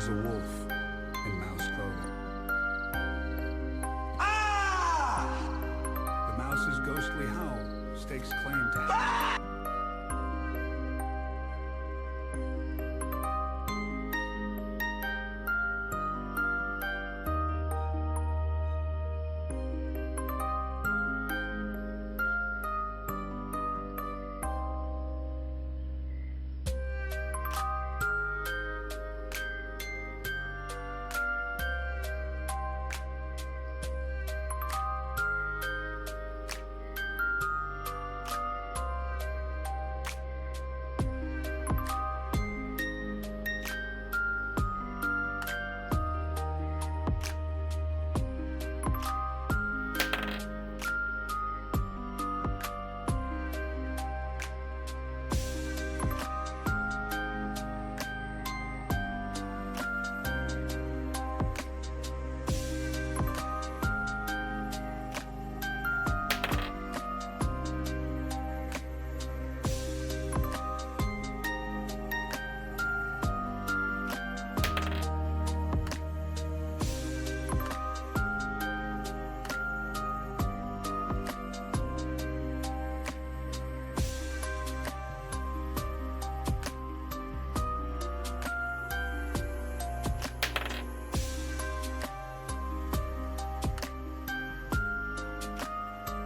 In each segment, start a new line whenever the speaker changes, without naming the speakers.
is a wolf in mouse clothing. The mouse's ghostly howl stakes claim to have.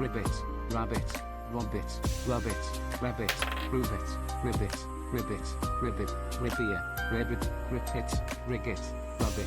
Ribbit, rabbit, robbit, rubbit, rabbit, rubit, ribbit, ribbit, ribbit, ribbier, ribbit, rippit, rigget, rubbit.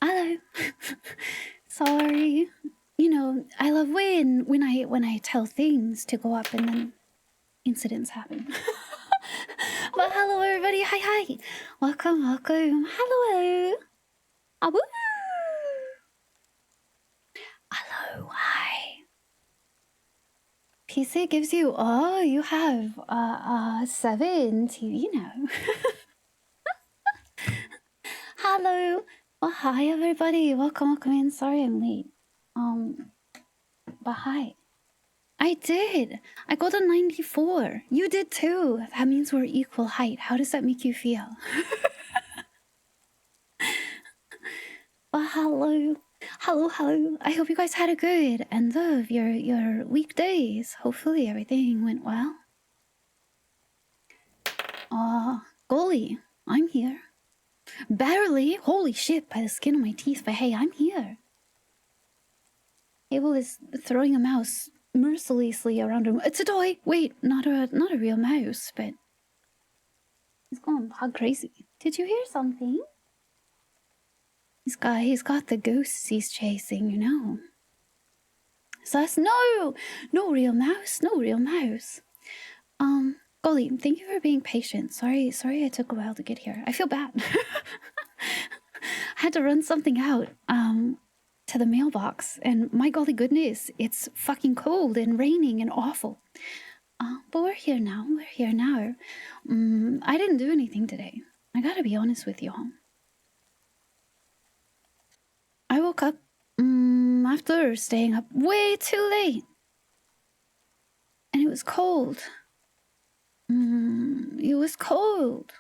Hello. Sorry. You know, I love when I tell things to go up and then incidents happen. But hello everybody. Hi. Welcome. Hello. Ah, woo. Hello. Hi. PC gives you, oh, you have 7 to, you know. Hello. Well, hi everybody. Welcome in. Sorry I'm late. But hi. I did. I got a 94. You did too. That means we're equal height. How does that make you feel? Well, hello. Hello. I hope you guys had a good end of your weekdays. Hopefully everything went well. Golly, I'm here. Barely. Holy shit, by the skin of my teeth. But hey, I'm here. Abel is throwing a mouse mercilessly around him. It's a toy. Wait, not a real mouse, but he's going hog crazy. Did you hear something? He's got the ghosts he's chasing, you know. Sus, no real mouse. Golly, thank you for being patient. Sorry I took a while to get here. I feel bad. I had to run something out to the mailbox, and my golly goodness, it's fucking cold and raining and awful. But we're here now. I didn't do anything today. I gotta be honest with y'all. I woke up after staying up way too late. And it it was cold. It was cold.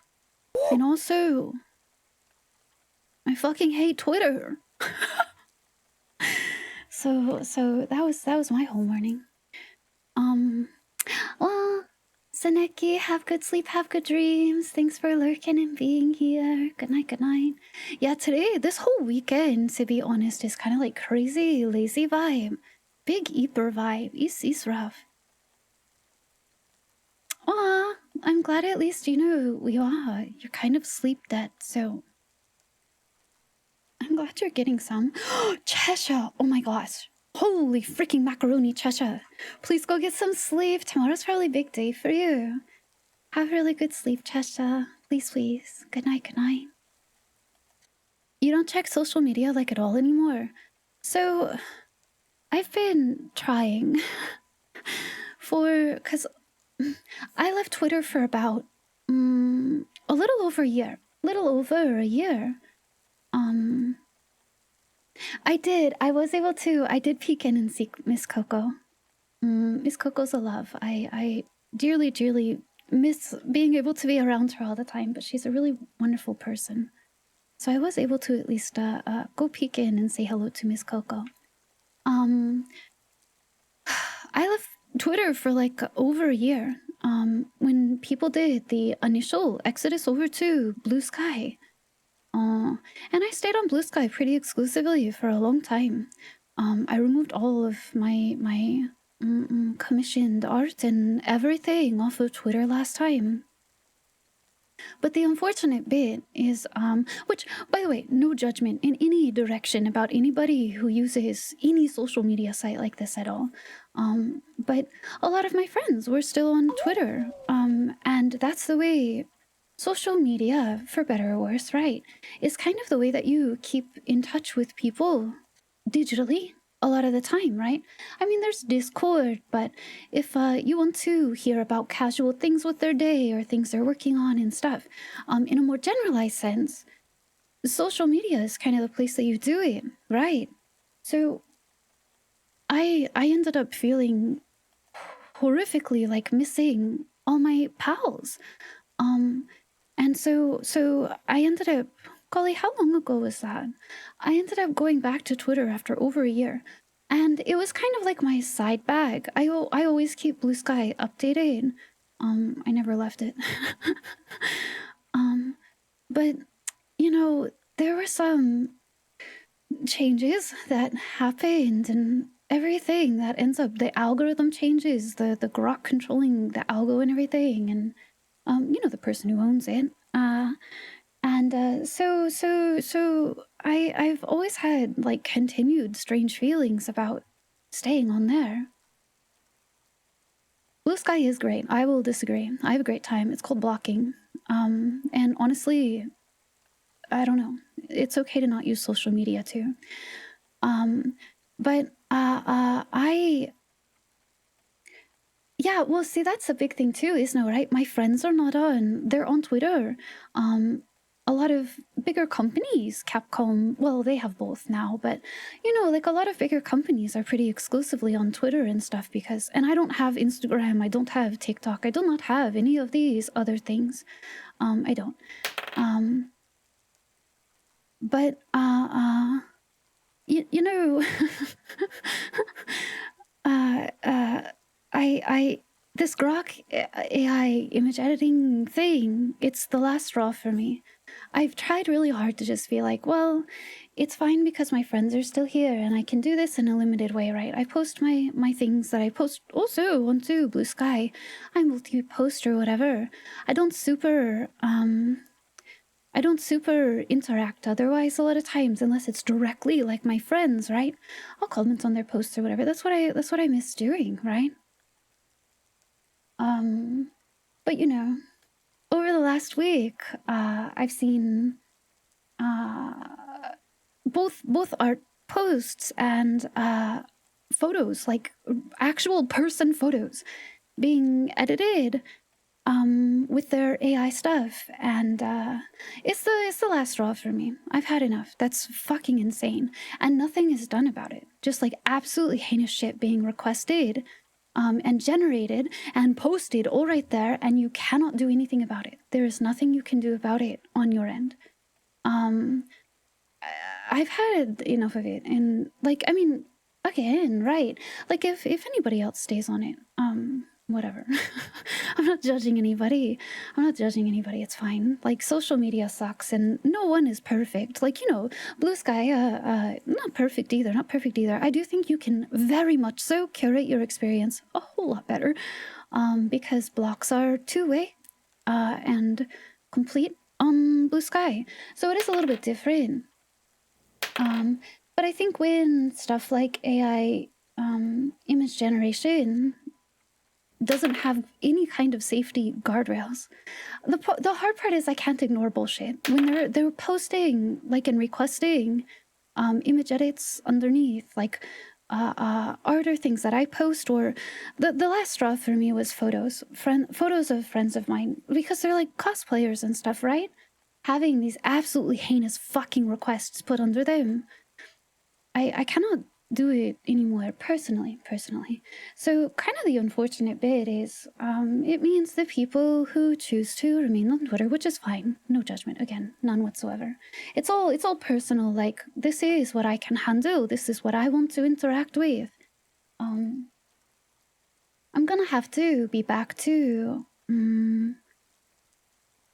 And also, I fucking hate Twitter. So that was my whole morning. Well, Seneki, have good sleep, have good dreams. Thanks for lurking and being here. Good night, good night. Yeah, today, this whole weekend, to be honest, is kind of like crazy, lazy vibe. Big Eeper vibe. It's rough. Aw, I'm glad at least you know you're kind of sleep dead, so I'm glad you're getting some. Cheshire! Oh my gosh. Holy freaking macaroni, Cheshire. Please go get some sleep. Tomorrow's probably a big day for you. Have really good sleep, Cheshire. Please, please. Good night, good night. You don't check social media like at all anymore. So, I've been trying because I left Twitter for about a little over a year. I did peek in and see Miss Coco. Miss Coco's a love. I dearly, dearly miss being able to be around her all the time, but she's a really wonderful person. So I was able to at least go peek in and say hello to Miss Coco. I left Twitter for like over a year. When people did the initial exodus over to Blue Sky. And I stayed on Blue Sky pretty exclusively for a long time. I removed all of my commissioned art and everything off of Twitter last time. But the unfortunate bit is, which, by the way, no judgment in any direction about anybody who uses any social media site like this at all. But a lot of my friends were still on Twitter. And that's the way social media, for better or worse, right, is kind of the way that you keep in touch with people digitally a lot of the time, right? I mean, there's Discord, but if you want to hear about casual things with their day or things they're working on and stuff, in a more generalized sense, social media is kind of the place that you do it, right? So I ended up feeling horrifically like missing all my pals. And so I ended up, golly, how long ago was that? I ended up going back to Twitter after over a year. And it was kind of like my side bag. I always keep Blue Sky updated. I never left it. But, you know, there were some changes that happened and everything that ends up, the algorithm changes, the grok controlling the algo and everything. And you know, the person who owns it. So I've always had like continued strange feelings about staying on there. Blue Sky is great. I will disagree. I have a great time. It's called blocking. And honestly, I don't know. It's okay to not use social media too. Yeah, well, see, that's a big thing too, isn't it, right? My friends are not on, they're on Twitter. A lot of bigger companies, Capcom, well, they have both now, but, you know, like a lot of bigger companies are pretty exclusively on Twitter and stuff because, and I don't have Instagram, I don't have TikTok, I do not have any of these other things. I don't. But, you know, this grok AI image editing thing, it's the last straw for me. I've tried really hard to just be like, well, it's fine because my friends are still here and I can do this in a limited way, right? I post my things that I post also onto Blue Sky. I multi-post or whatever. I don't super interact otherwise a lot of times unless it's directly like my friends, right? I'll comment on their posts or whatever. That's what I miss doing, right? But you know, over the last week, I've seen both art posts and photos, like actual person photos, being edited with their AI stuff, and it's the last straw for me. I've had enough. That's fucking insane, and nothing is done about it. Just like absolutely heinous shit being requested and generated and posted all right there, and you cannot do anything about it. There is nothing you can do about it on your end. I've had enough of it, and like, I mean, again, right? Like, if anybody else stays on it, whatever. I'm not judging anybody. It's fine. Like, social media sucks, and no one is perfect. Like, Blue Sky, not perfect either. I do think you can very much so curate your experience a whole lot better, because blocks are two-way, and complete on Blue Sky. So it is a little bit different. But I think when stuff like AI image generation doesn't have any kind of safety guardrails, the hard part is I can't ignore bullshit when they're posting like and requesting image edits underneath, like art or things that I post, or the last straw for me was photos of friends of mine, because they're like cosplayers and stuff, right? Having these absolutely heinous fucking requests put under them. I cannot do it anymore personally. So kind of the unfortunate bit is it means the people who choose to remain on Twitter, which is fine, no judgment, again, none whatsoever. It's all personal. Like, this is what I can handle, this is what I want to interact with. I'm gonna have to be back to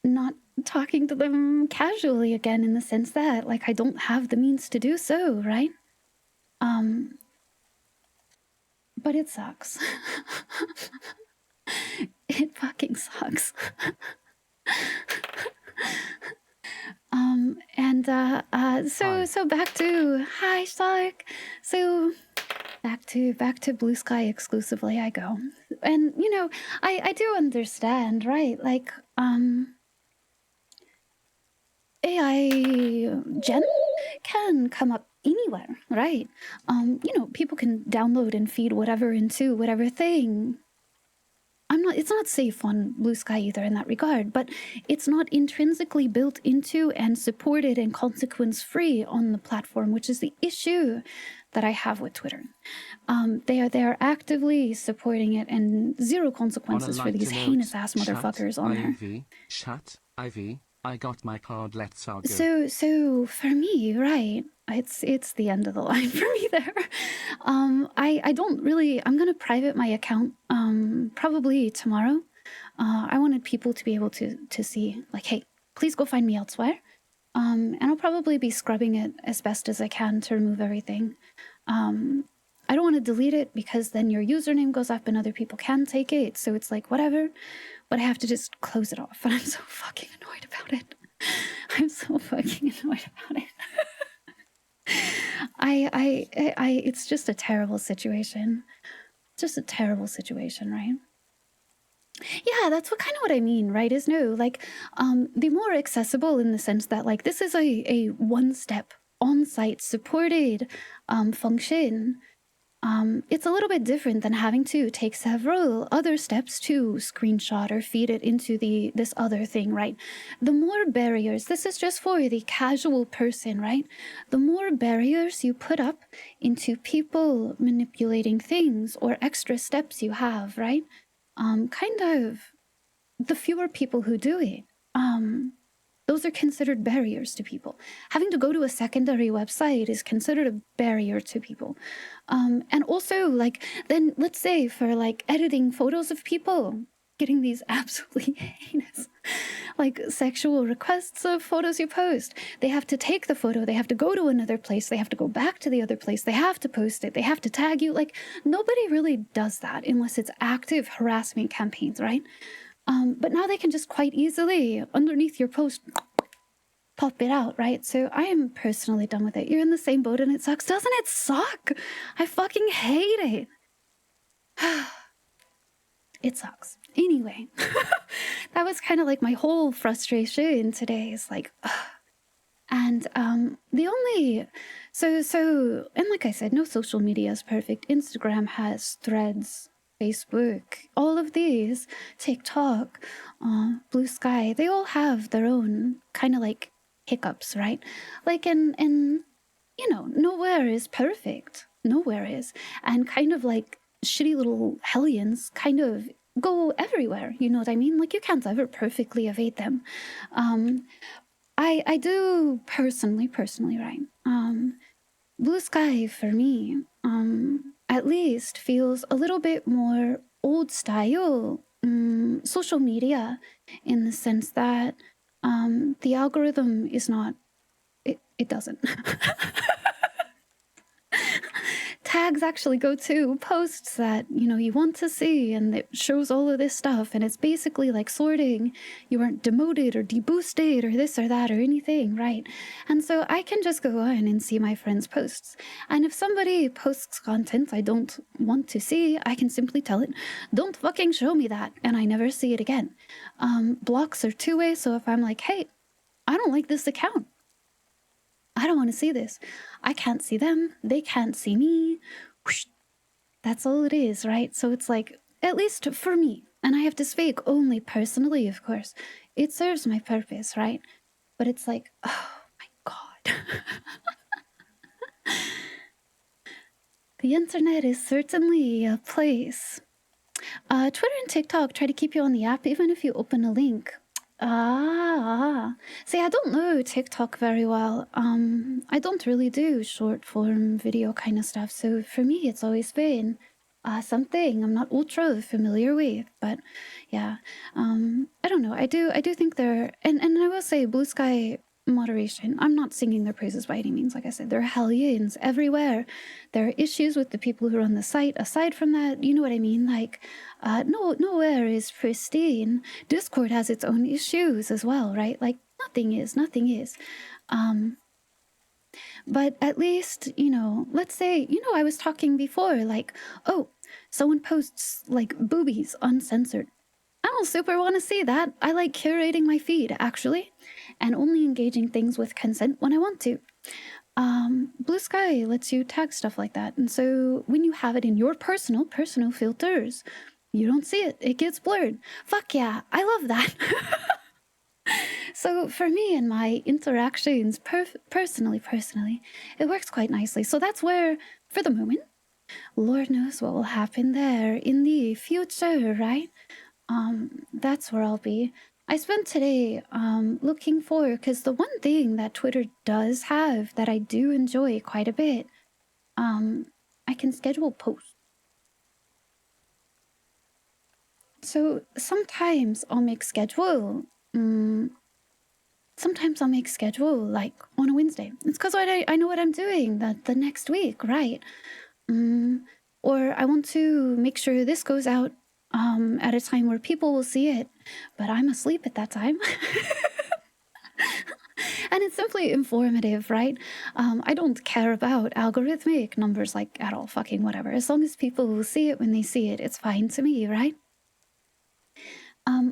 not talking to them casually again, in the sense that, like, I don't have the means to do so, right? But it sucks. It fucking sucks. So back to, hi Stark. So back to Blue Sky exclusively I go. And I do understand, right? Like AI gen can come up anywhere, right? People can download and feed whatever into whatever thing. It's not safe on Blue Sky either in that regard, but it's not intrinsically built into and supported and consequence-free on the platform, which is the issue that I have with Twitter. They are actively supporting it, and zero consequences for these heinous ass motherfuckers on there.
Chat, Ivy, I got my card, let's argue.
So for me, right, it's the end of the line for me there. I don't really, I'm gonna private my account probably tomorrow. I wanted people to be able to see, like, hey, please go find me elsewhere. And I'll probably be scrubbing it as best as I can to remove everything. I don't want to delete it, because then your username goes up and other people can take it, so it's like, whatever. But I have to just close it off, and I'm so fucking annoyed about it. It's just a terrible situation. Just a terrible situation, right? Yeah, that's what I mean, right? Is the more accessible, in the sense that, like, this is a one-step on-site supported function. It's a little bit different than having to take several other steps to screenshot or feed it into this other thing, right? The more barriers, this is just for the casual person, right? The more barriers you put up into people manipulating things, or extra steps you have, right? The fewer people who do it. Those are considered barriers to people. Having to go to a secondary website is considered a barrier to people. And also, like, then let's say for, like, editing photos of people, getting these absolutely heinous, like, sexual requests of photos you post. They have to take the photo, they have to go to another place, they have to go back to the other place, they have to post it, they have to tag you. Like, nobody really does that unless it's active harassment campaigns, right? But now they can just quite easily, underneath your post, pop it out, right? So I am personally done with it. You're in the same boat, and it sucks. Doesn't it suck? I fucking hate it. It sucks. Anyway, that was kind of like my whole frustration today, is like, and the only, so, and like I said, no social media is perfect. Instagram has Threads, Facebook, all of these, TikTok, Blue Sky, they all have their own kind of like hiccups, right? Like, and nowhere is perfect. Nowhere is. And kind of like shitty little hellions kind of go everywhere. You know what I mean? Like, you can't ever perfectly evade them. I do personally, right? Blue Sky for me, at least feels a little bit more old style social media, in the sense that the algorithm is not, it doesn't. Tags actually go to posts that, you know, you want to see, and it shows all of this stuff, and it's basically like sorting. You weren't demoted or deboosted or this or that or anything, right? And so I can just go on and see my friends' posts. And if somebody posts content I don't want to see, I can simply tell it, don't fucking show me that, and I never see it again. Blocks are two-way, so if I'm like, hey, I don't like this account, I don't want to see this, I can't see them, they can't see me. Whoosh. That's all it is, right? So it's like, at least for me, and I have to speak only personally, of course, it serves my purpose, right? But it's like, oh my god. The internet is certainly a place. Twitter and TikTok try to keep you on the app even if you open a link. See, I don't know TikTok very well. I don't really do short form video kind of stuff, so for me it's always been something I'm not ultra familiar with. But yeah, I don't know. I do think they're, and I will say, Blue Sky moderation, I'm not singing their praises by any means. Like I said, there are hellions everywhere. There are issues with the people who run the site. Aside from that, you know what I mean? Like, nowhere is pristine. Discord has its own issues as well, right? Like, nothing is. But at least, you know, let's say, you know, I was talking before, like, oh, someone posts like boobies uncensored. I don't super want to see that. I like curating my feed, actually, and only engaging things with consent when I want to. Blue Sky lets you tag stuff like that, and so when you have it in your personal filters, you don't see it. It gets blurred. Fuck yeah, I love that. So for me and my interactions, personally, it works quite nicely. So that's where, for the moment, Lord knows what will happen there in the future, right? That's where I'll be. I spent today looking for, because the one thing that Twitter does have that I do enjoy quite a bit, I can schedule posts. So sometimes I'll make schedule. Sometimes I'll make schedule like on a Wednesday. It's because I know what I'm doing the next week, right? Or I want to make sure this goes out at a time where people will see it, but I'm asleep at that time. And it's simply informative, right? I don't care about algorithmic numbers, like, at all, fucking whatever. As long as people will see it when they see it, it's fine to me, right?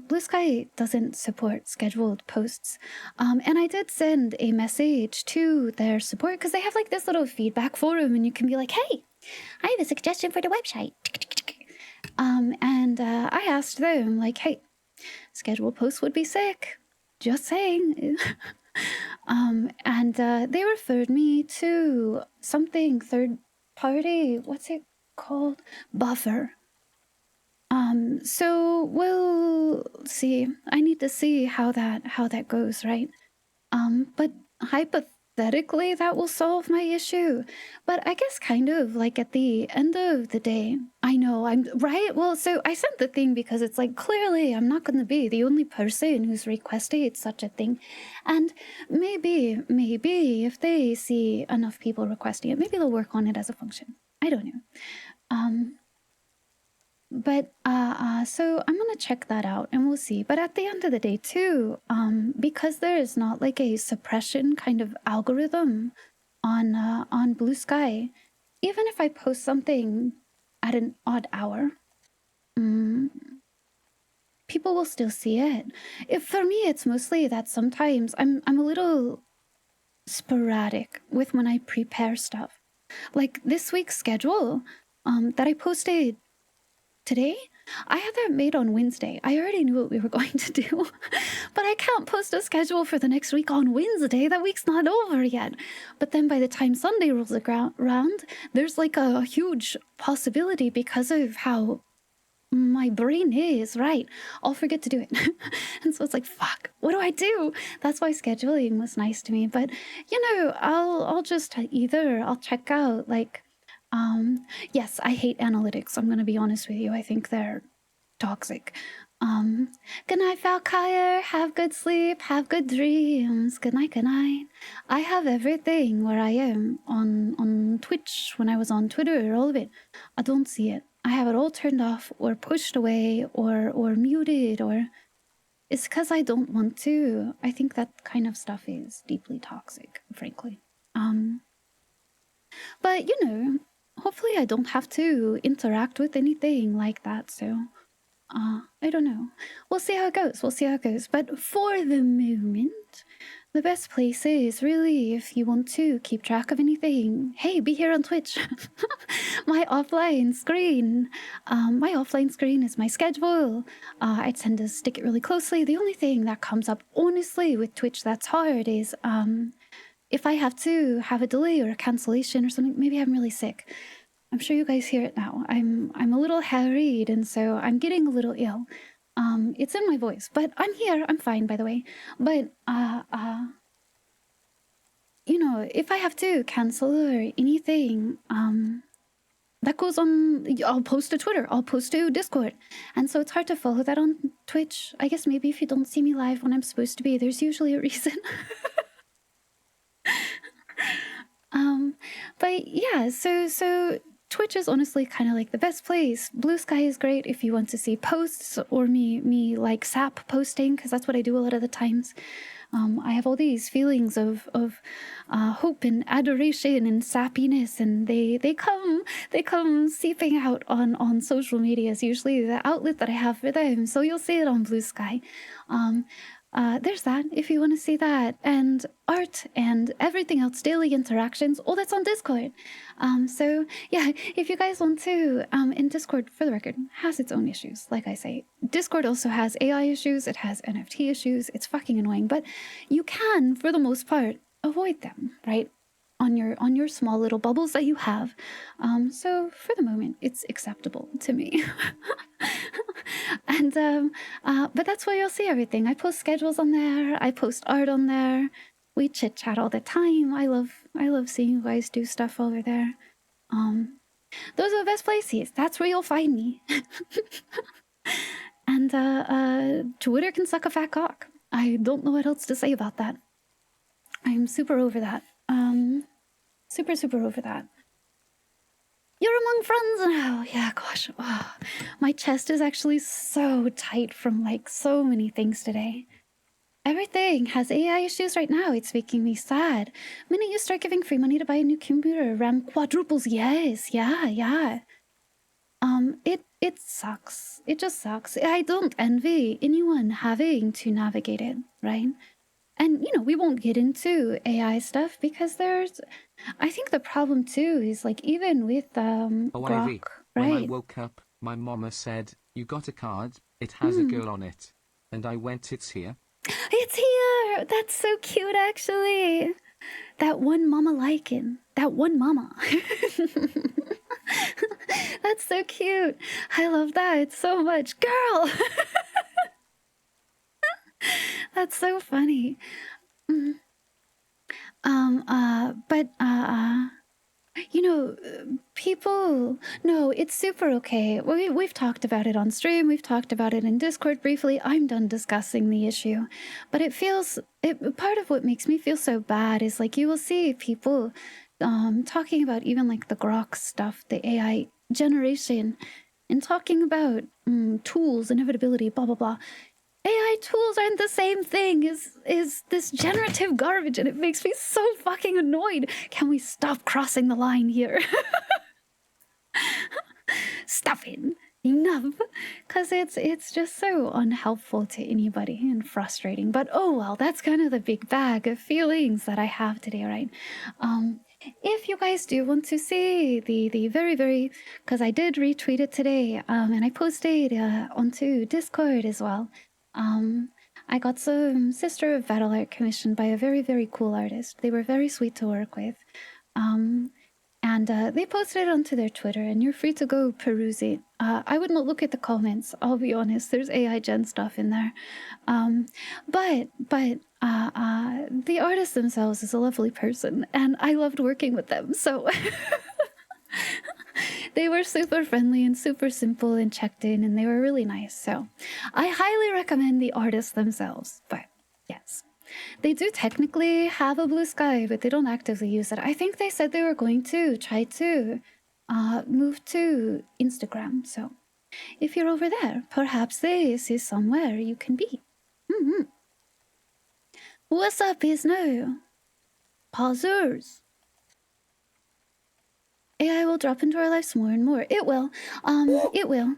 Blue Sky doesn't support scheduled posts. And I did send a message to their support, because they have like this little feedback forum, and you can be like, hey, I have a suggestion for the website. And I asked them, like, hey, scheduled posts would be sick. Just saying. And they referred me to something third party. What's it called? Buffer. So we'll see. I need to see how that goes, right? But hypothetically that will solve my issue. But I guess kind of like at the end of the day, I know I'm right. Well, so I sent the thing because it's like, clearly I'm not going to be the only person who's requested such a thing. And maybe if they see enough people requesting it, maybe they'll work on it as a function. I don't know. But so I'm gonna check that out and we'll see. But at the end of the day too, because there is not like a suppression kind of algorithm on Blue Sky, even if I post something at an odd hour, people will still see it. For me, it's mostly that sometimes I'm a little sporadic with when I prepare stuff. Like this week's schedule that I posted today, I had that made on Wednesday. I already knew what we were going to do, but I can't post a schedule for the next week on Wednesday. That week's not over yet. But then by the time Sunday rolls around, there's like a huge possibility because of how my brain is, right? I'll forget to do it. And so it's like, fuck, what do I do? That's why scheduling was nice to me. But you know, I'll just I'll check out like yes, I hate analytics. I'm gonna be honest with you. I think they're toxic. Good night, Valkyrie. Have good sleep. Have good dreams. Good night, good night. I have everything where I am on Twitch, when I was on Twitter, all of it. I don't see it. I have it all turned off or pushed away or muted, or it's because I don't want to. I think that kind of stuff is deeply toxic, frankly. But you know, hopefully I don't have to interact with anything like that, so I don't know. We'll see how it goes. We'll see how it goes. But for the moment, the best place is really, if you want to keep track of anything, hey, be here on Twitch. My offline screen. My offline screen is my schedule. I tend to stick it really closely. The only thing that comes up, honestly, with Twitch that's hard is if I have to have a delay or a cancellation or something. Maybe I'm really sick. I'm sure you guys hear it now. I'm a little harried, and so I'm getting a little ill. It's in my voice, but I'm here. I'm fine, by the way. But you know, if I have to cancel or anything, that goes on. I'll post to Twitter. I'll post to Discord, and so it's hard to follow that on Twitch. I guess maybe if you don't see me live when I'm supposed to be, there's usually a reason. But yeah, so Twitch is honestly kind of like the best place. Blue Sky is great if you want to see posts or me like sap posting, because that's what I do a lot of the times. I have all these feelings of hope and adoration and sappiness, and they come seeping out on social media. Is usually the outlet that I have for them. So you'll see it on Blue Sky. There's that, if you want to see that, and art and everything else, daily interactions, all that's on Discord. So yeah, if you guys want to, and Discord, for the record, has its own issues. Like I say, Discord also has AI issues, it has NFT issues, it's fucking annoying, but you can, for the most part, avoid them, right? On your small little bubbles that you have. So for the moment, it's acceptable to me. And but that's where you'll see everything. I post schedules on there, I post art on there, we chit chat all the time. I love seeing you guys do stuff over there. Those are the best places. That's where you'll find me. And Twitter can suck a fat cock. I don't know what else to say about that. I'm super over that. Super over that. You're among friends now. Yeah, gosh. Oh, my chest is actually so tight from like so many things today. Everything has AI issues right now. It's making me sad. The minute you start giving free money to buy a new computer, RAM quadruples. Yes, yeah. It sucks. It just sucks. I don't envy anyone having to navigate it, right? And, you know, we won't get into AI stuff because I think the problem too is like even with grok,
When I
right?
woke up, my mama said, "You got a card, it has a girl on it." And I went, "It's here."
It's here! That's so cute, actually. That one mama liking. That one mama. That's so cute. I love that so much. Girl! That's so funny. But you know, people, no, it's super okay. We've talked about it on stream. We've talked about it in Discord briefly. I'm done discussing the issue. But part of what makes me feel so bad is like you will see people talking about even like the grok stuff, the AI generation, and talking about tools, inevitability, blah, blah, blah. AI tools aren't the same thing as this generative garbage, and it makes me so fucking annoyed. Can we stop crossing the line here? Stop it. Enough. Because it's just so unhelpful to anybody and frustrating. But oh well, that's kind of the big bag of feelings that I have today, right? if you guys do want to see the very, because I did retweet it today, and I posted onto Discord as well. I got some Sister of Battle art commissioned by a very cool artist. They were very sweet to work with. And they posted it onto their Twitter, and you're free to go peruse it. I would not look at the comments, I'll be honest. There's AI gen stuff in there. But the artist themselves is a lovely person, and I loved working with them, so... They were super friendly and super simple and checked in, and they were really nice. So I highly recommend the artists themselves, but yes. They do technically have a blue sky, but they don't actively use it. I think they said they were going to try to move to Instagram. So if you're over there, perhaps this is somewhere you can be. What's up, Isno? Pausers. AI will drop into our lives more and more. It will. It will.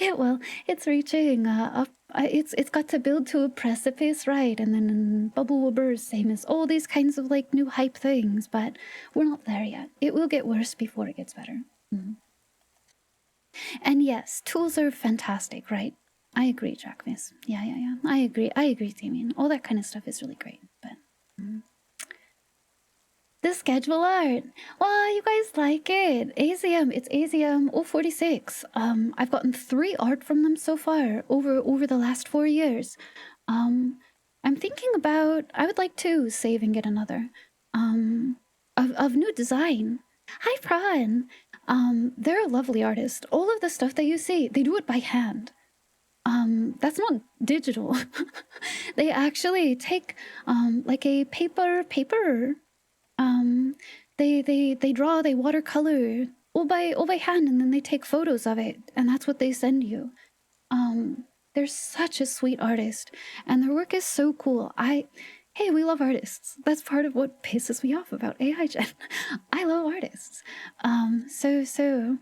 It will. It's reaching up. It's got to build to a precipice, right? And then bubble will burst, same as all these kinds of like new hype things. But we're not there yet. It will get worse before it gets better. And yes, tools are fantastic, right? I agree, Jackmiss. Yeah. I agree, Damien. All that kind of stuff is really great, but... The schedule art. Well, you guys like it. AZM. It's AZM 046. I've gotten 3 art from them so far over the last 4 years. I'm thinking about... I would like to save and get another. Of new design. Hi, Prawn. They're a lovely artist. All of the stuff that you see, they do it by hand. That's not digital. They actually take like a paper. They draw, they watercolor all by hand, and then they take photos of it, and that's what they send you. They're such a sweet artist, and their work is so cool. Hey, we love artists. That's part of what pisses me off about AI Gen. I love artists. So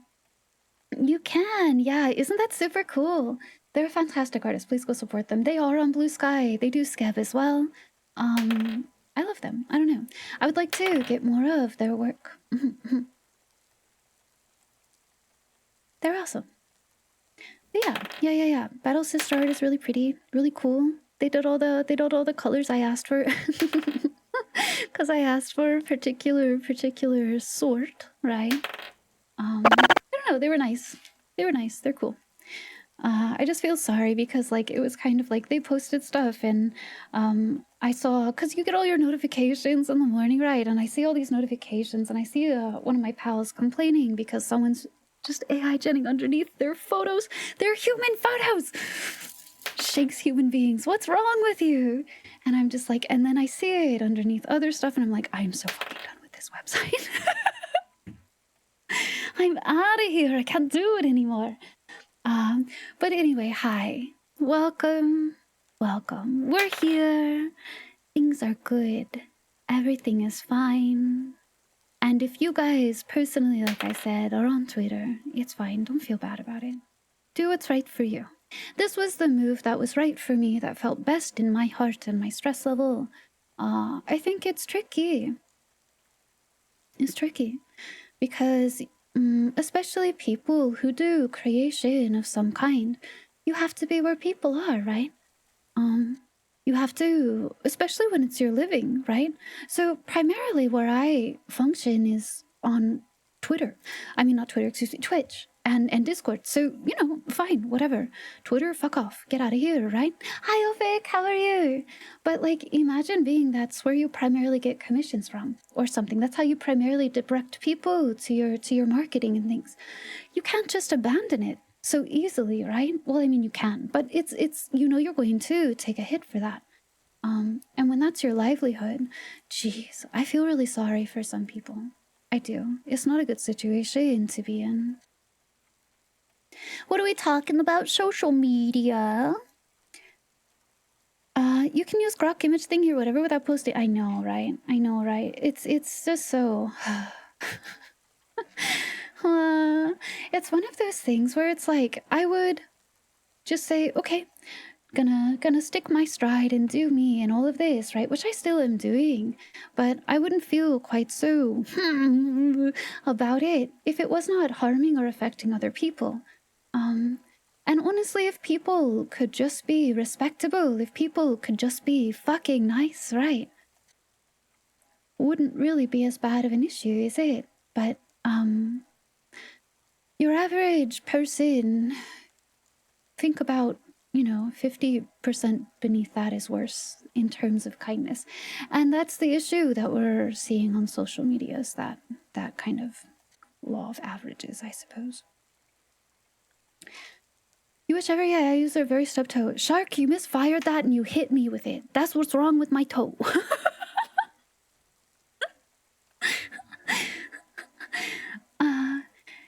you can, yeah. Isn't that super cool? They're a fantastic artist. Please go support them. They are on Blue Sky. They do Skeb as well. I love them. I don't know. I would like to get more of their work. They're awesome. But yeah. Battle Sister art is really pretty, really cool. They did all the colors I asked for, because I asked for a particular sort, right? I don't know. They were nice. They're cool. I just feel sorry because like it was kind of like they posted stuff and I saw, because you get all your notifications in the morning, right? And I see all these notifications and I see one of my pals complaining because someone's just AI genning underneath their photos. They're human photos! Shakes human beings. What's wrong with you? And I'm just like, and then I see it underneath other stuff and I'm like, I'm so fucking done with this website. I'm out of here. I can't do it anymore. But anyway, hi. Welcome. We're here. Things are good. Everything is fine. And if you guys personally, like I said, are on Twitter, it's fine. Don't feel bad about it. Do what's right for you. This was the move that was right for me, that felt best in my heart and my stress level. I think it's tricky. It's tricky. Because... especially people who do creation of some kind, you have to be where people are, right? You have to, especially when it's your living, right? So primarily where I function is on Twitter. I mean, not Twitter, excuse me, Twitch and Discord. So, you know, fine, whatever. Twitter, fuck off. Get out of here, right? Hi, Ovik, how are you? But, like, imagine being that's where you primarily get commissions from or something. That's how you primarily direct people to your marketing and things. You can't just abandon it so easily, right? Well, I mean, you can, but it's you know you're going to take a hit for that. And when that's your livelihood, geez, I feel really sorry for some people. I do. It's not a good situation to be in. What are we talking about? Social media. You can use grok image thing or whatever without posting. I know, right? It's just so... it's one of those things where it's like, I would just say, okay, gonna stick my stride and do me and all of this, right? Which I still am doing, but I wouldn't feel quite so about it if it was not harming or affecting other people. And honestly, if people could just be respectable, if people could just be fucking nice, right? Wouldn't really be as bad of an issue, is it? But your average person, think about, 50% beneath that is worse in terms of kindness. And that's the issue that we're seeing on social media, is that kind of law of averages, I suppose. You wish every AI user very stub toe. Shark, you misfired that and you hit me with it. That's what's wrong with my toe.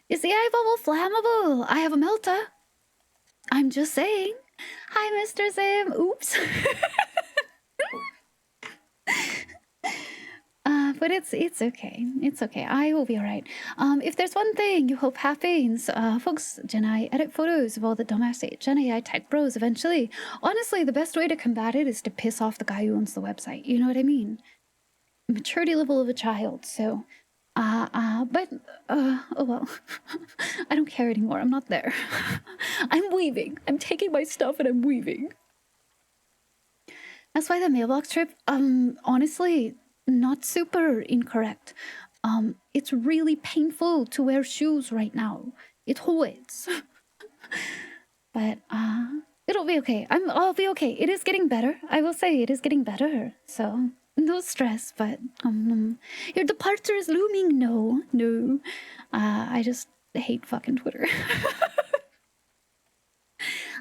Is the eye bubble flammable? I have a melter. I'm just saying. Hi, Mr. Sam. Oops. But it's okay. It's okay. I will be alright. If there's one thing you hope happens, folks, Gen I edit photos of all the dumbass Gen AI tech bros eventually. Honestly, the best way to combat it is to piss off the guy who owns the website. You know what I mean? Maturity level of a child. So, oh well. I don't care anymore. I'm not there. I'm weaving. I'm taking my stuff and I'm weaving. That's why the mailbox trip, honestly, not super incorrect. It's really painful to wear shoes right now. It hurts. But, it'll be okay. I'll be okay. It is getting better. I will say it is getting better. So, no stress, but, your departure is looming. No. I just hate fucking Twitter.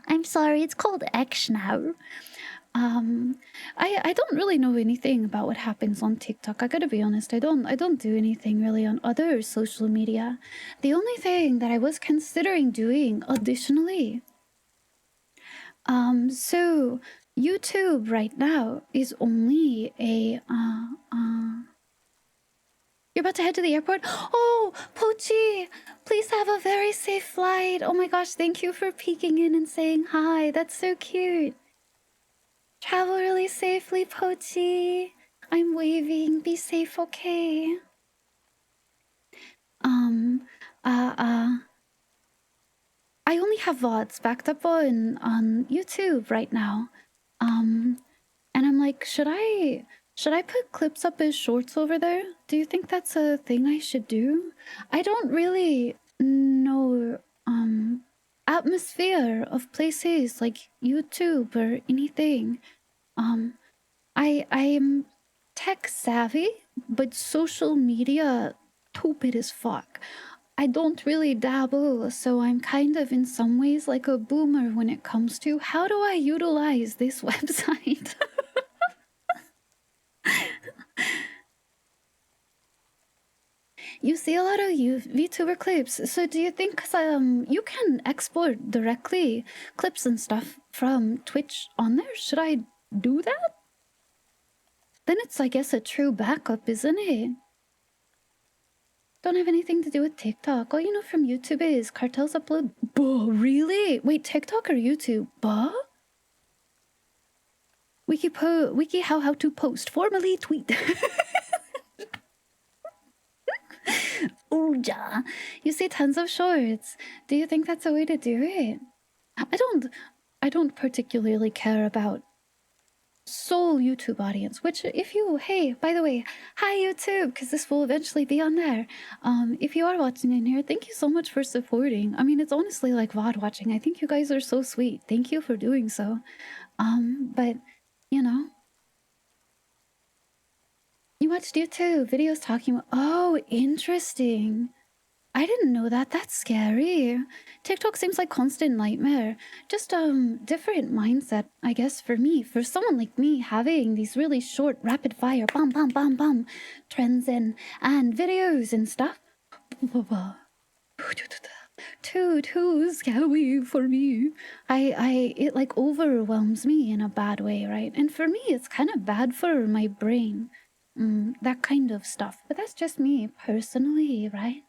I'm sorry, it's called X now. I don't really know anything about what happens on TikTok. I gotta be honest. I don't do anything really on other social media. The only thing that I was considering doing additionally, so YouTube right now is only a You're about to head to the airport? Oh, Pochi, please have a very safe flight. Oh my gosh, thank you for peeking in and saying hi. That's so cute. Travel really safely, Pochi. I'm waving. Be safe, okay? I only have VODs backed up on YouTube right now. And I'm like, should I put clips up as shorts over there? Do you think that's a thing I should do? I don't really know atmosphere of places like YouTube or anything. I am tech savvy, but social media tupid as fuck. I don't really dabble, so I'm kind of in some ways like a boomer when it comes to how do I utilize this website. You see a lot of VTuber clips, so do you think you can export directly clips and stuff from Twitch on there? Should I do that? Then it's, I guess, a true backup, isn't it? Don't have anything to do with TikTok. All you know from YouTube is cartels upload. Buh, really? Wait, TikTok or YouTube? Buh? Wiki how to post. Formally tweet. Ooh, ja. You see tons of shorts. Do you think that's a way to do it? I don't particularly care about sole YouTube audience, which if you, hey, by the way, hi YouTube, because this will eventually be on there. If you are watching in here, thank you so much for supporting. I mean, it's honestly like VOD watching. I think you guys are so sweet. Thank you for doing so. But, you know, you watched YouTube videos talking about, oh, interesting. I didn't know that. That's scary. TikTok seems like constant nightmare. Just different mindset, I guess, for me. For someone like me, having these really short, rapid fire, bum bum bum bum, trends and videos and stuff. Too scary for me. It like overwhelms me in a bad way, right? And for me, it's kind of bad for my brain. That kind of stuff. But that's just me personally, right?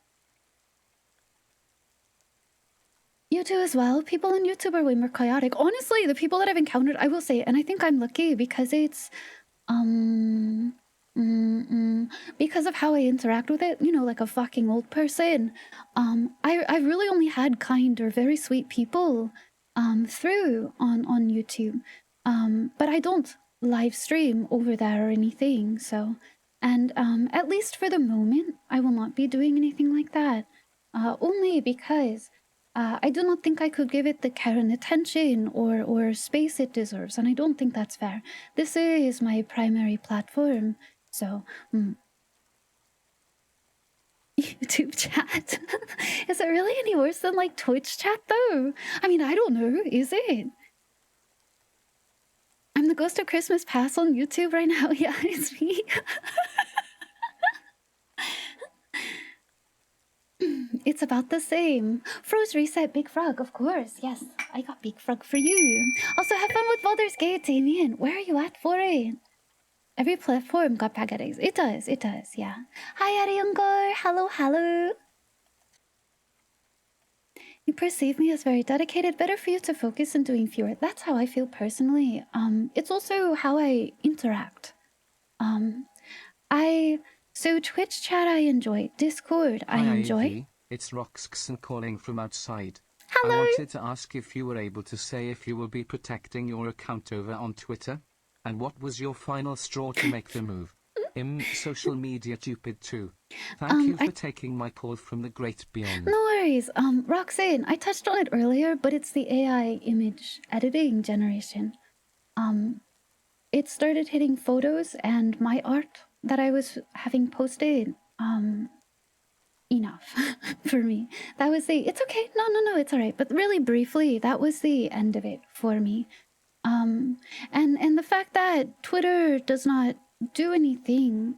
You do as well. People on YouTube are way more chaotic. Honestly, the people that I've encountered, I will say, and I think I'm lucky because it's because of how I interact with it, you know, like a fucking old person. I've really only had kind or very sweet people through on YouTube. But I don't live stream over there or anything, so and at least for the moment I will not be doing anything like that. Only because I do not think I could give it the care and attention or space it deserves, and I don't think that's fair. This is my primary platform, so YouTube chat. Is it really any worse than like Twitch chat though? I mean, I don't know, is it? I'm the ghost of Christmas past on YouTube right now. Yeah, it's me. It's about the same. Froze reset, Big Frog, of course. Yes, I got Big Frog for you. Also, have fun with Baldur's Gate, Damien. Where are you at for it? Every platform got bad eggs. It does, yeah. Hi, Ariungar. Hello, hello. You perceive me as very dedicated. Better for you to focus on doing fewer. That's how I feel personally. It's also how I interact. So Twitch chat I enjoy. Discord I
Hi,
enjoy.
Ivy. It's Roxxon calling from outside.
Hello.
I wanted to ask if you were able to say if you will be protecting your account over on Twitter, and what was your final straw to make the move? Social media tupid too. Thank you for taking my call from the great beyond.
No worries. Roxanne, I touched on it earlier, but it's the AI image editing generation. It started hitting photos and my art that I was having posted. Enough for me. That was it's okay. No, it's all right. But really briefly, that was the end of it for me. And the fact that Twitter does not do anything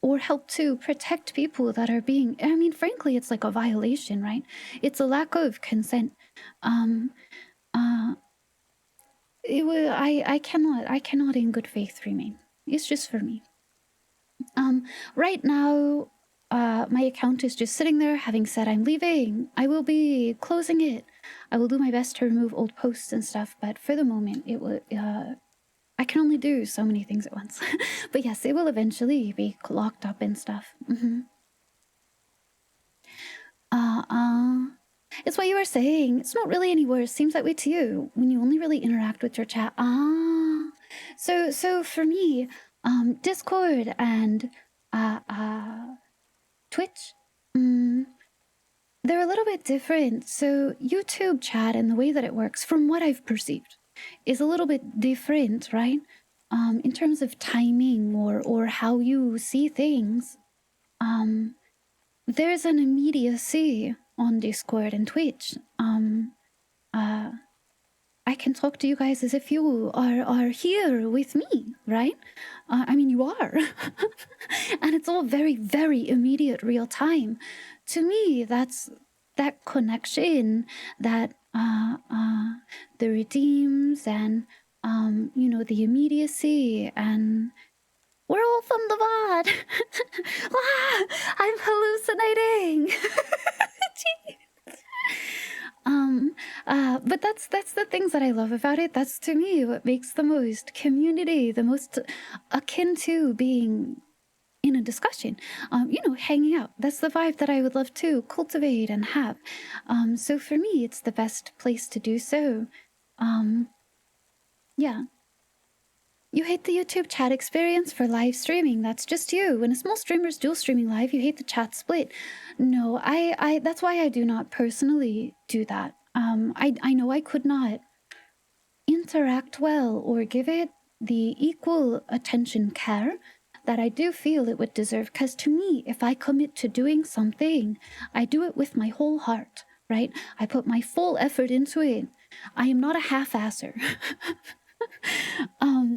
or help to protect people that are being, I mean, frankly, it's like a violation, right? It's a lack of consent. I cannot in good faith remain. It's just for me. Right now, my account is just sitting there. Having said I'm leaving, I will be closing it. I will do my best to remove old posts and stuff, but for the moment, it will. I can only do so many things at once. But yes, it will eventually be locked up and stuff. It's what you were saying. It's not really any worse. Seems that way to you when you only really interact with your chat. So for me, Discord and Twitch, they're a little bit different. So YouTube chat and the way that it works, from what I've perceived, is a little bit different, right? In terms of timing or how you see things. There's an immediacy on Discord and Twitch. I can talk to you guys as if you are here with me, right? I mean, you are. And it's all very, very immediate, real time. To me, that's that connection that the redeems and, you know, the immediacy, and we're all from the VOD. I'm hallucinating. But that's the things that I love about it. That's to me what makes the most community, the most akin to being in a discussion. You know, hanging out. That's the vibe that I would love to cultivate and have. So for me, it's the best place to do so. Yeah. You hate the YouTube chat experience for live streaming. That's just you. When a small streamer's dual streaming live, you hate the chat split. No, I that's why I do not personally do that. I know I could not interact well or give it the equal attention care that I do feel it would deserve. Because to me, if I commit to doing something, I do it with my whole heart, right? I put my full effort into it. I am not a half-asser.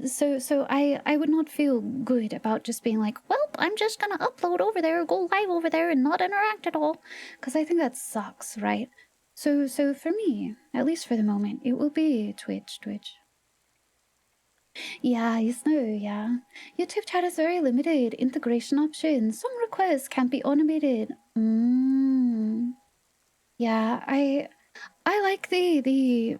So I would not feel good about just being like, well, I'm just gonna upload over there, go live over there, and not interact at all, because I think that sucks, right? So for me, at least for the moment, it will be Twitch. Yeah, yeah. YouTube chat has very limited integration options. Some requests can't be automated. Yeah, I like the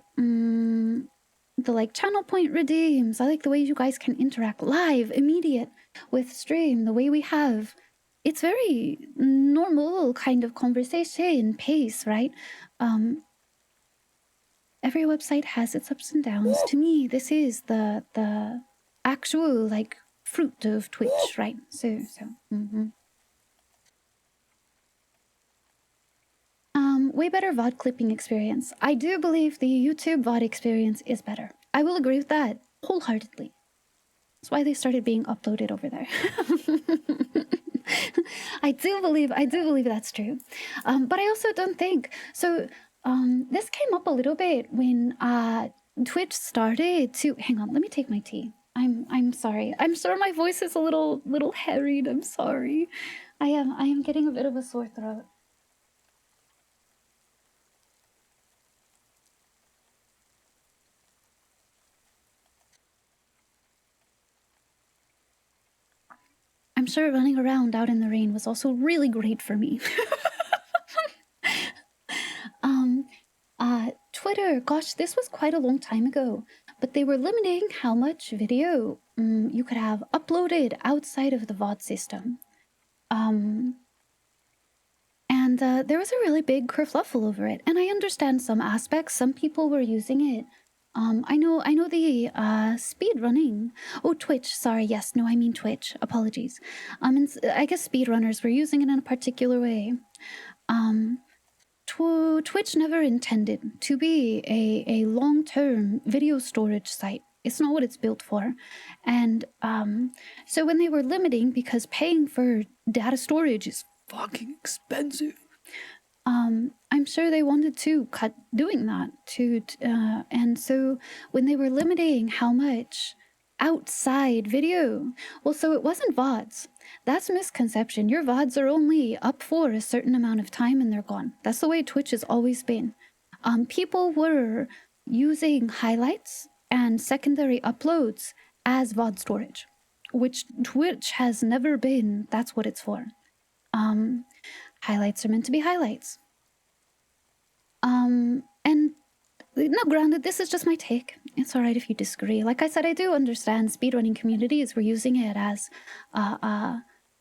like channel point redeems. I like the way you guys can interact live, immediate with stream, the way we have. It's very normal kind of conversation pace, right? Every website has its ups and downs. To me, this is the actual like fruit of Twitch, right? So. Way better VOD clipping experience. I do believe the YouTube VOD experience is better. I will agree with that wholeheartedly. That's why they started being uploaded over there. I do believe that's true. But I also don't think so. This came up a little bit when Twitch started to. Hang on, let me take my tea. I'm sorry. I'm sure my voice is a little harried. I'm sorry. I am getting a bit of a sore throat. I'm sure running around out in the rain was also really great for me. Twitter, gosh, this was quite a long time ago, but they were limiting how much video you could have uploaded outside of the VOD system. And there was a really big kerfluffle over it, and I understand some aspects. Some people were using it. I know the speed running. Oh, Twitch. Sorry. Yes. No, I mean Twitch. Apologies. And I guess speedrunners were using it in a particular way. Twitch never intended to be a long-term video storage site. It's not what it's built for. And so when they were limiting, because paying for data storage is fucking expensive, I'm sure they wanted to cut doing that and so when they were limiting how much outside video, well, so it wasn't VODs. That's a misconception. Your VODs are only up for a certain amount of time and they're gone. That's the way Twitch has always been. People were using highlights and secondary uploads as VOD storage, which Twitch has never been. That's what it's for. Highlights are meant to be highlights. And no, granted, this is just my take. It's all right if you disagree. Like I said, I do understand speedrunning communities were using it as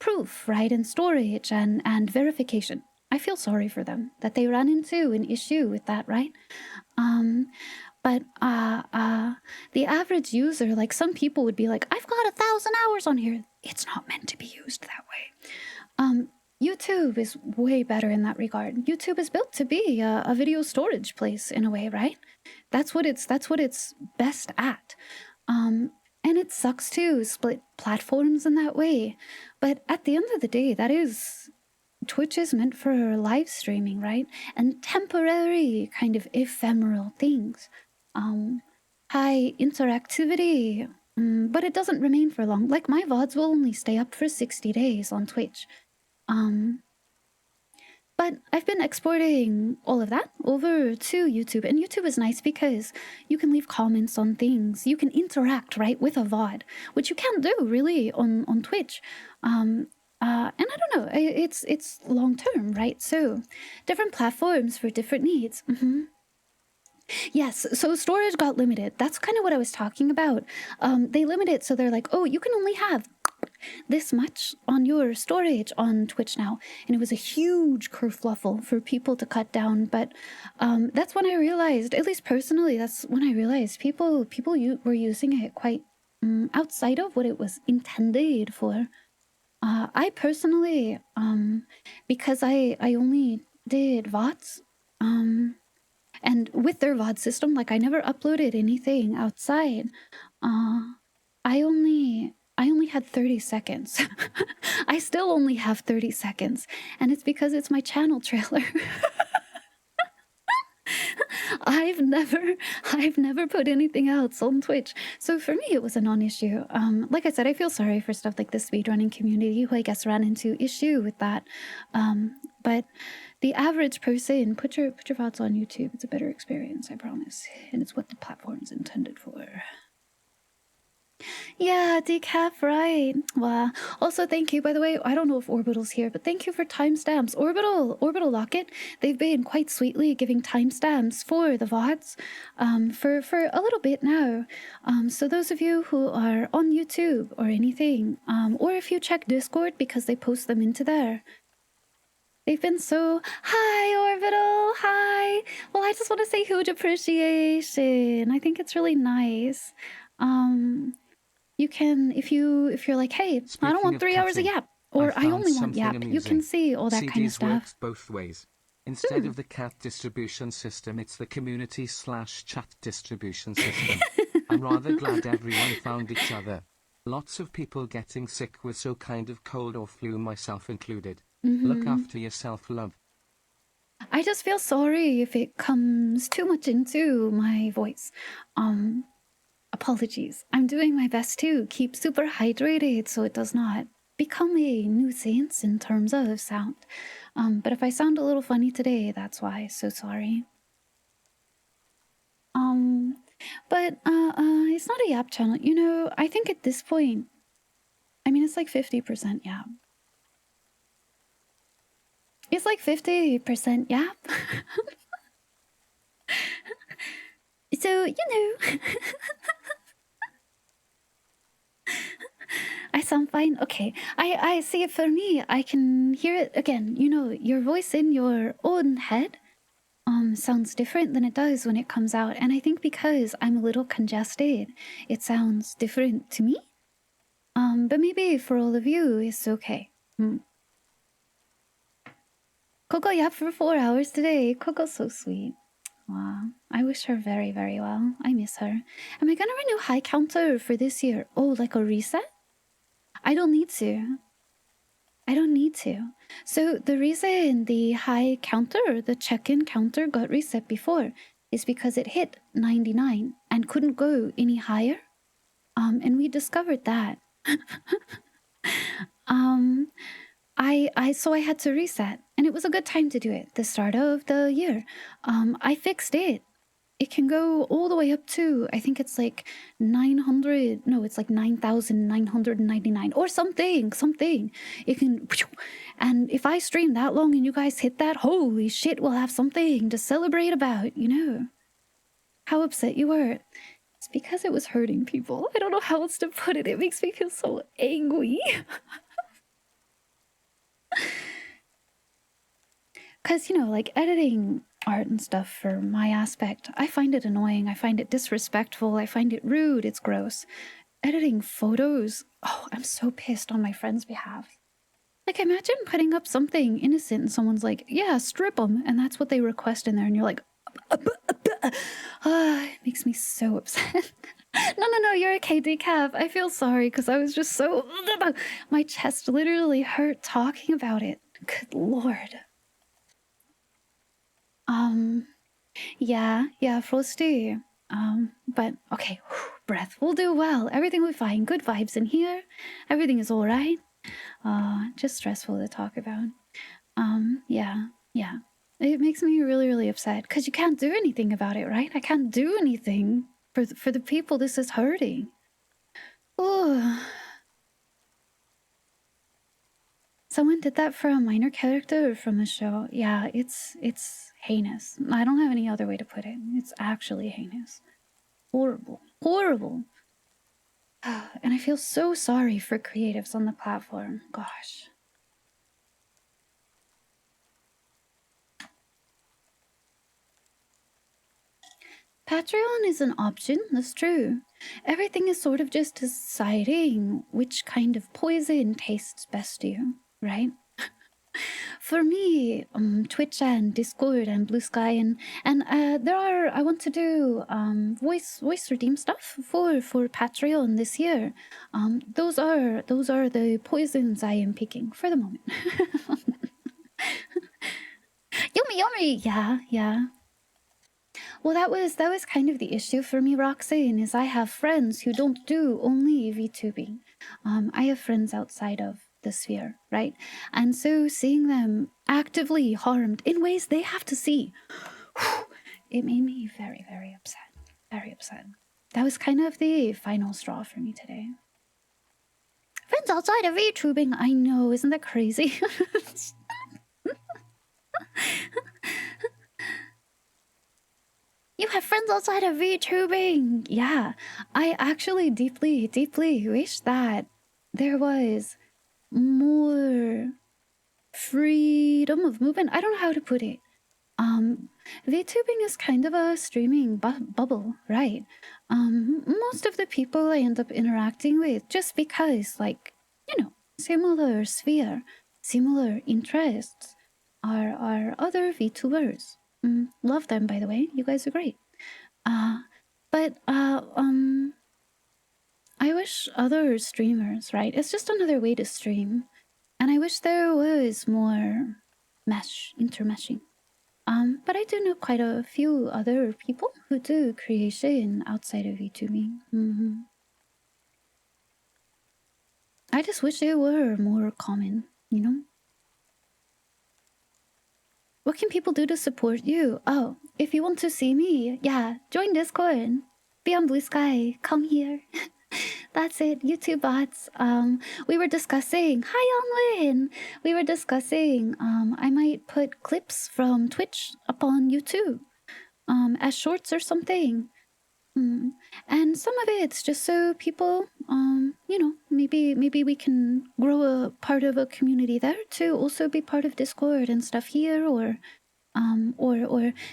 proof, right, and storage and verification. I feel sorry for them that they ran into an issue with that, right? But the average user, like some people would be like, I've got 1,000 hours on here. It's not meant to be used that way. YouTube is way better in that regard. YouTube is built to be a video storage place in a way, right? That's what it's best at. And it sucks to split platforms in that way. But at the end of the day, Twitch is meant for live streaming, right? And temporary kind of ephemeral things. High interactivity, but it doesn't remain for long. Like my VODs will only stay up for 60 days on Twitch. But I've been exporting all of that over to YouTube, and YouTube is nice because you can leave comments on things. You can interact, right, with a VOD, which you can't do really on Twitch. And I don't know, it's long term, right? So different platforms for different needs. Yes, so storage got limited. That's kind of what I was talking about. They limit it, so they're like, oh, you can only have this much on your storage on Twitch now. And it was a huge kerfluffle for people to cut down. But that's when I realized, at least personally, that's when I realized people were using it quite outside of what it was intended for. I personally, because I only did VODs, and with their VOD system, like I never uploaded anything outside. I only had 30 seconds. I still only have 30 seconds, and it's because it's my channel trailer. I've never put anything else on Twitch. So for me, it was a non-issue. Like I said, I feel sorry for stuff like the speedrunning community who I guess ran into issue with that. But the average person, put your VODs on YouTube. It's a better experience, I promise. And it's what the platform's intended for. Yeah, decaf, right. Wow. Also, thank you, by the way. I don't know if Orbital's here, but thank you for timestamps. Orbital Locket, they've been quite sweetly giving timestamps for the VODs for a little bit now. So those of you who are on YouTube or anything, or if you check Discord because they post them into there, they've been so... Hi, Orbital! Hi! Well, I just want to say huge appreciation. I think it's really nice. You can, if you're like, hey, I don't
Speaking
want
of
3 hours of
cutting,
yap,
I
or I
found
only want
something
yap, you
amusing.
can see all that kind of
CDs
stuff.
works both ways. Instead of the cat distribution system, it's the community/chat distribution system. I'm rather glad everyone found each other. Lots of people getting sick with so kind of cold or flu, myself included. Look after yourself, love.
I just feel sorry if it comes too much into my voice. Apologies. I'm doing my best to keep super hydrated so it does not become a nuisance in terms of sound. But if I sound a little funny today, that's why. So sorry. But it's not a yap channel. You know, I think at this point, I mean, it's like 50% yap. It's like 50% yap. So, you know. I sound fine? Okay. I see it for me. I can hear it again. You know, your voice in your own head sounds different than it does when it comes out. And I think because I'm a little congested, it sounds different to me. But maybe for all of you, it's okay. Coco yapped for 4 hours today. Coco's so sweet. Wow. I wish her very, very well. I miss her. Am I gonna renew high counter for this year? Oh, like a reset? I don't need to. I don't need to. So the reason the high counter, the check-in counter got reset before is because it hit 99 and couldn't go any higher. And we discovered that. So I had to reset, and it was a good time to do it, the start of the year. I fixed it. It can go all the way up to, I think it's like 900, no, it's like 9,999 or something. It can, and if I stream that long and you guys hit that, holy shit, we'll have something to celebrate about, you know. How upset you were. It's because it was hurting people. I don't know how else to put it. It makes me feel so angry. Because, you know, like editing art and stuff for my aspect, I find it annoying. I find it disrespectful. I find it rude. It's gross. Editing photos, oh, I'm so pissed on my friend's behalf. Like, imagine putting up something innocent and someone's like, yeah, strip them. And that's what they request in there. And you're like, it makes me so upset. No, you're okay, Decaf. I feel sorry because I was just so... My chest literally hurt talking about it. Good lord. Yeah, Frosty. But okay, breath. We'll do well. Everything will be fine. Good vibes in here. Everything is all right. Just stressful to talk about. Yeah. It makes me really, really upset because you can't do anything about it, right? I can't do anything for the people this is hurting. Oh. Someone did that for a minor character from a show. Yeah, it's heinous. I don't have any other way to put it. It's actually heinous. Horrible. And I feel so sorry for creatives on the platform. Gosh. Patreon is an option, that's true. Everything is sort of just deciding which kind of poison tastes best to you, right? For me, Twitch and Discord and Blue Sky and I want to do voice redeem stuff for Patreon this year. Those are the poisons I am picking for the moment. Yummy. Yeah. Well, that was kind of the issue for me, Roxanne, is I have friends who don't do only VTubing. I have friends outside of the sphere, right? And so seeing them actively harmed in ways they have to see, it made me very, very upset. Very upset. that was kind of the final straw for me today. Friends outside of VTubing, I know, isn't that crazy? You have friends outside of VTubing! Yeah, I actually deeply, deeply wish that there was more freedom of movement. I don't know how to put it. VTubing is kind of a streaming bubble, right? Most of the people I end up interacting with just because, like, you know, similar sphere, similar interests are other VTubers. Love them, by the way. You guys are great. But I wish other streamers, right? It's just another way to stream. And I wish there was more intermeshing. But I do know quite a few other people who do creation outside of VTubing. I just wish they were more common, you know? What can people do to support you? Oh, if you want to see me, yeah, join Discord. Be on Blue Sky. Come here. That's it. YouTube bots. We were discussing. Hi, Onwin. We were discussing. I might put clips from Twitch up on YouTube, as shorts or something. And some of it's just so people, you know, maybe we can grow a part of a community there to also be part of Discord and stuff here, or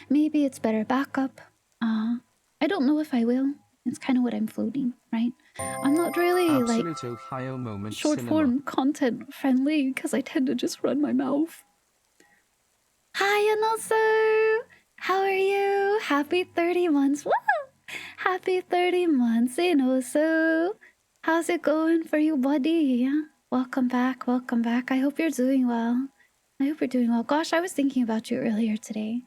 maybe it's better backup. I don't know if I will. It's kind of what I'm floating, right? I'm not really like short form content friendly because I tend to just run my mouth. Hi, and also, how are you? Happy 30 months. Woo! Happy 30 months in also. How's it going for you, buddy? Welcome back, welcome back. I hope you're doing well. I hope you're doing well. Gosh, I was thinking about you earlier today.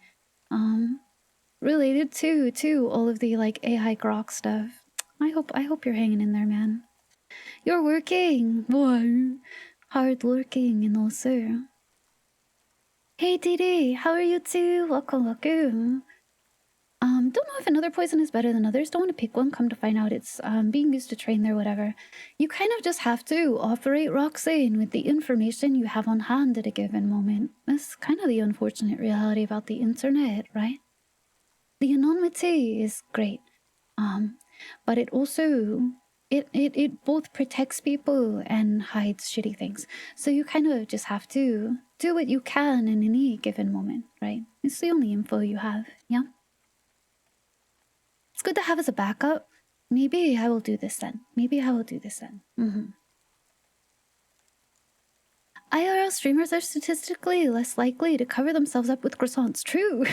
Related to all of the like AI grok stuff. I hope you're hanging in there, man. You're working. Boy. Hard working and also. Hey DD, how are you too? Welcome, welcome. Don't know if another poison is better than others. Don't want to pick one. Come to find out it's being used to train there, whatever. You kind of just have to operate Roxane with the information you have on hand at a given moment. That's kind of the unfortunate reality about the internet, right? The anonymity is great, but it also it both protects people and hides shitty things. So you kind of just have to do what you can in any given moment, right? It's the only info you have, yeah? It's good to have as a backup. Maybe I will do this then. IRL streamers are statistically less likely to cover themselves up with croissants. True.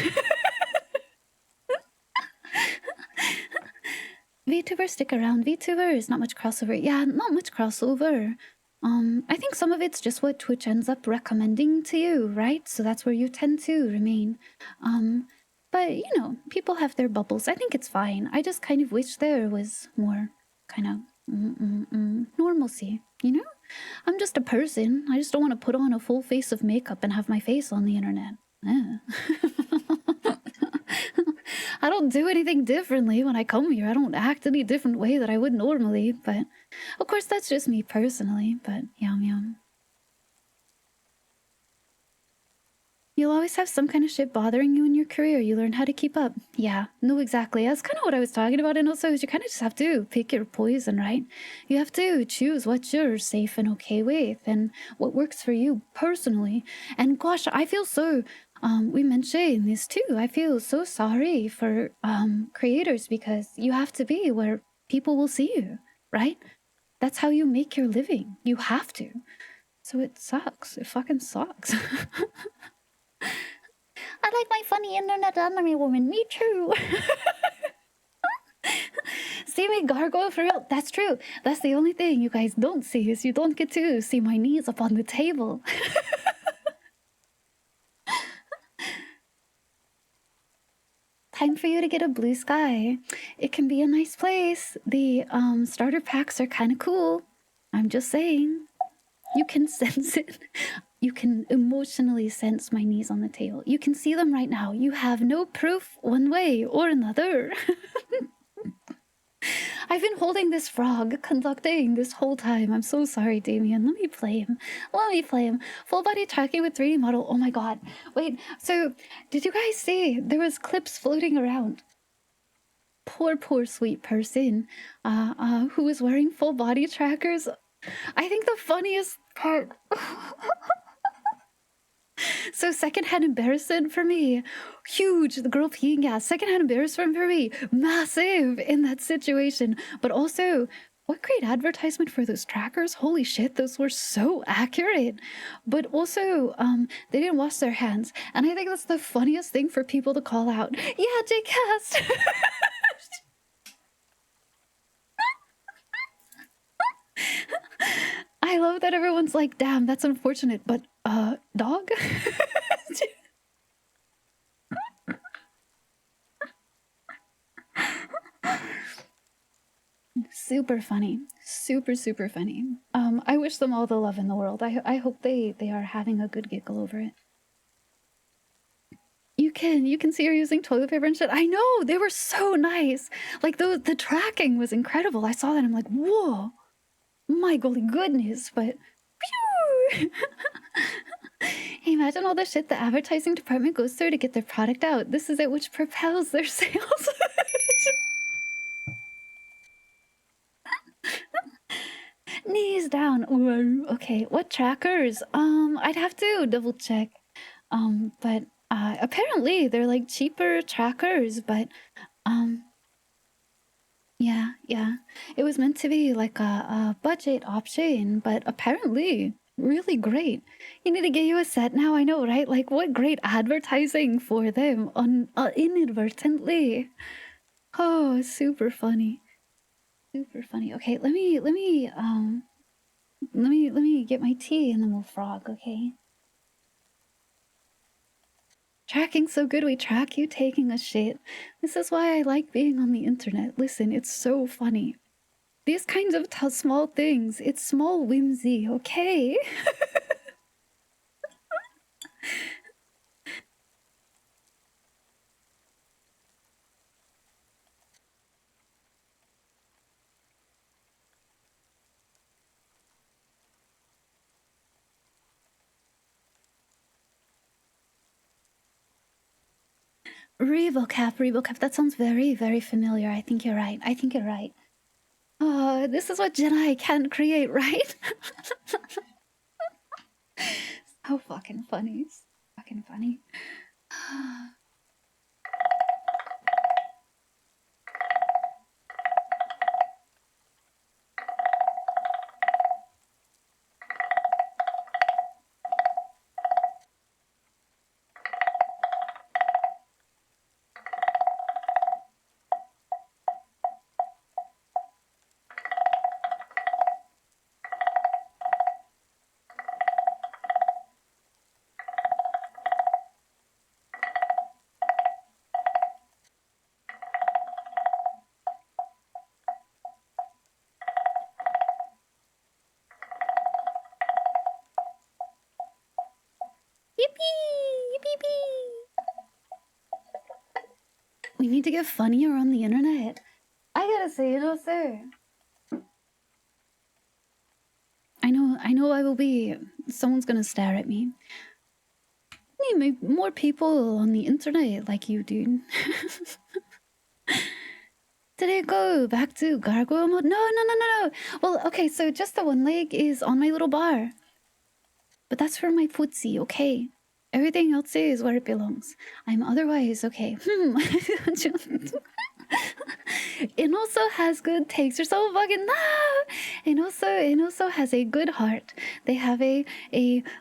VTubers stick around. VTubers, not much crossover. Yeah, not much crossover. I think some of it's just what Twitch ends up recommending to you, right? So that's where you tend to remain. But, you know, people have their bubbles. I think it's fine. I just kind of wish there was more kind of normalcy, you know? I'm just a person. I just don't want to put on a full face of makeup and have my face on the internet. I don't do anything differently when I come here. I don't act any different way that I would normally, but of course that's just me personally, but yum yum. You'll always have some kind of shit bothering you in your career. You learn how to keep up. Yeah, no, exactly. That's kind of what I was talking about, and also is you kind of just have to pick your poison, right? You have to choose what you're safe and okay with and what works for you personally. And gosh, I feel so... we mentioned this too. I feel so sorry for creators because you have to be where people will see you, right? That's how you make your living. You have to. So it sucks. It fucking sucks. I like my funny internet anime woman. Me too. See me gargle for real? That's true. That's the only thing you guys don't see is you don't get to see my knees up on the table. Time for you to get a blue sky. It can be a nice place. The starter packs are kind of cool. I'm just saying. You can sense it. You can emotionally sense my knees on the table. You can see them right now. You have no proof one way or another. I've been holding this frog, conducting this whole time. I'm so sorry, Damien. Let me play him. Let me play him. Full body tracking with 3D model. Oh my god. Wait, so did you guys see there was clips floating around? Poor sweet person who was wearing full body trackers. I think the funniest part so secondhand embarrassment for me, huge. The girl peeing gas, secondhand embarrassment for me, massive in that situation. But also, what great advertisement for those trackers! Holy shit, those were so accurate. But also, they didn't wash their hands, and I think that's the funniest thing for people to call out. Yeah, J-Cast. I love that everyone's like, damn, that's unfortunate, but dog. Super funny, super funny. I wish them all the love in the world. I hope they are having a good giggle over it. You can see her using toilet paper and shit. I know, they were so nice. Like the tracking was incredible. I saw that and I'm like, whoa, my golly goodness. But phew. Hey, imagine all the shit the advertising department goes through to get their product out. This is it which propels their sales. Knees down. Ooh, okay, what trackers? I'd have to double check. But apparently they're like cheaper trackers, but yeah. It was meant to be like a budget option, but apparently really great. You need to get you a set now, I know, right? Like what great advertising for them on inadvertently. Oh, super funny. Super funny. Okay, let me get my tea and then we'll frog, okay? Tracking so good we track you taking a shit. This is why I like being on the internet. Listen, it's so funny. These kinds of small things, it's small whimsy, okay? Rebocap, that sounds very, very familiar. I think you're right. This is what Jedi can create, right? So fucking funny. Fucking funny. We need to get funnier on the internet. I gotta say, sir. I know I will be... Someone's gonna stare at me. I need more people on the internet like you, dude. Did it go back to gargoyle mode? No. Well, okay, so just the one leg is on my little bar. But that's for my footsie, okay? Everything else is where it belongs. I'm otherwise okay. It also has good takes. You're so fucking and also has a good heart. They have a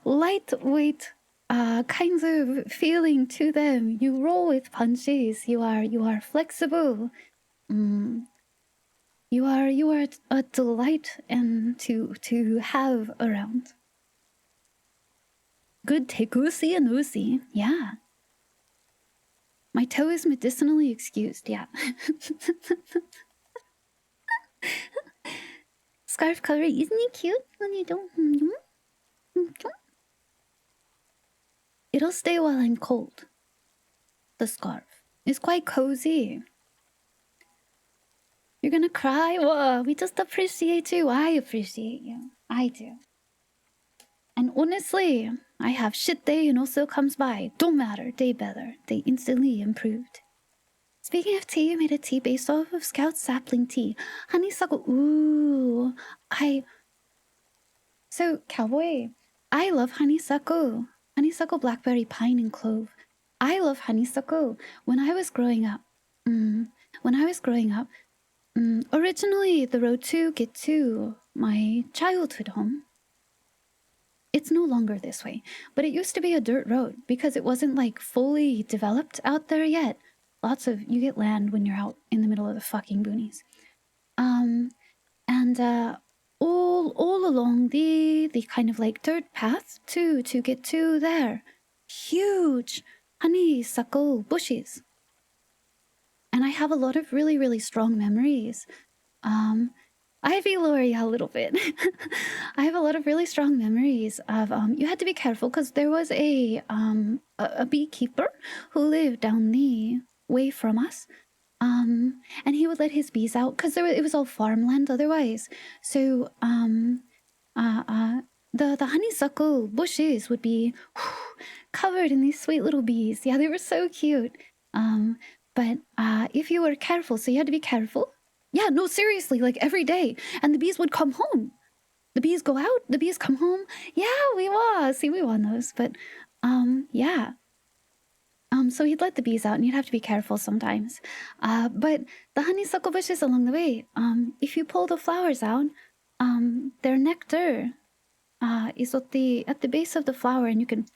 lightweight kinds of feeling to them. You roll with punches. You are flexible. You are a delight and to have around. Good tekusi and usi, yeah. My toe is medicinally excused, yeah. Scarf color, isn't it cute when you don't? It'll stay while I'm cold. The scarf is quite cozy. You're gonna cry? Whoa, we just appreciate you. I appreciate you. I do. And honestly, I have shit day and also comes by. Don't matter, day better. They instantly improved. Speaking of tea, you made a tea based off of Scout sapling tea. Honeysuckle, ooh. So, Cowboy, I love honeysuckle. Honeysuckle, blackberry, pine, and clove. I love honeysuckle. When I was growing up, originally the road to get to my childhood home, it's no longer this way, but it used to be a dirt road because it wasn't like fully developed out there yet. You get land when you're out in the middle of the fucking boonies. All along the kind of like dirt path to get to there, huge honeysuckle bushes. And I have a lot of really, really strong memories. Ivy Loria a little bit. I have a lot of really strong memories of you had to be careful because there was a beekeeper who lived down the way from us. And he would let his bees out because it was all farmland otherwise. So the honeysuckle bushes would be covered in these sweet little bees. Yeah, they were so cute. But if you were careful, so you had to be careful. Yeah, no, seriously, like every day. And the bees would come home. The bees go out, the bees come home. Yeah, we won those. But, yeah. So he'd let the bees out, and you'd have to be careful sometimes. But the honeysuckle bushes along the way, if you pull the flowers out, their nectar is at the base of the flower, and you can...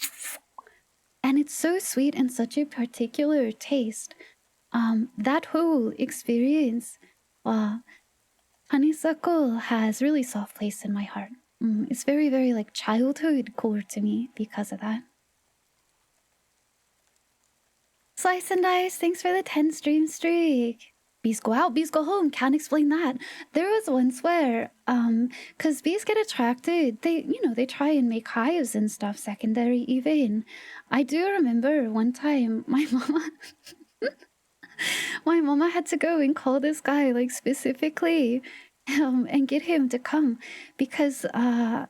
And it's so sweet and such a particular taste. That whole experience... honeysuckle has really soft place in my heart. It's very, very like childhood core to me because of that. Slice and Dice, thanks for the 10 stream streak. Bees go out, bees go home. Can't explain that. There was once where, because bees get attracted, they try and make hives and stuff secondary even. I do remember one time my mama had to go and call this guy like specifically and get him to come because there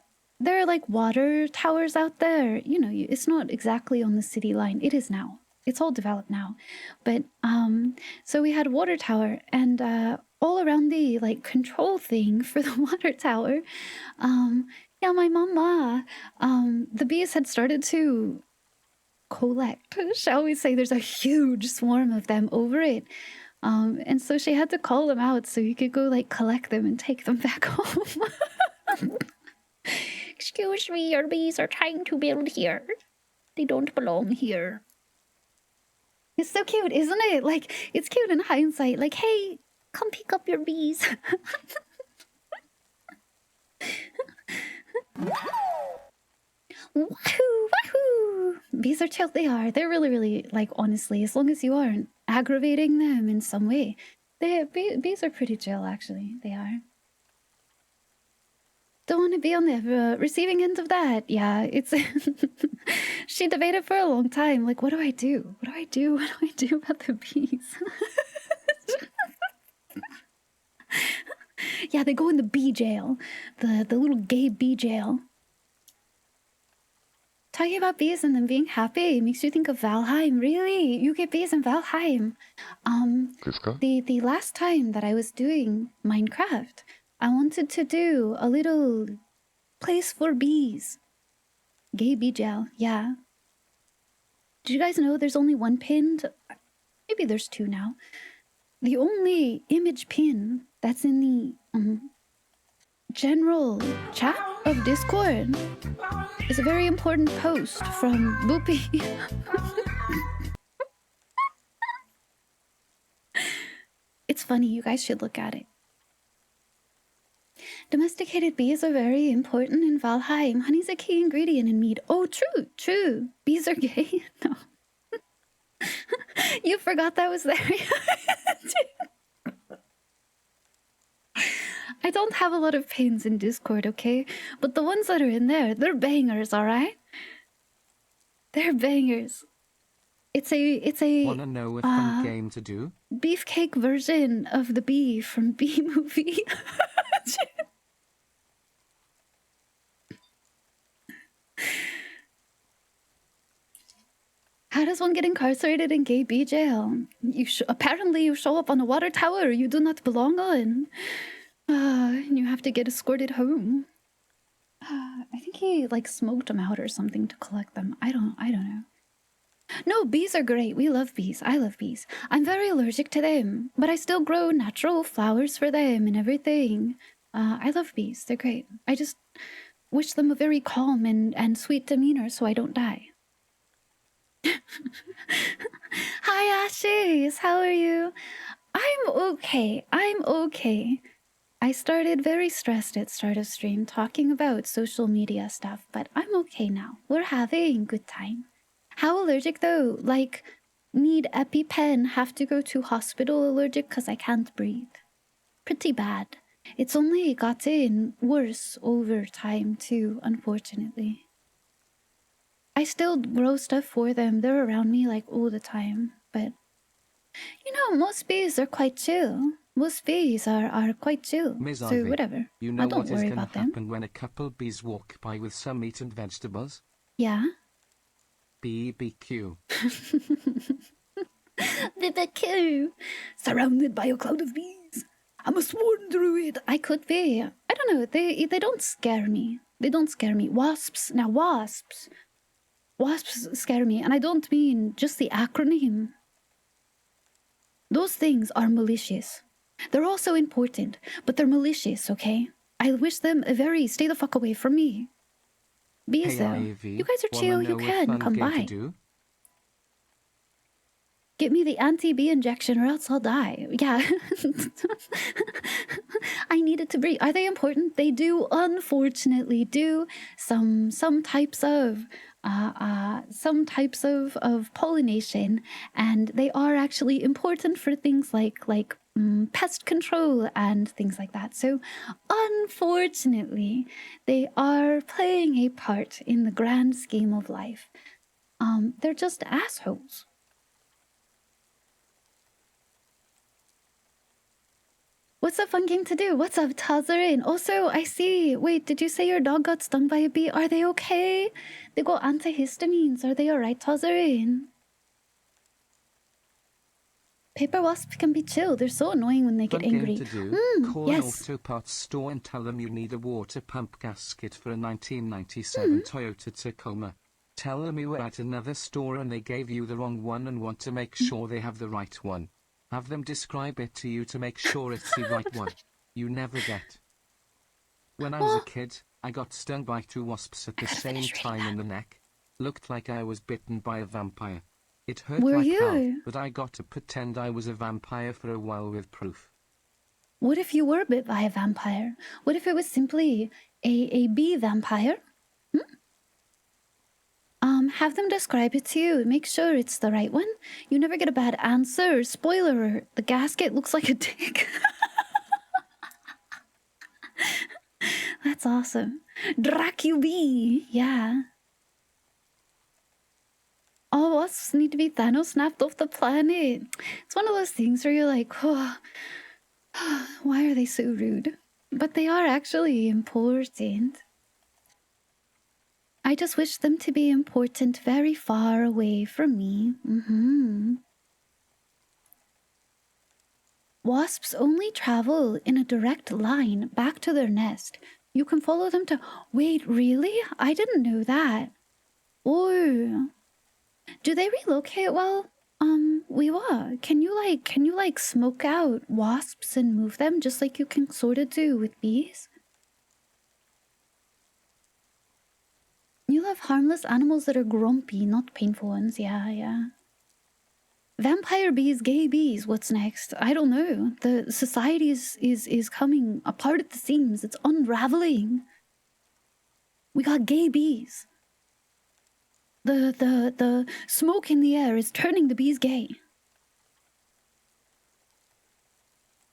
are like water towers out there. It's not exactly on the city line. It is now. It's all developed now. But so we had a water tower and all around the like control thing for the water tower. Yeah, my mama, the bees had started to collect, shall we say. There's a huge swarm of them over it. And so she had to call them out so you could go like collect them and take them back home. Excuse me, your bees are trying to build here. They don't belong here. It's so cute, isn't it? Like, it's cute in hindsight. Like, hey, come pick up your bees. Wahoo, wahoo! Bees are chill. They are. They're really, really, like, honestly, as long as you aren't aggravating them in some way, bees are pretty chill, actually. They are. Don't want to be on the receiving end of that. Yeah, it's... She debated for a long time. Like, what do I do? What do I do? What do I do about the bees? Yeah, they go in the bee jail. The little gay bee jail. Talking about bees and them being happy makes you think of Valheim. Really? You get bees in Valheim. The last time that I was doing Minecraft, I wanted to do a little place for bees. Gay bee jail, yeah. Did you guys know there's only one pinned? Maybe there's two now. The only image pin that's in the general chat of Discord is a very important post from Boopy. It's funny, you guys should look at it. Domesticated bees are very important in Valheim. Honey's a key ingredient in mead. Oh, true, true. Bees are gay? No. You forgot that was there. I don't have a lot of pins in Discord, okay? But the ones that are in there, they're bangers, alright? They're bangers. It's a
Wanna know a fun game to do?
beefcake version of the bee from Bee Movie. How does one get incarcerated in gay bee jail? Apparently you show up on a water tower you do not belong on. And you have to get escorted home. I think he like smoked them out or something to collect them. I don't know. No, bees are great. We love bees. I love bees. I'm very allergic to them, but I still grow natural flowers for them and everything. I love bees. They're great. I just wish them a very calm and sweet demeanor so I don't die. Hi, Ashes. How are you? I'm okay. I started very stressed at start of stream talking about social media stuff, but I'm okay now. We're having good time. How allergic though? Like, need EpiPen, have to go to hospital allergic because I can't breathe. Pretty bad. It's only gotten worse over time too, unfortunately. I still grow stuff for them. They're around me like all the time, but you know, most bees are quite chill. Most bees are quite chill.
Ms.
So
Ivy,
whatever.
you know
don't
what is
worry
gonna
about them.
happen when a couple bees walk by with some meat and vegetables?
Yeah.
BBQ.
BBQ. Surrounded by a cloud of bees. I'm a sworn druid. I could be. I don't know. They don't scare me. They don't scare me. Wasps. Now wasps. Wasps scare me, and I don't mean just the acronym. Those things are malicious. They're also important, but they're malicious, okay? I wish them a very stay the fuck away from me. Bees, though.
Ivy,
You guys are chill, you can come by. Get me the anti-bee injection or else I'll die. Yeah. I needed to breathe. Are they important? They do, unfortunately, do some types of pollination, and they are actually important for things like pest control and things like that. So unfortunately, they are playing a part in the grand scheme of life. They're just assholes. What's a fun game to do? What's up, Tazarin? Also, I see. Wait, did you say your dog got stung by a bee? Are they okay? They got antihistamines. Are they alright, Tazarin? Paper wasps can be chill. They're so annoying when they get angry.
Game to do. Call an auto parts store and tell them you need a water pump gasket for a 1997 Toyota Tacoma. Tell them you were at another store and they gave you the wrong one and want to make sure they have the right one. Have them describe it to you to make sure it's the right one. You never get. When I was a kid, I got stung by 2 wasps at the same time in the neck. Looked like I was bitten by a vampire. It hurt like hell, but I got to pretend I was a vampire for a while with proof.
What if you were bit by a vampire? What if it was simply a bee vampire? Have them describe it to you. Make sure it's the right one. You never get a bad answer. Spoiler alert, the gasket looks like a dick. That's awesome. Dracubee, yeah. All wasps need to be Thanos snapped off the planet. It's one of those things where you're like, oh, why are they so rude? But they are actually important. I just wish them to be important very far away from me. Wasps only travel in a direct line back to their nest. You can follow them to... Wait, really? I didn't know that. Oh. Do they relocate well? Can you like smoke out wasps and move them just like you can sort of do with bees? You love harmless animals that are grumpy, not painful ones. Yeah. Vampire bees, gay bees, what's next? I don't know. The society is coming apart at the seams. It's unraveling. We got gay bees. The smoke in the air is turning the bees gay.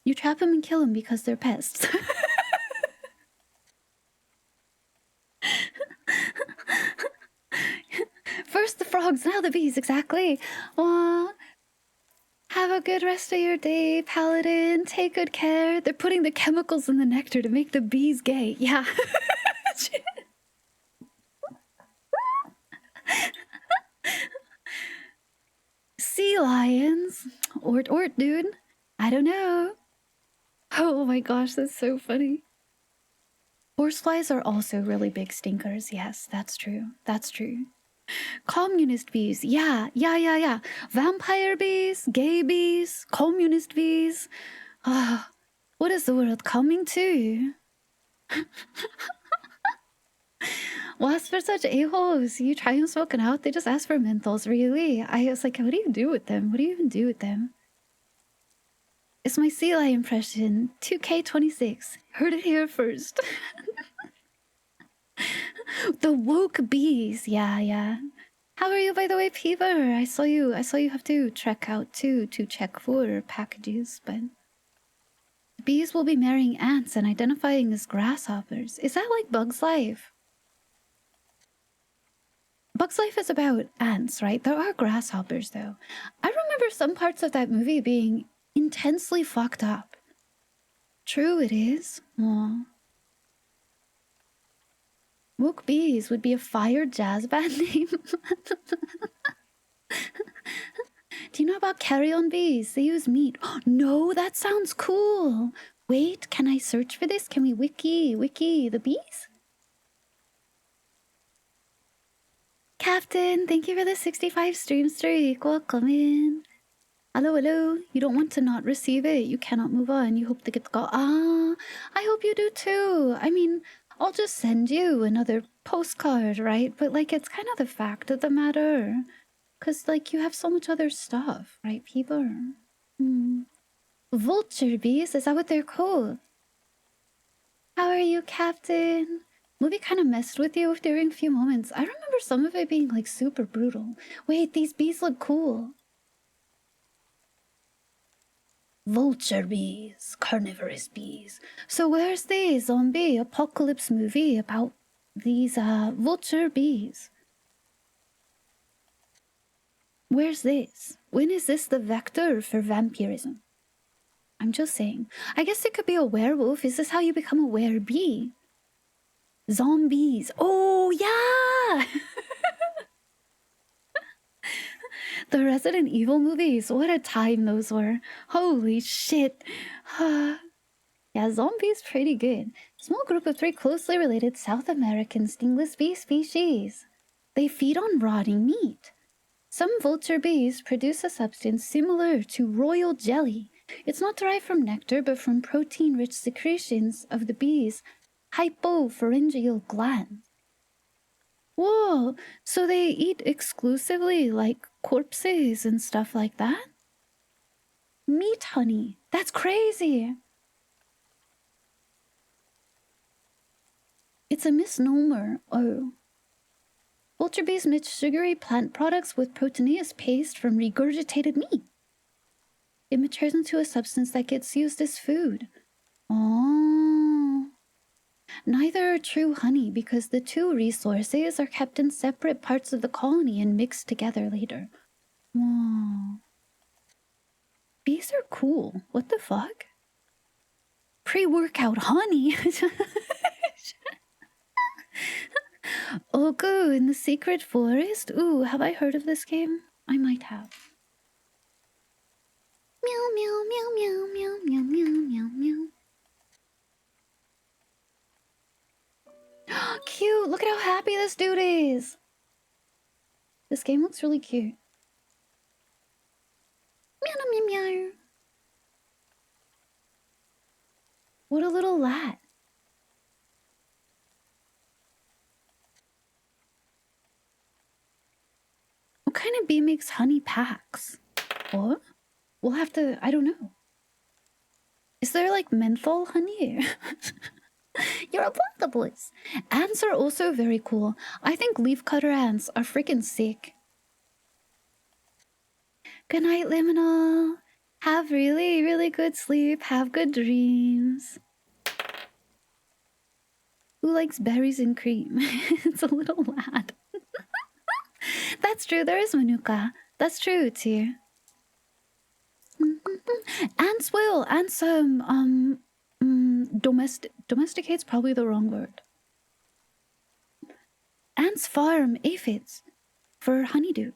You trap them and kill them because they're pests. First the frogs, now the bees, exactly. Aw. Have a good rest of your day, Paladin. Take good care. They're putting the chemicals in the nectar to make the bees gay. Yeah. Sea lions. Ort, dude. I don't know. Oh my gosh, that's so funny. Horseflies are also really big stinkers. Yes, that's true. That's true. Communist bees. Yeah. Vampire bees, gay bees, communist bees. Ah, what is the world coming to? Wasps are such a-holes. You try them smoking out, they just ask for menthols, really. I was like, what do you do with them? What do you even do with them? It's my sea lion impression. 2K26. Heard it here first. The woke bees. Yeah. How are you, by the way, Peever? I saw you have to trek out too to check for packages, but bees will be marrying ants and identifying as grasshoppers. Is that like Bug's Life? Bug's Life is about ants, right? There are grasshoppers, though. I remember some parts of that movie being intensely fucked up. True, it is. Aw. Woke Bees would be a fire jazz band name. Do you know about carry-on bees? They use meat. No, that sounds cool. Wait, can I search for this? Can we wiki the bees? Captain, thank you for the 65 stream streak. Welcome in. Hello. You don't want to not receive it. You cannot move on. You hope to get the call. Ah, I hope you do too. I mean, I'll just send you another postcard, right? But, like, it's kind of the fact of the matter. Because, like, you have so much other stuff, right, people? Vulture bees? Is that what they're called? How are you, Captain? Movie kind of messed with you during a few moments. I remember some of it being, like, super brutal. Wait, these bees look cool. Vulture bees, carnivorous bees. So where's the zombie apocalypse movie about these vulture bees? Where's this? When is this the vector for vampirism? I'm just saying. I guess it could be a werewolf. Is this how you become a werebee? Zombies. Oh, yeah! The Resident Evil movies. What a time those were. Holy shit. Yeah, zombies pretty good. Small group of 3 closely related South American stingless bee species. They feed on rotting meat. Some vulture bees produce a substance similar to royal jelly. It's not derived from nectar, but from protein-rich secretions of the bee's hypopharyngeal glands. Whoa, so they eat exclusively, like, corpses and stuff like that? Meat honey. That's crazy. It's a misnomer. Oh. Vulture bees mix sugary plant products with proteinous paste from regurgitated meat. It matures into a substance that gets used as food. Oh. Neither are true honey because the 2 resources are kept in separate parts of the colony and mixed together later. Whoa. Bees are cool. What the fuck? Pre-workout honey? Ogu in the Secret Forest? Ooh, have I heard of this game? I might have. Meow, meow, meow, meow, meow, meow, meow, meow, meow. Cute! Look at how happy this dude is! This game looks really cute. Meow, meow, meow, meow. What a little lad. What kind of bee makes honey packs? What? We'll have to... I don't know. Is there, like, menthol honey? You're a platypus. Ants are also very cool. I think leafcutter ants are freaking sick. Good night, Liminal. Have really, really good sleep. Have good dreams. Who likes berries and cream? It's a little lad. That's true. There is manuka. That's true too. Ants will. Ants domesticate's probably the wrong word. Ants farm aphids for honeydew.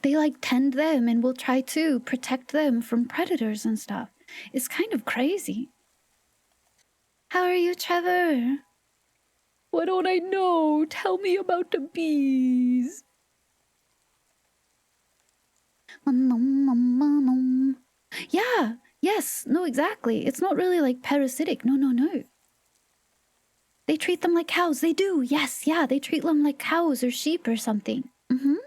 They like tend them and will try to protect them from predators and stuff. It's kind of crazy. How are you, Trevor? What don't I know? Tell me about the bees. Yeah, yes, no, exactly. It's not really like parasitic. No, no, no. They treat them like cows. They do. Yes, yeah, they treat them like cows or sheep or something. Mm-hmm.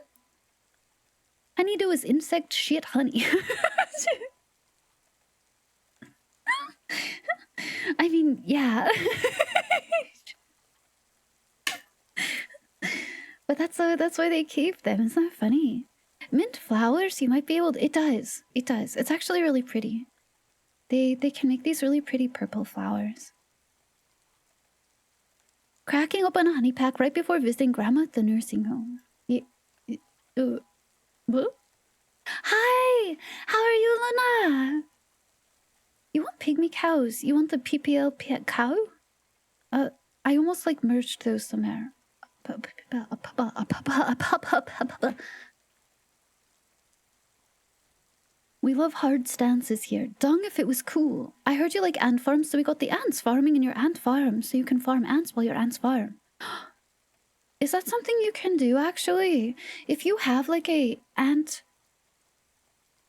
Honeydew is insect shit honey. I mean, yeah. But that's why they keep them. Isn't that funny? Mint flowers, you might be able to... It does. It does. It's actually really pretty. They can make these really pretty purple flowers. Cracking open a honey pack right before visiting grandma at the nursing home. What? Hi! How are you, Luna? You want pygmy cows? You want the PPL cow? I almost like merged those somewhere. We love hard stances here. Dung if it was cool. I heard you like ant farms, so we got the ants farming in your ant farm, so you can farm ants while your ants farm. Is that something you can do, actually? If you have like a ant...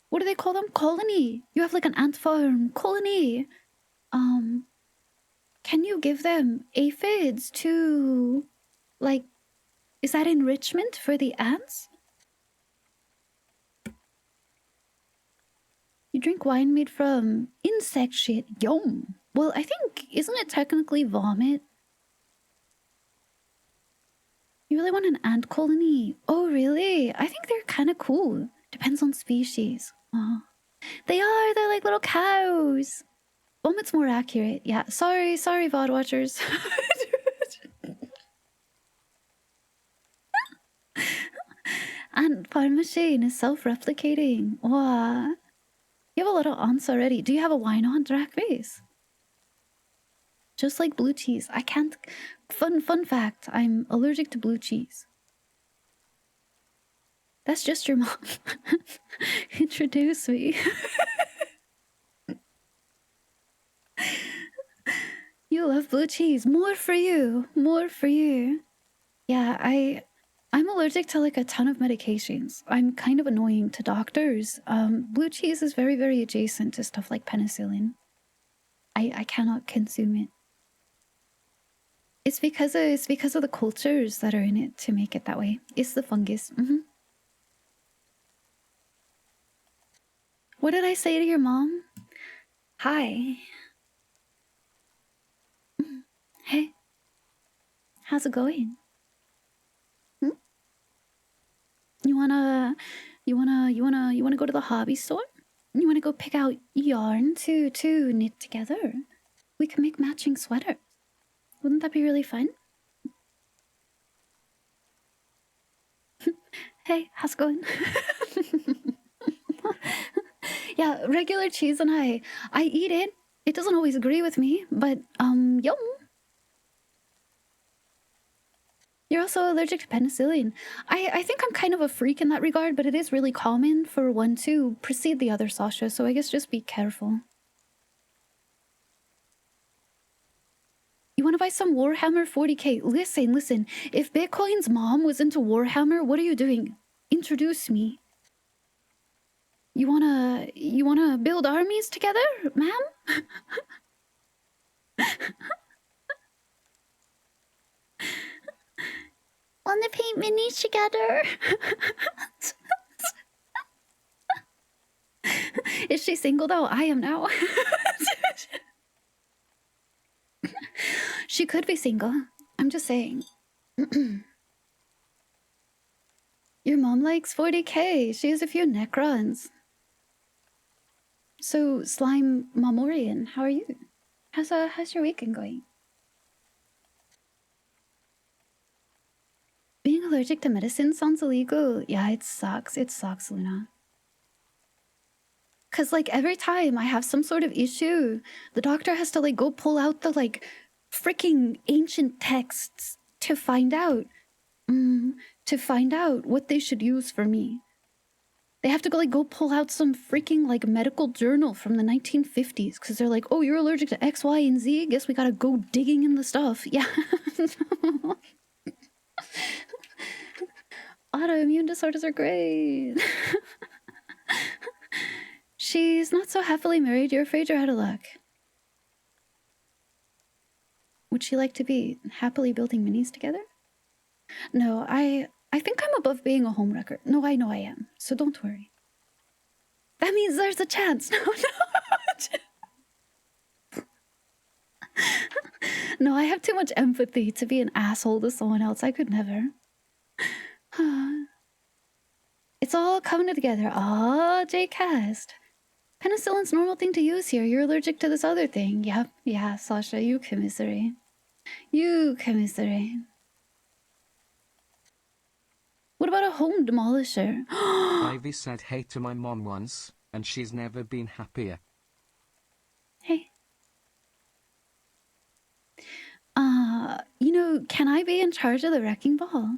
What do they call them? Colony. You have like an ant farm. Colony. Can you give them aphids to... Like... Is that enrichment for the ants? You drink wine made from insect shit. Yum. Well, I think... Isn't it technically vomit? You really want an ant colony? Oh, really? I think they're kind of cool. Depends on species. Oh. They are. They're like little cows. Vomit's more accurate. Yeah. Sorry, VOD watchers. Ant farm machine is self-replicating. Wow. You have a lot of aunts already. Do you have a wine aunt, Dragface? Just like blue cheese. I can't... Fun fact. I'm allergic to blue cheese. That's just your mom. Introduce me. You love blue cheese. More for you. More for you. Yeah, I'm allergic to like a ton of medications. I'm kind of annoying to doctors. Blue cheese is very, very adjacent to stuff like penicillin. I cannot consume it. It's because of the cultures that are in it to make it that way. It's the fungus. What did I say to your mom? Hi. Hey. How's it going? You wanna go to the hobby store? You wanna go pick out yarn to knit together? We can make matching sweaters. Wouldn't that be really fun? Hey, how's it going? Yeah, regular cheese and I eat it. It doesn't always agree with me, but yum. You're also allergic to penicillin. I think I'm kind of a freak in that regard, but it is really common for one to precede the other, Sasha, so I guess just be careful. You want to buy some Warhammer 40k? Listen. If Bitcoin's mom was into Warhammer, what are you doing? Introduce me. You wanna build armies together, ma'am? Wanna paint minis together? Is she single though? I am now. She could be single. I'm just saying. Your mom likes 40k. She has a few Necrons. So, Slime Mamorian, how are you? How's your weekend going? Being allergic to medicine sounds illegal. Yeah, it sucks. It sucks, Luna. Cause like every time I have some sort of issue, the doctor has to like go pull out the like freaking ancient texts to find out what they should use for me. They have to go pull out some freaking like medical journal from the 1950s because they're like, oh, you're allergic to X, Y, and Z. Guess we gotta go digging in the stuff. Yeah. Autoimmune disorders are great. She's not so happily married. You're afraid you're out of luck. Would she like to be happily building minis together? No, I think I'm above being a homewrecker. No, I know I am. So don't worry. That means there's a chance. No. No, I have too much empathy to be an asshole to someone else. I could never. It's all coming together. Ah, J-Cast. Penicillin's normal thing to use here. You're allergic to this other thing. Yep. Yeah, Sasha, you commiserate. You commiserate. What about a home demolisher?
Ivy said hey to my mom once, and she's never been happier.
Hey. You know, can I be in charge of the wrecking ball?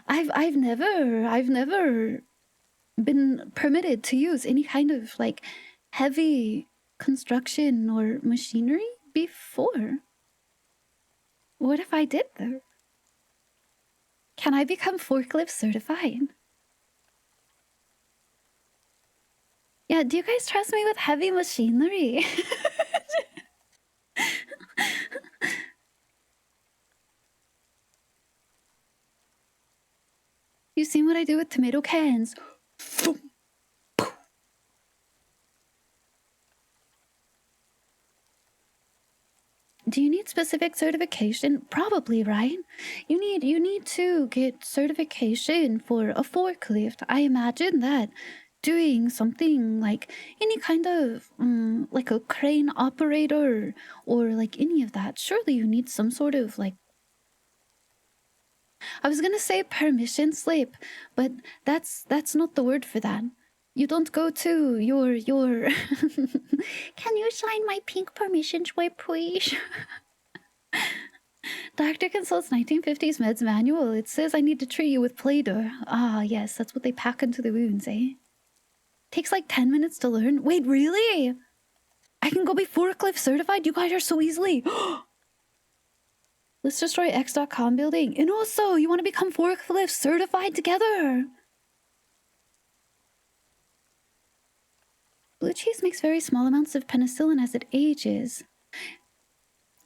I've never been permitted to use any kind of like heavy construction or machinery before. What if I did though? Can I become forklift certified? Yeah, do you guys trust me with heavy machinery? You seen what I do with tomato cans? Do you need specific certification? Probably, right? You need to get certification for a forklift. I imagine that doing something like any kind of like a crane operator or like any of that, surely you need some sort of like, I was gonna say permission slip, but that's not the word for that. You don't go to your can you sign my pink permission slip, please? Doctor consults 1950s meds manual. It says I need to treat you with Play-Doh. Ah, yes, that's what they pack into the wounds, eh? Takes like 10 minutes to learn. Wait, really? I can go be forklift certified? You guys are so easily. Let's destroy X.com building. And also, you want to become forklift certified together? Blue cheese makes very small amounts of penicillin as it ages.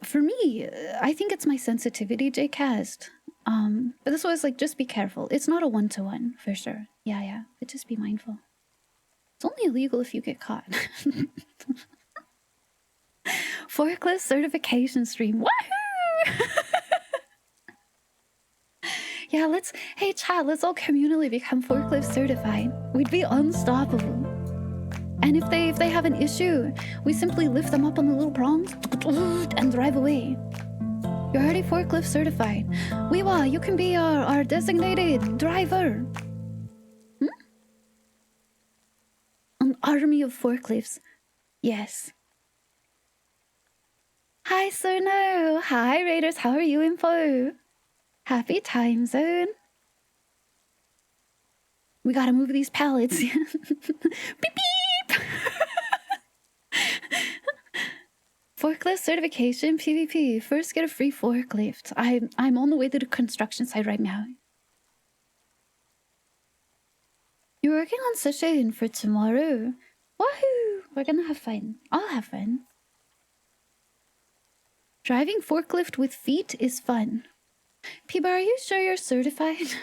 For me, I think it's my sensitivity, J-Cast. But this was like, just be careful. It's not a one-to-one, for sure. Yeah. But just be mindful. It's only illegal if you get caught. Forklift certification stream. Woohoo! Yeah, hey chat, let's all communally become forklift certified. We'd be unstoppable. And if they have an issue, we simply lift them up on the little prongs and drive away. You're already forklift certified. Weewa, you can be our designated driver. An army of forklifts. Yes. Hi, Cerno. Hi, Raiders. How are you, Info? Happy time zone. We gotta move these pallets. Beep, beep. Forklift certification, PvP. First, get a free forklift. I'm on the way to the construction site right now. You're working on session for tomorrow. Wahoo! We're gonna have fun. I'll have fun. Driving forklift with feet is fun. Peeba, are you sure you're certified?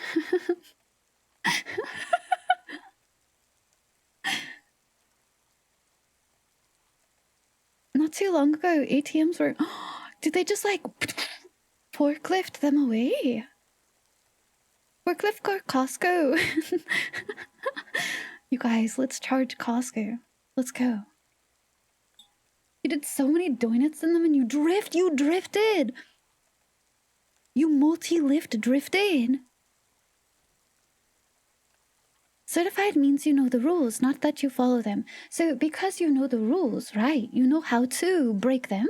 Not too long ago, ATMs were... Did they just like forklift them away? Forklift or Costco? You guys, let's charge Costco. Let's go. You did so many donuts in them and you drifted! You multi-lift drifted! Certified means you know the rules, not that you follow them. So because you know the rules, right, you know how to break them.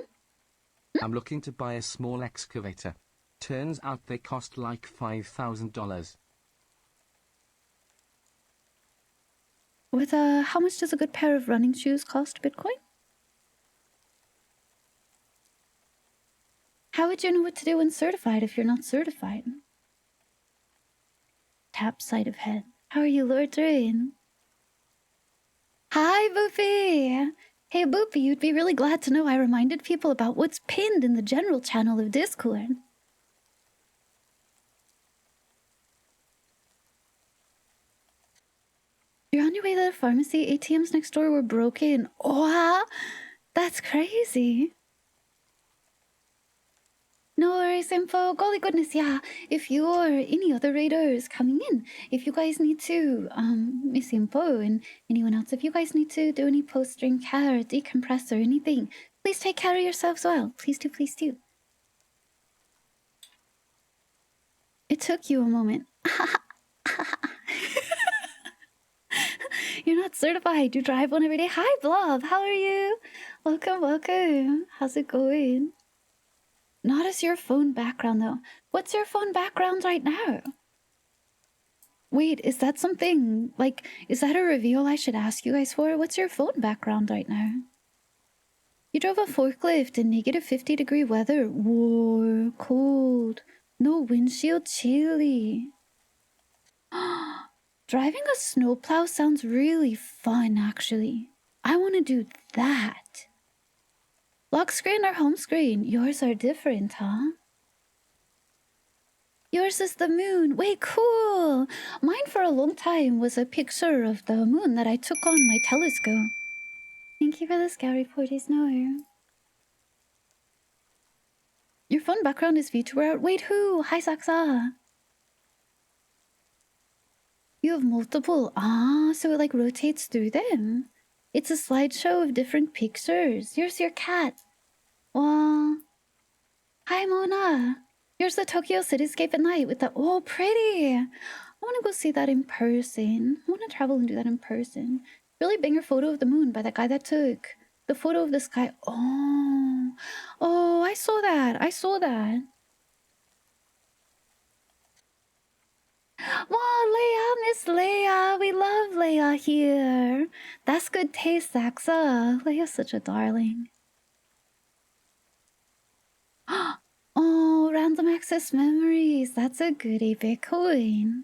I'm looking to buy a small excavator. Turns out they cost like $5,000.
With how much does a good pair of running shoes cost Bitcoin? How would you know what to do when certified if you're not certified? Tap side of head. How are you, Lord Drain? Hi, Boopy! Hey, Boopy, you'd be really glad to know I reminded people about what's pinned in the general channel of Discord. You're on your way to the pharmacy. ATMs next door were broken. Wow, that's crazy. No worries, info. Golly goodness, yeah. If you or any other raiders coming in, if you guys need to, Miss Info and anyone else, if you guys need to do any post-stream care, decompress, or anything, please take care of yourselves well. Please do, please do. It took you a moment. You're not certified. You drive one every day. Hi, Blob. How are you? Welcome, welcome. How's it going? Not as your phone background, though. What's your phone background right now? Wait, is that something, like, is that a reveal I should ask you guys for? What's your phone background right now? You drove a forklift in negative 50-degree weather. Whoa, cold. No windshield, chilly. Driving a snowplow sounds really fun, actually. I want to do that. Lock screen or home screen? Yours are different, huh? Yours is the moon. Wait, cool. Mine for a long time was a picture of the moon that I took on my telescope. Thank you for the scary report, Snow. Your phone background is VTuber. Wait, who? Hi, Saksa. You have multiple. Ah, so it like rotates through them. It's a slideshow of different pictures. Here's your cat. Wow. Hi, Mona. Here's the Tokyo cityscape at night with the... Oh, pretty. I want to go see that in person. I want to travel and do that in person. Really banger photo of the moon by that guy that took the photo of the sky. Oh. Oh, I saw that. I saw that. Wow, Leia, Miss Leia. We love Leia here. That's good taste, Saxa. Leia's such a darling. Oh, random access memories. That's a goodie, Bitcoin.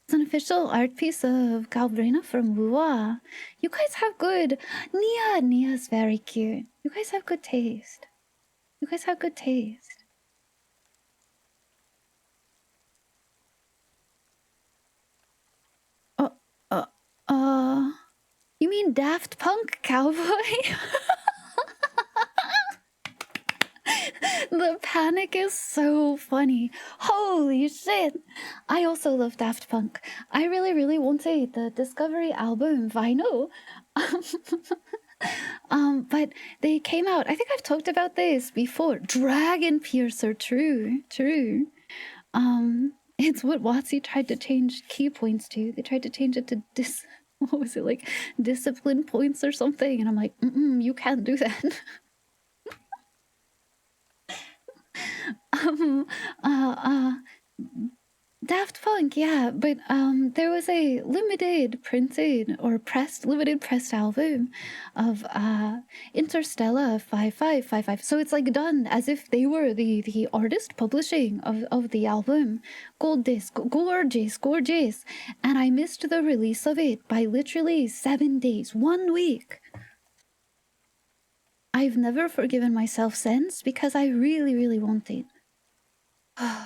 It's an official art piece of Galbrina from Wua. You guys have good... Nia's very cute. You guys have good taste. You guys have good taste. You mean Daft Punk Cowboy? The panic is so funny. Holy shit. I also love Daft Punk. I really, really wanted the Discovery album vinyl. But they came out. I think I've talked about this before. Dragon Piercer, true. It's what WotC tried to change key points to. They tried to change it to what was it, like discipline points or something? And I'm like, you can't do that. Daft Punk, yeah, but there was a limited pressed album of Interstellar 5555. So it's like done as if they were the artist publishing of the album. Gold disc, gorgeous. And I missed the release of it by literally 7 days, 1 week. I've never forgiven myself since because I really, really want it.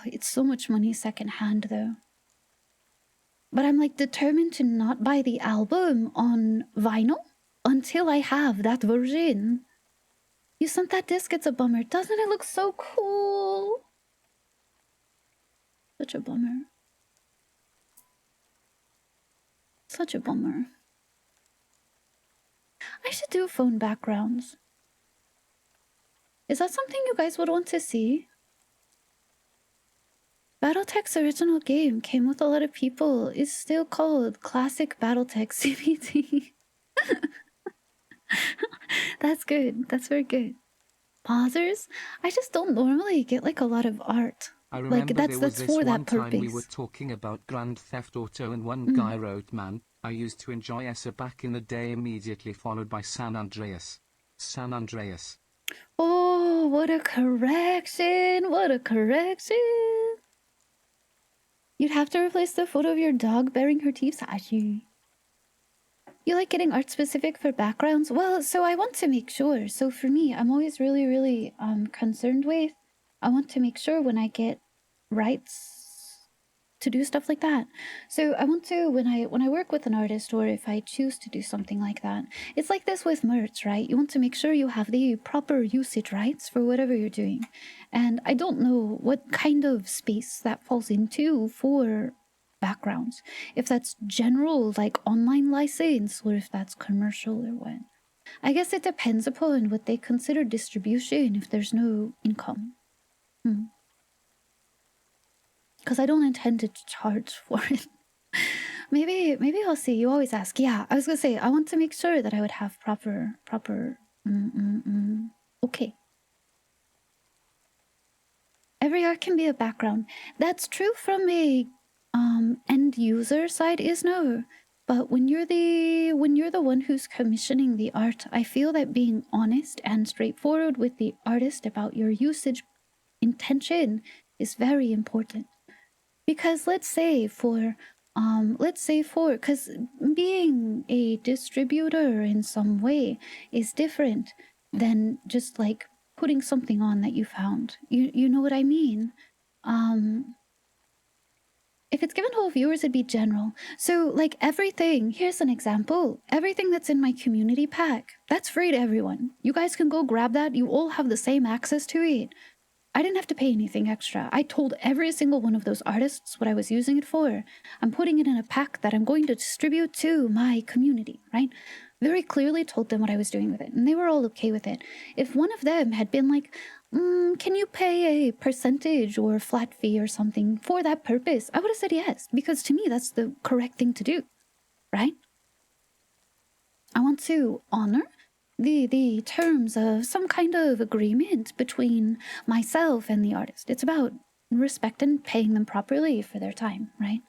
It's so much money secondhand though. But I'm like determined to not buy the album on vinyl until I have that version. You sent that disc, it's a bummer. Doesn't it look so cool? Such a bummer. Such a bummer. I should do phone backgrounds. Is that something you guys would want to see? Battletech's original game came with a lot of people. It's still called Classic Battletech CBT. That's good. That's very good. Pausers? I just don't normally get like a lot of art.
I remember
like
there was
that's
this
for
one
that
time
purpose.
we were talking about Grand Theft Auto and one guy wrote, "Man, I used to enjoy ESA back in the day," immediately followed by San Andreas. San Andreas.
Oh, what a correction! What a correction! You'd have to replace the photo of your dog baring her teeth, Sashi. You like getting art specific for backgrounds? Well, so I want to make sure. So for me, I'm always really, really concerned with. I want to make sure when I get rights to do stuff like that. So I want to when I work with an artist, or if I choose to do something like that, it's like this with merch, right? You want to make sure you have the proper usage rights for whatever you're doing. And I don't know what kind of space that falls into for backgrounds. If that's general, like online license, or if that's commercial or what. I guess it depends upon what they consider distribution if there's no income. Because I don't intend to charge for it. maybe I'll see. You always ask. Yeah, I was gonna say I want to make sure that I would have proper. Okay. Every art can be a background. That's true from a end user side, is no. But when you're the one who's commissioning the art, I feel that being honest and straightforward with the artist about your usage intention is very important. Because let's say for because being a distributor in some way is different than just like putting something on that you found. You know what I mean? If it's given to all viewers, it'd be general. So like everything, here's an example. Everything that's in my community pack, that's free to everyone. You guys can go grab that. You all have the same access to it. I didn't have to pay anything extra. I told every single one of those artists what I was using it for. I'm putting it in a pack that I'm going to distribute to my community, right? Very clearly told them what I was doing with it, and they were all okay with it. If one of them had been like, can you pay a percentage or a flat fee or something for that purpose, I would have said yes, because to me that's the correct thing to do, right? I want to honor the terms of some kind of agreement between myself and the artist. It's about respect and paying them properly for their time, right?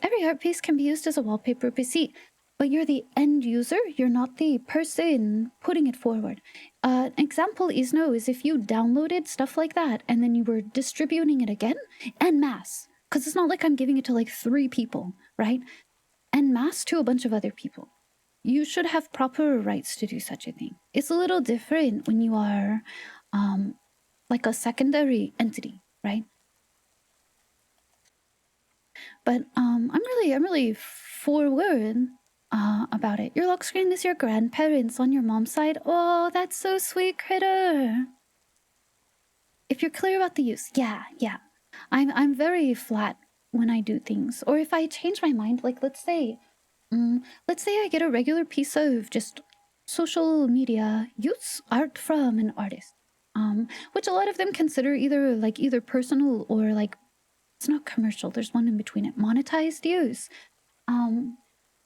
Every art piece can be used as a wallpaper PC, but you're the end user, you're not the person putting it forward. An example is if you downloaded stuff like that and then you were distributing it again en masse, because it's not like I'm giving it to like 3 people, right? En masse to a bunch of other people. You should have proper rights to do such a thing. It's a little different when you are like a secondary entity, right? But I'm really forward about it. Your lock screen is your grandparents on your mom's side. Oh, that's so sweet, critter. If you're clear about the use, yeah. I'm very flat when I do things. Or if I change my mind, like let's say I get a regular piece of just social media use art from an artist, which a lot of them consider either personal or like it's not commercial. There's one in between it, monetized use.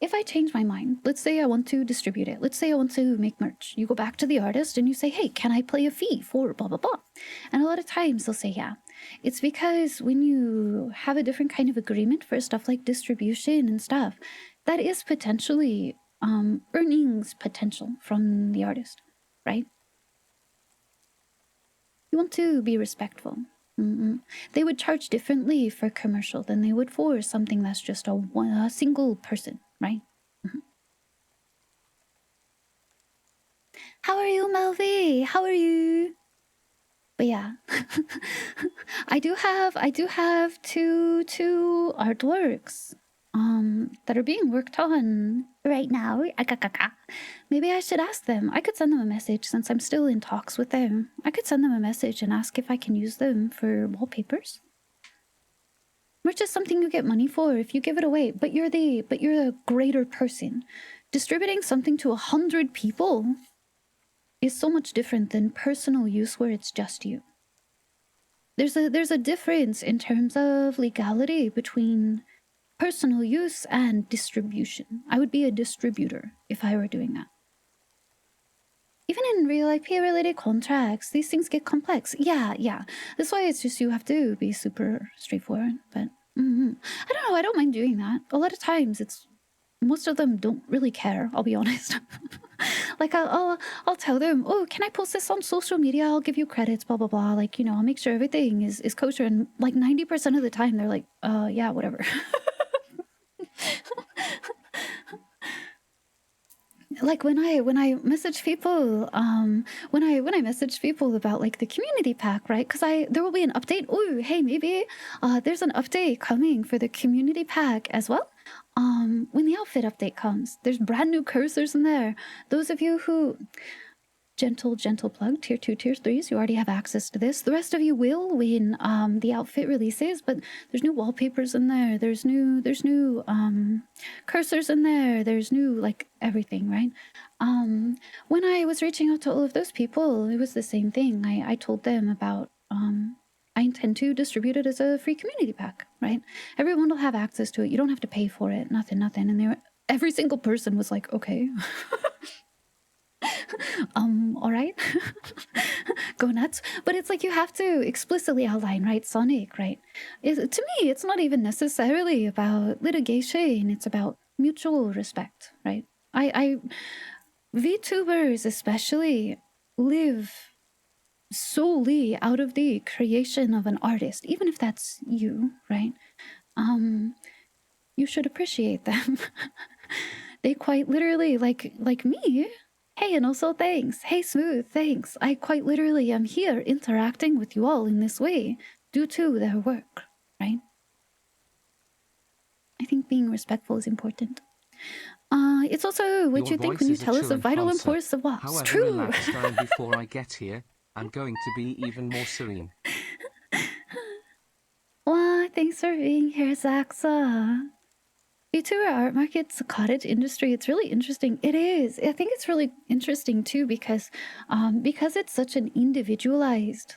If I change my mind, let's say I want to distribute it. Let's say I want to make merch. You go back to the artist and you say, hey, can I play a fee for blah, blah, blah? And a lot of times they'll say, yeah. It's because when you have a different kind of agreement for stuff like distribution and stuff, that is potentially earnings potential from the artist, right? You want to be respectful. They would charge differently for commercial than they would for something that's just a single person, right? How are you, Melvi? How are you? But yeah, I do have two artworks that are being worked on right now. Maybe I should ask them. I could send them a message since I'm still in talks with them. I could send them a message and ask if I can use them for wallpapers. Merch is something you get money for if you give it away, but you're a greater person. Distributing something to 100 people is so much different than personal use where it's just you. there's a difference in terms of legality between personal use and distribution. I would be a distributor if I were doing that. Even in real IP-related contracts, these things get complex. Yeah. That's why it's just you have to be super straightforward. But I don't know. I don't mind doing that. A lot of times, most of them don't really care. I'll be honest. Like I'll tell them, oh, can I post this on social media? I'll give you credits. Blah blah blah. Like I'll make sure everything is kosher. And like 90% of the time, they're like, yeah, whatever. Like when I message people, when I message people about like the community pack, right? Because there will be an update. Oh, hey, maybe there's an update coming for the community pack as well. When the outfit update comes, there's brand new cursors in there. Those of you who gentle plug, tier 2, tier 3s, you already have access to this. The rest of you will when the outfit releases, but there's new wallpapers in there. There's new cursors in there. There's new like everything, right? When I was reaching out to all of those people, it was the same thing. I told them about I intend to distribute it as a free community pack, right? Everyone will have access to it. You don't have to pay for it. Nothing. And every single person was like, okay. All right. Go nuts. But it's like you have to explicitly outline, right? Sonic, right? To me, it's not even necessarily about litigation. It's about mutual respect, right? VTubers especially live solely out of the creation of an artist, even if that's you, right? You should appreciate them. They quite literally, like me. Hey, and also thanks. Hey, Smooth, thanks. I quite literally am here interacting with you all in this way due to their work, right? I think being respectful is important. It's also what you think when you tell us the vital importance of WAPs.
However
True.
relaxed I am before I get here, I'm going to be even more serene.
Well, thanks for being here, Zaxa. VTuber art market's a cottage industry. It's really interesting. It is. I think it's really interesting too because it's such an individualized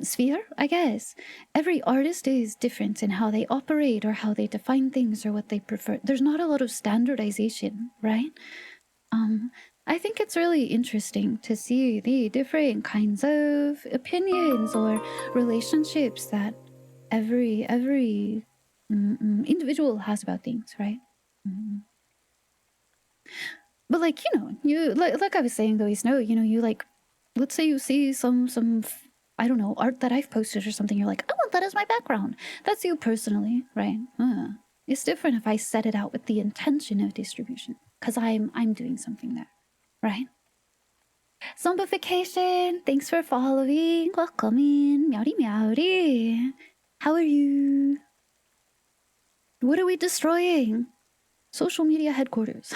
sphere, I guess. Every artist is different in how they operate or how they define things or what they prefer. There's not a lot of standardization, right? I think it's really interesting to see the different kinds of opinions or relationships that every individual has about things, right? But like you like I was saying though, you like, let's say you see some I don't know, art that I've posted or something. You're like, I want that as my background. That's you personally, right? It's different if I set it out with the intention of distribution, because I'm doing something there, right? Zombification, thanks for following. Welcome in, meowdy. How are you? What are we destroying? Social media headquarters.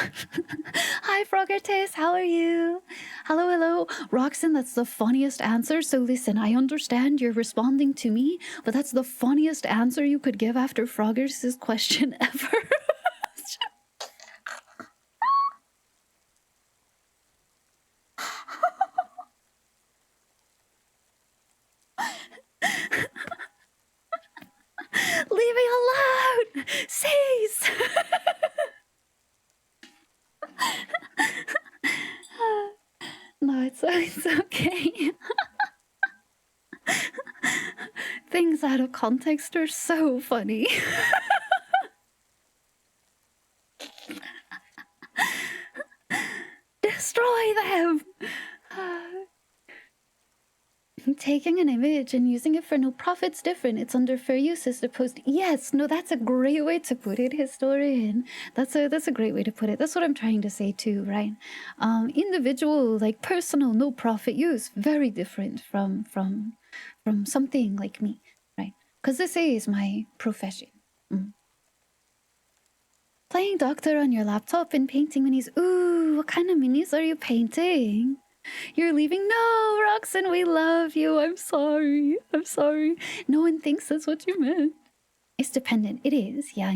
Hi, Frogertis, how are you? Hello. Roxanne, that's the funniest answer. So listen, I understand you're responding to me, but that's the funniest answer you could give after Frogger's question ever. Leave me alone! Cease! No, it's okay. Things out of context are so funny. Destroy them! Taking an image and using it for no profit's different. It's under fair use as opposed to... Yes, no, that's a great way to put it, historian. That's a great way to put it. That's what I'm trying to say too, right? Individual, like personal, no profit use, very different from something like me, right? Because this is my profession. Playing doctor on your laptop and painting minis. Ooh, what kind of minis are you painting? You're leaving? No, Roxanne, we love you. I'm sorry. No one thinks that's what you meant. It's dependent. It is. Yeah.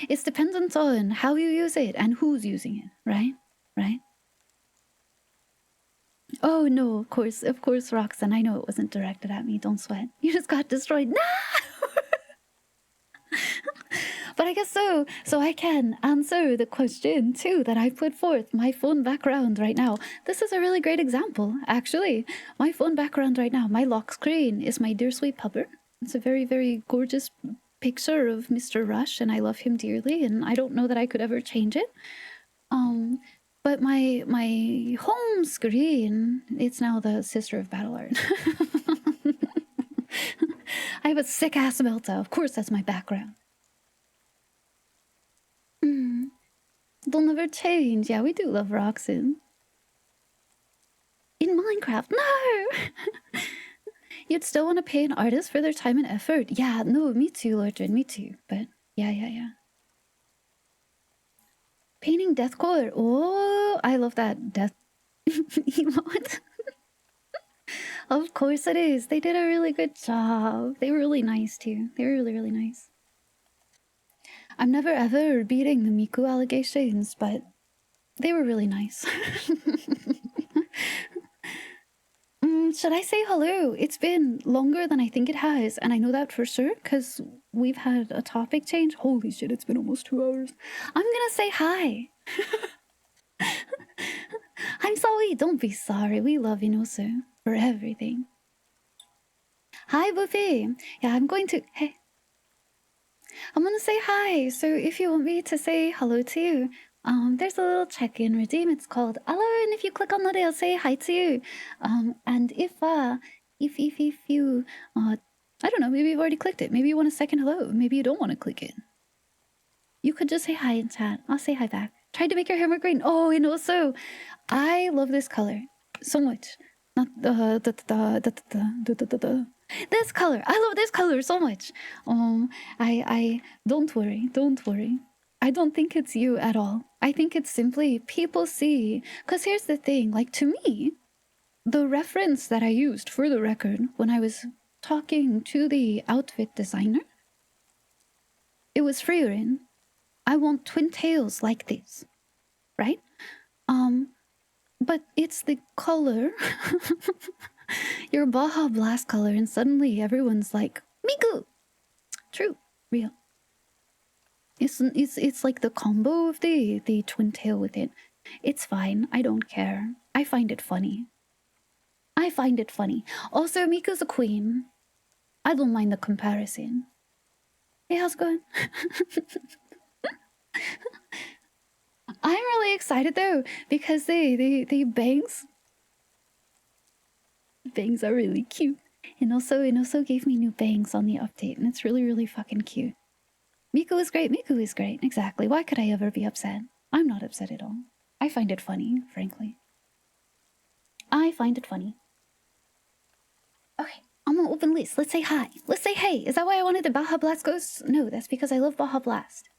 It's dependent on how you use it and who's using it, right? Oh no, of course, Roxanne. I know it wasn't directed at me. Don't sweat. You just got destroyed. Nah! But I guess so. So I can answer the question too that I put forth. My phone background right now. This is a really great example, actually. My phone background right now, my lock screen is my dear sweet pupper. It's a very, very gorgeous picture of Mr. Rush, and I love him dearly, and I don't know that I could ever change it. But my home screen, it's now the Sister of Battle Art. I have a sick ass Melta. Of course, that's my background. They'll never change. Yeah, we do love Roxanne. In Minecraft, no! You'd still want to pay an artist for their time and effort. Yeah, no, me too, Lordrin, me too. But yeah. Painting deathcore. Oh, I love that death emote. Of course it is. They did a really good job. They were really nice too. They were really, really nice. I'm never ever beating the Miku allegations, but they were really nice. Should I say hello? It's been longer than I think it has, and I know that for sure because we've had a topic change. Holy shit, it's been almost 2 hours. I'm gonna say hi. I'm sorry. Don't be sorry. We love Inosu for everything. Hi, Buffy. Yeah, I'm going to... Hey. I'm gonna say hi. So if you want me to say hello to you, there's a little check-in redeem. It's called hello, and if you click on that, it'll say hi to you. And if you, I don't know, maybe you've already clicked it. Maybe you want a second hello. Maybe you don't want to click it. You could just say hi in chat. I'll say hi back. Tried to make your hair more green. Oh, and also, I love this color so much. Not this color. I love this color so much. I don't worry. I don't think it's you at all. I think it's simply people see. Because here's the thing, like to me, the reference that I used for the record when I was talking to the outfit designer, it was Frieren. I want twin tails like this, right? But it's the color, your Baja Blast color, and suddenly everyone's like, Miku! True, real. It's like the combo of the twin tail with it. It's fine, I don't care. I find it funny. Also, Miku's a queen. I don't mind the comparison. Hey, how's it going? I'm really excited though, because the bangs are really cute. And also gave me new bangs on the update, and it's really, really fucking cute. Miku is great, exactly. Why could I ever be upset? I'm not upset at all. I find it funny, frankly. I find it funny. Okay, I'm gonna open list. Let's say hi. Let's say hey. Is that why I wanted the Baja Blast ghosts? No, that's because I love Baja Blast.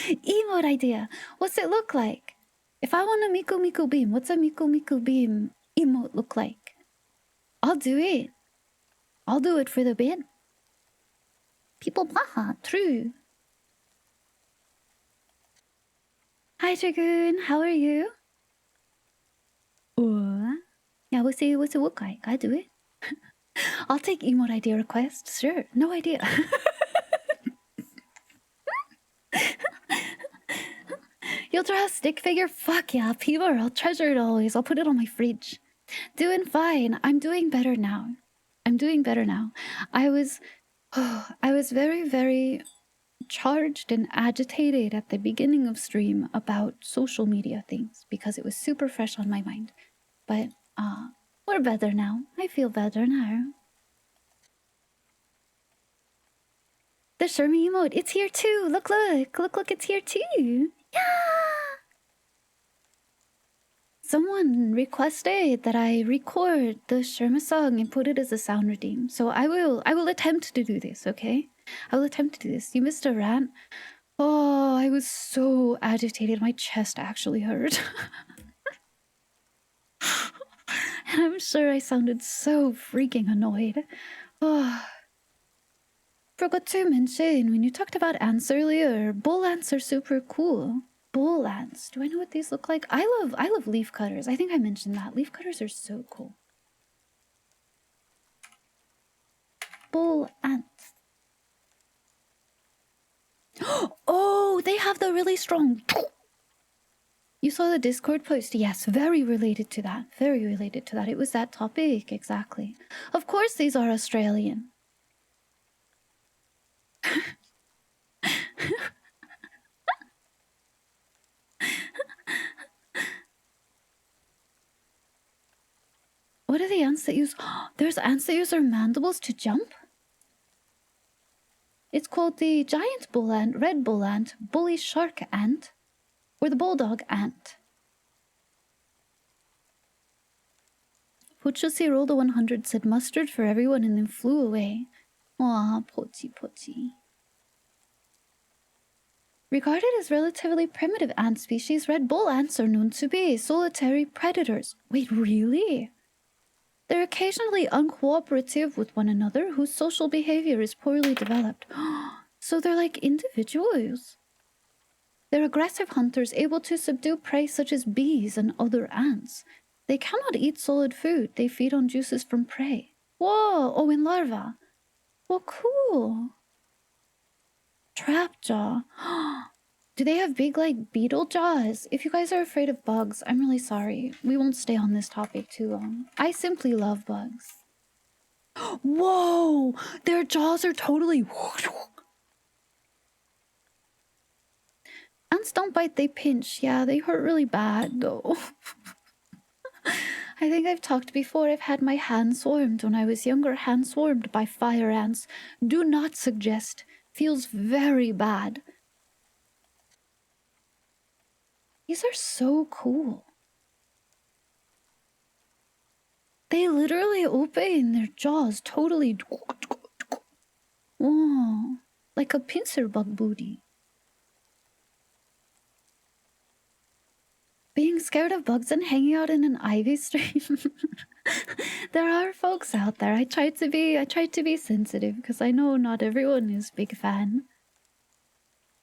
Emote idea. What's it look like? If I want a Miku Miku beam, what's a Miku Miku beam emote look like? I'll do it. I'll do it for the bit. People Baja, true. Hi Dragoon, how are you? Yeah, what's it look like? I do it. I'll take emote idea requests, sure. No idea. You'll draw a stick figure? Fuck yeah, Peeler. I'll treasure it always. I'll put it on my fridge. Doing fine. I'm doing better now. I was very, very charged and agitated at the beginning of stream about social media things because it was super fresh on my mind. But, we're better now. I feel better now. The Shermie emote, it's here too. Look, it's here too. Yeah! Someone requested that I record the Sherma song and put it as a sound redeem. So I will attempt to do this, okay? I will attempt to do this. You missed a rant? Oh, I was so agitated. My chest actually hurt. And I'm sure I sounded so freaking annoyed. Oh. Forgot to mention, when you talked about ants earlier, bull ants are super cool. bull ants. Do I know what these look like? I love leaf cutters. I think I mentioned that. Leaf cutters are so cool. Bull ants. Oh, they have the really strong... You saw the Discord post? Yes, very related to that. Very related to that. It was that topic, exactly. Of course these are Australian. What are the ants that use... There's ants that use their mandibles to jump? It's called the giant bull ant, red bull ant, bully shark ant, or the bulldog ant. Puchasi rolled a 100, said mustard for everyone, and then flew away. Aw, poti poti. Regarded as relatively primitive ant species, red bull ants are known to be solitary predators. Wait, really? They're occasionally uncooperative with one another, whose social behavior is poorly developed. So they're like individuals. They're aggressive hunters, able to subdue prey such as bees and other ants. They cannot eat solid food. They feed on juices from prey. Whoa! Oh, in larvae. Well, cool. Trap jaw. Do they have big, like, beetle jaws? If you guys are afraid of bugs, I'm really sorry. We won't stay on this topic too long. I simply love bugs. Whoa! Their jaws are totally... Ants don't bite, they pinch. Yeah, they hurt really bad, though. I think I've talked before. I've had my hand swarmed when I was younger. Hand swarmed by fire ants. Do not suggest. Feels very bad. These are so cool. They literally open their jaws totally. Whoa, like a pincer bug booty. Being scared of bugs and hanging out in an ivy stream. There are folks out there. I tried to be sensitive because I know not everyone is a big fan.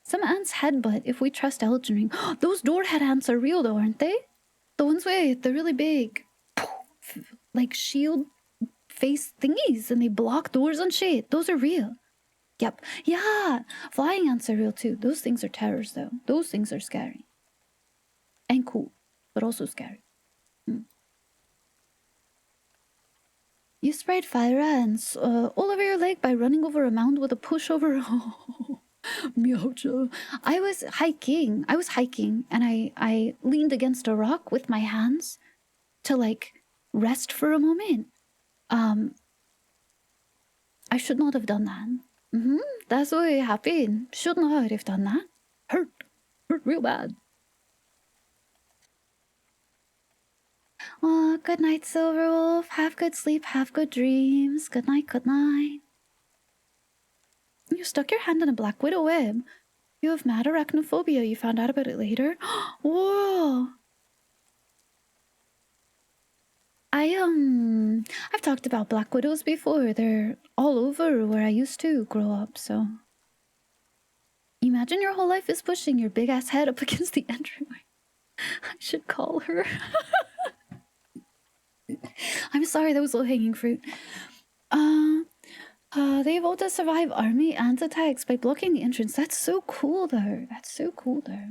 Some ants headbutt if we trust Elden Ring. Those doorhead ants are real though, aren't they? The ones with the really big, like shield face thingies, and they block doors and shit. Those are real. Yep. Yeah. Flying ants are real too. Those things are terrors though. Those things are scary. And cool, but also scary. You sprayed fire ants all over your leg by running over a mound with a pushover. Meowcha. I was hiking, and I leaned against a rock with my hands to, like, rest for a moment. I should not have done that. That's what happened. Should not have done that. Hurt real bad. Oh, good night, Silverwolf. Have good sleep, have good dreams. Good night, good night. You stuck your hand in a black widow web. You have mad arachnophobia. You found out about it later. Whoa. I've talked about black widows before. They're all over where I used to grow up, so... Imagine your whole life is pushing your big-ass head up against the entryway. I should call her. I'm sorry, that was low-hanging fruit. They evolved to survive army ant attacks by blocking the entrance. That's so cool, though. That's so cool, though.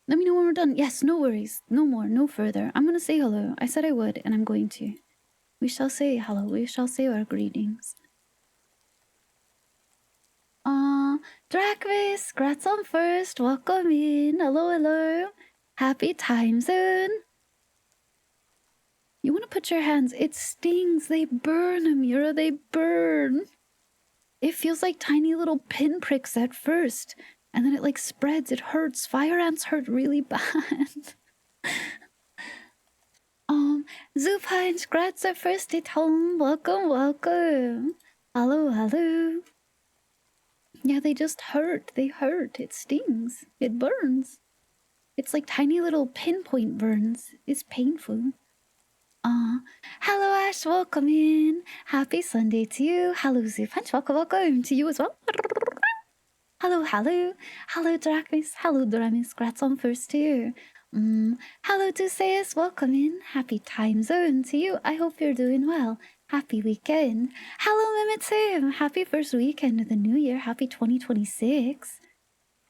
Let me know when we're done. Yes, no worries. No more, no further. I'm gonna say hello. I said I would, and I'm going to. We shall say hello. We shall say our greetings. Drakvis, grats on first. Welcome in. Hello, hello. Happy time zone. You want to put your hands... It stings. They burn, Amira. They burn. It feels like tiny little pinpricks at first. And then it, like, spreads. It hurts. Fire ants hurt really bad. Zupine, grats at first at home. Welcome, welcome. Hello, hello. Yeah, they just hurt. They hurt. It stings. It burns. It's like tiny little pinpoint burns. It's painful. Hello Ash, welcome in. Happy Sunday to you. Hello Zupunch, welcome to you as well. Hello, hello. Hello, Drachmis. Hello, Dramis. Grats on first too. Hello, Duceus. Welcome in. Happy time zone to you. I hope you're doing well. Happy weekend. Hello, Mimitim. Happy first weekend of the new year. Happy 2026.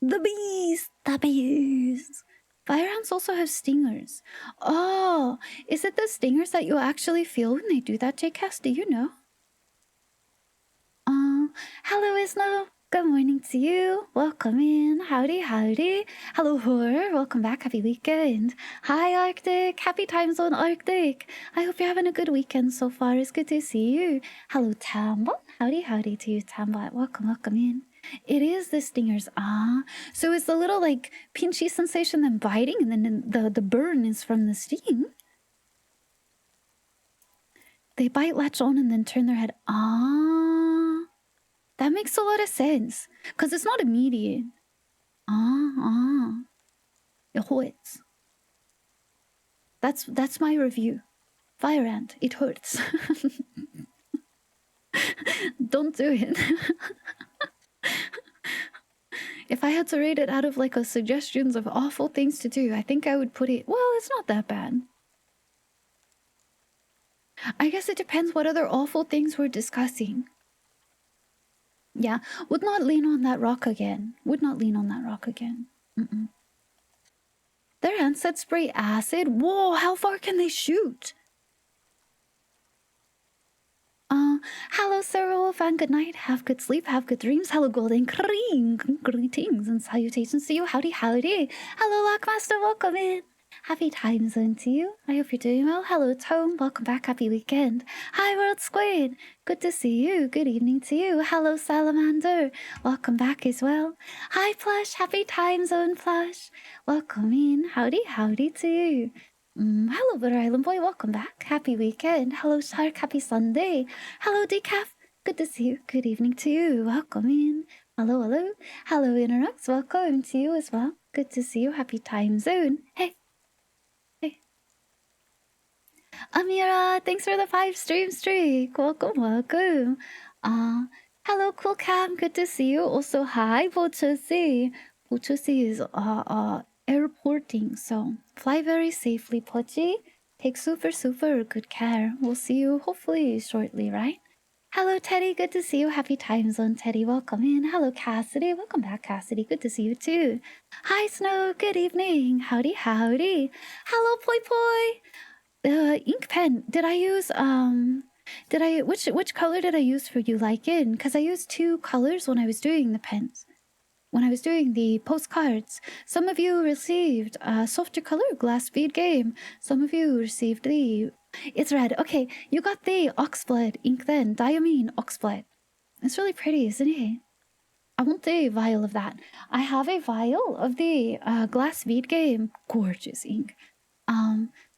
The bees. The bees. Fire ants also have stingers. Oh, is it the stingers that you actually feel when they do that, JCast? Do you know? Hello, Isno. Good morning to you. Welcome in. Howdy, howdy. Hello, Horror. Welcome back. Happy weekend. Hi, Arctic. Happy time zone, Arctic. I hope you're having a good weekend so far. It's good to see you. Hello, Tambot. Howdy, howdy to you, Tambot. Welcome, welcome in. It is the stingers. So it's the little like pinchy sensation, then biting, and then the burn is from the sting. They bite, latch on, and then turn their head. That makes a lot of sense. Because it's not immediate. It hurts. That's my review. Fire ant, it hurts. Don't do it. If I had to rate it out of like a suggestions of awful things to do, I think I would put it, well, it's not that bad. I guess it depends what other awful things we're discussing. Yeah, would not lean on that rock again. Would not lean on that rock again. Their ants that spray acid? Whoa, how far can they shoot? Hello, Sarah Wolf, and good night. Have good sleep, have good dreams. Hello, Golden Cream. Greetings and salutations to you. Howdy, howdy. Hello, Lockmaster, welcome in. Happy time zone to you. I hope you're doing well. Hello, Tone. Welcome back. Happy weekend. Hi, World Squid. Good to see you. Good evening to you. Hello, Salamander. Welcome back as well. Hi, Plush. Happy time zone, Plush. Welcome in. Howdy, howdy to you. Hello, Butter Island Boy. Welcome back. Happy weekend. Hello, Shark. Happy Sunday. Hello, Decaf. Good to see you. Good evening to you. Welcome in. Hello, hello. Hello, Interrux. Welcome to you as well. Good to see you. Happy time zone. Hey. Amira, thanks for the 5 stream streak. Welcome, welcome. Hello, Cool Cam. Good to see you. Also, hi, Pochusi. Pochusi is airporting, so fly very safely, Pochi. Take super good care. We'll see you hopefully shortly, right? Hello, Teddy. Good to see you. Happy time zone, Teddy. Welcome in. Hello, Cassidy. Welcome back, Cassidy. Good to see you too. Hi, Snow. Good evening. Howdy, howdy. Hello, Poi Poi. Ink pen. Did I use which color did I use for you like in? Because I used 2 colors when I was doing the pens. When I was doing the postcards. Some of you received softer color glass bead game. Some of you received the it's red. Okay, you got the oxblood ink then. Diamine oxblood. It's really pretty, isn't it? I want a vial of that. I have a vial of the glass bead game. Gorgeous ink.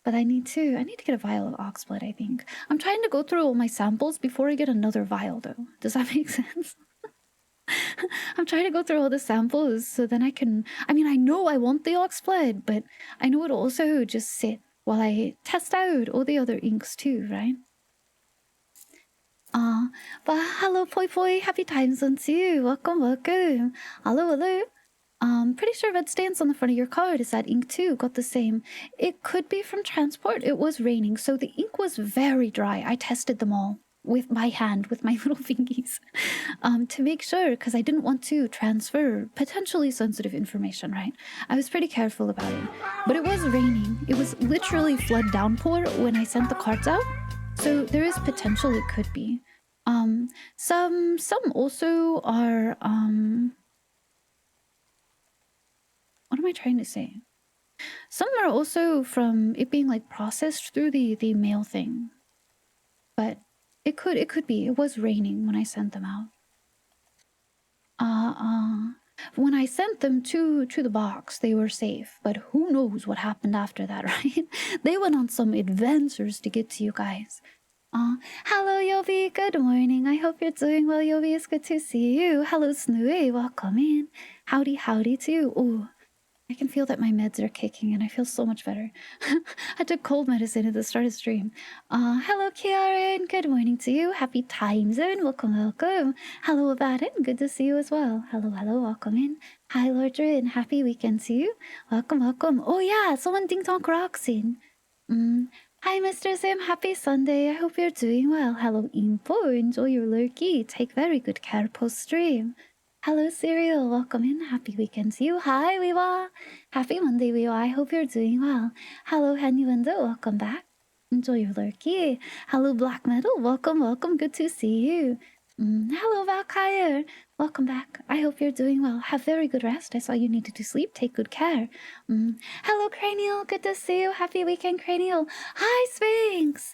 But I need to get a vial of oxblood, I think. I'm trying to go through all my samples before I get another vial, though. Does that make sense? I'm trying to go through all the samples so then I can... I mean, I know I want the oxblood, but I know it'll also just sit while I test out all the other inks too, right? But hello, Poi Poi. Happy time zone to you. Welcome, welcome. Hello, hello. Pretty sure red stands on the front of your card. Is that ink too? Got the same. It could be from transport. It was raining, so the ink was very dry. I tested them all with my hand, with my little fingies, to make sure, because I didn't want to transfer potentially sensitive information, right? I was pretty careful about it. But it was raining. It was literally flood downpour when I sent the cards out. So there is potential it could be. Some also are, what am I trying to say? Some are also from it being like processed through the mail thing. But it could be. It was raining when I sent them out. When I sent them to the box, they were safe. But who knows what happened after that, right? They went on some adventures to get to you guys. Hello, Yobi. Good morning. I hope you're doing well, Yobi. It's good to see you. Hello, Snooey. Welcome in. Howdy, howdy to you. Oh, I can feel that my meds are kicking and I feel so much better. I took cold medicine at the start of stream. Hello, Kiaren. Good morning to you. Happy time zone. Welcome, welcome. Hello, Abaddon. Good to see you as well. Hello, hello. Welcome in. Hi, Lord Drin. Happy weekend to you. Welcome, welcome. Oh, yeah. Someone ding dong rocks in. Hi, Mr. Sim. Happy Sunday. I hope you're doing well. Hello, Info. Enjoy your lurkey. Take very good care post stream. Hello, Serial. Welcome in. Happy weekend to you. Hi, Weewa. Happy Monday, Weewa. I hope you're doing well. Hello, Henny-Window. Welcome back. Enjoy your lurkey. Hello, Black Metal. Welcome, welcome. Good to see you. Hello, Valkyrie. Welcome back. I hope you're doing well. Have very good rest. I saw you needed to sleep. Take good care. Hello, Cranial. Good to see you. Happy weekend, Cranial. Hi, Sphinx.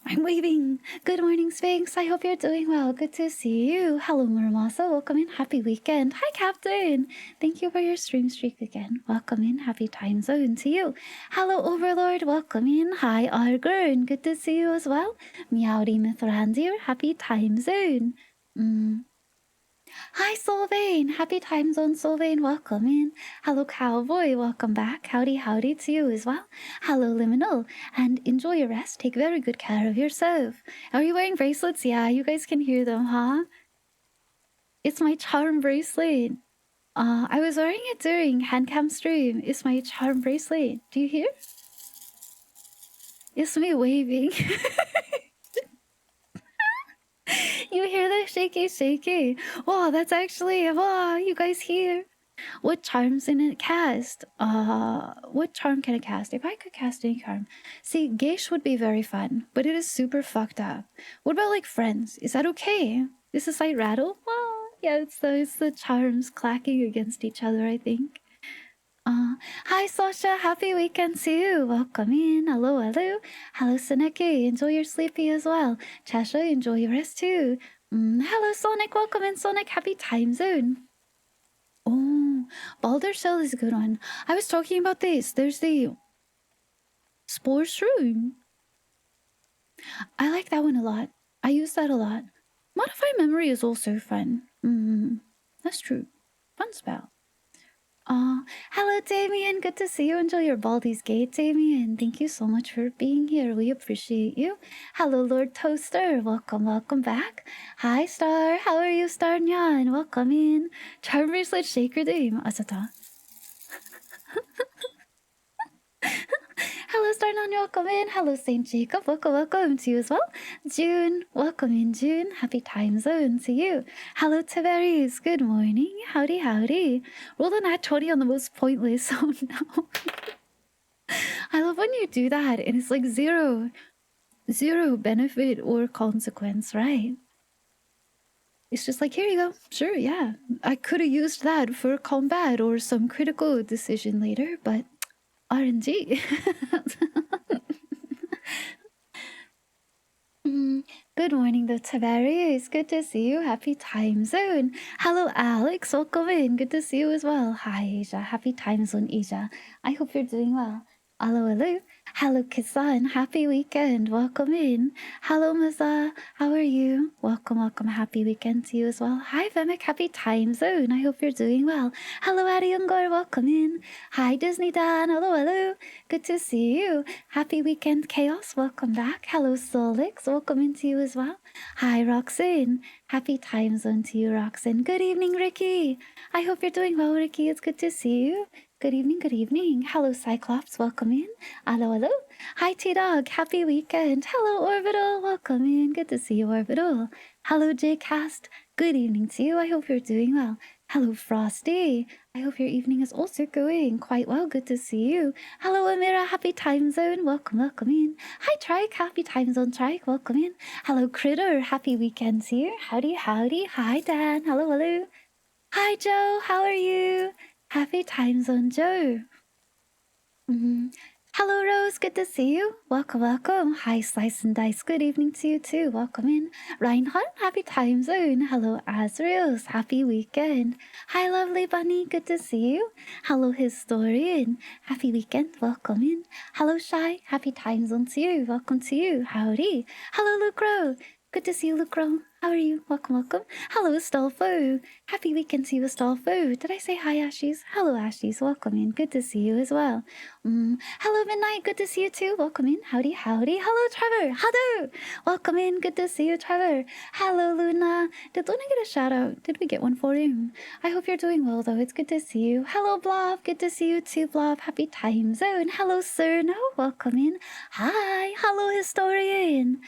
I'm waving. Good morning, Sphinx. I hope you're doing well. Good to see you. Hello, Muramasa. Welcome in. Happy weekend. Hi, Captain. Thank you for your stream streak again. Welcome in. Happy time zone to you. Hello, Overlord. Welcome in. Hi, Argern. Good to see you as well. Meowdy Mithrandir. Happy time zone. Hi, Solvane. Happy time zone, Solvane. Welcome in. Hello, Cowboy. Welcome back. Howdy, howdy to you as well. Hello, Liminal. And enjoy your rest. Take very good care of yourself. Are you wearing bracelets? Yeah, you guys can hear them, huh? It's my charm bracelet. I was wearing it during handcam stream. It's my charm bracelet. Do you hear? It's me waving. You hear the shaky, shaky. Wow, that's actually, wow, you guys hear? What charms in it cast? What charm can it cast? If I could cast any charm. See, Geish would be very fun, but it is super fucked up. What about like friends? Is that okay? Is the site rattle? Well, yeah, it's the charms clacking against each other, I think. Hi Sasha, happy weekend to you. Welcome in. Hello, hello. Hello, Seneki. Enjoy your sleepy as well. Chasha, enjoy your rest too. Hello, Sonic. Welcome in, Sonic. Happy time zone. Oh, Baldur Shell is a good one. I was talking about this. There's the Spore Shroom. I like that one a lot. I use that a lot. Modify Memory is also fun. That's true. Fun spell. Hello, Damien. Good to see you. Enjoy your Baldi's Gate, Damien. Thank you so much for being here. We appreciate you. Hello, Lord Toaster. Welcome, welcome back. Hi, Star. How are you, Star Nyan? Welcome in. Charm Bracelet Shaker Dame. Asata. Hello, Star Nyan. Welcome in. Hello, Saint Jacob. Welcome, welcome to you as well. June. Welcome in, June. Happy time zone to you. Hello, Tiberius. Good morning. Howdy, howdy. Roll an at 20 on the most pointless. Oh, no. I love when you do that and it's like zero benefit or consequence, right? It's just like, here you go. Sure, yeah. I could have used that for combat or some critical decision later, but RNG. Good morning, the Tiberius. Good to see you. Happy time zone. Hello, Alex. Welcome in. Good to see you as well. Hi, Asia. Happy time zone, Asia. I hope you're doing well. Hello, hello. Hello, Kisan. Happy weekend. Welcome in. Hello, Maza. How are you? Welcome, welcome. Happy weekend to you as well. Hi, Vemic. Happy time zone. I hope you're doing well. Hello, Addy Youngor. Welcome in. Hi, Disney Dan. Hello, hello. Good to see you. Happy weekend, Chaos. Welcome back. Hello, Solix. Welcome into you as well. Hi, Roxanne. Happy time zone to you, Roxanne. Good evening, Ricky. I hope you're doing well, Ricky. It's good to see you. Good evening, good evening. Hello, Cyclops. Welcome in. Hello, hello. Hi, T-Dog. Happy weekend. Hello, Orbital. Welcome in. Good to see you, Orbital. Hello, J-Cast. Good evening to you. I hope you're doing well. Hello, Frosty. I hope your evening is also going quite well. Good to see you. Hello, Amira. Happy time zone. Welcome, welcome in. Hi, Trike. Happy time zone, Trike. Welcome in. Hello, Critter. Happy weekend here. Howdy, howdy. Hi, Dan. Hello, hello. Hi, Joe. How are you? Happy time zone, Joe. Hello, Rose. Good to see you. Welcome, welcome. Hi, Slice and Dice. Good evening to you too. Welcome in. Reinhardt, happy time zone. Hello, Azriels. Happy weekend. Hi, lovely bunny. Good to see you. Hello, Historian. Happy weekend. Welcome in. Hello, Shy. Happy time zone to you. Welcome to you. Howdy. Hello, Lucro. Good to see you, Lucro. How are you? Welcome, welcome. Hello, Astolfo. Happy weekend to you, Astolfo. Did I say hi, Ashies? Hello, Ashies. Welcome in. Good to see you as well. Hello, Midnight. Good to see you too. Welcome in. Howdy, howdy. Hello, Trevor. Hello. Welcome in. Good to see you, Trevor. Hello, Luna. Did Luna get a shout out? Did we get one for him? I hope you're doing well, though. It's good to see you. Hello, Blob. Good to see you too, Blob. Happy time zone. Hello, Sir. No, welcome in. Hi. Hello, Historian.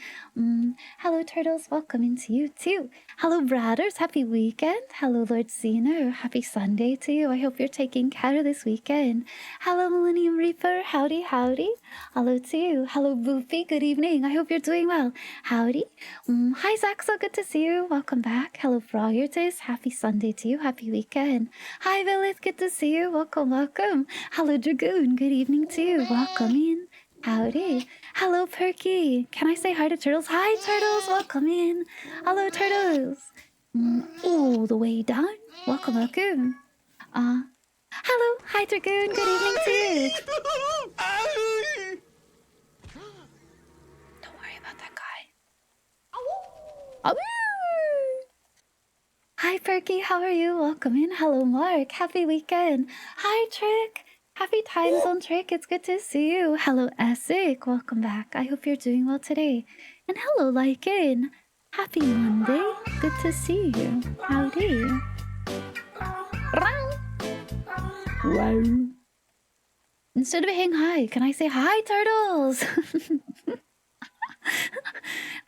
Hello, Turtles. Welcome into you too. Hello, Bradders. Happy weekend. Hello, Lord Zeno. Happy Sunday to you. I hope you're taking care this weekend. Hello, Millennium Reaper. Howdy, howdy. Hello to you. Hello, Boofy. Good evening. I hope you're doing well. Howdy. Hi, Zaxo. Good to see you. Welcome back. Hello, Froggertis. Happy Sunday to you. Happy weekend. Hi, Lilith. Good to see you. Welcome, welcome. Hello, Dragoon. Good evening to you. Welcome in. Howdy. Hello, Perky. Can I say hi to Turtles? Hi, Turtles. Welcome in. Hello, Turtles. All the way down. Welcome, welcome. Hello. Hi, Dragoon. Good evening to you. Don't worry about that guy. Oh. Hi, Perky. How are you? Welcome in. Hello, Mark. Happy weekend. Hi, Trick. Happy time zone, Trick. It's good to see you. Hello, Essek. Welcome back. I hope you're doing well today. And hello, Lycan. Happy Monday. Good to see you. Howdy. Wow. Instead of saying hi, can I say hi, Turtles?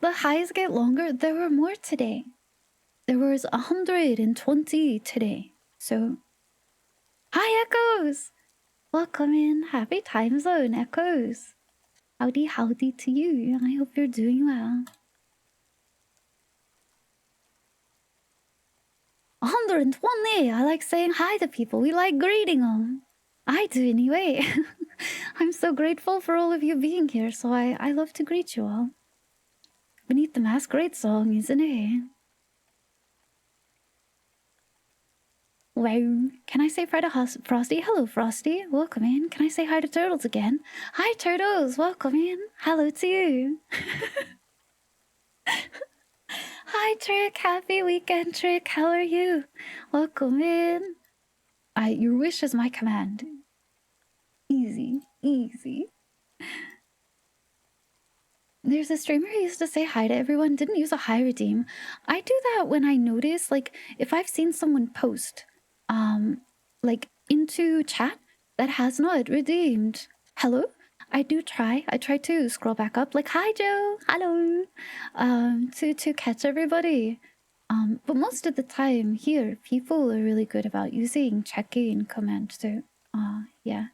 The highs get longer. There were more today. There was 120 today. So, hi, Echoes. Welcome in. Happy time zone, Echoes. Howdy, howdy to you. I hope you're doing well. 120. I like saying hi to people. We like greeting them. I do anyway. I'm so grateful for all of you being here, so I love to greet you all. Beneath the Mask, great song, isn't it? Wow. Can I say hi to Frosty? Hello, Frosty. Welcome in. Can I say hi to Turtles again? Hi, Turtles. Welcome in. Hello to you. Hi, Trick. Happy weekend, Trick. How are you? Welcome in. Your wish is my command. Easy. Easy. There's a streamer who used to say hi to everyone, didn't use a hi redeem. I do that when I notice, like, if I've seen someone post, like, into chat that has not redeemed. Hello? I try to scroll back up, like, hi, Joe, hello, to catch everybody. But most of the time here, people are really good about using check-in command, so, yeah.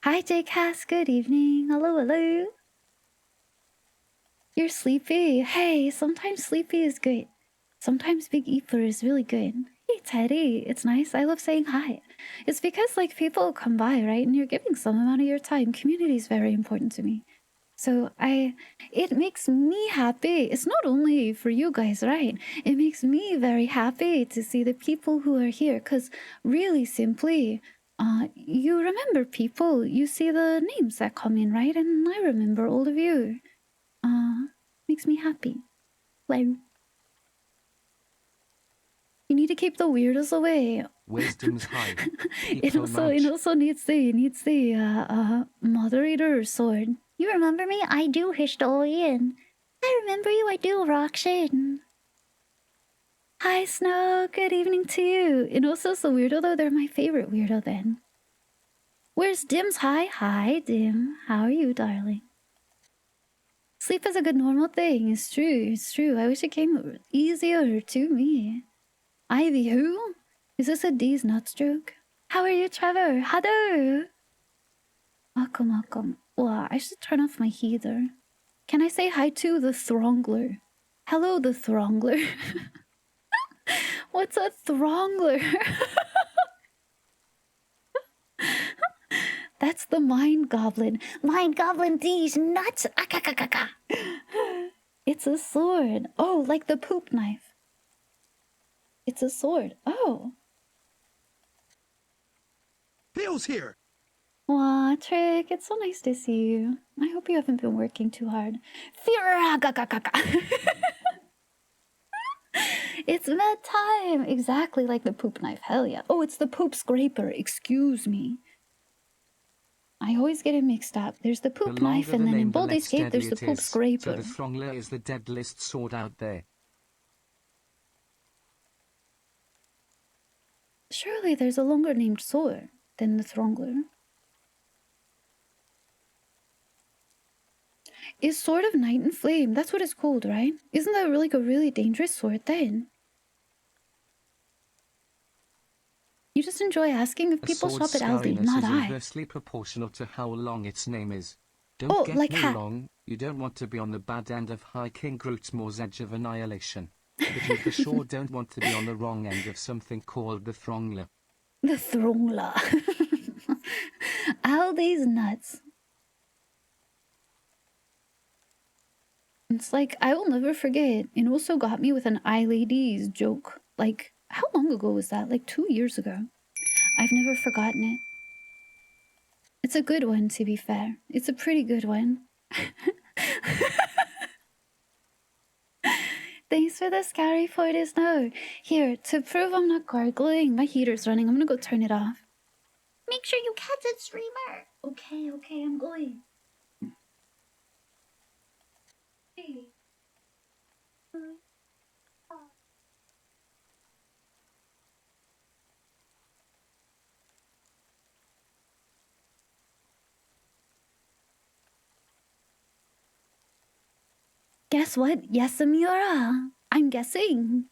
Hi, J-Cass, good evening, hello, hello. You're sleepy. Hey, sometimes sleepy is good. Sometimes Big Eeper is really good. Hey, Teddy. It's nice. I love saying hi. It's because, like, people come by, right? And you're giving some amount of your time. Community is very important to me. So it makes me happy. It's not only for you guys, right? It makes me very happy to see the people who are here. Because really simply, you remember people. You see the names that come in, right? And I remember all of you. Makes me happy. Wow. You need to keep the weirdos away.
Wisdom's high.
It also needs the moderator sword. You remember me? I do, historian. I remember you. I do, Roxanne. Hi, Snow. Good evening to you. And also, so weirdo though. They're my favorite weirdo then. Where's Dim's? Hi, Dim. How are you, darling? Sleep is a good normal thing. It's true. I wish it came easier to me. Ivy, who? Is this a D's nuts joke? How are you, Trevor? Hello. Welcome. Well, I should turn off my heater. Can I say hi to the Throngler? Hello, the Throngler. What's a Throngler? That's the Mind Goblin. Mind Goblin D's nuts. It's a sword. Oh, like the poop knife. It's a sword. Oh.
Phil's here.
Aw, Trick, it's so nice to see you. I hope you haven't been working too hard. It's bedtime! Exactly like the poop knife. Hell yeah. Oh, it's the poop scraper. Excuse me. I always get it mixed up. There's the poop knife, and then in Baldur's Gate, there's the poop scraper.
So the Throngler is the deadliest sword out there.
Surely there's a longer named sword than the Throngler. Is Sword of Night and Flame. That's what it's called, right? Isn't that like a really dangerous sword then? You just enjoy asking if people shop at Aldi, not I.
Is inversely proportional to how long its name is. Don't get me wrong, you don't want to be on the bad end of High King Grootmore's edge of annihilation. But you for sure don't want to be on the wrong end of something called the Throngler.
The Throngler. Aldi's nuts. It's like, I will never forget. It also got me with an iLadies joke. Like, how long ago was that? Like 2 years ago. I've never forgotten it. It's a good one, to be fair. It's a pretty good one. Thanks for the scary photos. No. Here, to prove I'm not gargling, my heater's running. I'm gonna go turn it off. Make sure you catch it, streamer. Okay, I'm going. Hey. Guess what? Yes, Amira. I'm guessing.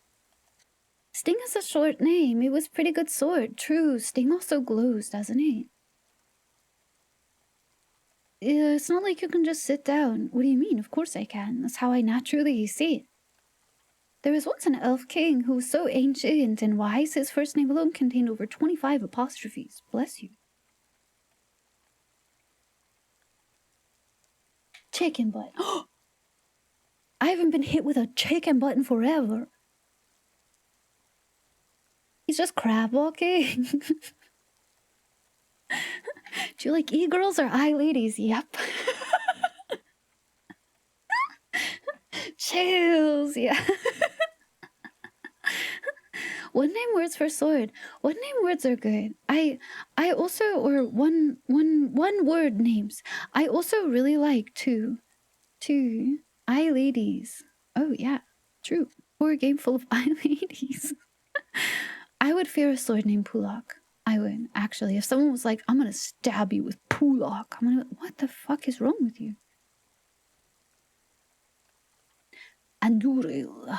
Sting is a short name. It was pretty good sword. True. Sting also glows, doesn't it? It's not like you can just sit down. What do you mean? Of course I can. That's how I naturally see it. There was once an elf king who was so ancient and wise, his first name alone contained over 25 apostrophes. Bless you. Chicken butt. I haven't been hit with a chicken butt in forever. He's just crab walking. Do you like e-girls or iLadies? Yep. Chills, yeah. One name words for sword. One name words are good. I also, or one word names. I also really like two iLadies. Oh yeah, true. Or a game full of iLadies. I would fear a sword named Pulak. I would, actually. If someone was like, I'm gonna stab you with Pulak, I'm gonna, what the fuck is wrong with you? Anduril.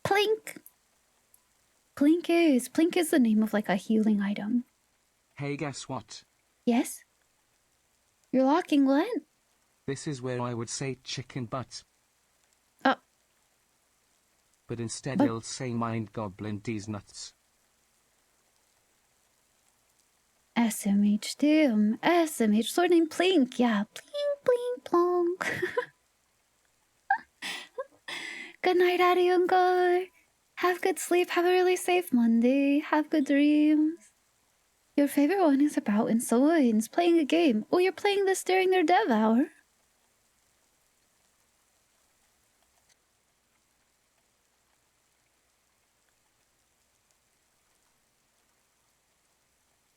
Plink. Plink is the name of like a healing item.
Hey, guess what?
Yes? You're locking what?
This is where I would say chicken butt. But instead you'll say mind goblin D's nuts.
SMH, SMH, sword name Plink, yeah. Plink, plink, plonk. Good night, Addy Uncle. Have good sleep, have a really safe Monday, have good dreams. Your favorite one is about Insolence, playing a game. Oh, you're playing this during their dev hour?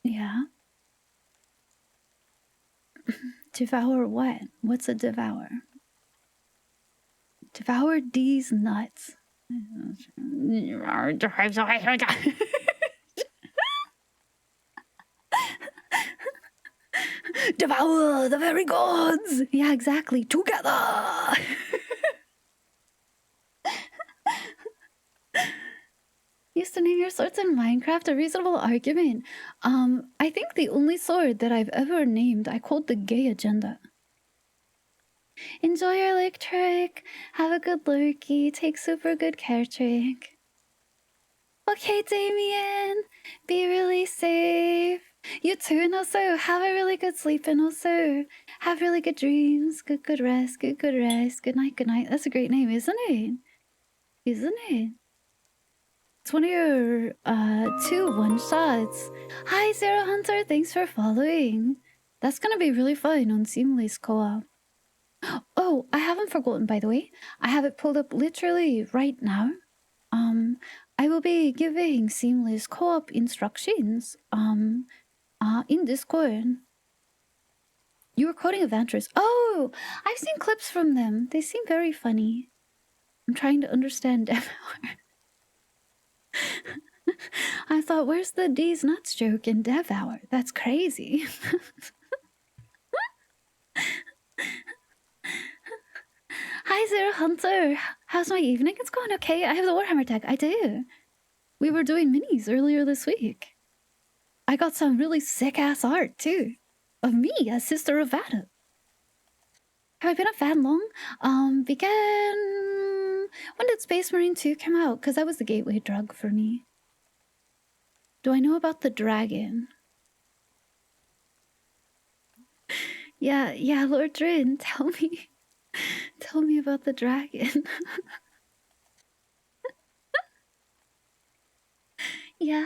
Yeah. Devour what? What's a devour? Devour D's nuts. Devour the very gods! Yeah, exactly. Together! Used to name your swords in Minecraft a reasonable argument. I think the only sword that I've ever named I called the gay agenda. Enjoy your lick trick. Have a good lurky. Take super good care trick. Okay, Damien. Be really safe. You too, and also have a really good sleep, and also have really good dreams. Good rest. Good rest. Good night. That's a great name, isn't it? Isn't it? It's one of your 2 one-shots. Hi, Zero Hunter. Thanks for following. That's gonna be really fun on Seamless Co-op. Oh, I haven't forgotten, by the way. I have it pulled up literally right now. I will be giving seamless co-op instructions in Discord. You were quoting Adventures. Oh, I've seen clips from them. They seem very funny. I'm trying to understand Devour. I thought, where's the D's nuts joke in Devour? That's crazy. Hi, Zero Hunter. How's my evening? It's going okay. I have the Warhammer tag. I do. We were doing minis earlier this week. I got some really sick-ass art, too. Of me as Sister of Vada. Have I been a fan long? Began... When did Space Marine 2 come out? Because that was the gateway drug for me. Do I know about the dragon? Yeah, Lord Drin, tell me. Tell me about the dragon. Yeah?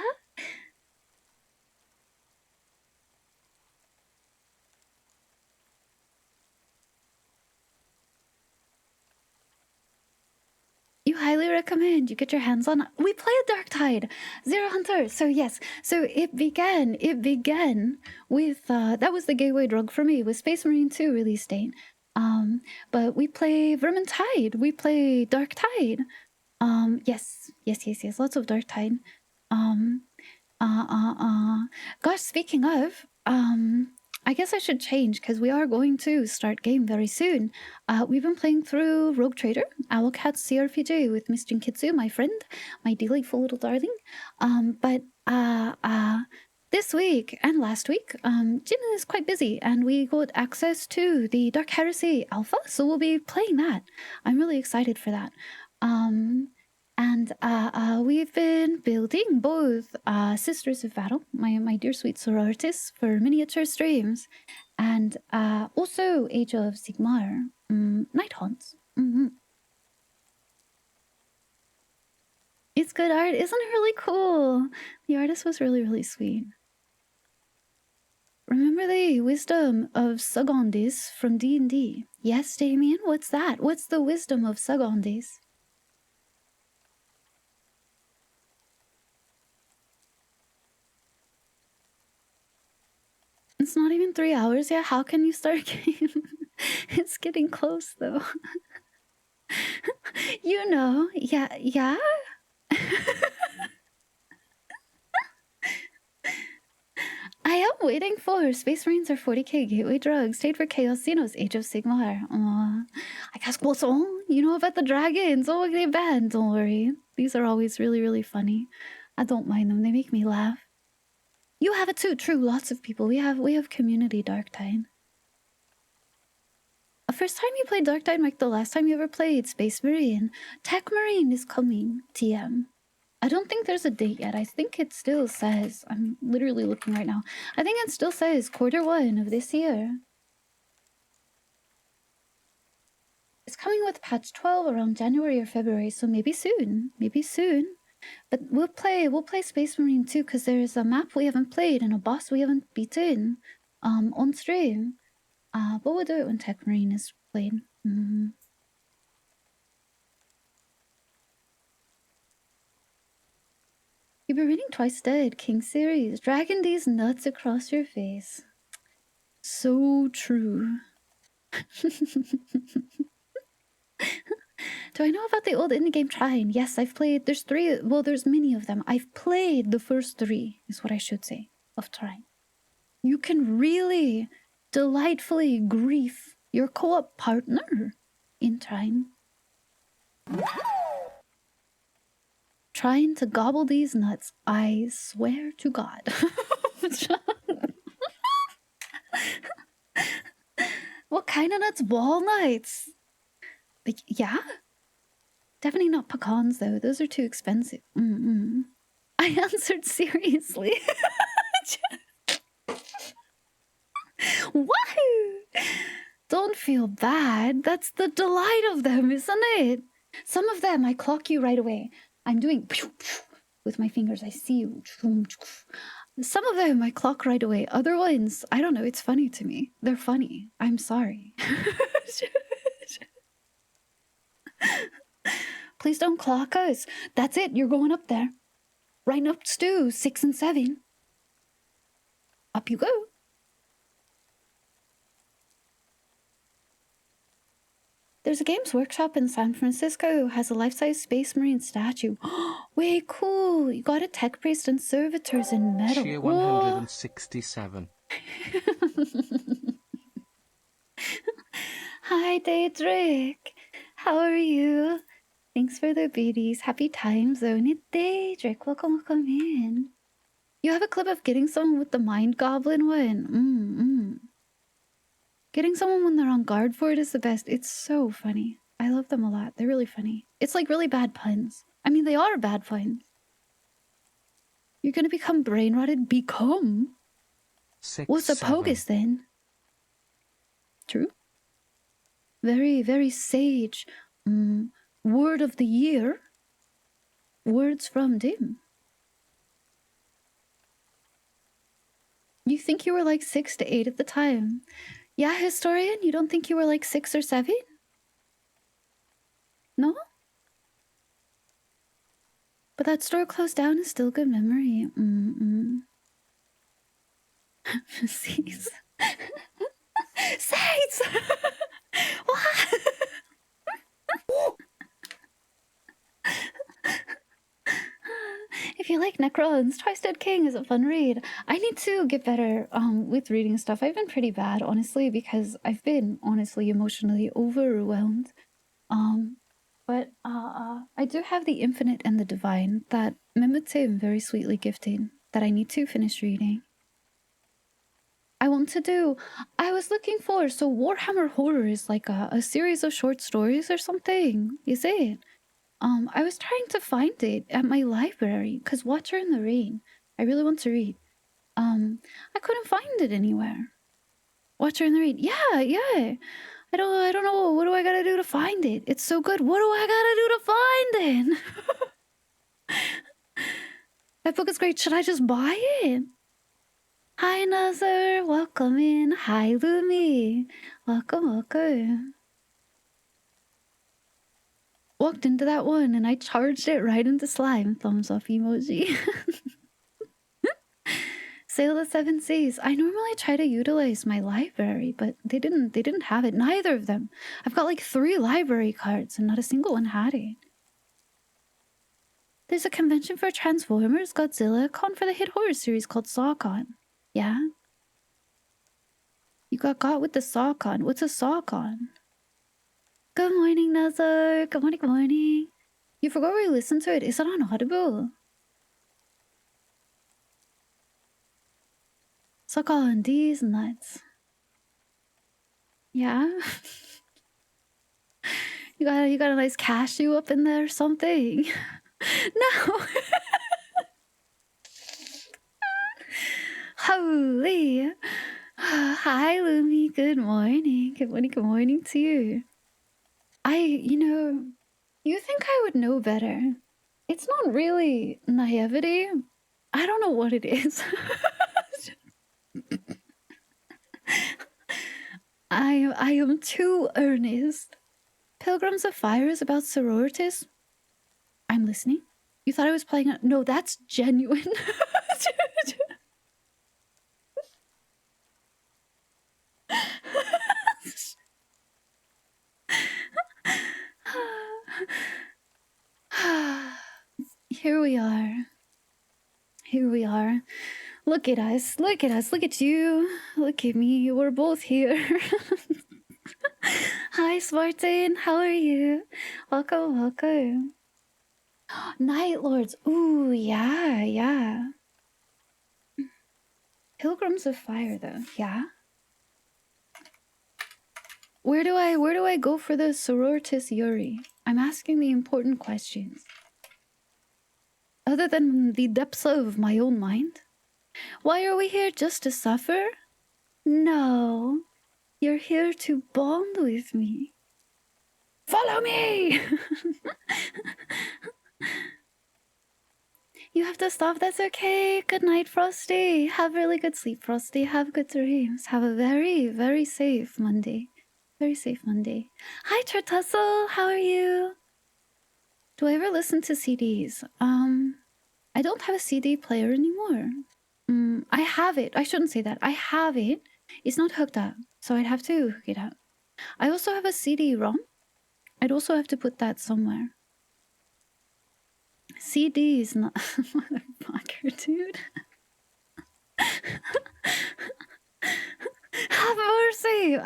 You highly recommend you get your hands on. We played Dark Tide, Zero Hunter. So yes, so it began with that was the gateway drug for me with Space Marine 2 release date. But we play Vermintide. We play Dark Tide. Yes. Lots of Dark Tide. Gosh, speaking of, I guess I should change because we are going to start game very soon. We've been playing through Rogue Trader, Owlcat's CRPG with Miss Jinkitsu, my friend, my delightful little darling. But this week and last week, Jin is quite busy and we got access to the Dark Heresy Alpha, so we'll be playing that. I'm really excited for that. And we've been building both Sisters of Battle, my dear sweet sororities, for miniature streams, and also Age of Sigmar Night Haunts. It's good art, isn't it really cool? The artist was really, really sweet. Remember the wisdom of Sagondis from D&D? Yes, Damien, what's that? What's the wisdom of Sagondis? It's not even 3 hours yet. How can you start game? It's getting close though. You know, yeah. I am waiting for Space Marines or 40k Gateway Drugs. Stayed for Chaos Xenos, Age of Sigmar. I guess you know about the dragons. Oh, they bad. Don't worry. These are always really, really funny. I don't mind them. They make me laugh. You have it too. True. Lots of people. We have community Dark Tide. First time you played Dark Tide, Mike, the last time you ever played Space Marine. Tech Marine is coming, TM. I don't think there's a date yet. I think it still says, I'm literally looking right now. I think it still says Q1 of this year. It's coming with patch 12 around January or February, so maybe soon. Maybe soon. But we'll play Space Marine 2 because there's a map we haven't played and a boss we haven't beaten on stream. But we'll do it when Tech Marine is played. You've been reading Twice Dead, King series. Dragging these nuts across your face. So true. Do I know about the old indie game Trine? Yes, I've played. There's 3. Well, there's many of them. I've played the first 3, is what I should say, of Trine. You can really delightfully grief your co-op partner in Trine. Trying to gobble these nuts, I swear to God. What kind of nuts? Walnuts. Like, yeah? Definitely not pecans, though. Those are too expensive. I answered seriously. Why? Don't feel bad. That's the delight of them, isn't it? Some of them, I clock you right away. I'm doing with my fingers. I see you. Some of them, I clock right away. Other ones, I don't know. It's funny to me. They're funny. I'm sorry. Please don't clock us. That's it. You're going up there. Right up to 6 and 7. Up you go. There's a games workshop in San Francisco. Has a life-size Space Marine statue. Way cool. You got a tech priest and servitors in metal.
Cheer 167.
Hi, Daedric. How are you? Thanks for the biddies. Happy time zone. Daedric, welcome in. You have a clip of getting someone with the mind goblin one. Getting someone when they're on guard for it is the best. It's so funny. I love them a lot. They're really funny. It's like really bad puns. I mean, they are bad puns. You're gonna become brain rotted. Become?
6,
What's a
7.
pogus then? True. Very, very sage. Word of the year. Words from Dim. You think you were like 6 to 8 at the time. Yeah, historian, you don't think you were like 6 or 7? No? But that store closed down is still good memory. Seeds. Seeds! What? If you like Necrons, Twice Dead King is a fun read. I need to get better with reading stuff. I've been pretty bad, honestly, because I've been, honestly, emotionally overwhelmed. But I do have The Infinite and the Divine that Mimitim very sweetly gifted that I need to finish reading. I was looking for, so Warhammer Horror is like a series of short stories or something, is it? I was trying to find it at my library, because Watcher in the Rain, I really want to read. I couldn't find it anywhere. Watcher in the Rain, yeah. I don't know, what do I gotta do to find it? It's so good, what do I gotta do to find it? That book is great, should I just buy it? Hi Nazar, welcome in. Hi Lumi, welcome. Walked into that one and I charged it right into slime. Thumbs up emoji. Sail the Seven Seas. I normally try to utilize my library, but they didn't have it. Neither of them. I've got like 3 library cards and not a single one had it. There's a convention for Transformers, Godzilla, a con for the hit horror series called SawCon. Yeah? You got with the SawCon. What's a SawCon? Good morning, Nazar. Good morning. You forgot where you listened to it. Is it on Audible? Suck on these nuts. Yeah? You got a nice cashew up in there or something? No! Holy! Hi, Lumi. Good morning. Good morning to you. You think I would know better. It's not really naivety. I don't know what it is. I am too earnest. Pilgrims of Fire is about sororities. I'm listening. You thought I was playing No, that's genuine. Here we are. Look at us. Look at you. Look at me. We're both here. Hi, Spartan. How are you? Welcome. Night Lords. Ooh, yeah. Pilgrims of Fire, though. Yeah. Where do I go for the sororitas Yuri? I'm asking the important questions. Other than the depths of my own mind? Why are we here, just to suffer? No. You're here to bond with me. Follow me! You have to stop, that's okay. Good night, Frosty. Have really good sleep, Frosty. Have good dreams. Have a very, very safe Monday. Very safe Monday. Hi, Turtussle. How are you? Do I ever listen to CDs? I don't have a CD player anymore. I have it. I shouldn't say that. I have it. It's not hooked up, so I'd have to hook it up. I also have a CD-ROM. I'd also have to put that somewhere. CD is not... Motherfucker, dude. Have mercy!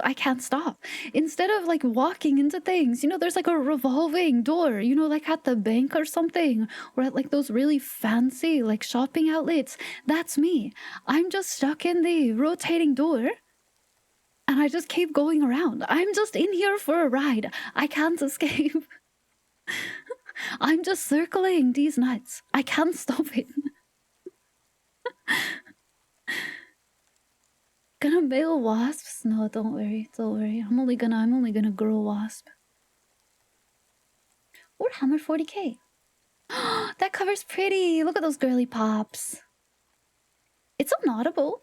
I can't stop. Instead of like walking into things, you know, there's like a revolving door, you know, like at the bank or something, or at like those really fancy like shopping outlets. That's me. I'm just stuck in the rotating door and I just keep going around. I'm just in here for a ride. I can't escape. I'm just circling these nuts. I can't stop it. Gonna mail wasps? No, don't worry, don't worry. I'm only gonna grow wasp. Warhammer 40k. That cover's pretty. Look at those girly pops. It's unaudible.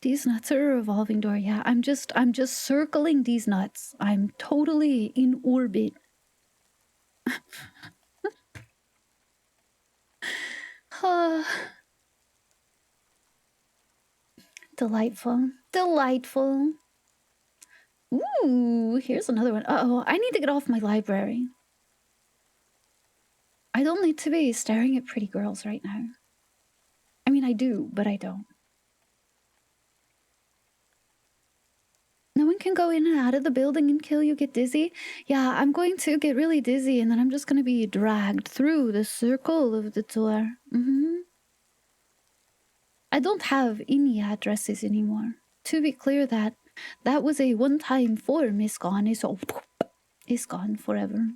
These nuts are a revolving door. Yeah, I'm just circling these nuts. I'm totally in orbit. Delightful. Delightful. Ooh, here's another one. Uh-oh, I need to get off my library. I don't need to be staring at pretty girls right now. I mean, I do, but I don't. No one can go in and out of the building until you get dizzy. Yeah, I'm going to get really dizzy and then I'm just going to be dragged through the circle of the door. I don't have any addresses anymore. To be clear, that was a one-time form. It's gone. It's gone forever.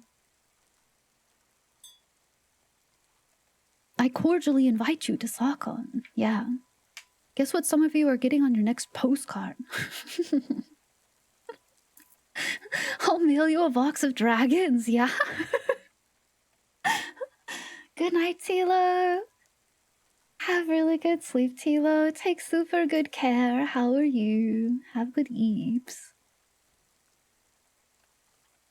I cordially invite you to Sakon. Yeah. Guess what some of you are getting on your next postcard? I'll mail you a box of dragons, yeah? Good night, Tilo. Have really good sleep, Tilo. Take super good care. How are you? Have good eeps.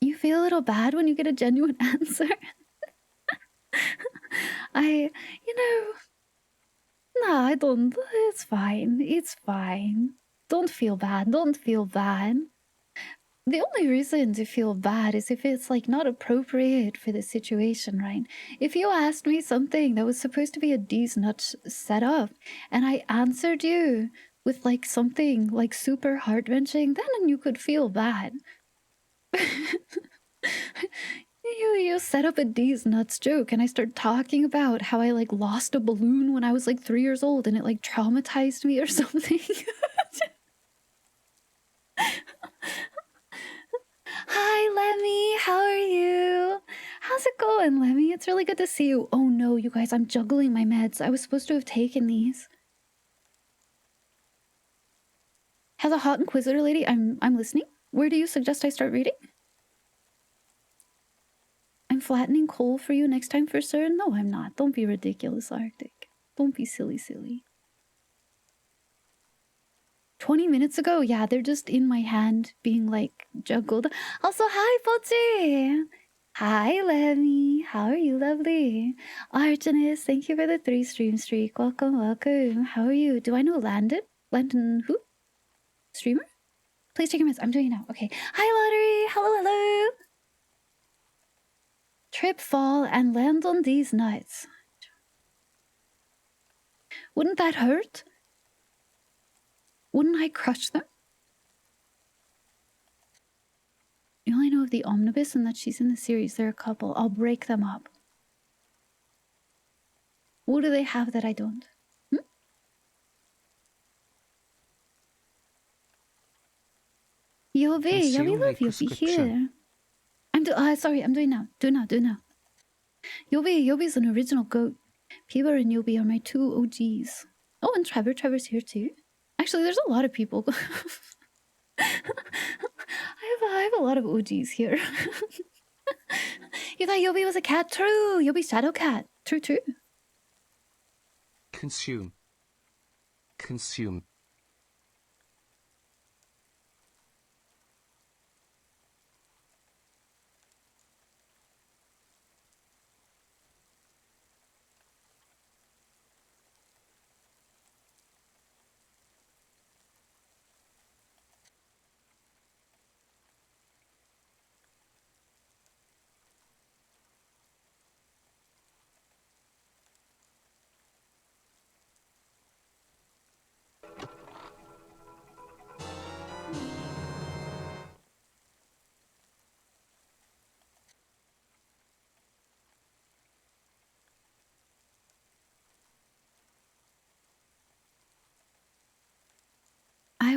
You feel a little bad when you get a genuine answer? No, I don't. It's fine. It's fine. Don't feel bad. Don't feel bad. The only reason to feel bad is if it's like not appropriate for the situation, right? If you asked me something that was supposed to be a D's nuts setup and I answered you with like something like super heart-wrenching, then you could feel bad. You set up a D's nuts joke and I start talking about how I like lost a balloon when I was like 3 years old and it like traumatized me or something. Hi, Lemmy. How are you? How's it going, Lemmy? It's really good to see you. Oh no, you guys, I'm juggling my meds. I was supposed to have taken these. Has a hot inquisitor lady? I'm listening. Where do you suggest I start reading? I'm flattening coal for you next time for sir. No, I'm not. Don't be ridiculous, Arctic. Don't be silly. 20 minutes ago? Yeah, they're just in my hand being like juggled. Also, hi, Pochi! Hi, Lemmy. How are you, lovely? Artenis, thank you for the 3 stream streak. Welcome, welcome. How are you? Do I know Landon? Landon who? Streamer? Please take your meds. I'm doing it now. Okay. Hi, Lottery. Hello. Trip, fall, and land on these nuts. Wouldn't that hurt? Wouldn't I crush them? You only know of the omnibus and that she's in the series. They're a couple. I'll break them up. What do they have that I don't? Yobi, we love Yobi here. I'm doing now. Do now. Yobi's an original goat. Pibar and Yobi are my 2 OGs. Oh, and Trevor's here too. Actually, there's a lot of people. I have a lot of OGs here. You thought Yobi was a cat? True. Yobi's shadow cat. True.
Consume.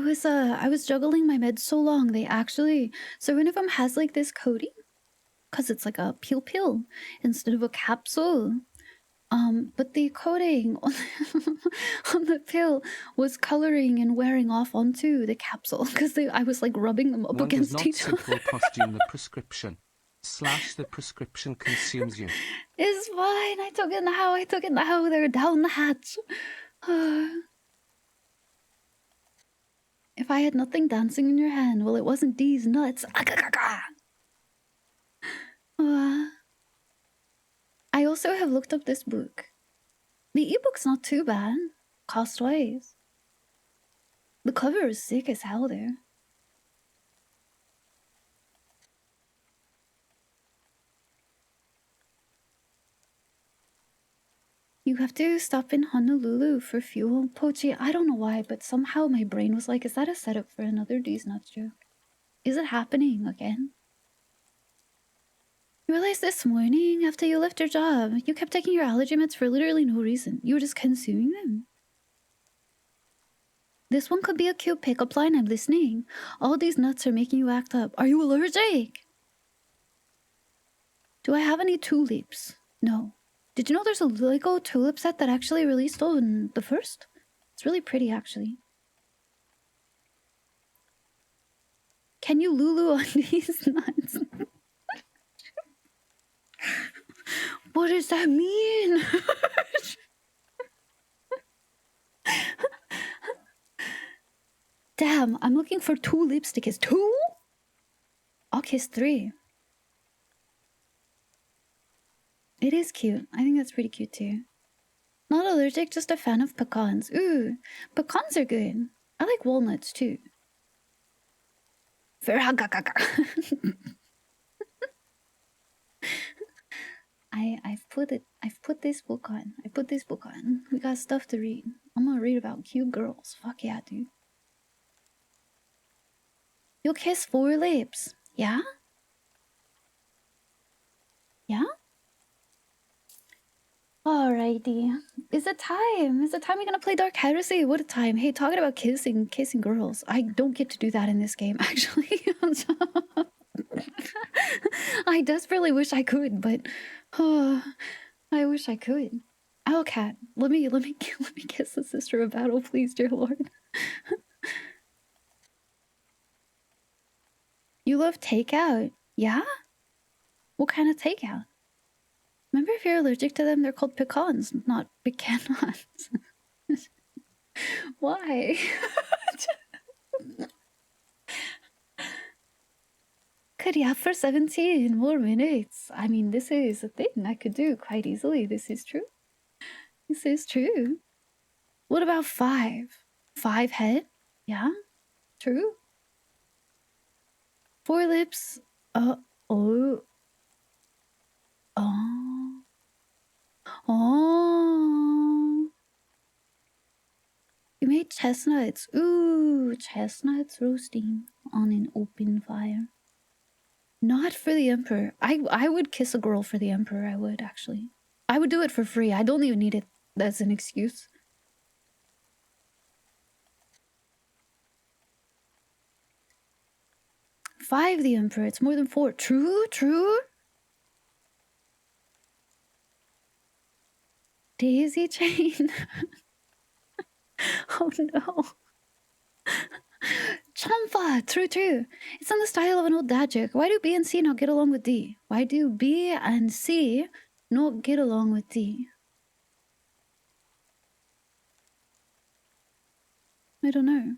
I was juggling my meds so long, they actually... So one of them has, like, this coating. Because it's like a pill instead of a capsule. But the coating on, on the pill was coloring and wearing off onto the capsule. Because I was, like, rubbing them up
One does
against
not
each other.
simple costume the prescription. / the prescription consumes you.
It's fine. I took it now. They're down the hatch. If I had nothing dancing in your hand, well, it wasn't these nuts. I also have looked up this book. The ebook's not too bad, cost-wise. The cover is sick as hell there. You have to stop in Honolulu for fuel. Pochi, I don't know why, but somehow my brain was like, is that a setup for another D's Nuts joke? Is it happening again? You realized this morning, after you left your job, you kept taking your allergy meds for literally no reason. You were just consuming them. This one could be a cute pickup line. I'm listening. All these nuts are making you act up. Are you allergic? Do I have any tulips? No. Did you know there's a Lego tulip set that actually released on the 1st? It's really pretty, actually. Can you Lulu on these nuts? What does that mean? Damn, I'm looking for 2 lipstick kisses. 2? I'll kiss 3. It is cute. I think that's pretty cute too. Not allergic, just a fan of pecans. Ooh, pecans are good. I like walnuts too. I've put this book on. I put this book on. We got stuff to read. I'm gonna read about cute girls. Fuck yeah, dude. You'll kiss 4 lips. Yeah? Yeah? Alrighty. Is it time? Is it time we're gonna play Dark Heresy? What a time. Hey, talking about kissing girls. I don't get to do that in this game, actually. I desperately wish I could, but I wish I could. Oh, cat, let me kiss the sister of battle, please, dear lord. You love takeout? Yeah? What kind of takeout? Remember, if you're allergic to them, they're called pecans, not pecanons. Why? Could you have for 17 more minutes? I mean, this is a thing I could do quite easily. This is true. This is true. What about 5? 5 head? Yeah? True? 4 lips? Oh. Oh. You made chestnuts. Ooh, chestnuts roasting on an open fire. Not for the Emperor. I would kiss a girl for the Emperor. I would, actually. I would do it for free. I don't even need it as an excuse. Five, the Emperor. It's more than 4. True, true. Daisy chain. Oh no. Champa, true, true. It's in the style of an old dad joke. Why do B and C not get along with D? Why do B and C not get along with D? I don't know.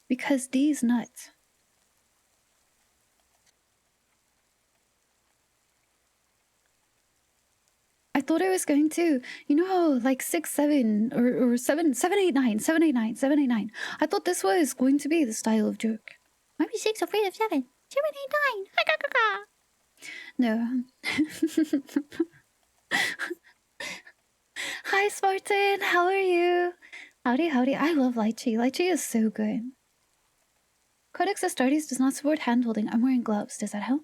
Because D's nuts. I thought I was going to, you know how like 6, 7, or 7, 7, 8, 9, 7, 8, 9, 7, 8, 9. I thought this was going to be the style of joke. Maybe 6, afraid of 7, 7, 8, 9. No. Hi, Spartan. How are you? Howdy, howdy. I love lychee. Lychee is so good. Codex Astartes does not support hand holding. I'm wearing gloves. Does that help?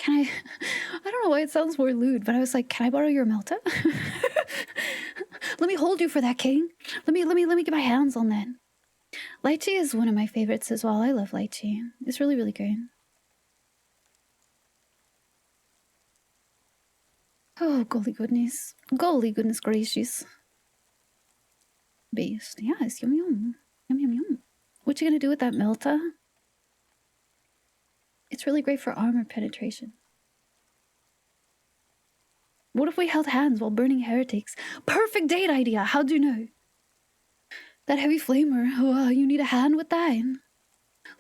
Can I... I don't know why it sounds more lewd, but I was like, can I borrow your melta? Let me hold you for that, king. Let me get my hands on that. Lychee is one of my favorites as well. I love lychee. It's really, really good. Oh, golly goodness. Golly goodness gracious. Based. Yes, yum yum. Yum yum yum. What you gonna do with that melta? It's really great for armor penetration. What if we held hands while burning heretics? Perfect date idea! How'd you know? That heavy flamer. Oh, you need a hand with that.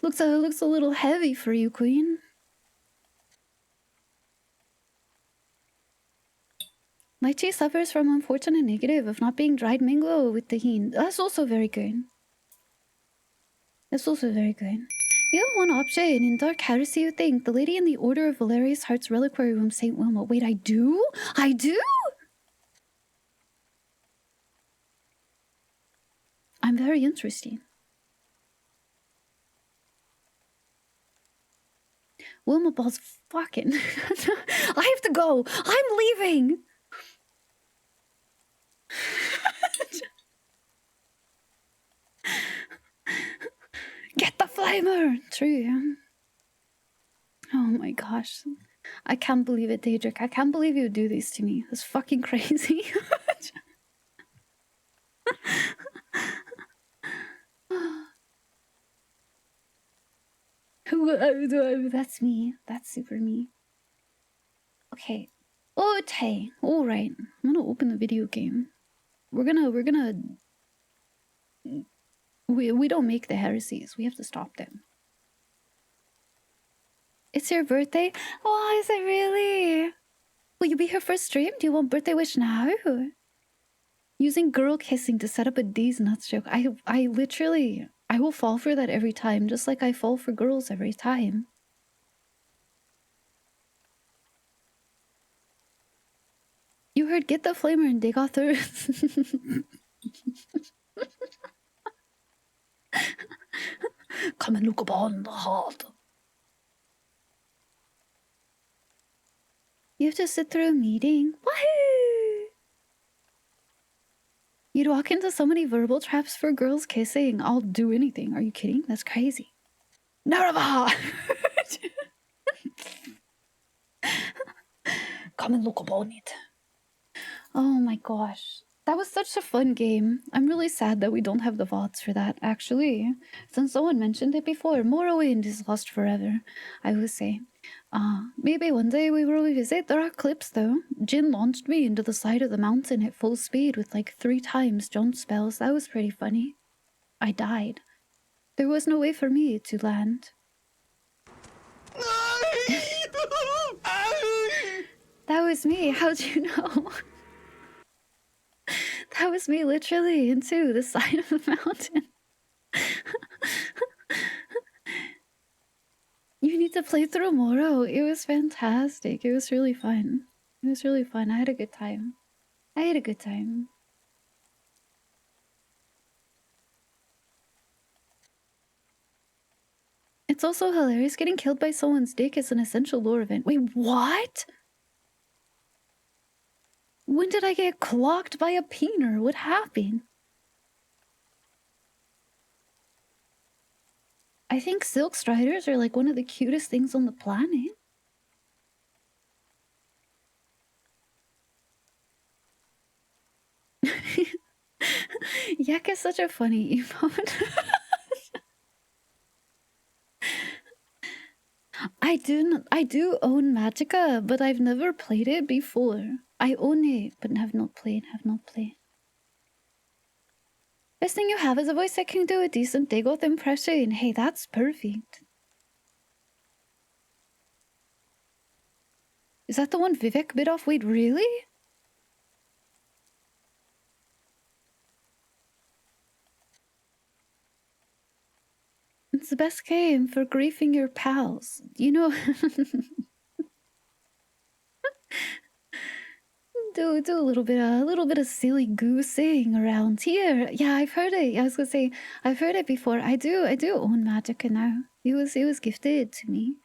Looks a little heavy for you, queen. Lychee suffers from unfortunate negative of not being dried mango with tahini. That's also very good. That's also very good. You have one option in Dark Heresy, you think. The lady in the Order of Valerius Heart's Reliquary Room, St. Wilma. Wait, I do? I do? I'm very interested. Wilma Ball's fucking... I have to go! I'm leaving! Get the flamer! True. Oh my gosh. I can't believe it, Daedric. I can't believe you would do this to me. That's fucking crazy. That's me. That's super me. Okay. Okay. Alright. I'm gonna open the video game. We're gonna... We don't make the heresies. We have to stop them. It's your birthday? Oh, is it really? Will you be here for a stream? Do you want birthday wish now? Using girl kissing to set up a D's nuts joke. I literally... I will fall for that every time, just like I fall for girls every time. You heard get the flamer and dig off the... Come and look upon the heart. You have to sit through a meeting. Wahoo! You'd walk into so many verbal traps for girls kissing. I'll do anything. Are you kidding? That's crazy. Never! Come and look upon it. Oh my gosh. That was such a fun game. I'm really sad that we don't have the VODs for that, actually. Since someone mentioned it before, Morrowind is lost forever, I would say. Maybe one day we will revisit. There are clips, though. Jin launched me into the side of the mountain at full speed with like 3 times jump spells. That was pretty funny. I died. There was no way for me to land. That was me. How'd you know? That was me literally into the side of the mountain. You need to play through Moro. It was fantastic. It was really fun. It was really fun. I had a good time. I had a good time. It's also hilarious. Getting killed by someone's dick is an essential lore event. Wait, what? When did I get clocked by a peener? What happened? I think silk striders are like one of the cutest things on the planet. Yak is such a funny emote. I do own Magicka, but I've never played it before. I own it, but have not played. Best thing you have is a voice that can do a decent Dagoth impression. Hey, that's perfect. Is that the one Vivek bit off? Wait, really? It's the best game for griefing your pals. You know... do a little bit of silly goosing around here. Yeah, I've heard it. I was gonna say I've heard it before. I do own Magicka now. It was gifted to me.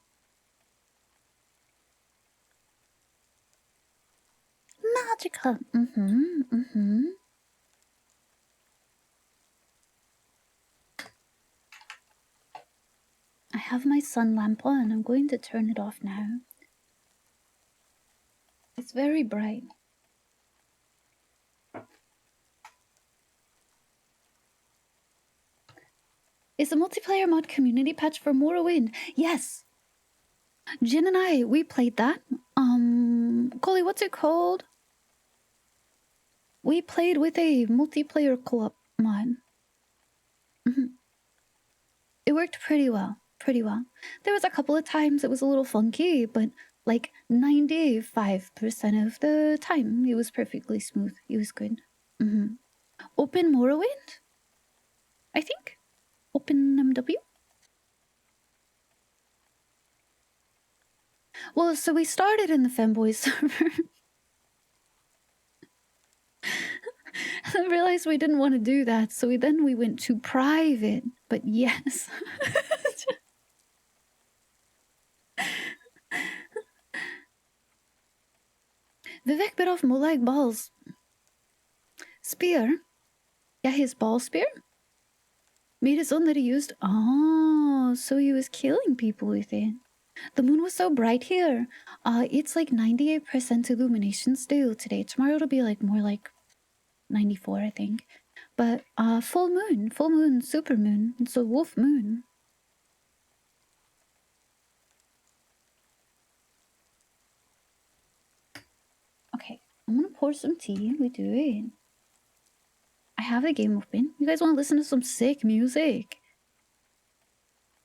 Magica. Mm-hmm. I have my sun lamp on. I'm going to turn it off now. It's very bright. Is the multiplayer mod community patch for Morrowind? Yes. Jin and I, we played that. Coley, what's it called? We played with a multiplayer co-op mod. It worked pretty well. There was a couple of times it was a little funky, but like 95% of the time it was perfectly smooth. It was good. Open Morrowind? I think. Open MW? Well, so we started in the Femboys server. I realized we didn't want to do that, so we went to private. But yes. Vivek bit off Molag Bal's spear. Yeah, his ball spear. Made his own that he used. Oh, so he was killing people with it. The moon was so bright here. It's like 98% illumination still today. Tomorrow it'll be like more like 94, I think. But full moon, super moon. It's a wolf moon. Okay, I'm gonna pour some tea. We do it. I have the game open. You guys want to listen to some sick music?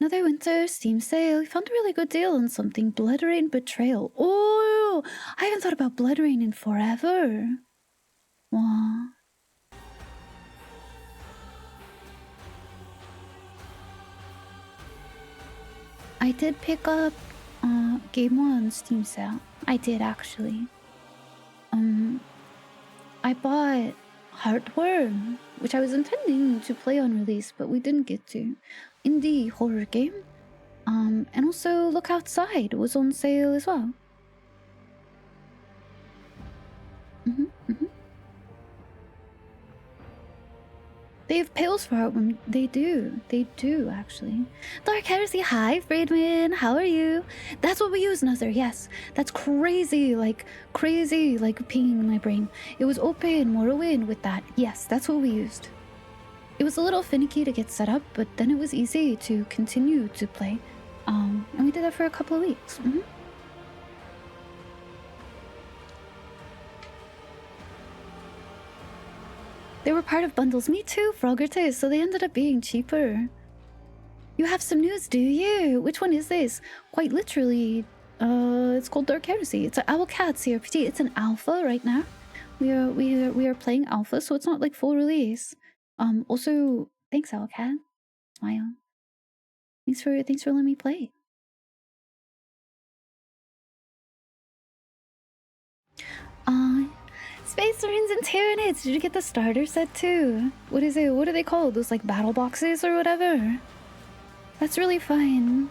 Another winter Steam sale. We found a really good deal on something. Blood Rain Betrayal. Oh, I haven't thought about Blood Rain in forever. Wow. I did pick up Game 1 Steam sale. I did actually. I bought Heartworm, which I was intending to play on release, but we didn't get to. Indie horror game. And also Look Outside was on sale as well. They have pails for Heartworm. They do actually. Dark Heresy, hi Friedman, how are you? That's what we use, Nuzzer, yes. That's crazy like pinging in my brain. It was open Morrowind with that. Yes, that's what we used. It was a little finicky to get set up, but then it was easy to continue to play. And we did that for a couple of weeks. They were part of bundles. Me too, Froggertis, so they ended up being cheaper. You have some news, do you? Which one is this? Quite literally, it's called Dark Heresy. It's an Owlcat CRPG. It's an alpha right now. We are playing alpha, so it's not like full release. Also, thanks Owlcat. Smile. Thanks for letting me play. Space Marines and Tyranids. Did you get the starter set too? What is it? What are they called? Those like battle boxes or whatever? That's really fun.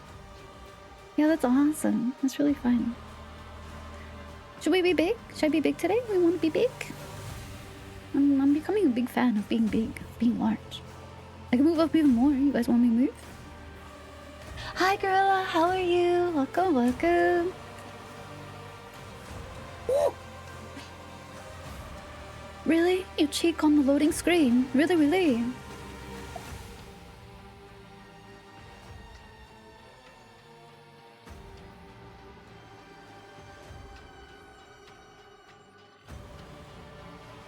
Yeah, that's awesome. That's really fun. Should we be big? Should I be big today? We want to be big? I'm becoming a big fan of being big, of being large. I can move up even more. You guys want me to move? Hi, Gorilla. How are you? Welcome, welcome. Ooh. Really? You cheek on the loading screen? Really, really?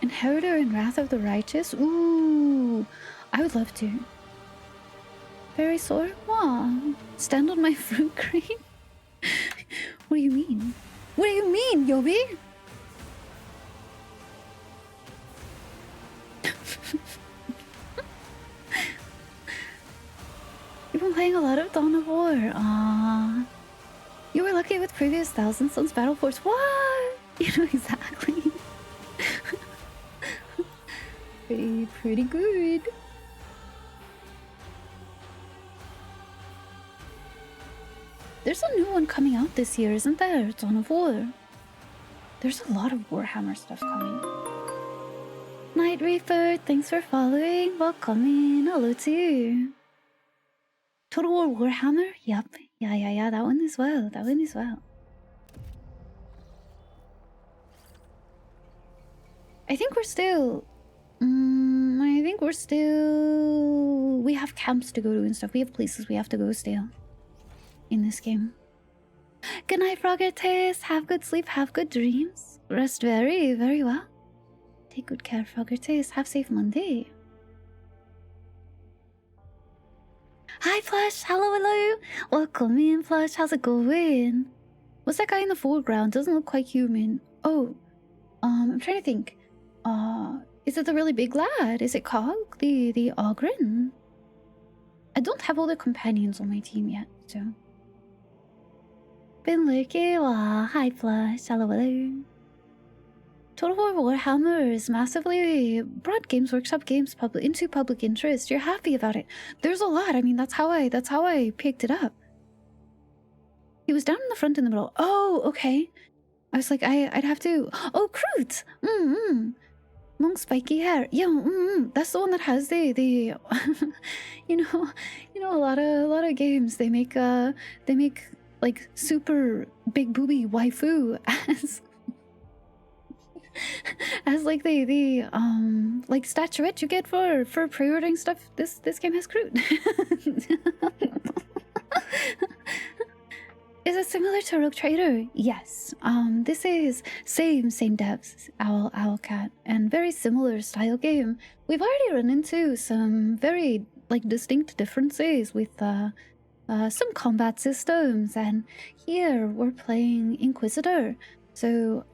Inheritor and Wrath of the Righteous? Ooh, I would love to. Very sore? Wow. Stand on my fruit cream? What do you mean? What do you mean, Yobi? You've been playing a lot of Dawn of War. Ah, you were lucky with previous Thousand Sons Battle Force. What? You know exactly. pretty good. There's a new one coming out this year, isn't there? Dawn of War. There's a lot of Warhammer stuff coming. Night Reaper, thanks for following. Welcome in. Hello to you. Total War Warhammer? Yep. Yeah. That one as well. I think we're still... We have camps to go to and stuff. We have places we have to go still. In this game. Good night, Froggertaste. Have good sleep. Have good dreams. Rest very, very well. Take good care, Froggertaste. Have safe Monday. Hi, Plush. Hello. Welcome in, Plush. How's it going? What's that guy in the foreground? Doesn't look quite human. Oh, I'm trying to think. Is it the really big lad? Is it Cog? The Ogren? I don't have all the companions on my team yet, so... Been lurking. Hi, Plush. Hello. Total War Warhammer is massively brought Games Workshop games into public interest. You're happy about it. There's a lot. I mean, that's how I picked it up. He was down in the front in the middle. Oh, okay. I was like, I'd have to... Oh, Kroot! Long spiky hair. Yeah, that's the one that has the you know, a lot of games they make like super big booby waifu as like the like statuette you get for pre-ordering stuff. This game has Kroot. Is it similar to Rogue Trader? Yes. This is same devs, Owlcat, and very similar style game. We've already run into some very like distinct differences with some combat systems, and here we're playing Inquisitor. So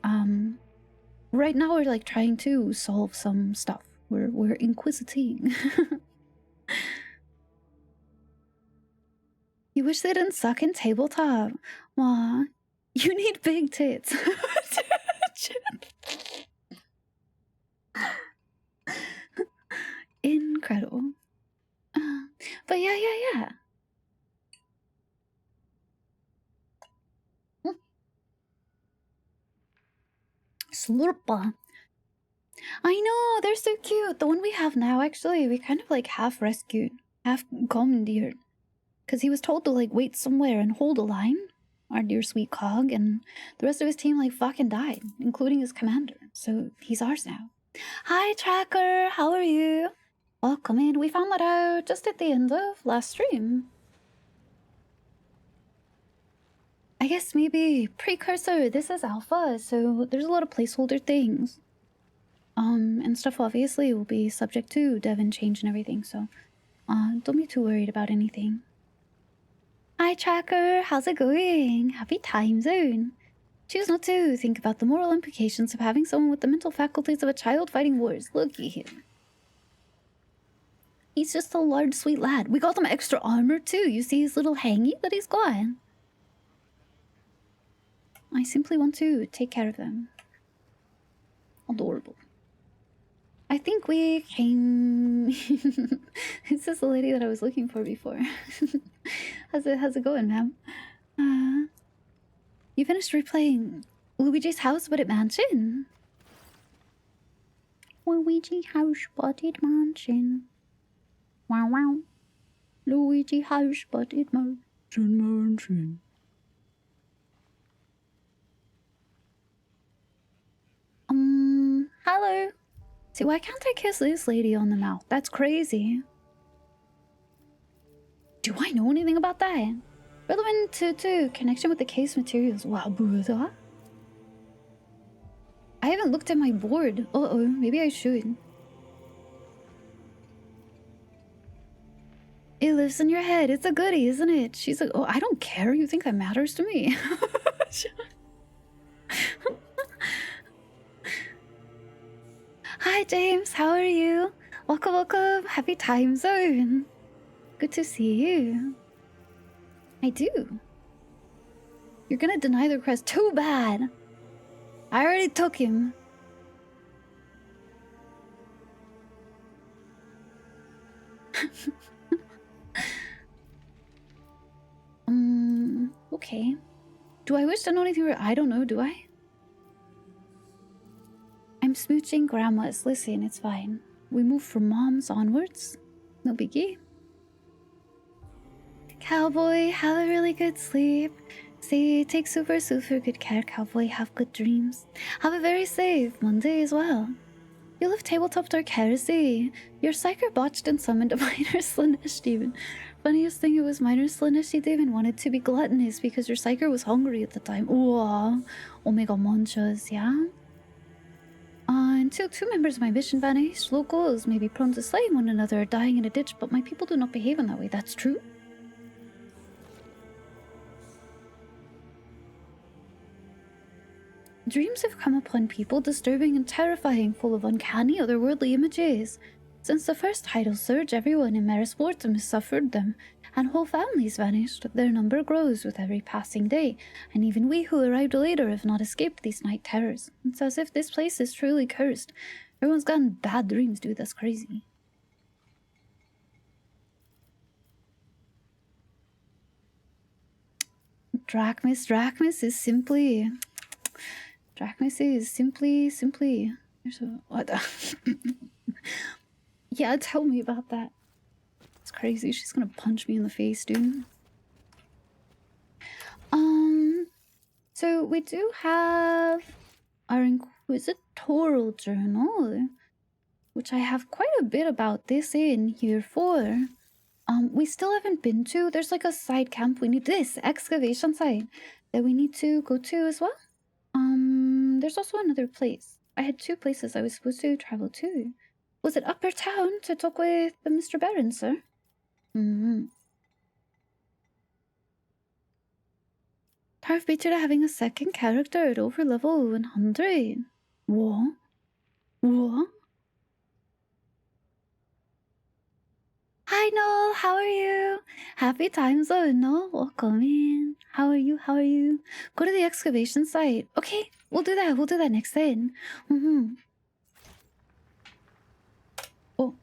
right now we're like trying to solve some stuff. We're inquisiting. You wish they didn't suck in tabletop. Aw, you need big tits. Incredible. But yeah. Slurpa. I know, they're so cute. The one we have now, actually, we kind of like half rescued, half commandeered. Because he was told to like wait somewhere and hold a line, our dear sweet Cog, and the rest of his team like fucking died, including his commander. So he's ours now. Hi Tracker, how are you? Welcome in. We found that out just at the end of last stream. I guess maybe precursor, this is alpha, so there's a lot of placeholder things. And stuff obviously will be subject to dev and change and everything, so don't be too worried about anything. Hi Tracker, how's it going? Happy time zone. Choose not to think about the moral implications of having someone with the mental faculties of a child fighting wars. Looky him. He's just a large sweet lad. We got him extra armor too. You see his little hangy that he's got? I simply want to take care of them. Adorable. I think we came... This is the lady that I was looking for before. How's it going, ma'am? You finished replaying Luigi's House Spotted Mansion? Luigi House Spotted Mansion. Wow. Luigi House Spotted Mansion. Hello. See, why can't I kiss this lady on the mouth? That's crazy. Do I know anything about that? Relevant to connection with the case materials. Wow, brother. I haven't looked at my board. Uh-oh, maybe I should. It lives in your head. It's a goodie, isn't it? She's like, oh, I don't care. You think that matters to me? Hi, James. How are you? Welcome. Happy time zone. Good to see you. I do. You're gonna deny the request. Too bad. I already took him. Okay. Do I wish to know anything? I don't know, do I? smooching grandmas. Listen, it's fine. We move from moms onwards. No biggie. Cowboy, have a really good sleep. See, take super good care, Cowboy. Have good dreams. Have a very safe Monday as well. You love tabletop dark heresy. Your psyker botched and summoned a minor Slaanesh demon. Funniest thing, it was minor Slaanesh demon wanted to be gluttonous because your psyker was hungry at the time. Ooh, Omega Monchas, yeah? Until 2 members of my mission vanished, locals may be prone to slaying one another or dying in a ditch, but my people do not behave in that way. That's true. Dreams have come upon people disturbing and terrifying, full of uncanny, otherworldly images. Since the first tidal surge, everyone in Merisportum has suffered them, and whole families vanished. Their number grows with every passing day, and even we who arrived later have not escaped these night terrors. It's as if this place is truly cursed. Everyone's gotten bad dreams, dude. That's crazy. Drachmis is simply... Drachmis is simply... There's a... What? Yeah, tell me about that. It's crazy. She's gonna punch me in the face, dude. So we do have our Inquisitorial Journal, which I have quite a bit about this in here for. We still haven't been to. There's like a side camp. We need this excavation site that we need to go to as well. There's also another place. I had 2 places I was supposed to travel to. Was it Upper Town to talk with Mr. Baron, sir? Tarf beat you to having a second character at over level 100. What? What? Hi, Noel. How are you? Happy time zone, Noel. Welcome in. How are you? How are you? Go to the excavation site. Okay, we'll do that. We'll do that next then. Oh,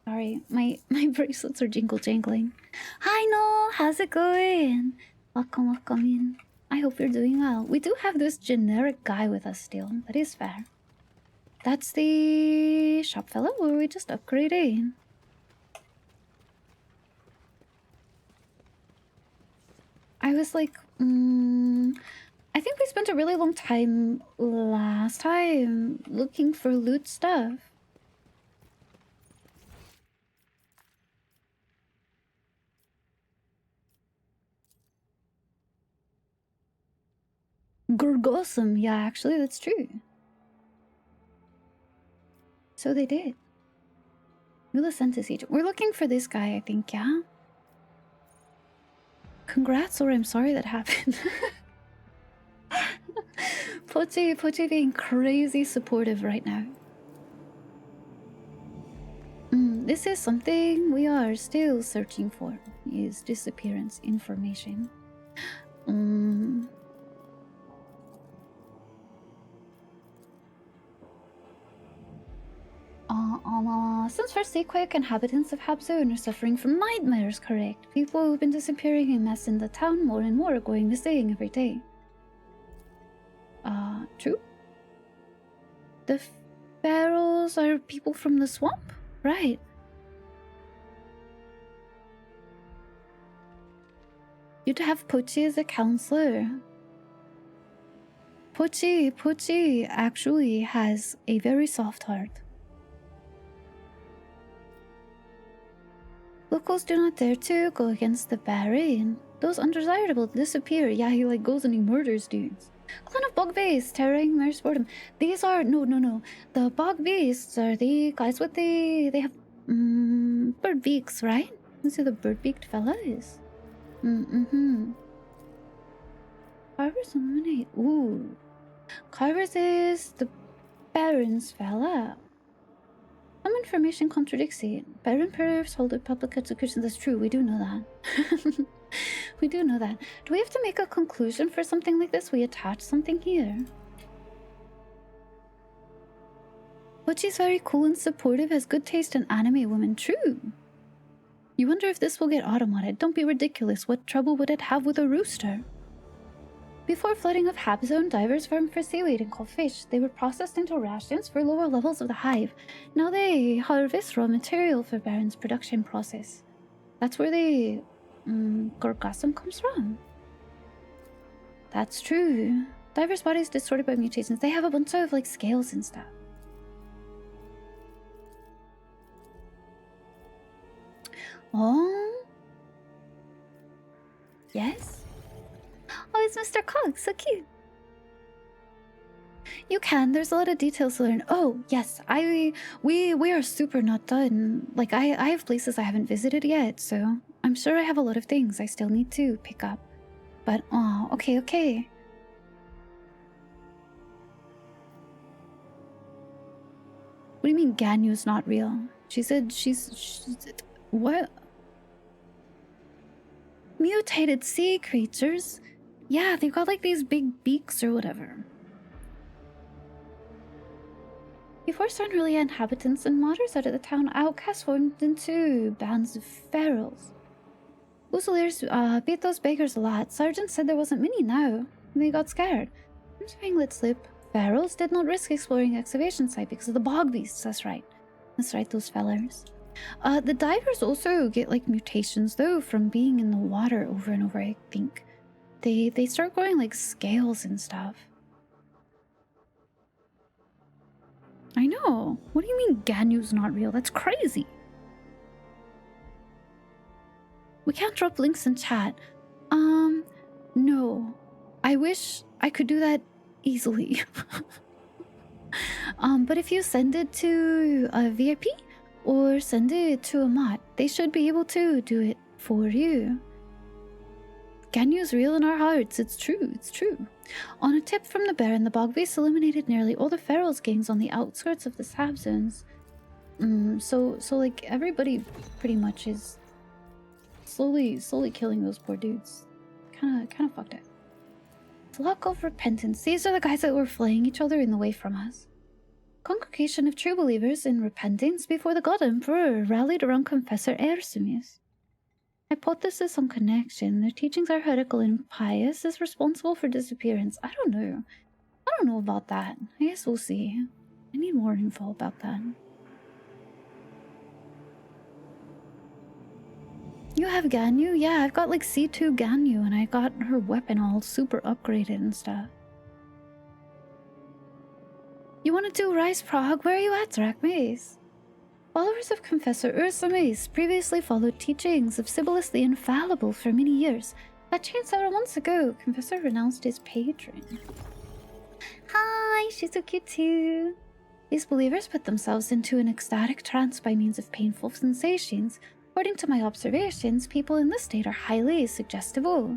sorry. My bracelets are jangling. Hi, Noel. How's it going? Welcome in. I hope you're doing well. We do have this generic guy with us still. That is fair. That's the shop fellow, or we just upgrading? I was like, I think we spent a really long time last time looking for loot stuff. Gorgosum, yeah, actually, that's true. So they did. Mula sent us each. We're looking for this guy, I think, yeah? Congrats, or I'm sorry that happened. Pochi being crazy supportive right now. This is something we are still searching for, is disappearance information. Since first Seaquake, inhabitants of Habzone are suffering from nightmares, correct? People who've been disappearing en masse in the town, more and more are going missing every day. True? The pharaohs are people from the swamp? Right. You'd have Pochi as a counselor. Pochi actually has a very soft heart. Locals do not dare to go against the Baron. Those undesirable disappear. Yeah, he like goes and he murders dudes. Clan of Bog Beasts, terroring Merisportum. These are no. The Bog Beasts are the guys with they have bird beaks, right? Let's see who the bird beaked fella is. Carver's eliminate. Ooh. Carver's is the Baron's fella. Some information contradicts it. Baron pervs hold a public execution. That's true, we do know that. We do know that. Do we have to make a conclusion for something like this? We attach something here. But she's very cool and supportive, has good taste in anime women. True. You wonder if this will get automated. Don't be ridiculous. What trouble would it have with a rooster? Before flooding of Hab Zone, divers farmed for seaweed and caught fish. They were processed into rations for lower levels of the hive. Now they harvest raw material for Baron's production process. That's where the Gorgasm comes from. That's true. Divers' bodies distorted by mutations. They have a bunch of like scales and stuff. Oh. Yes? Oh, it's Mr. Cog. So cute. You can. There's a lot of details to learn. Oh, yes. We are super not done. Like, I have places I haven't visited yet, so I'm sure I have a lot of things I still need to pick up. But, oh, okay. What do you mean Ganyu's not real? She said she's what? Mutated sea creatures? Yeah, they've got like these big beaks or whatever. Before unruly inhabitants and martyrs out of the town, outcasts formed into bands of ferals. Fusiliers beat those beggars a lot. Sergeant said there wasn't many now. They got scared. I'm just being let slip. Ferals did not risk exploring excavation site because of the bog beasts. That's right, those fellers. The divers also get like mutations though from being in the water over and over, I think. They start growing like scales and stuff. I know. What do you mean Ganyu's not real? That's crazy. We can't drop links in chat. No. I wish I could do that easily. But if you send it to a VIP or send it to a mod, they should be able to do it for you. Ganyu's real in our hearts. It's true. On a tip from the Baron, the bog beasts eliminated nearly all the ferals gangs on the outskirts of the Sab zones. So like everybody pretty much is slowly killing those poor dudes. Kind of fucked up. Flock of repentance. These are the guys that were flaying each other in the way from us. Congregation of true believers in repentance before the God Emperor rallied around Confessor Ersumius. Hypothesis on connection. Their teachings are heretical and impious is responsible for disappearance. I don't know about that. I guess we'll see. I need more info about that. You have Ganyu? Yeah, I've got like C2 Ganyu and I got her weapon all super upgraded and stuff. You want to do Rise Prague? Where are you at, Drachmaze? Followers of Confessor Ursames previously followed teachings of Sibyllus the Infallible for many years. That changed several months ago. Confessor renounced his patron. Hi, she's so cute too. These believers put themselves into an ecstatic trance by means of painful sensations. According to my observations, people in this state are highly suggestible.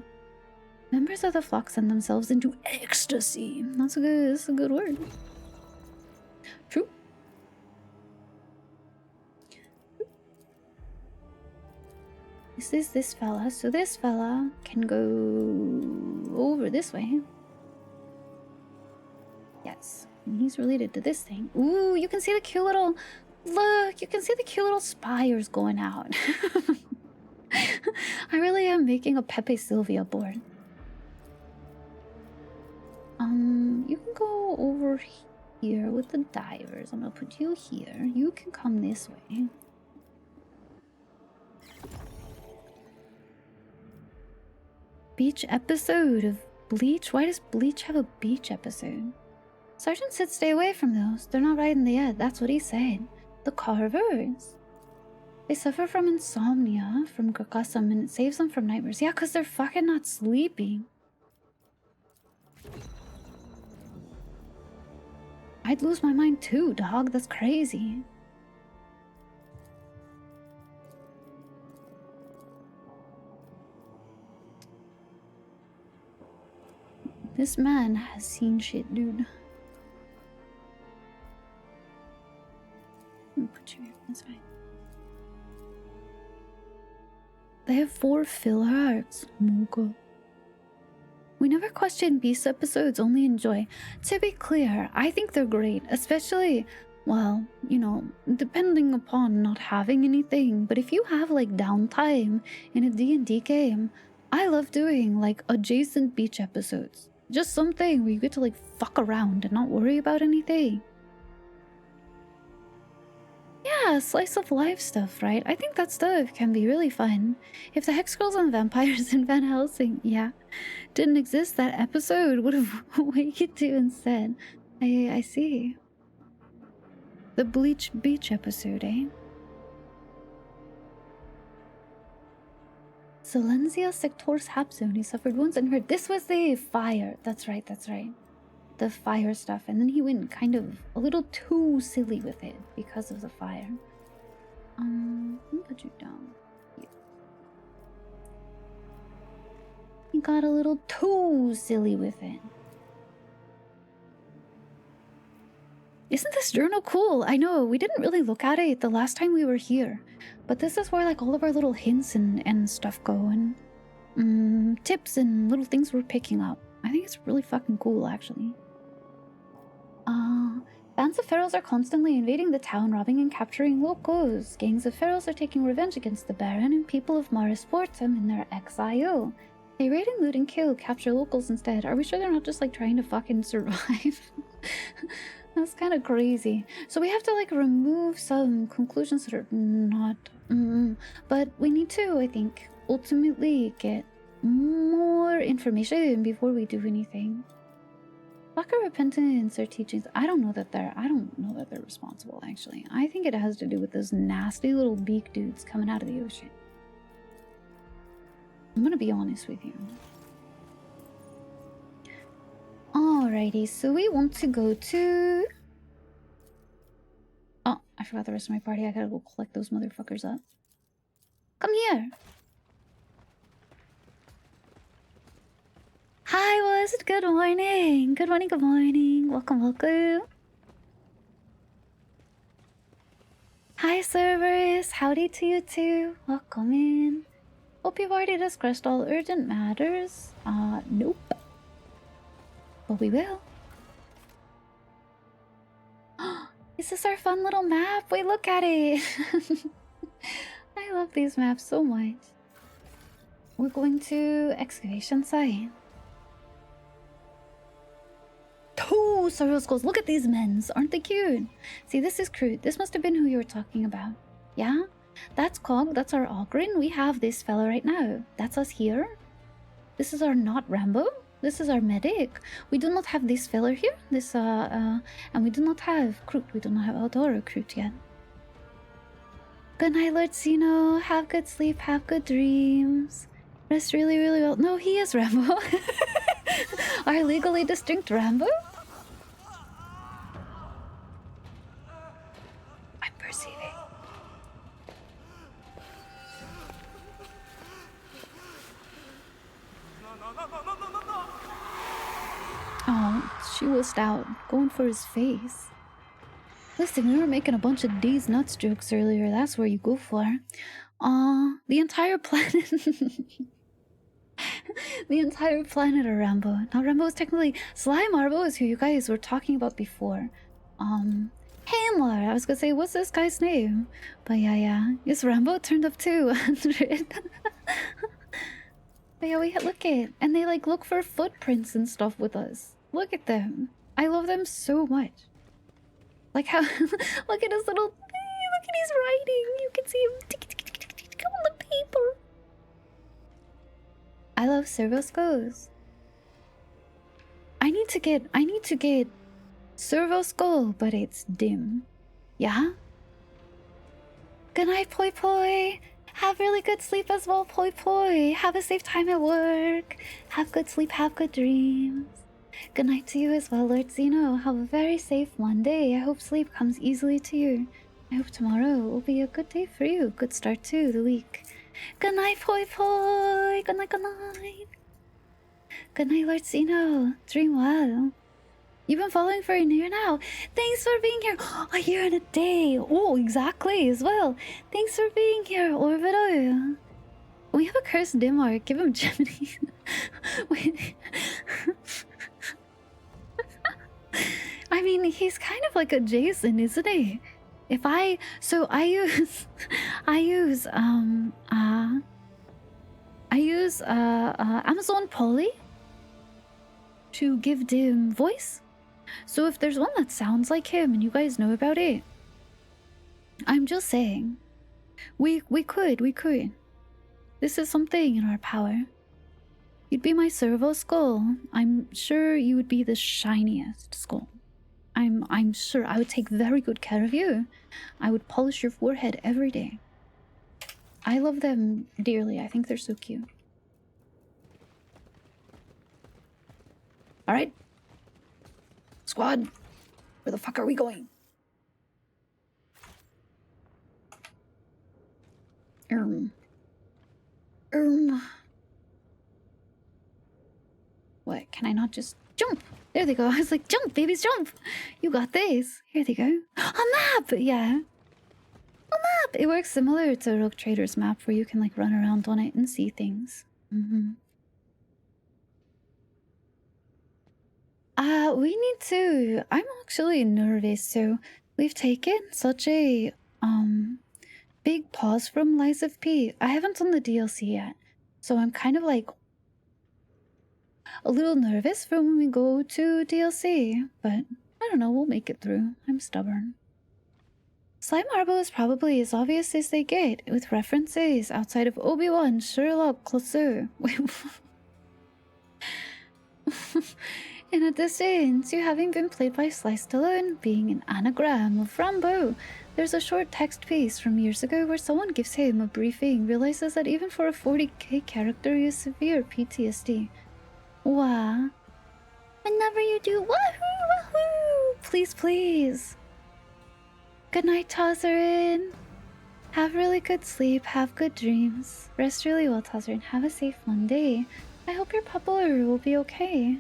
Members of the flock send themselves into ecstasy. That's a good word. True. This is this fella, so this fella can go over this way. Yes, and he's related to this thing. Ooh, you can see the cute little... Look, you can see the cute little spires going out. I really am making a Pepe Sylvia board. You can go over here with the divers. I'm gonna put you here. You can come this way. Beach episode of Bleach? Why does Bleach have a beach episode? Sergeant said stay away from those. They're not right in the head. That's what he said. The Carvers. They suffer from insomnia from Gurkasam and it saves them from nightmares. Yeah, because they're fucking not sleeping. I'd lose my mind too, dog. That's crazy. This man has seen shit, dude. Let me put you here. That's fine. They have 4 filler arcs. Mocha. We never question Beast episodes, only enjoy. To be clear, I think they're great, especially, well, you know, depending upon not having anything. But if you have like downtime in a D&D game, I love doing like adjacent beach episodes. Just something where you get to like fuck around and not worry about anything. Yeah, slice of life stuff, right? I think that stuff can be really fun. If the Hex Girls and Vampires in Van Helsing, yeah, didn't exist, that episode would have Wake 2 instead. I see. The Bleach Beach episode, eh? Silencia Sector's Hapzone. He suffered wounds and hurt. This was the fire. That's right, that's right. The fire stuff. And then he went kind of a little too silly with it because of the fire. Let me put you down. Here. He got a little too silly with it. Isn't this journal cool? I know, we didn't really look at it the last time we were here. But this is where like all of our little hints and stuff go, and tips and little things we're picking up. I think it's really fucking cool, actually. Bands of pharaohs are constantly invading the town, robbing and capturing locals. Gangs of pharaohs are taking revenge against the Baron and people of Mara Sportum in their exile. They raid and loot and kill, capture locals instead. Are we sure they're not just like trying to fucking survive? That's kind of crazy. So we have to like remove some conclusions that are not... But we need to, I think, ultimately get more information before we do anything. Lack of repentance or teachings. I don't know that they're responsible, actually. I think it has to do with those nasty little beak dudes coming out of the ocean. I'm gonna be honest with you. Alrighty, so we want to go to... Oh, I forgot the rest of my party. I gotta go collect those motherfuckers up. Come here! Hi, Waz. Good morning! Good morning, good morning. Welcome, welcome. Hi, Cerberus. Howdy to you too. Welcome in. Hope you've already discussed all urgent matters. Nope. But we will. Is this our fun little map? Wait, look at it. I love these maps so much. We're going to excavation site. Two Sorrow Skulls. Look at these men's. Aren't they cute? See, this is crude. This must have been who you were talking about. Yeah? That's Cog. That's our Ogren. We have this fella right now. That's us here. This is our not Rambo. This is our medic. We do not have this fella here. This, and we do not have Kroot. We do not have Eldora Kroot yet. Good night, Lord Zeno. Have good sleep. Have good dreams. Rest really, really well. No, he is Rambo. Our legally distinct Rambo? I'm perceiving. Oh, she was out, going for his face. Listen, we were making a bunch of D's nuts jokes earlier. That's where you go for. The entire planet... the entire planet of Rambo. Now, Rambo is technically... Sly Marbo is who you guys were talking about before. Hamler. I was gonna say, what's this guy's name? But yeah. Yes, Rambo turned up 200. But yeah, we look at... And they, like, look for footprints and stuff with us. Look at them. I love them so much. Like how... look at his little... Look at his writing. You can see him on the paper. I love Servo Skulls. I need to get Servo Skull, but it's dim. Yeah? Good night, Poi Poi. Have really good sleep as well, Poi Poi. Have a safe time at work. Have good sleep, have good dreams. Good night to you as well, Lord Zeno. Have a very safe Monday. I hope sleep comes easily to you. I hope tomorrow will be a good day for you. Good start to the week. Good night, Poi Poi. Good night, good night. Good night, Lord Zeno. Dream well. You've been following for a year now. Thanks for being here. A year and a day. Oh, exactly, as well. Thanks for being here, Orbital. We have a cursed Dimmark. Give him Gemini. Wait. I mean, he's kind of like a Jason, isn't he? If I use Amazon Polly to give them voice. So if there's one that sounds like him and you guys know about it, I'm just saying, we could. This is something in our power. You'd be my servo skull. I'm sure you would be the shiniest skull. I'm sure I would take very good care of you. I would polish your forehead every day. I love them dearly. I think they're so cute. Alright. Squad, where the fuck are we going? What, can I not just jump? There they go. I was like, jump, babies, jump! You got this. Here they go. A map! Yeah. A map! It works similar to Rogue Trader's map where you can like run around on it and see things. We need to... I'm actually nervous, so we've taken such a, big pause from Lies of P. I haven't done the DLC yet, so I'm kind of like a little nervous for when we go to DLC, but I don't know, we'll make it through. I'm stubborn. Slime Marble is probably as obvious as they get, with references outside of Obi-Wan, Sherlock, Clouseau. In addition to having been played by Slice Stallone, being an anagram of Rambo, there's a short text piece from years ago where someone gives him a briefing, realizes that even for a 40k character he has severe PTSD. Wow. Whenever you do wahoo! Please, please. Good night, Tazzarin. Have really good sleep, have good dreams. Rest really well, Tazzarin. Have a safe Monday. I hope your puppler will be okay.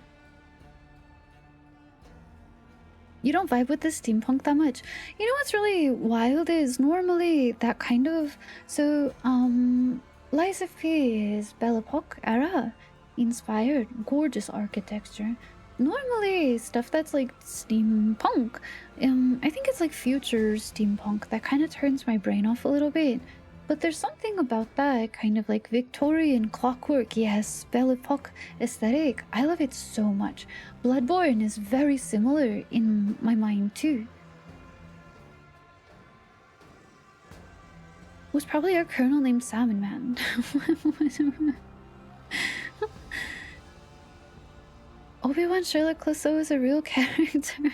You don't vibe with the steampunk that much. You know what's really wild is normally that kind of... So, Lies of P is Belle Epoque era inspired, gorgeous architecture. Normally, stuff that's like steampunk, I think it's like future steampunk that kind of turns my brain off a little bit. But there's something about that kind of like Victorian clockwork, yes, Belle Epoque aesthetic. I love it so much. Bloodborne is very similar in my mind too. It was probably our colonel named Salmon Man. Obi-Wan Sherlock Clouseau is a real character.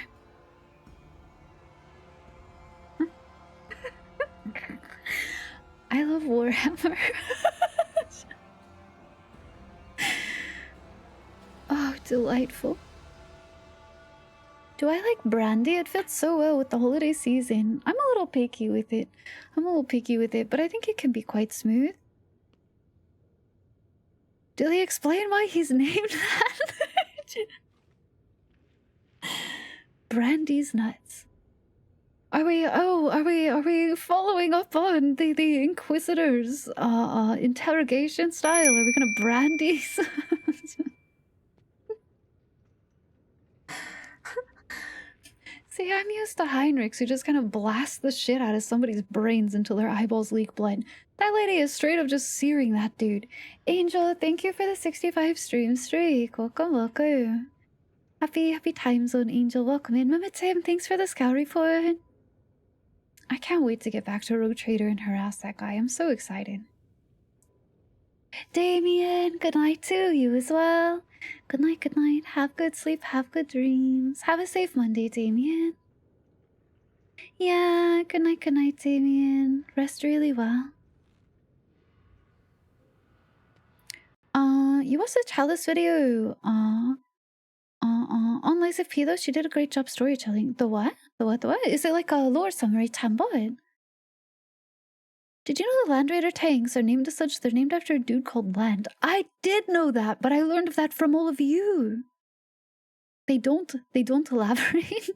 I love Warhammer. Oh, delightful. Do I like brandy? It fits so well with the holiday season. I'm a little picky with it. But I think it can be quite smooth. Did he explain why he's named that? Brandy's nuts. Are we following up on the Inquisitor's interrogation style? Are we gonna brandies? See, I'm used to Heinrichs who just kind of blast the shit out of somebody's brains until their eyeballs leak blood. That lady is straight up just searing that dude. Angel, thank you for the 65 stream streak. Welcome. Happy time zone, Angel. Welcome in. Mama Tim, thanks for the scout report. I can't wait to get back to Rogue Trader and harass that guy. I'm so excited. Damien, good night to you as well. Good night. Have good sleep, have good dreams. Have a safe Monday, Damien. Yeah, good night, Damien. Rest really well. You watched the Chalice video, on Lies of P though. She did a great job storytelling. The what? The what? Is it like a lore summary tambot? Did you know the Land Raider tanks are named as such? They're named after a dude called Land. I did know that, but I learned of that from all of you. They don't elaborate.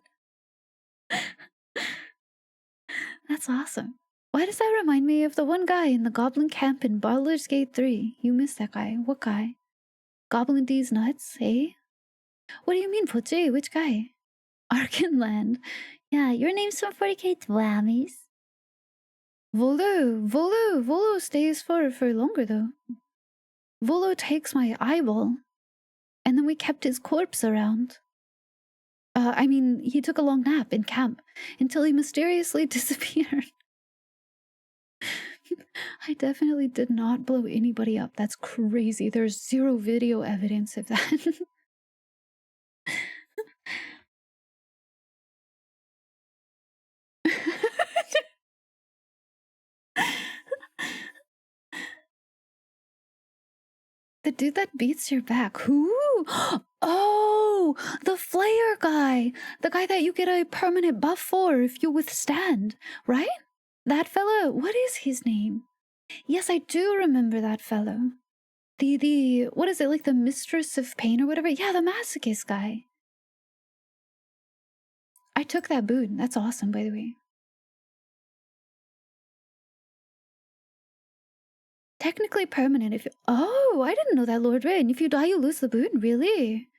That's awesome. Why does that remind me of the one guy in the Goblin Camp in Baldur's Gate 3? You missed that guy. What guy? Goblin D's nuts, eh? What do you mean, Pucci? Which guy? Arkenland. Yeah, your name's from 40k Twammies. Volo stays for longer though. Volo takes my eyeball And then we kept his corpse around. I mean, he took a long nap in camp until he mysteriously disappeared. I definitely did not blow anybody up. That's crazy. There's zero video evidence of that. The dude that beats your back. Who? Oh, the Flayer guy. The guy that you get a permanent buff for if you withstand, right? That fellow. What is his name? Yes, I do remember that fellow. What is it, like the Mistress of Pain or whatever? Yeah, the masochist guy. I took that boon. That's awesome, by the way. Technically permanent if you... Oh, I didn't know that, Lord Rain. If you die, you lose the boon. Really?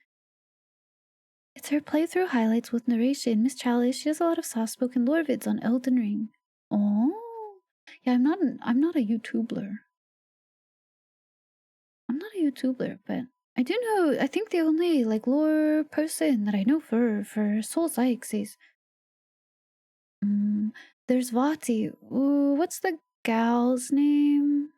It's her playthrough highlights with narration. Miss Chalice, she does a lot of soft-spoken lore vids on Elden Ring. Oh. Yeah, I'm not a YouTuber. I'm not a YouTuber, but I do know, I think the only, like, lore person that I know for Souls Ikes is... there's Vati. Ooh, what's the gal's name?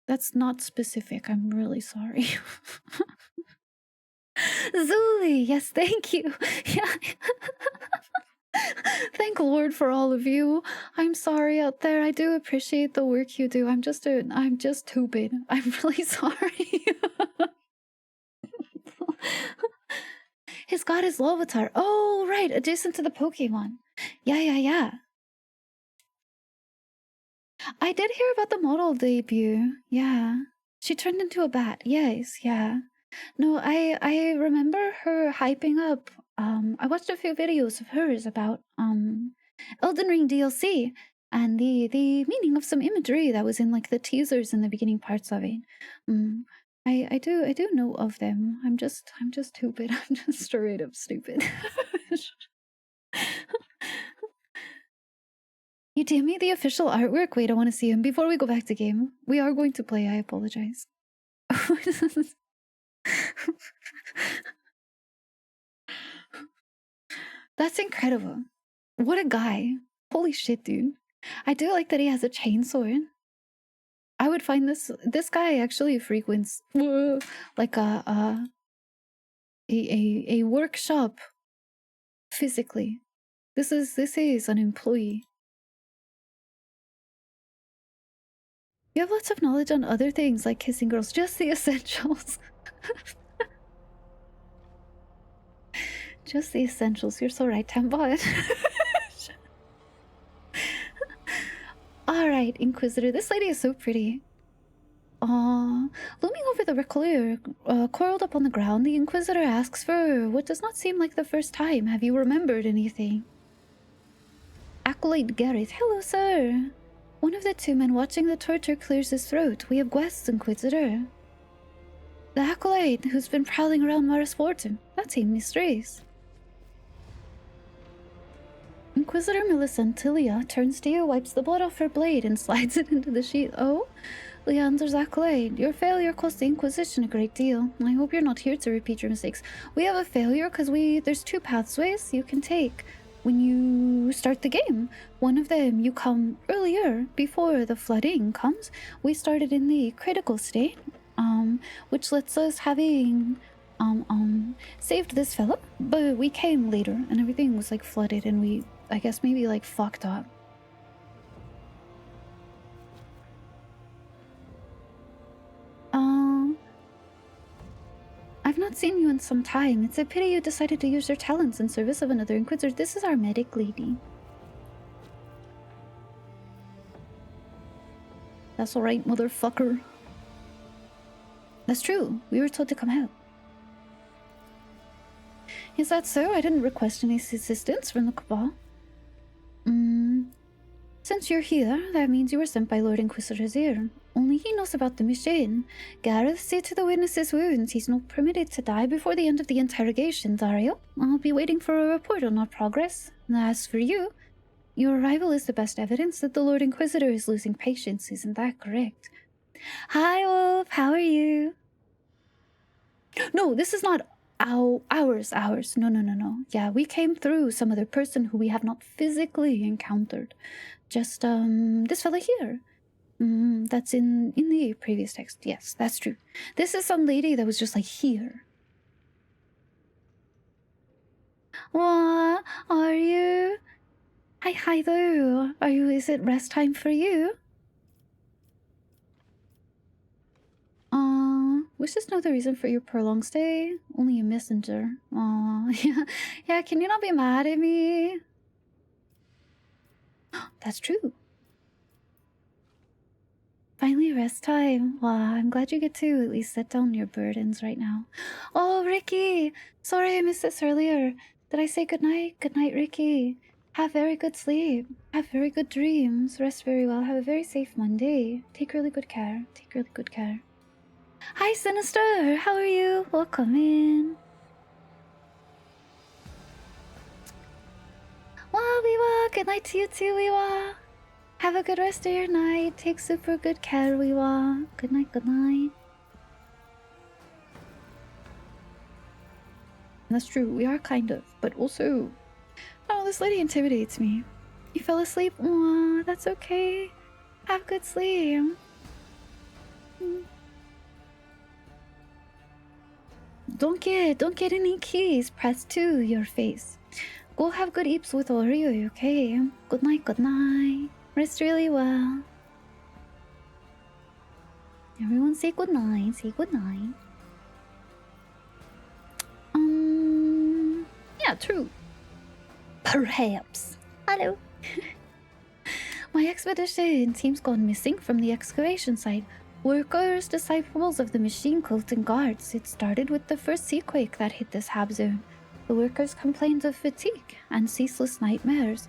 That's not specific. I'm really sorry. Zuli, yes, thank you. Yeah. Thank Lord for all of you. I'm sorry out there. I do appreciate the work you do. I'm just stupid. I'm really sorry. His god is Lovitar. Oh, right, adjacent to the Pokemon. Yeah. I did hear about the model debut. Yeah. She turned into a bat. Yes, yeah. No, I remember her hyping up. I watched a few videos of hers about Elden Ring DLC and the meaning of some imagery that was in like the teasers in the beginning parts of it. I do know of them. I'm just stupid. I'm just straight up stupid. You DM me the official artwork? Wait, I want to see him before we go back to game. We are going to play, I apologize. That's incredible. What a guy. Holy shit, dude. I do like that he has a chainsaw. I would find this guy actually frequents like a workshop physically. This is an employee. You have lots of knowledge on other things like kissing girls, just the essentials. Just the essentials. You're so right, Tambot. Alright, Inquisitor. This lady is so pretty. Looming over the recluse, coiled up on the ground, the Inquisitor asks for what does not seem like the first time. Have you remembered anything? Acolyte Garrett. Hello, sir. One of the two men watching the torture clears his throat. We have guests, Inquisitor. The Acolyte who's been prowling around Mars Fortum. That's a mysteries. Inquisitor Millicentilia turns to you, wipes the blood off her blade, and slides it into the sheath. Oh? Leander's Acolyte, your failure cost the Inquisition a great deal. I hope you're not here to repeat your mistakes. We have a failure because there's two pathways you can take when you start the game. One of them, you come earlier, before the flooding comes. We started in the critical state, which lets us having saved this fella, but we came later and everything was like flooded and we, I guess, maybe like fucked up. I've not seen you in some time. It's a pity you decided to use your talents in service of another Inquisitor. This is our medic lady. That's alright, motherfucker. That's true. We were told to come out. Is that so? I didn't request any assistance from the Cabal. Since you're here, that means you were sent by Lord Inquisitor Zir. Only he knows about the mission. Gareth, see to the witness's wounds. He's not permitted to die before the end of the interrogation, Dario. I'll be waiting for a report on our progress. As for you, your arrival is the best evidence that the Lord Inquisitor is losing patience. Isn't that correct? Hi, Wolf. How are you? No, this is not ours. No. Yeah, we came through some other person who we have not physically encountered. Just, this fella here. That's in the previous text. Yes, that's true. This is some lady that was just like here. What are you? Hi there. Are you? Is it rest time for you? Wish to know the reason for your prolonged stay. Only a messenger. Yeah. Can you not be mad at me? That's true. Finally, rest time. Wow, I'm glad you get to at least set down your burdens right now. Oh, Ricky! Sorry I missed this earlier. Did I say goodnight? Good night, Ricky. Have very good sleep. Have very good dreams. Rest very well. Have a very safe Monday. Take really good care. Hi, Sinister! How are you? Welcome in. Weewa! Good night to you too, Weewa! Have a good rest of your night. Take super good care, Weewa. Good night. That's true, we are kind of, but also... Oh, this lady intimidates me. You fell asleep? Aw, that's okay. Have good sleep. Don't get any keys pressed to your face. Go have good eats with Oreo, okay? Good night. Rest really well. Everyone say good night. Yeah, true. Perhaps. Hello. My expedition team's gone missing from the excavation site. Workers, disciples of the machine cult, and guards. It started with the first seaquake that hit this hab zone. The workers complained of fatigue and ceaseless nightmares.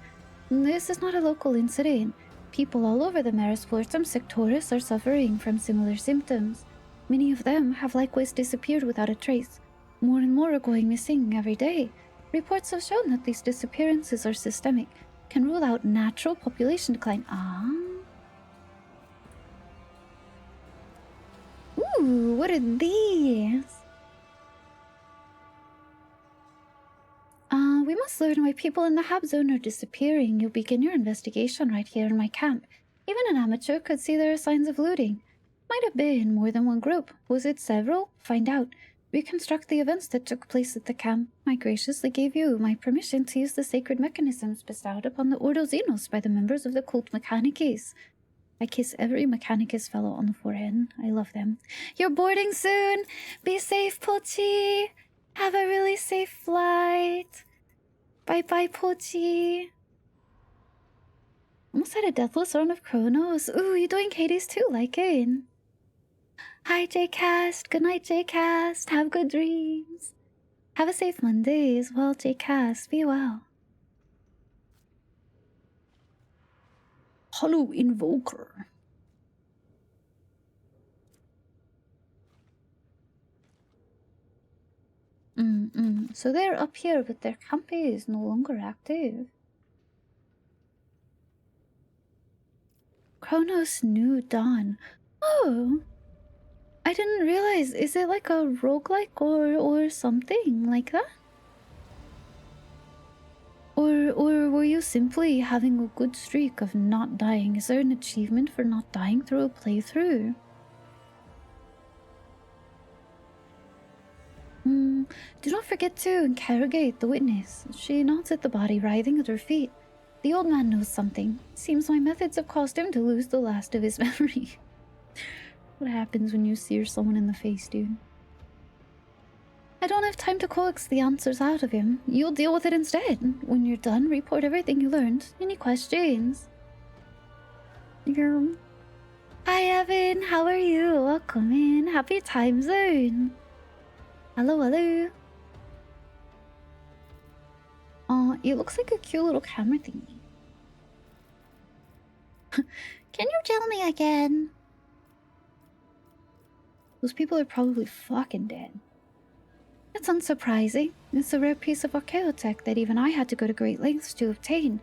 This is not a local incident. People all over the Maris Flortum sectoris are suffering from similar symptoms. Many of them have likewise disappeared without a trace. More and more are going missing every day. Reports have shown that these disappearances are systemic, can rule out natural population decline. Ooh, what are these? We must learn why people in the hab zone are disappearing. You'll begin your investigation right here in my camp. Even an amateur could see there are signs of looting. Might have been more than one group. Was it several? Find out. Reconstruct the events that took place at the camp. I graciously gave you my permission to use the sacred mechanisms bestowed upon the Ordo Xenos by the members of the cult Mechanicus. I kiss every Mechanicus fellow on the forehead. I love them. You're boarding soon! Be safe, Pochi! Have a really safe flight! Bye-bye, Pochi! Almost had a deathless run of Chronos. Ooh, you doing Hades too, like it? Hi, Jcast. Good night, Jcast. Have good dreams. Have a safe Monday as well, Jcast. Be well. Hello, Invoker. So they're up here, but their camp is no longer active. Chronos New Dawn. Oh, I didn't realize. Is it like a roguelike or something like that? Or were you simply having a good streak of not dying? Is there an achievement for not dying through a playthrough? Do not forget to interrogate the witness. She nods at the body writhing at her feet. The old man knows something. Seems my methods have caused him to lose the last of his memory. What happens when you sear someone in the face, dude? I don't have time to coax the answers out of him. You'll deal with it instead. When you're done, report everything you learned. Any questions? Hi, Evan. How are you? Welcome in. Happy time zone. Hello. It looks like a cute little camera thingy. Can you tell me again? Those people are probably fucking dead. That's unsurprising. It's a rare piece of archaeotech that even I had to go to great lengths to obtain.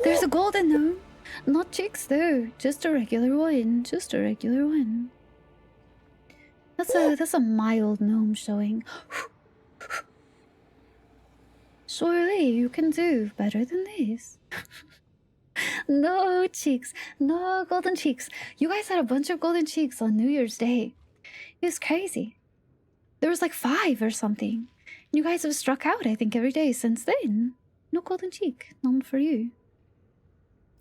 There's a golden though. Not chicks though. Just a regular one. Just a regular one. That's a mild gnome showing. Surely you can do better than this. No cheeks. No golden cheeks. You guys had a bunch of golden cheeks on New Year's Day. It was crazy. There was like 5 or something. You guys have struck out, I think, every day since then. No golden cheek. None for you.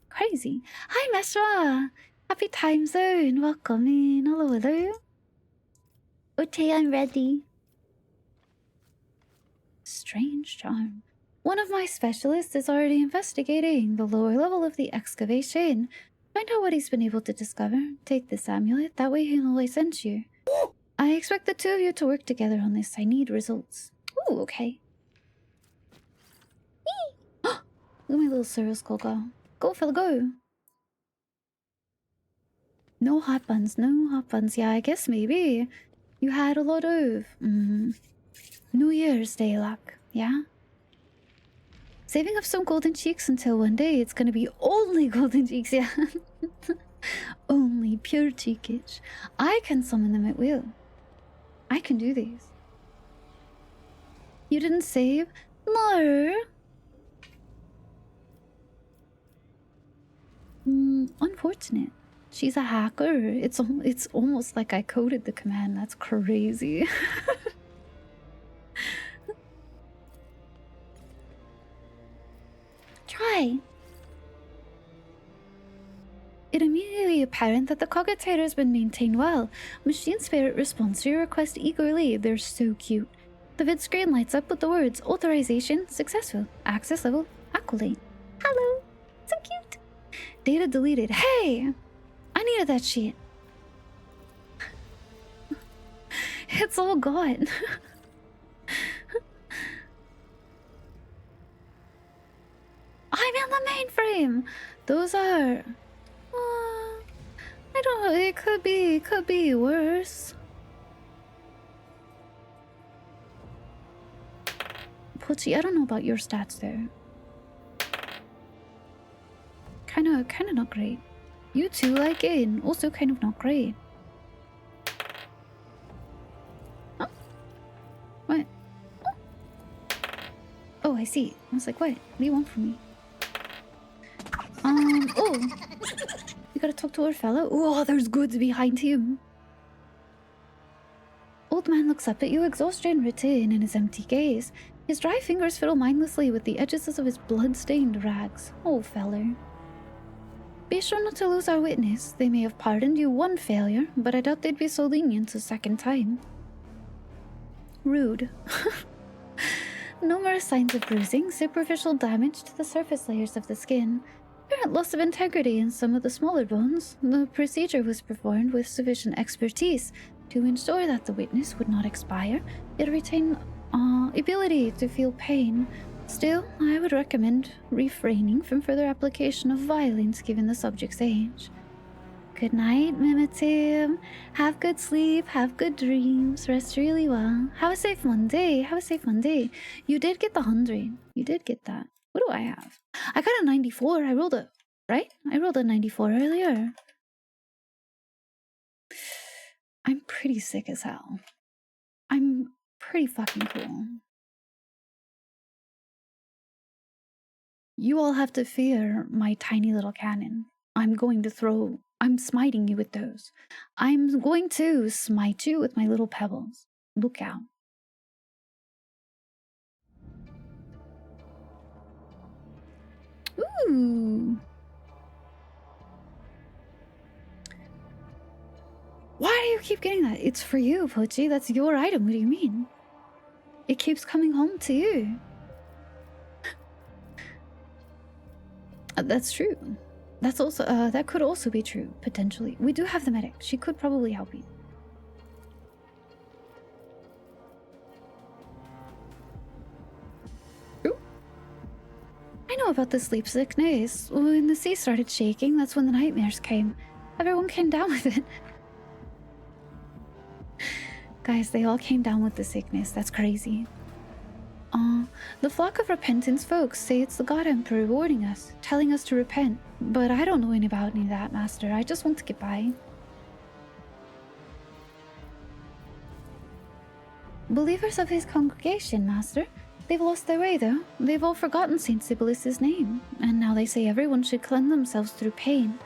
Crazy. Hi, Meshra. Happy time zone. Welcome in. Hello, hello. Okay, I'm ready. Strange charm. One of my specialists is already investigating the lower level of the excavation. Find out what he's been able to discover. Take this amulet. That way he'll always send you. I expect the 2 of you to work together on this. I need results. Ooh, okay. Look at my little Cyril skull go. Go, fella, go. No hot buns, no hot buns. Yeah, I guess maybe you had a lot of New Year's Day luck, yeah? Saving up some golden cheeks until one day it's gonna be only golden cheeks, yeah? Only pure cheekage. I can summon them at will. I can do these. You didn't save? No. Unfortunate. She's a hacker. It's almost like I coded the command. That's crazy. Try. It immediately apparent that the cogitator has been maintained well. Machine Spirit responds to your request eagerly. They're so cute. The vid screen lights up with the words authorization successful. Access level accolade. Hello. So cute. Data deleted. Hey! I needed that shit. It's all gone. I'm in the mainframe. Those are... I don't know. It could be worse. Pochi, I don't know about your stats there. Kinda not great. You too like it, also kind of not great. Huh? What? Oh, I see. I was like, what? What do you want from me? Oh. You gotta talk to our fellow. Oh, there's goods behind him. Old man looks up at you, exhaustion written in his empty gaze. His dry fingers fiddle mindlessly with the edges of his blood-stained rags. Oh, feller. Be sure not to lose our witness. They may have pardoned you one failure, but I doubt they'd be so lenient a second time. Rude. Numerous signs of bruising, superficial damage to the surface layers of the skin, apparent loss of integrity in some of the smaller bones. The procedure was performed with sufficient expertise to ensure that the witness would not expire, yet retain ability to feel pain. Still, I would recommend refraining from further application of violence given the subject's age. Good night, Mimitim. Have good sleep, have good dreams, rest really well. Have a safe Monday, have a safe Monday. You did get the 100. You did get that. What do I have? I got a 94. I rolled a... Right? I rolled a 94 earlier. I'm pretty sick as hell. I'm pretty fucking cool. You all have to fear my tiny little cannon. I'm smiting you with those. I'm going to smite you with my little pebbles. Look out. Ooh. Why do you keep getting that? It's for you, Pochi. That's your item. What do you mean? It keeps coming home to you. That's true. That's also that could also be true, potentially. We do have the medic. She could probably help you. Ooh. I know about the sleep sickness. When the sea started shaking, that's when the nightmares came. Everyone came down with it. Guys, they all came down with the sickness. That's crazy. The flock of repentance folks say it's the God Emperor warning us, telling us to repent. But I don't know any about any of that, Master. I just want to get by. Believers of his congregation, Master. They've lost their way, though. They've all forgotten Saint Sibyllus' name, and now they say everyone should cleanse themselves through pain.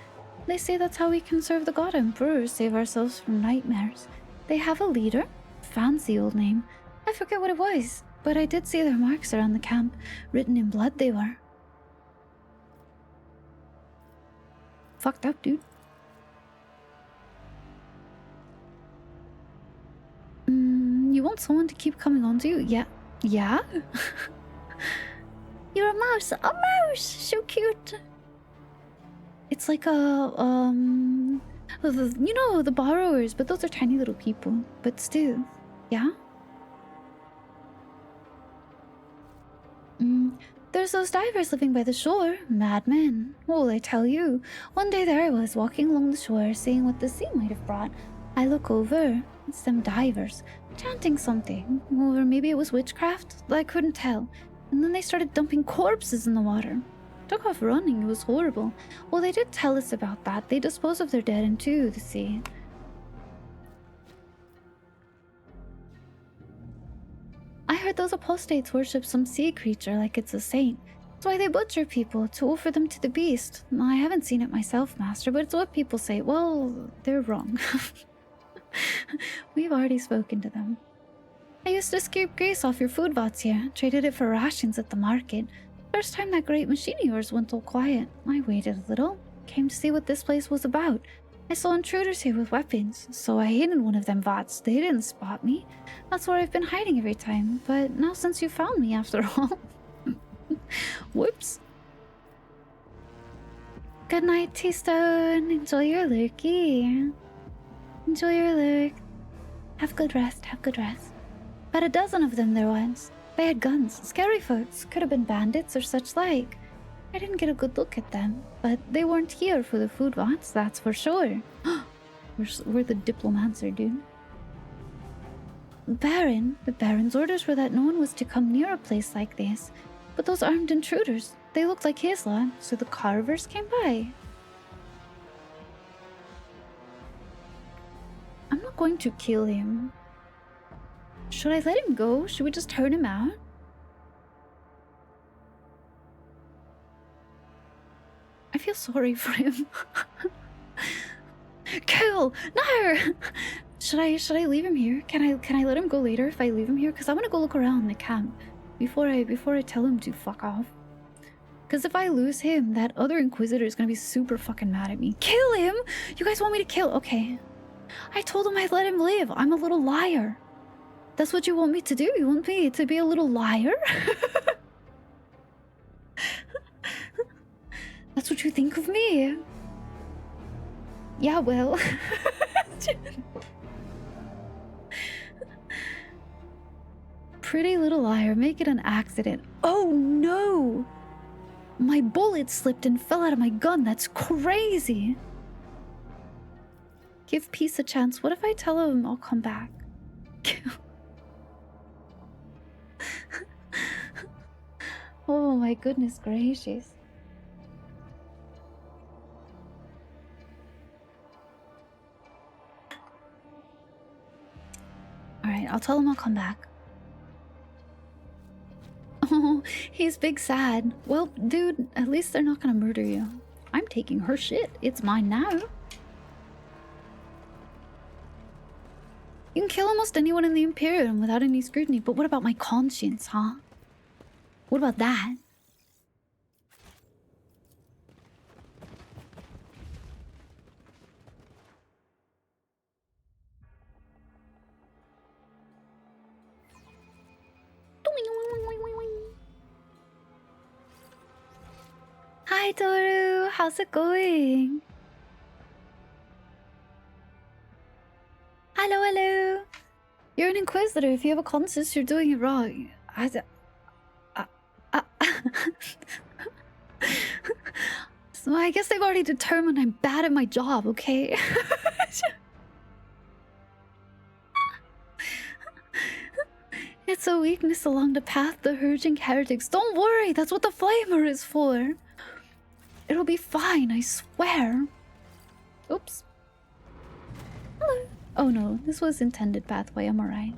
They say that's how we can serve the God Emperor, save ourselves from nightmares. They have a leader. Fancy old name. I forget what it was, but I did see their marks around the camp. Written in blood they were. Fucked up, dude. You want someone to keep coming on to you? Yeah. Yeah? You're a mouse! A mouse! So cute! It's like you know, the borrowers, but those are tiny little people. But still, yeah? There's those divers living by the shore. Madmen. Well, I tell you, one day there I was, walking along the shore, seeing what the sea might have brought. I look over, it's them divers, chanting something. Or maybe it was witchcraft, I couldn't tell. And then they started dumping corpses in the water. Took off running, it was horrible. Well, they did tell us about that. They dispose of their dead into the sea. I heard those apostates worship some sea creature like it's a saint. That's why they butcher people, to offer them to the beast. I haven't seen it myself, Master, but it's what people say. Well, they're wrong. We've already spoken to them. I used to scrape grease off your food bots here, traded it for rations at the market. First time that great machine of yours went all quiet. I waited a little, came to see what this place was about. I saw intruders here with weapons, so I hid in one of them bots. They didn't spot me. That's where I've been hiding every time, but now since you found me after all. Whoops. Good night, T-Stone. Enjoy your lurky. Enjoy your lurk. Have good rest, have good rest. About a dozen of them there was. They had guns, scary folks, could have been bandits or such like. I didn't get a good look at them, but they weren't here for the food bots, that's for sure. We're the diplomancer, dude. The Baron's orders were that no one was to come near a place like this. But those armed intruders, they looked like his lot, so the carvers came by. I'm not going to kill him. Should I let him go? Should we just turn him out? I feel sorry for him. Kill! No! Should I leave him here? Can I let him go later if I leave him here? Because I want to go look around the camp before I tell him to fuck off. Because if I lose him, that other Inquisitor is gonna be super fucking mad at me. Kill him! You guys want me to kill? Okay. I told him I'd let him live. I'm a little liar. That's what you want me to do? You want me to be a little liar? That's what you think of me? Yeah, well. Pretty little liar, make it an accident. Oh no! My bullet slipped and fell out of my gun. That's crazy. Give peace a chance. What if I tell him I'll come back? Oh my goodness gracious. Alright, I'll tell him I'll come back. Oh, he's big sad. Well, dude, at least they're not gonna murder you. I'm taking her shit. It's mine now. You can kill almost anyone in the Imperium without any scrutiny, but what about my conscience, huh? What about that? Hi, Toru. How's it going? Hello, hello. You're an Inquisitor. If you have a conscience, you're doing it wrong. So I guess they've already determined I'm bad at my job, okay? It's a weakness along the path to hurting heretics. Don't worry, that's what the flamer is for. It'll be fine, I swear. Oops. Hello. Oh no, this was intended pathway, I'm alright.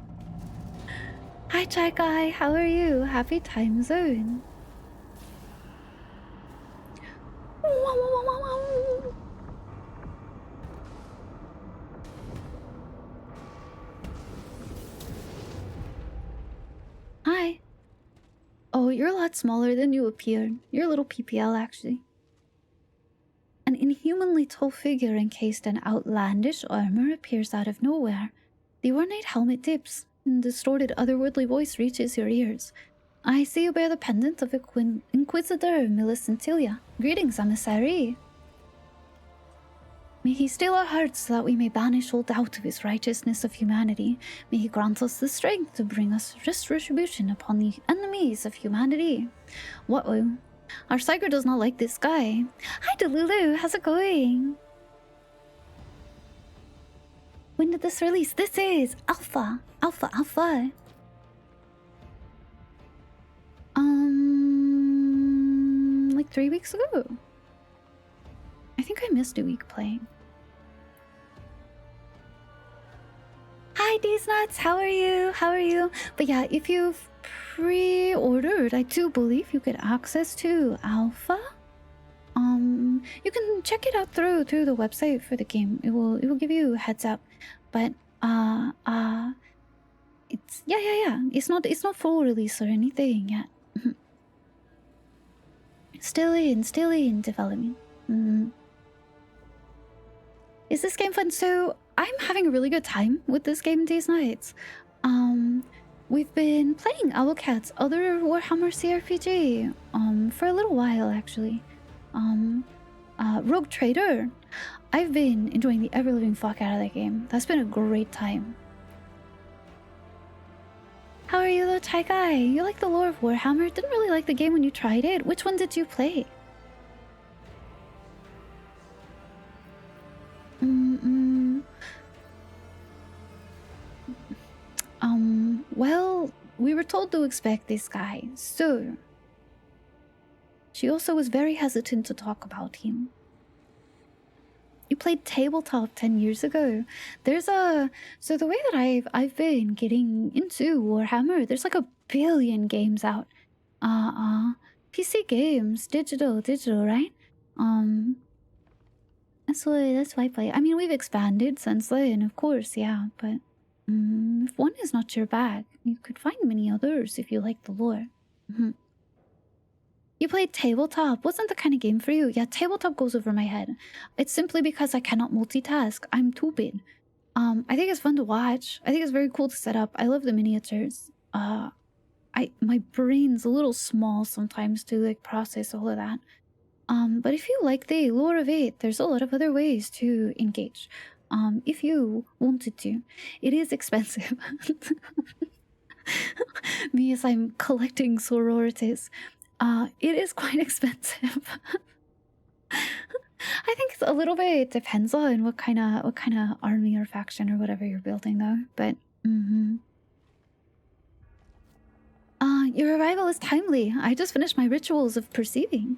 Hi, Chai Guy, how are you? Happy time zone. Hi. Oh, you're a lot smaller than you appeared. You're a little PPL, actually. An inhumanly tall figure encased in outlandish armor appears out of nowhere. The ornate helmet dips, and distorted otherworldly voice reaches your ears. I see you bear the pendant of Inquisitor Millicentilia. Greetings, emissary. May he still our hearts so that we may banish all doubt of his righteousness of humanity. May he grant us the strength to bring us just retribution upon the enemies of humanity. What-oh? Our Psyker does not like this guy. Hi, Delulu. How's it going? When did this release? This is Alpha. Alpha. Like 3 weeks ago. I think I missed a week playing. Hi, These Nuts. How are you? But yeah, if you've pre-ordered, I do believe you get access to Alpha. You can check it out through the website for the game. It will give you a heads up. But it's yeah. It's not full release or anything yet. Still in development. Is this game fun? So I'm having a really good time with this game these nights. We've been playing Owlcat's other Warhammer CRPG for a little while actually. Rogue Trader. I've been enjoying the ever-living fuck out of that game. That's been a great time. How are you though, Chai Guy? You like the lore of Warhammer? Didn't really like the game when you tried it. Which one did you play? Well, we were told to expect this guy, so she also was very hesitant to talk about him. You played tabletop 10 years ago. So the way that I've been getting into Warhammer, there's like 1 billion games out. PC games, digital, right? That's why I play. I mean, we've expanded since then, of course, yeah, but if one is not your bag, you could find many others if you like the lore. You played tabletop. Wasn't the kind of game for you? Yeah, tabletop goes over my head. It's simply because I cannot multitask. I'm tupid. I think it's fun to watch. I think it's very cool to set up. I love the miniatures. My brain's a little small sometimes to like process all of that. But if you like the lore of it, there's a lot of other ways to engage. If you wanted to. It is expensive. Me as I'm collecting sororities. It is quite expensive. I think it's a little bit, it depends on what kind of army or faction or whatever you're building though. But your arrival is timely. I just finished my rituals of perceiving.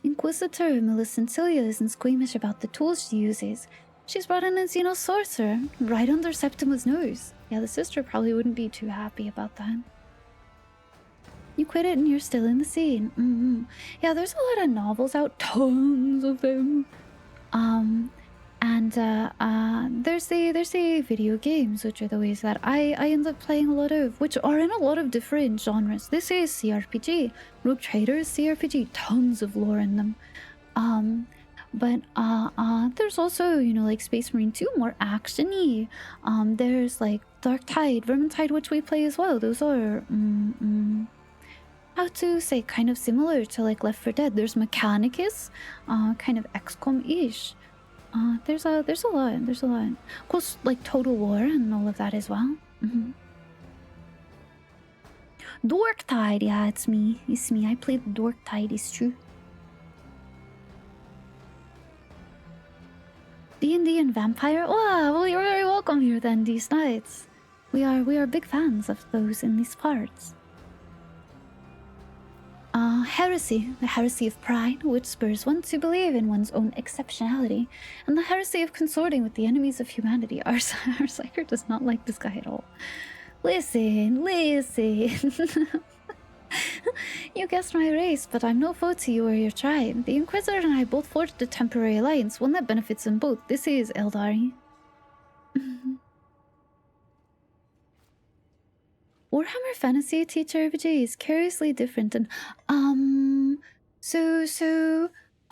Inquisitor Millicentilia isn't squeamish about the tools she uses. She's brought in a Xeno sorcerer right under Septima's nose. Yeah, the sister probably wouldn't be too happy about that. You quit it and you're still in the scene. Yeah, there's a lot of novels out, tons of them. And there's the video games, which are the ways that I end up playing a lot of, which are in a lot of different genres. This is CRPG. Rogue Trader is CRPG, tons of lore in them. But there's also, you know, like Space Marine 2, more action-y. There's like Dark Tide, Vermintide, which we play as well. Those are how to say, kind of similar to like Left 4 Dead. There's Mechanicus, kind of XCOM-ish. There's a lot. Of course, like Total War and all of that as well. Dork Tide, yeah, it's me. I played Dork Tide, it's true. D&D and Vampire? Wow, well, you're very welcome here then, these nights. We are big fans of those in these parts. Heresy, the heresy of pride, which spurs one to believe in one's own exceptionality, and the heresy of consorting with the enemies of humanity. Our Psyker does not like this guy at all. Listen. You guessed my race, but I'm no foe to you or your tribe. The Inquisitor and I both forged a temporary alliance, one that benefits them both. This is Eldari. Warhammer Fantasy TTRPG is curiously different, and my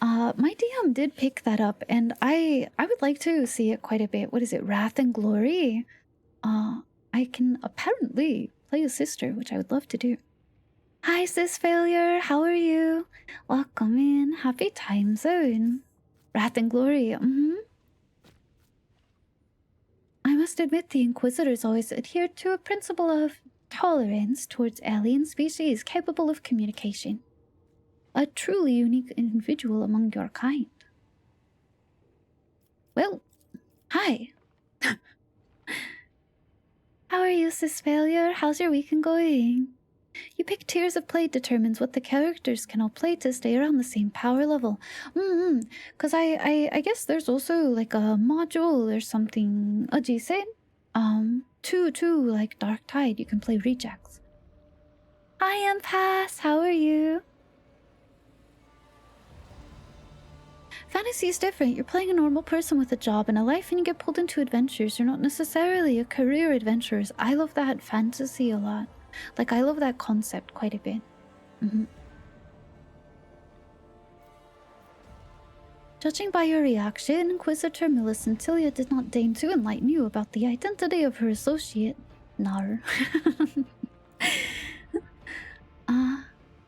DM did pick that up, and I would like to see it quite a bit. What is it, Wrath and Glory? I can apparently play a sister, which I would love to do. Hi, Sis Failure, how are you? Welcome in, happy time zone. Wrath and Glory, I must admit the Inquisitors always adhered to a principle of tolerance towards alien species capable of communication. A truly unique individual among your kind. Well, hi. How are you, Sis Failure? How's your weekend going? You pick tiers of play determines what the characters can all play to stay around the same power level. Because I guess there's also like a module or something adjacent. To like Dark Tide, you can play rejects. Hi, Empass, how are you? Fantasy is different. You're playing a normal person with a job and a life, and you get pulled into adventures. You're not necessarily a career adventurer. I love that fantasy a lot. Like, I love that concept quite a bit. Judging by your reaction, Inquisitor Millicent Tilia did not deign to enlighten you about the identity of her associate. Nar.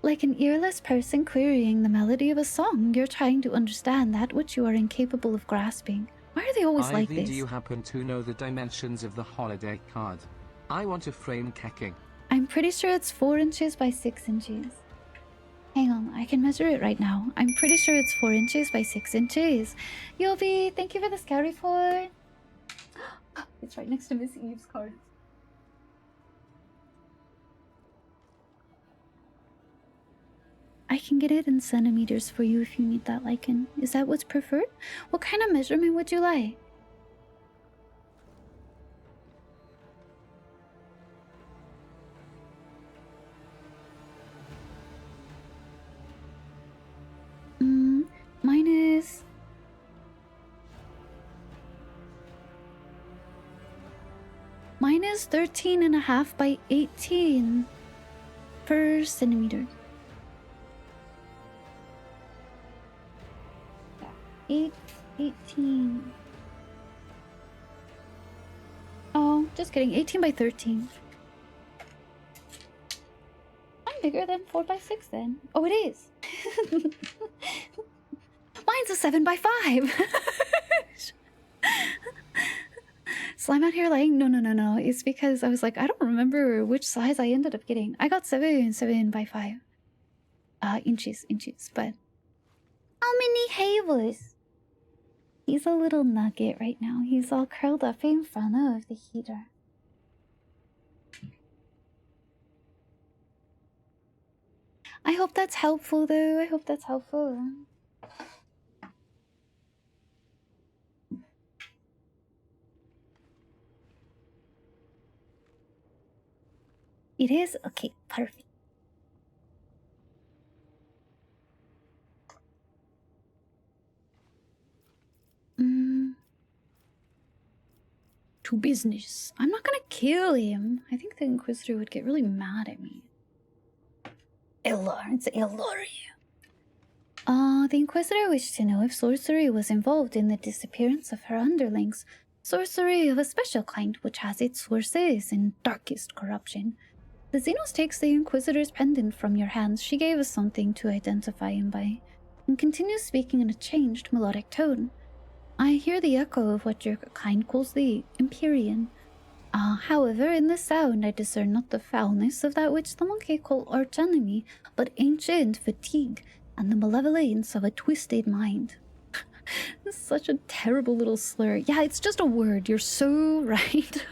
Like an earless person querying the melody of a song, you're trying to understand that which you are incapable of grasping. Why are they always
Ivy,
like this?
Do you happen to know the dimensions of the holiday card? I want a frame kecking.
I'm pretty sure it's 4 inches by 6 inches. Hang on, I can measure it right now. I'm pretty sure it's 4 inches by 6 inches. Yobi, thank you for the scout report. It's right next to Miss Eve's cards. I can get it in centimeters for you if you need that, Lycan. Is that what's preferred? What kind of measurement would you like? Mine is 13.5 by 18 per centimeter. 18. Oh, just kidding. 18 by 13. I'm bigger than 4 by 6 then. Oh, it is. Mine's a 7 by 5. Slime out here like, no. It's because I was like, I don't remember which size I ended up getting. I got 7 by 5. Inches, but... How many havers? He's a little nugget right now. He's all curled up in front of the heater. I hope that's helpful though. I hope that's helpful. It is? Okay, perfect. To business. I'm not gonna kill him. I think the Inquisitor would get really mad at me. It's Elori. The Inquisitor wished to know if sorcery was involved in the disappearance of her underlings. Sorcery of a special kind, which has its sources in darkest corruption. The Xenos takes the Inquisitor's pendant from your hands. She gave us something to identify him by, and continues speaking in a changed melodic tone. I hear the echo of what your kind calls the Empyrean. However, in this sound I discern not the foulness of that which the monkey call archenemy, but ancient fatigue and the malevolence of a twisted mind. This is such a terrible little slur. Yeah, it's just a word. You're so right.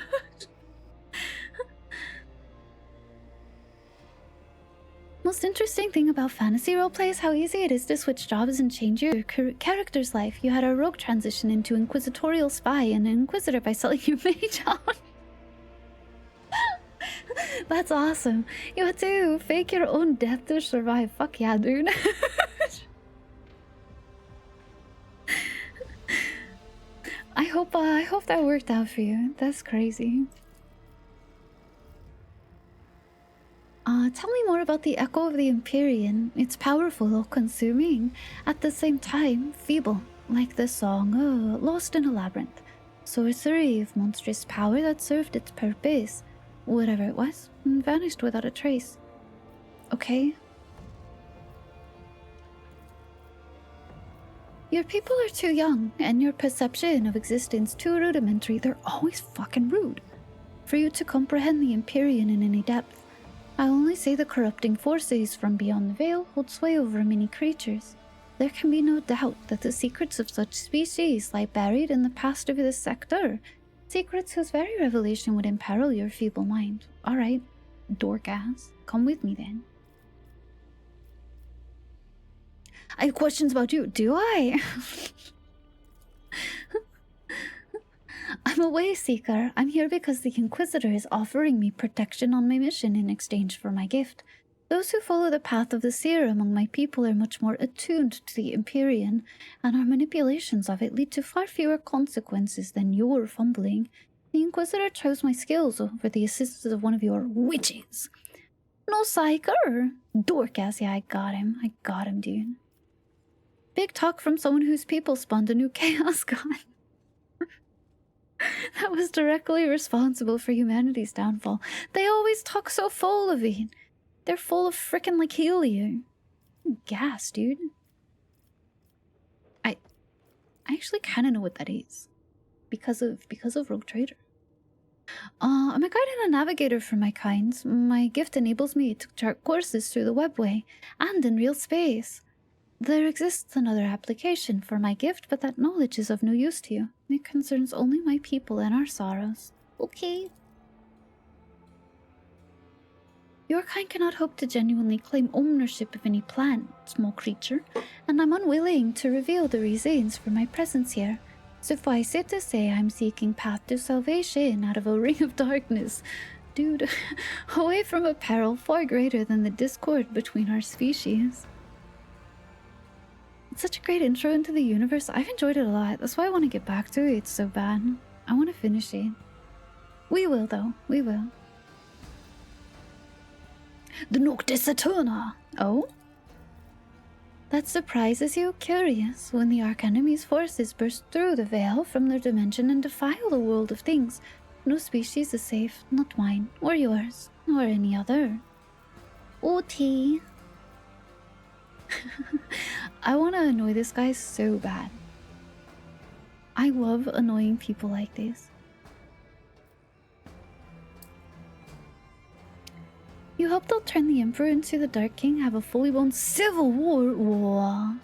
Most interesting thing about fantasy roleplay is how easy it is to switch jobs and change your character's life. You had a rogue transition into inquisitorial spy and an inquisitor by selling your mage out. That's awesome. You had to fake your own death to survive. Fuck yeah, dude. I hope that worked out for you. That's crazy. Tell me more about the Echo of the Empyrean. It's powerful or consuming, at the same time feeble, like the song, Lost in a Labyrinth. Sorcery of monstrous power that served its purpose, whatever it was, and vanished without a trace. Okay. Your people are too young, and your perception of existence too rudimentary. They're always fucking rude for you to comprehend the Empyrean in any depth. I only say the corrupting forces from beyond the veil hold sway over many creatures. There can be no doubt that the secrets of such species lie buried in the past of this sector. Secrets whose very revelation would imperil your feeble mind. Alright, dork-ass, come with me then. I have questions about you, do I? I'm a way seeker. I'm here because the Inquisitor is offering me protection on my mission in exchange for my gift. Those who follow the path of the seer among my people are much more attuned to the Empyrean, and our manipulations of it lead to far fewer consequences than your fumbling. The Inquisitor chose my skills over the assistance of one of your witches. No psycher. Dorcas, yeah, I got him, dude. Big talk from someone whose people spawned a new chaos god. That was directly responsible for humanity's downfall. They always talk so full of it. They're full of frickin' like helium. Gas, dude. I actually kind of know what that is, because of Rogue Trader. I'm a guide and a navigator for my kind. My gift enables me to chart courses through the webway and in real space. There exists another application for my gift, but that knowledge is of no use to you. It concerns only my people and our sorrows. Okay. Your kind cannot hope to genuinely claim ownership of any plant, small creature, and I'm unwilling to reveal the reasons for my presence here. Suffice it to say, I'm seeking path to salvation out of a ring of darkness. Dude, away from a peril far greater than the discord between our species. It's such a great intro into the universe. I've enjoyed it a lot. That's why I want to get back to it so bad. I want to finish it. We will, though. We will. The Noctis Saturna. Oh? That surprises you? Curious. When the Archenemy's forces burst through the veil from their dimension and defile the world of things, no species is safe. Not mine, or yours, or any other. OT. I want to annoy this guy so bad. I love annoying people like this. You hope they'll turn the Emperor into the Dark King, have a fully blown civil war.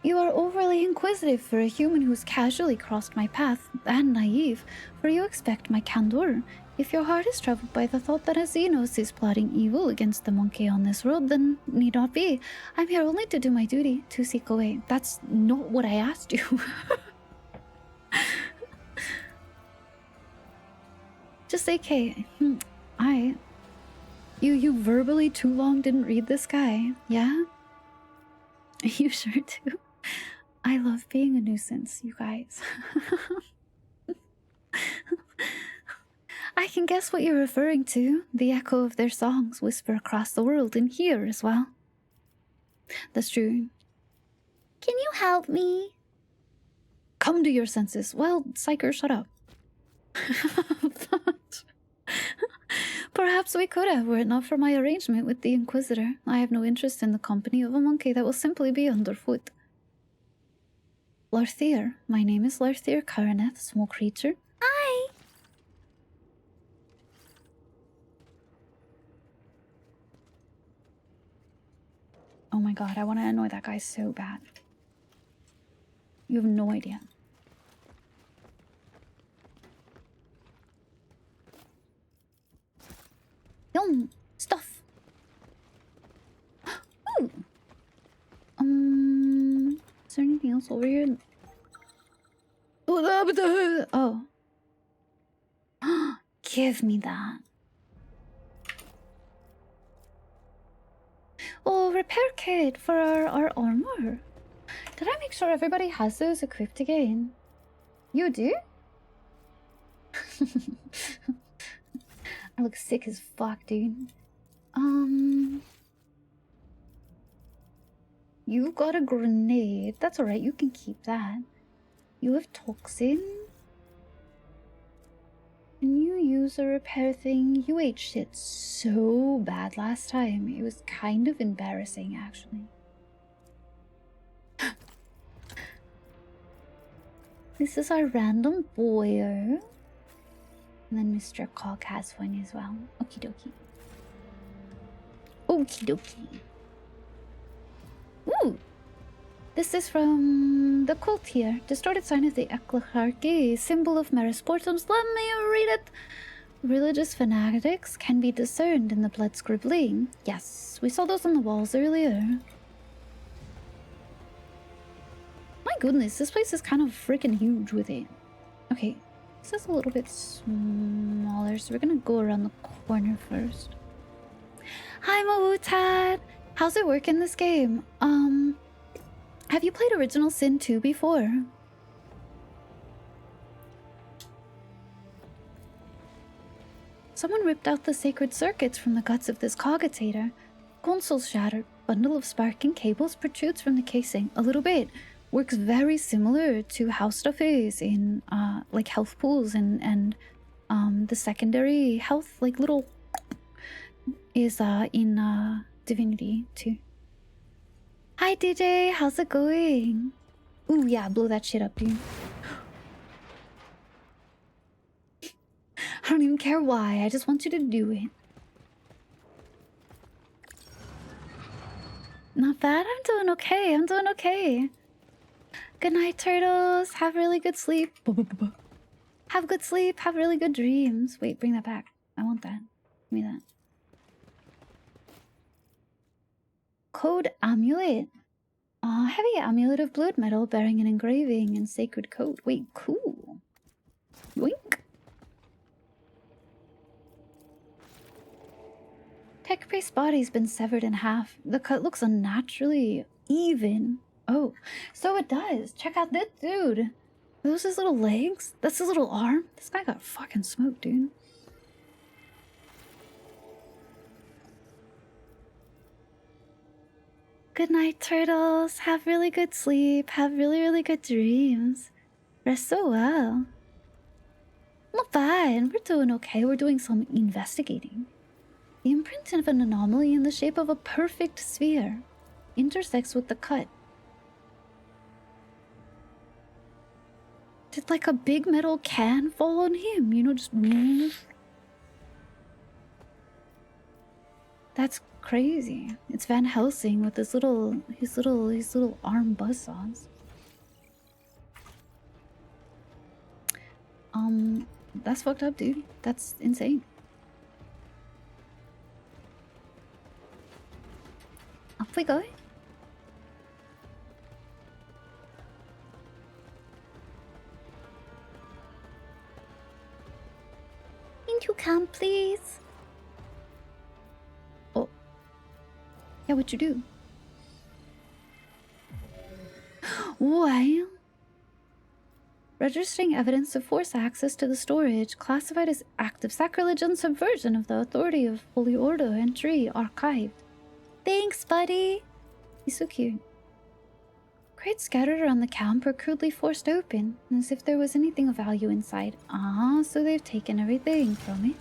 You are overly inquisitive for a human who's casually crossed my path, and naive, for you expect my candor. If your heart is troubled by the thought that a Xenos is plotting evil against the monkey on this world, then need not be. I'm here only to do my duty, to seek a way. That's not what I asked you. Just AK. You verbally too long didn't read this guy, yeah? You sure do. I love being a nuisance, you guys. I can guess what you're referring to. The echo of their songs whisper across the world and here as well. That's true. Can you help me? Come to your senses. Well, psycher, shut up. Perhaps we could have, were it not for my arrangement with the Inquisitor. I have no interest in the company of a monkey that will simply be underfoot. Larthier. My name is Larthier Karaneth, small creature. Hi! Oh my god, I want to annoy that guy so bad. You have no idea. Yum! Stuff! Is there anything else over here? Oh. Give me that. Oh, repair kit for our armor. Did I make sure everybody has those equipped again? You do? I look sick as fuck, dude. You got a grenade. That's alright, you can keep that. You have toxin. Can you use a repair thing? You ate shit so bad last time. It was kind of embarrassing, actually. This is our random boyo. And then Mr. Cog has one as well. Okie dokie. Okie dokie. Ooh! This is from the cult here. Distorted sign of the Eclecharchy, symbol of Merisportums. Let me read it. Religious fanatics can be discerned in the blood scribbling. Yes, we saw those on the walls earlier. My goodness, this place is kind of freaking huge with it. Okay, this is a little bit smaller, so we're gonna go around the corner first. Hi, Mawutad! How's it work in this game? Have you played Original Sin 2 before? Someone ripped out the sacred circuits from the guts of this cogitator. Console's shattered. Bundle of sparking cables protrudes from the casing. A little bit. Works very similar to how stuff is in like health pools and the secondary health like little is in Divinity 2. Hi DJ, how's it going? Ooh yeah, blow that shit up, dude. I don't even care why, I just want you to do it. Not bad, I'm doing okay, I'm doing okay. Good night, turtles. Have really good sleep. Have good sleep, have really good dreams. Wait, bring that back. I want that. Give me that. Code amulet. Heavy amulet of blood metal bearing an engraving and sacred code. Wait, cool. Yoink. Tech priest's body's been severed in half. The cut looks unnaturally even. Oh, so it does. Check out this dude. Are those his little legs? That's his little arm? This guy got fucking smoked, dude. Good night, turtles. Have really good sleep. Have really, really good dreams. Rest so well. Not bad. We're doing okay. We're doing some investigating. The imprint of an anomaly in the shape of a perfect sphere intersects with the cut. Did like a big metal can fall on him? You know, just move. That's crazy. It's Van Helsing with his little arm buzzsaws. That's fucked up, dude. That's insane. Up we go. Into camp, please. Oh. Yeah, what you do? Wow. Registering evidence of forced access to the storage, classified as act of sacrilege and subversion of the authority of Holy Order entry, archived. Thanks, buddy. He's so cute. Crates scattered around the camp are crudely forced open, as if there was anything of value inside. Ah, so they've taken everything from it.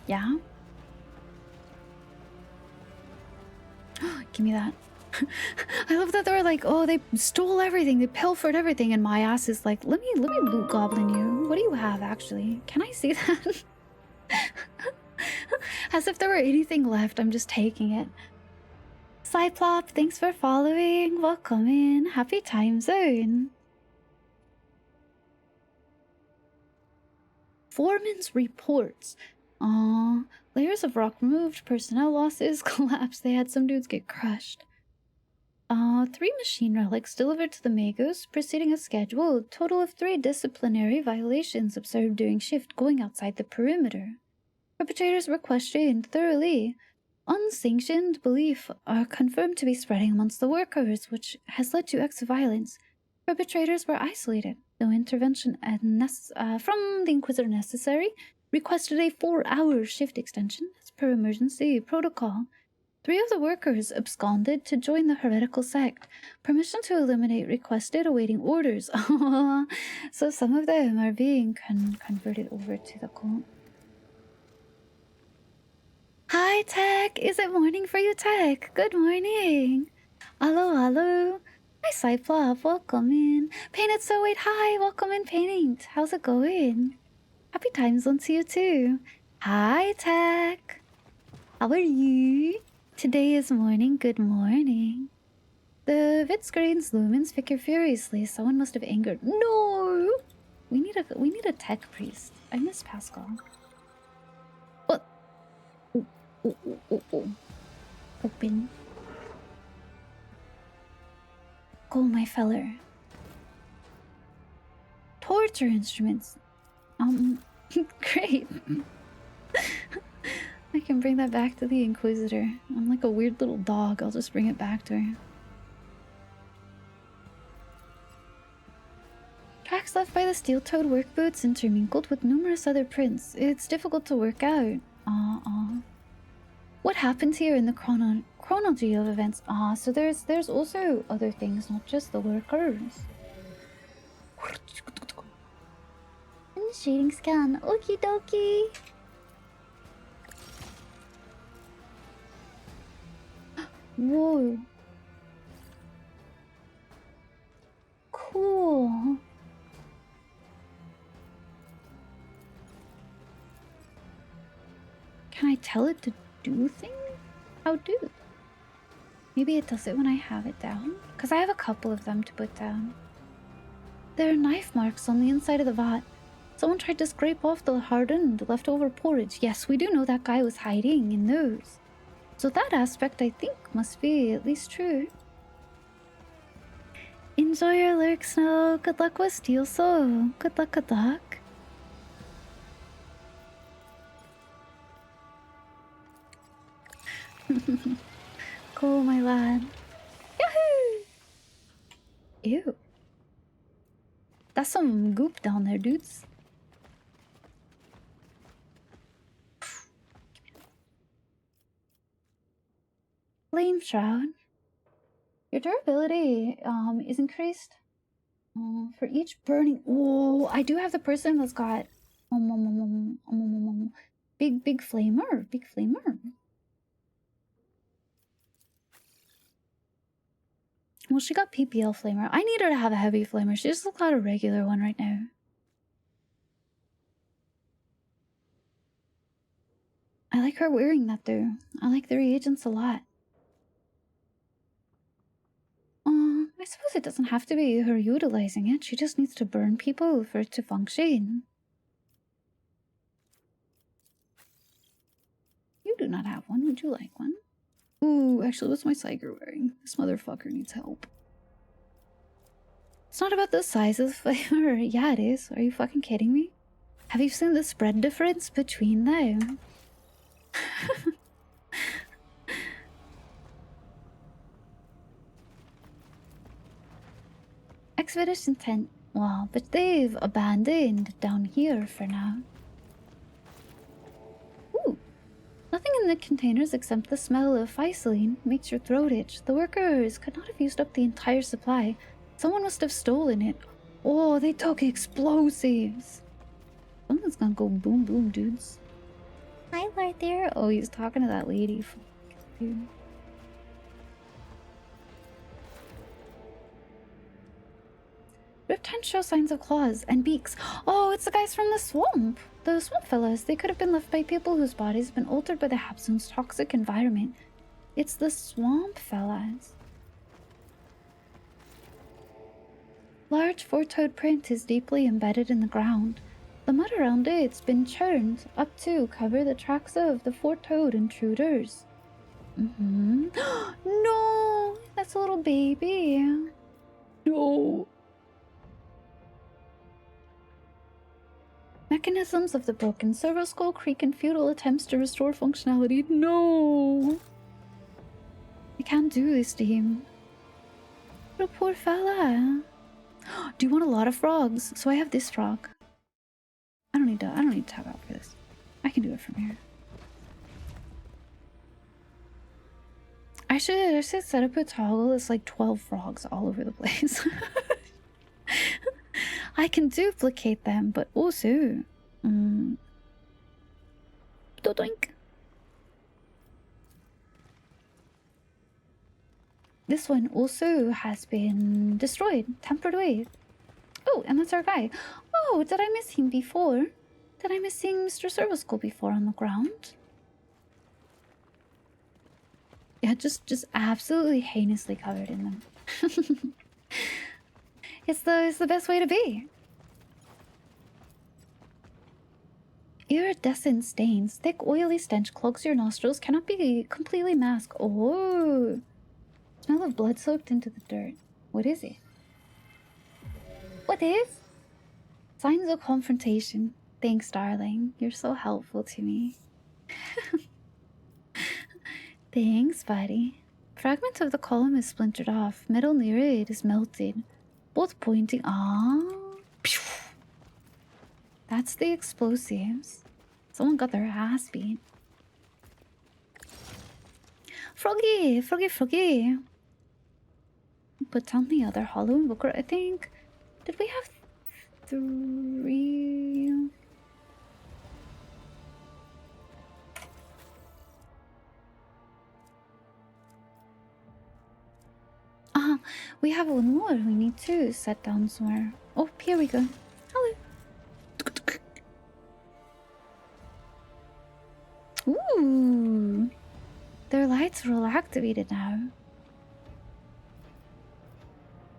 Yeah? Give me that. I love that they were like, oh, they stole everything, they pilfered everything, and my ass is like, let me loot goblin you. What do you have, actually? Can I see that? As if there were anything left, I'm just taking it. Cyplop, thanks for following. Welcome in. Happy time zone. Foreman's reports. Layers of rock removed, personnel losses, collapse. They had some dudes get crushed. 3 machine relics delivered to the Magos, proceeding as scheduled. Total of 3 disciplinary violations observed during shift going outside the perimeter. Perpetrators were questioned thoroughly. Unsanctioned belief are confirmed to be spreading amongst the workers, which has led to acts of violence. Perpetrators were isolated. No intervention from the Inquisitor necessary. Requested a 4-hour shift extension as per emergency protocol. 3 of the workers absconded to join the heretical sect. Permission to eliminate requested, awaiting orders. So some of them are being converted over to the cult. Hi, Tech! Is it morning for you, Tech? Good morning! Hello, hello! Hi, Cyplop, welcome in. Painted So Wait, hi! Welcome in, Paint! How's it going? Happy time zone to you, too. Hi, Tech! How are you? Today is morning, good morning. The vid screen's lumens flicker furiously. Someone must have angered. No! We need a tech priest. I miss Pascal. What? Oh. Open. Go, my feller. Torture instruments. Great. I can bring that back to the Inquisitor. I'm like a weird little dog. I'll just bring it back to her. Tracks left by the steel-toed work boots intermingled with numerous other prints. It's difficult to work out. What happened here in the chronology of events? So there's also other things, not just the workers. Initiating scan. Okie dokie. Whoa. Cool. Can I tell it to do things? How do? Maybe it does it when I have it down? Because I have a couple of them to put down. There are knife marks on the inside of the vat. Someone tried to scrape off the hardened leftover porridge. Yes, we do know that guy was hiding in those. So that aspect, I think, must be at least true. Enjoy your lurk, Snow. Good luck with Steel Soul. Good luck, good luck. Cool, my lad. Yahoo! Ew. That's some goop down there, dudes. Flame Shroud. Your durability is increased for each burning. Oh, I do have the person that's got big flamer. Well, she got PPL flamer. I need her to have a heavy flamer. She just looks like a regular one right now. I like her wearing that though. I like the reagents a lot. I suppose it doesn't have to be her utilizing it. She just needs to burn people for it to function. You do not have one. Would you like one? Ooh, actually, what's my Psyker wearing? This motherfucker needs help. It's not about the size of the flavor. Yeah, it is. Are you fucking kidding me? Have you seen the spread difference between them? Expedition tent. Well, but they've abandoned down here for now. Ooh. Nothing in the containers except the smell of Physaline makes your throat itch. The workers could not have used up the entire supply. Someone must have stolen it. Oh, they took explosives. Someone's gonna go boom boom, dudes. Hi, right there. Oh, he's talking to that lady. Fuck, dude. Ripped hands show signs of claws and beaks. Oh, it's the guys from the swamp. The swamp fellas. They could have been left by people whose bodies have been altered by the Habson's toxic environment. It's the swamp fellas. Large four-toed print is deeply embedded in the ground. The mud around it's been churned up to cover the tracks of the four-toed intruders. No! That's a little baby. No! Mechanisms of the broken servo skull creak in futile attempts to restore functionality. No! I can't do this to him. What a poor fella. Do you want a lot of frogs? So I have this frog. I don't need to tab out for this. I can do it from here. I should set up a toggle that's like 12 frogs all over the place. I can duplicate them, but also doink. This one also has been destroyed, tampered with. Oh, and that's our guy. Oh, did I miss him before? Did I miss seeing Mr. Serviceable before on the ground? Yeah, just absolutely heinously covered in them. It's the best way to be. Iridescent stains, thick oily stench clogs your nostrils, cannot be completely masked. Oh, smell of blood soaked into the dirt. What is it? What is? Signs of confrontation. Thanks, darling. You're so helpful to me. Thanks, buddy. Fragment of the column is splintered off. Metal near it is melted. Both pointing. Ah. That's the explosives. Someone got their ass beat. Froggy! Froggy, froggy! Put down the other hollow invoker, I think. Did we have 3? We have one more. We need to set down somewhere. Oh, here we go. Hello. Ooh. Their lights are all activated now.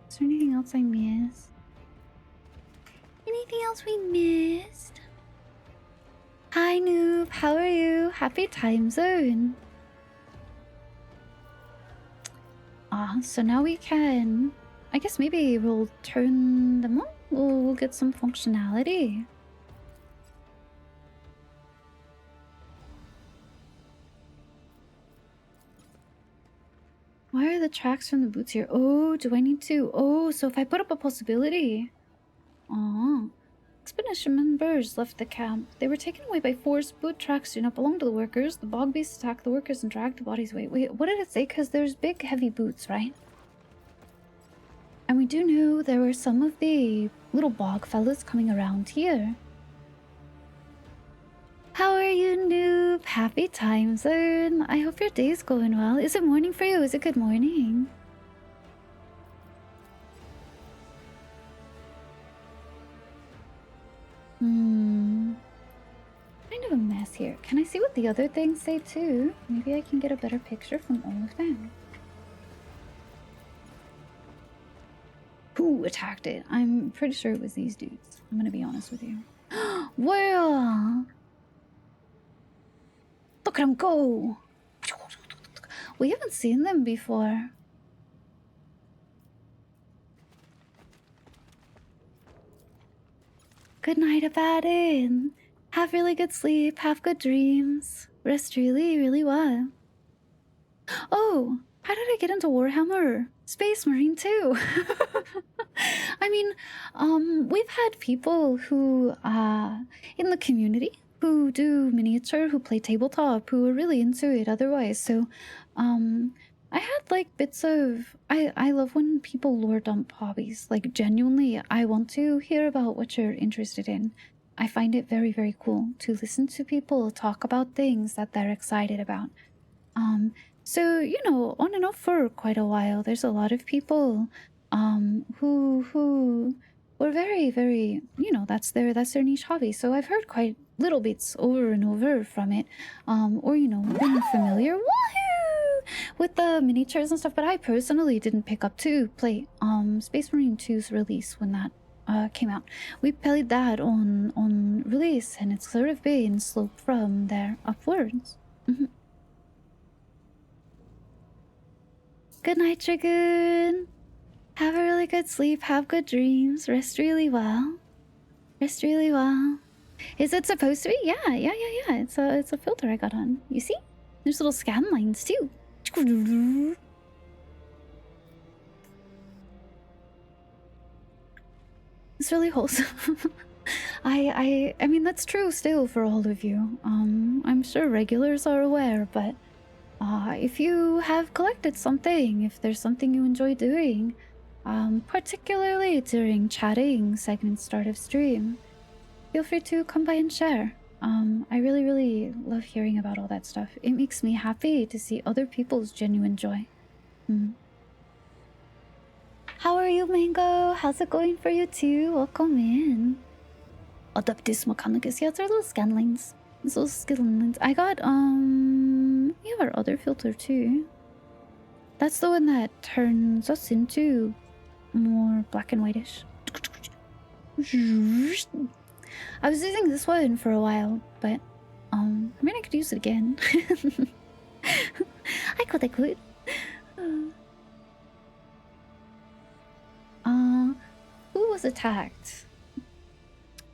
Is there anything else I missed? Anything else we missed? Hi, noob. How are you? Happy time zone. So now we can... I guess maybe we'll turn them on. We'll get some functionality. Why are the tracks from the boots here? Oh, do I need to? Oh, so if I put up a possibility. Oh. Expedition members left the camp. They were taken away by force. Boot tracks do not belong to the workers. The bog beasts attacked the workers and dragged the bodies away. Wait, what did it say? Because there's big, heavy boots, right? And we do know there were some of the little bog fellas coming around here. How are you, noob? Happy time zone. I hope your day's going well. Is it morning for you? Is it good morning? Kind of a mess here. Can I see what the other things say too? Maybe I can get a better picture from all of them. Who attacked it? I'm pretty sure it was these dudes. I'm gonna be honest with you. Well, look at them go! We haven't seen them before. Good night, Abaddon. Have really good sleep. Have good dreams. Rest really, really well. Oh, how did I get into Warhammer? Space Marine too. I mean, we've had people who, in the community who do miniature, who play tabletop, who are really into it otherwise. So, I had like bits of, I love when people lore dump hobbies. Like genuinely, I want to hear about what you're interested in. I find it very, very cool to listen to people talk about things that they're excited about. So, you know, on and off for quite a while, there's a lot of people who were very, very, you know, that's their niche hobby. So I've heard quite little bits over and over from it, or, you know, been familiar woohoo, with the miniatures and stuff. But I personally didn't pick up to play Space Marine 2's release when that came out. We played that on release, and it's sort of been sloped from there upwards. Good night, Dragoon. Have a really good sleep. Have good dreams. Rest really well. Rest really well. Is it supposed to be? Yeah. It's a filter I got on. You see? There's little scan lines too. It's really wholesome. I mean that's true still for all of you. I'm sure regulars are aware, but if you have collected something, if there's something you enjoy doing, particularly during chatting segment start of stream, feel free to come by and share. I really love hearing about all that stuff. It makes me happy to see other people's genuine joy. How are you, Mango? How's it going for you too? Welcome in. Adaptis mechanicus. Yeah, it's our little scan lines. It's little scan lines. I got we have our other filter too. That's the one that turns us into more black and whitish. I was using this one for a while, but I mean I could use it again. I could. Who was attacked?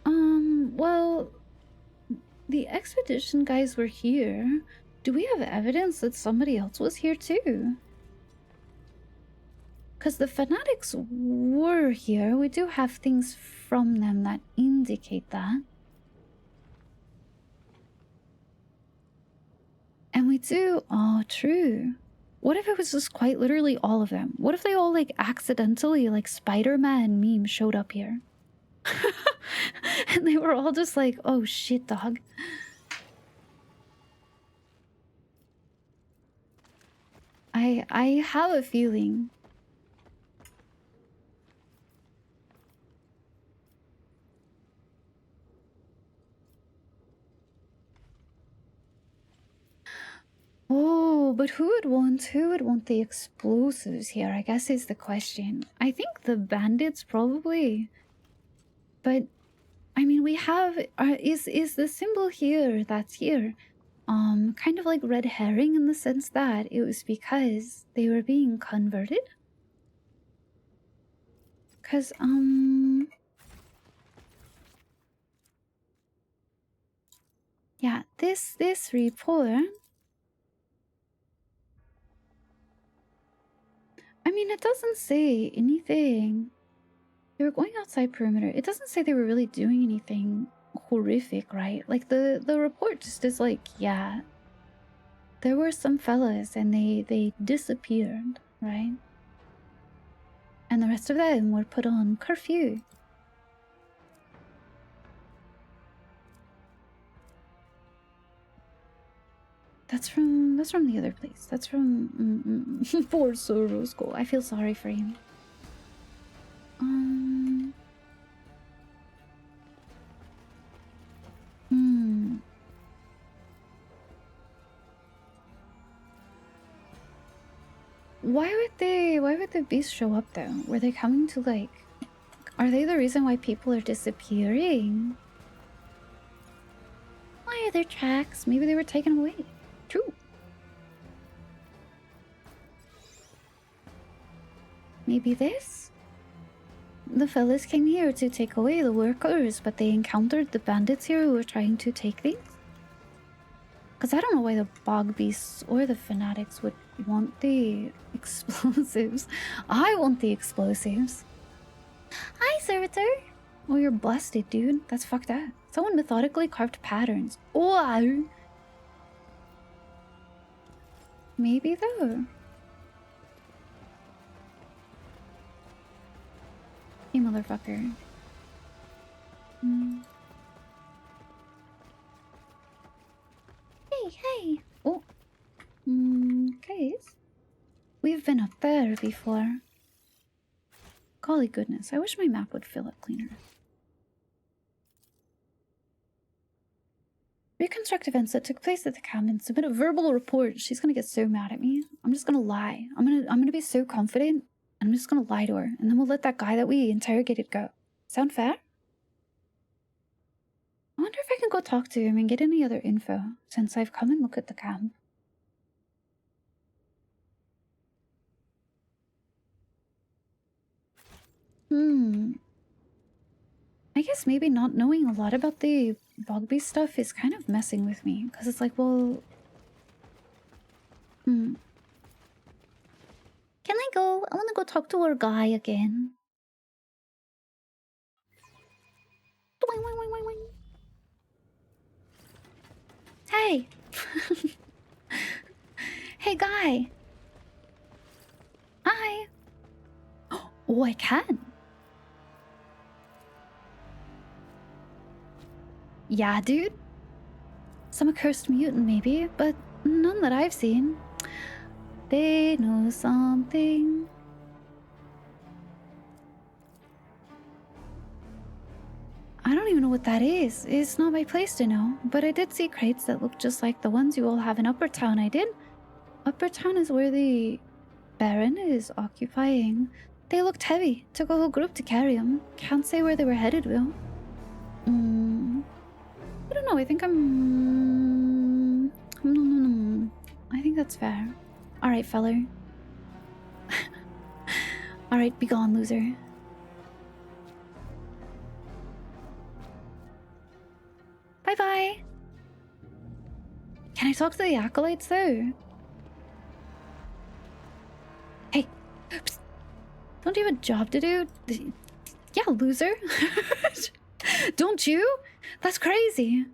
Well, the expedition guys were here. Do we have evidence that somebody else was here too? Because the fanatics were here. We do have things from them that indicate that. And we do... Oh, true. What if it was just quite literally all of them? What if they all, like, accidentally, like, Spider-Man meme showed up here? And they were all just like, oh shit, dog. I have a feeling. Oh, but who would want the explosives here, I guess is the question. I think the bandits probably. But I mean, we have is the symbol here that's here kind of like red herring in the sense that it was because they were being converted? Cuz yeah, this report, I mean, it doesn't say anything. They were going outside perimeter. It doesn't say they were really doing anything horrific, right? Like the report just is like, yeah, there were some fellas and they disappeared, right? And the rest of them were put on curfew. That's from the other place. That's from poor Sorosco. I feel sorry for him. Why would the beast show up though? Were they coming to like, are they the reason why people are disappearing? Why are there tracks? Maybe they were taken away. True. Maybe this? The fellas came here to take away the workers, but they encountered the bandits here who were trying to take things? Because I don't know why the bog beasts or the fanatics would want the explosives. I want the explosives. Hi, servitor. Oh, you're busted, dude. That's fucked up. Someone methodically carved patterns. Wow. Maybe though. Hey, motherfucker. Hey. Oh. Guys. We've been up there before. Golly goodness, I wish my map would fill up cleaner. Reconstruct events that took place at the cabin. Submit a verbal report. She's gonna get so mad at me. I'm just gonna lie. I'm gonna be so confident, and I'm just gonna lie to her, and then we'll let that guy that we interrogated go. Sound fair? I wonder if I can go talk to him and get any other info, since I've come and looked at the camp. I guess maybe not knowing a lot about the Bogby stuff is kind of messing with me, because it's like, well... Can I go? I want to go talk to our guy again. Hey! Hey, guy! Hi! Oh, I can! Yeah, dude? Some accursed mutant, maybe, but none that I've seen. They know something. I don't even know what that is. It's not my place to know, but I did see crates that look just like the ones you all have in Upper Town. I did. Upper Town is where the Baron is occupying. They looked heavy. Took a whole group to carry them. Can't say where they were headed, Will. I don't know. I think I think that's fair. Alright, feller. Alright, be gone, loser. Bye-bye. Can I talk to the acolytes, though? Hey. Psst. Don't you have a job to do? Yeah, loser. Don't you? That's crazy.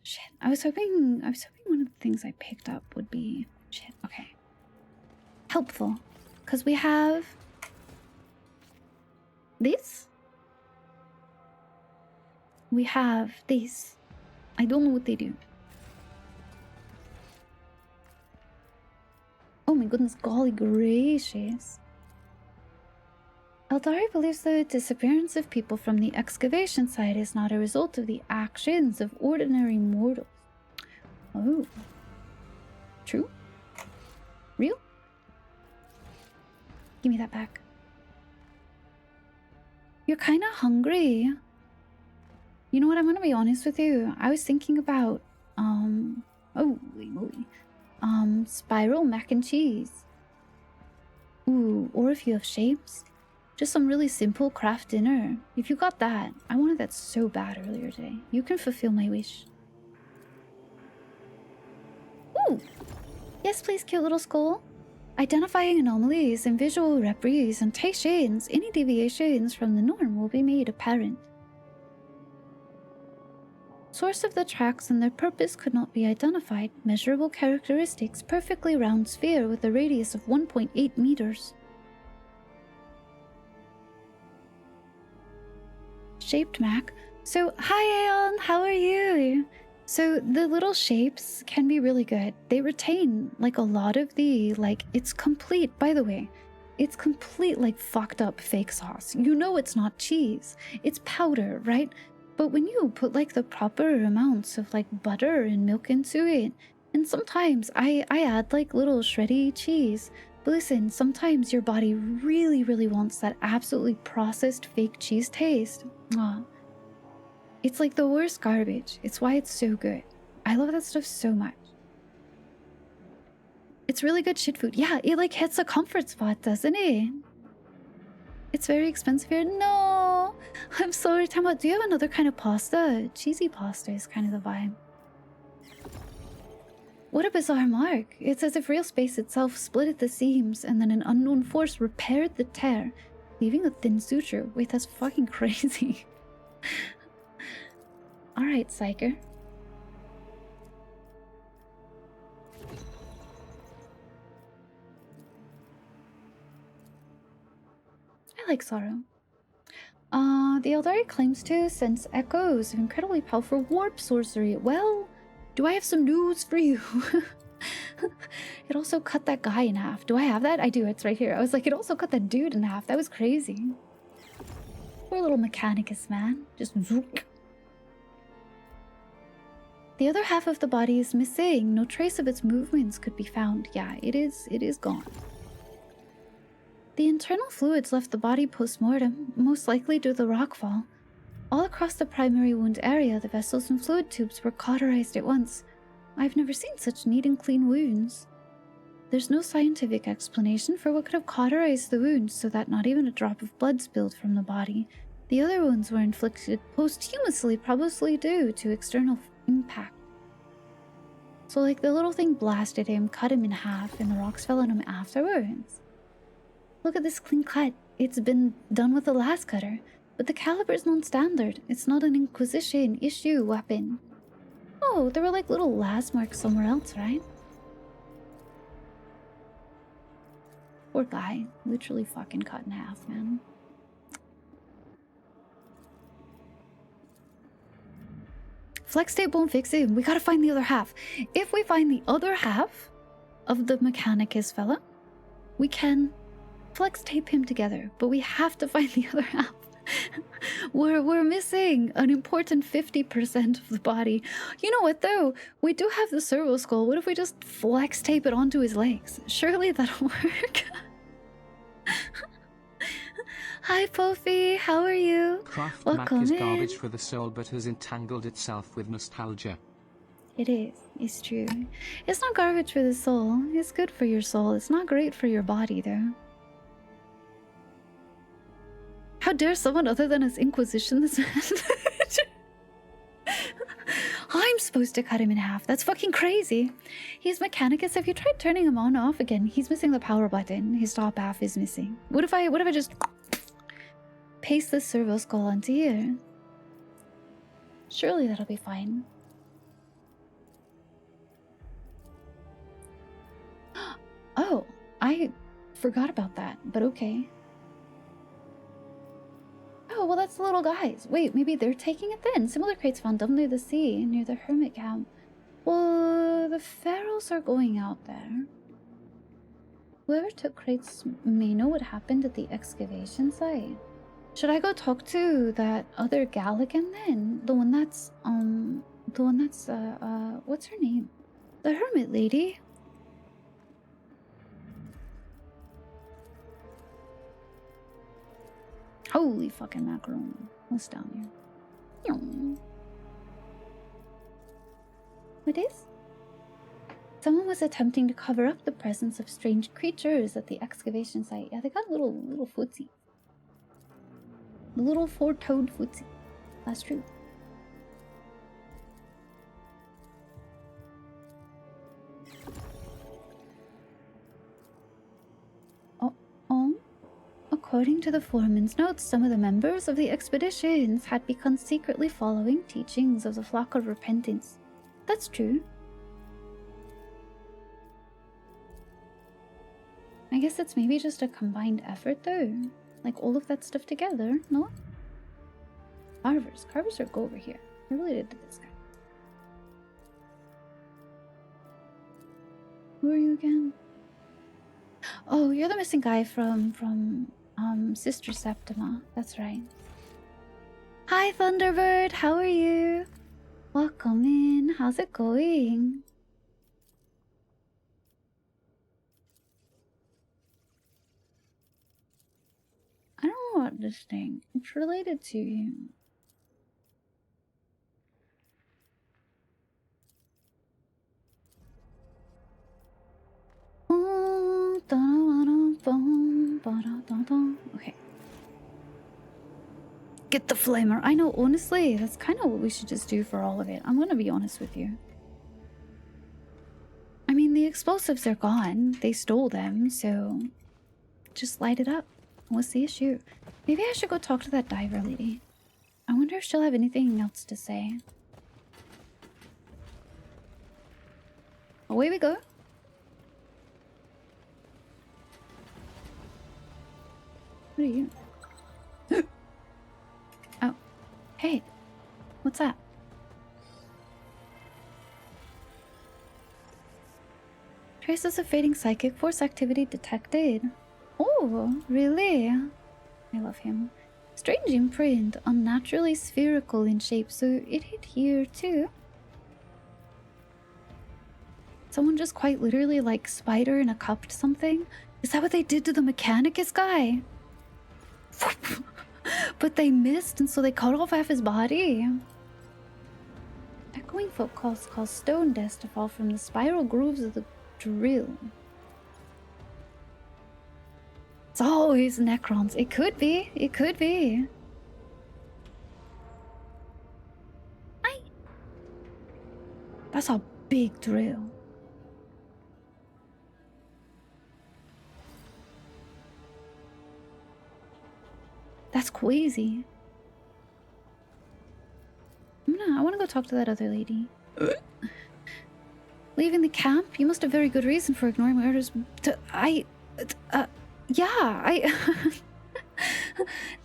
Shit. I was hoping one of the things I picked up would be shit. Okay. Helpful. Because we have this. We have this. I don't know what they do. Oh my goodness, golly gracious. Eldari believes the disappearance of people from the excavation site is not a result of the actions of ordinary mortals. Oh. True? Real? Give me that back. You're kinda hungry. You know what, I'm gonna be honest with you. I was thinking about, holy moly. Spiral mac and cheese. Ooh, or if you have shapes. Just some really simple craft dinner. If you got that, I wanted that so bad earlier today. You can fulfill my wish. Ooh! Yes, please, cute little skull. Identifying anomalies and visual representations, any deviations from the norm will be made apparent. Source of the tracks and their purpose could not be identified. Measurable characteristics, perfectly round sphere with a radius of 1.8 meters. Shaped Mac. So, hi Aeon, how are you? So, the little shapes can be really good. They retain, like, a lot of the, like, it's complete, by the way. It's complete, like, fucked up fake sauce. You know it's not cheese. It's powder, right? But when you put, like, the proper amounts of, like, butter and milk into it, and sometimes I add, like, little shreddy cheese. But listen, sometimes your body really, really wants that absolutely processed fake cheese taste. Aw. It's like the worst garbage. It's why it's so good. I love that stuff so much. It's really good shit food. Yeah, it, like, hits a comfort spot, doesn't it? It's very expensive here. No! I'm sorry, Tama. Do you have another kind of pasta? Cheesy pasta is kind of the vibe. What a bizarre mark. It's as if real space itself split at the seams and then an unknown force repaired the tear, leaving a thin suture. Wait, that's fucking crazy. Alright, Psyker. I like sorrow. The Eldari claims to sense echoes of incredibly powerful warp sorcery. Well, do I have some news for you? It also cut that guy in half. Do I have that? I do, it's right here. I was like, it also cut that dude in half. That was crazy. Poor little Mechanicus, man. Just zook. The other half of the body is missing. No trace of its movements could be found. Yeah, it is gone. The internal fluids left the body post-mortem, most likely due to the rockfall. All across the primary wound area, the vessels and fluid tubes were cauterized at once. I've never seen such neat and clean wounds. There's no scientific explanation for what could have cauterized the wounds so that not even a drop of blood spilled from the body. The other wounds were inflicted posthumously, probably due to external impact. So, like, the little thing blasted him, cut him in half, and the rocks fell on him afterwards. Look at this clean cut. It's been done with a las cutter. But the caliber's non-standard. It's not an Inquisition issue weapon. Oh, there were like little las marks somewhere else, right? Poor guy. Literally fucking cut in half, man. Flex tape won't fix him. We gotta find the other half. If we find the other half of the Mechanicus fella, we can flex tape him together. But we have to find the other half. We're missing an important 50% of the body. You know what though? We do have the servo skull. What if we just flex tape it onto his legs? Surely that'll work. Hi Pofi, how are you?
Craft
Welcome
Mac is
in.
garbage for the soul but has entangled itself with nostalgia.
It is. It's true. It's not garbage for the soul. It's good for your soul. It's not great for your body though. How dare someone other than his Inquisition this man? I'm supposed to cut him in half. That's fucking crazy. He's Mechanicus. Have you tried turning him on off again? He's missing the power button. His top half is missing. What if I just paste this servo skull onto here? Surely that'll be fine. Oh, I forgot about that, but okay. Oh, well, that's the little guys. Wait, maybe they're taking it then. Similar crates found down near the sea, near the hermit camp. Well, the pharaohs are going out there. Whoever took crates may know what happened at the excavation site. Should I go talk to that other gal again then? The one that's, what's her name? The hermit lady. Holy fucking macaroni. What's down here? What is? Someone was attempting to cover up the presence of strange creatures at the excavation site. Yeah, they got little footsie. Little four-toed footsie. That's true. According to the foreman's notes, some of the members of the expeditions had begun secretly following teachings of the flock of repentance. That's true. I guess it's maybe just a combined effort though. Like all of that stuff together, no? Carvers. Carvers are go over here. They're related to this guy. Who are you again? Oh, you're the missing guy from Sister Septima. That's right. Hi, Thunderbird. How are you? Welcome in. How's it going? I don't know what this thing. It's related to you. Okay. Get the flamer. I know, honestly, that's kind of what we should just do for all of it. I'm gonna be honest with you. I mean, the explosives are gone. They stole them, so just light it up. What's the issue? Maybe I should go talk to that diver lady. I wonder if she'll have anything else to say. Away we go. What are you? Oh. Hey. What's that? Traces of fading psychic force activity detected. Oh, really? I love him. Strange imprint, unnaturally spherical in shape, so it hit here too. Someone just quite literally like spider in a cup something Is that what they did to the Mechanicus guy? But they missed, and so they cut off half his body. Echoing footfalls cause stone dust to fall from the spiral grooves of the drill. It's always Necrons. It could be. It could be. That's a big drill. That's crazy. I want to go talk to that other lady. Leaving the camp? You must have very good reason for ignoring my orders. Yeah,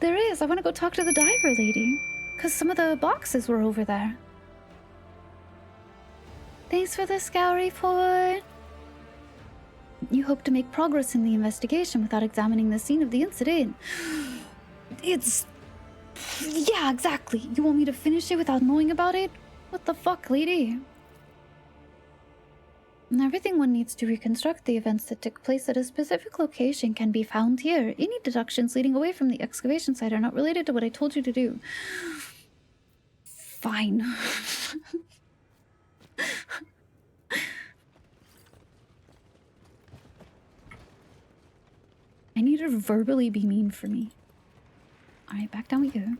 there is. I want to go talk to the diver lady. Because some of the boxes were over there. Thanks for the scout report. You hope to make progress in the investigation without examining the scene of the incident. It's... Yeah, exactly. You want me to finish it without knowing about it? What the fuck, lady? Everything one needs to reconstruct the events that took place at a specific location can be found here. Any deductions leading away from the excavation site are not related to what I told you to do. Fine. I need her to verbally be mean for me. Alright, back down we go.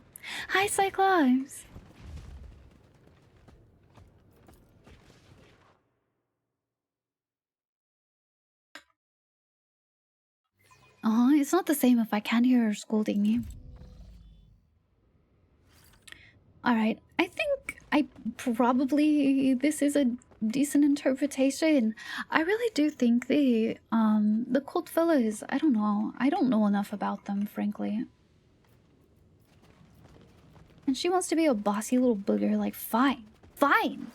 Hi, Cyclops! It's not the same if I can't hear her scolding me. Alright, I think this is a decent interpretation. I really do think the cult fellas, I don't know. I don't know enough about them, frankly. And she wants to be a bossy little booger, like, fine. Fine!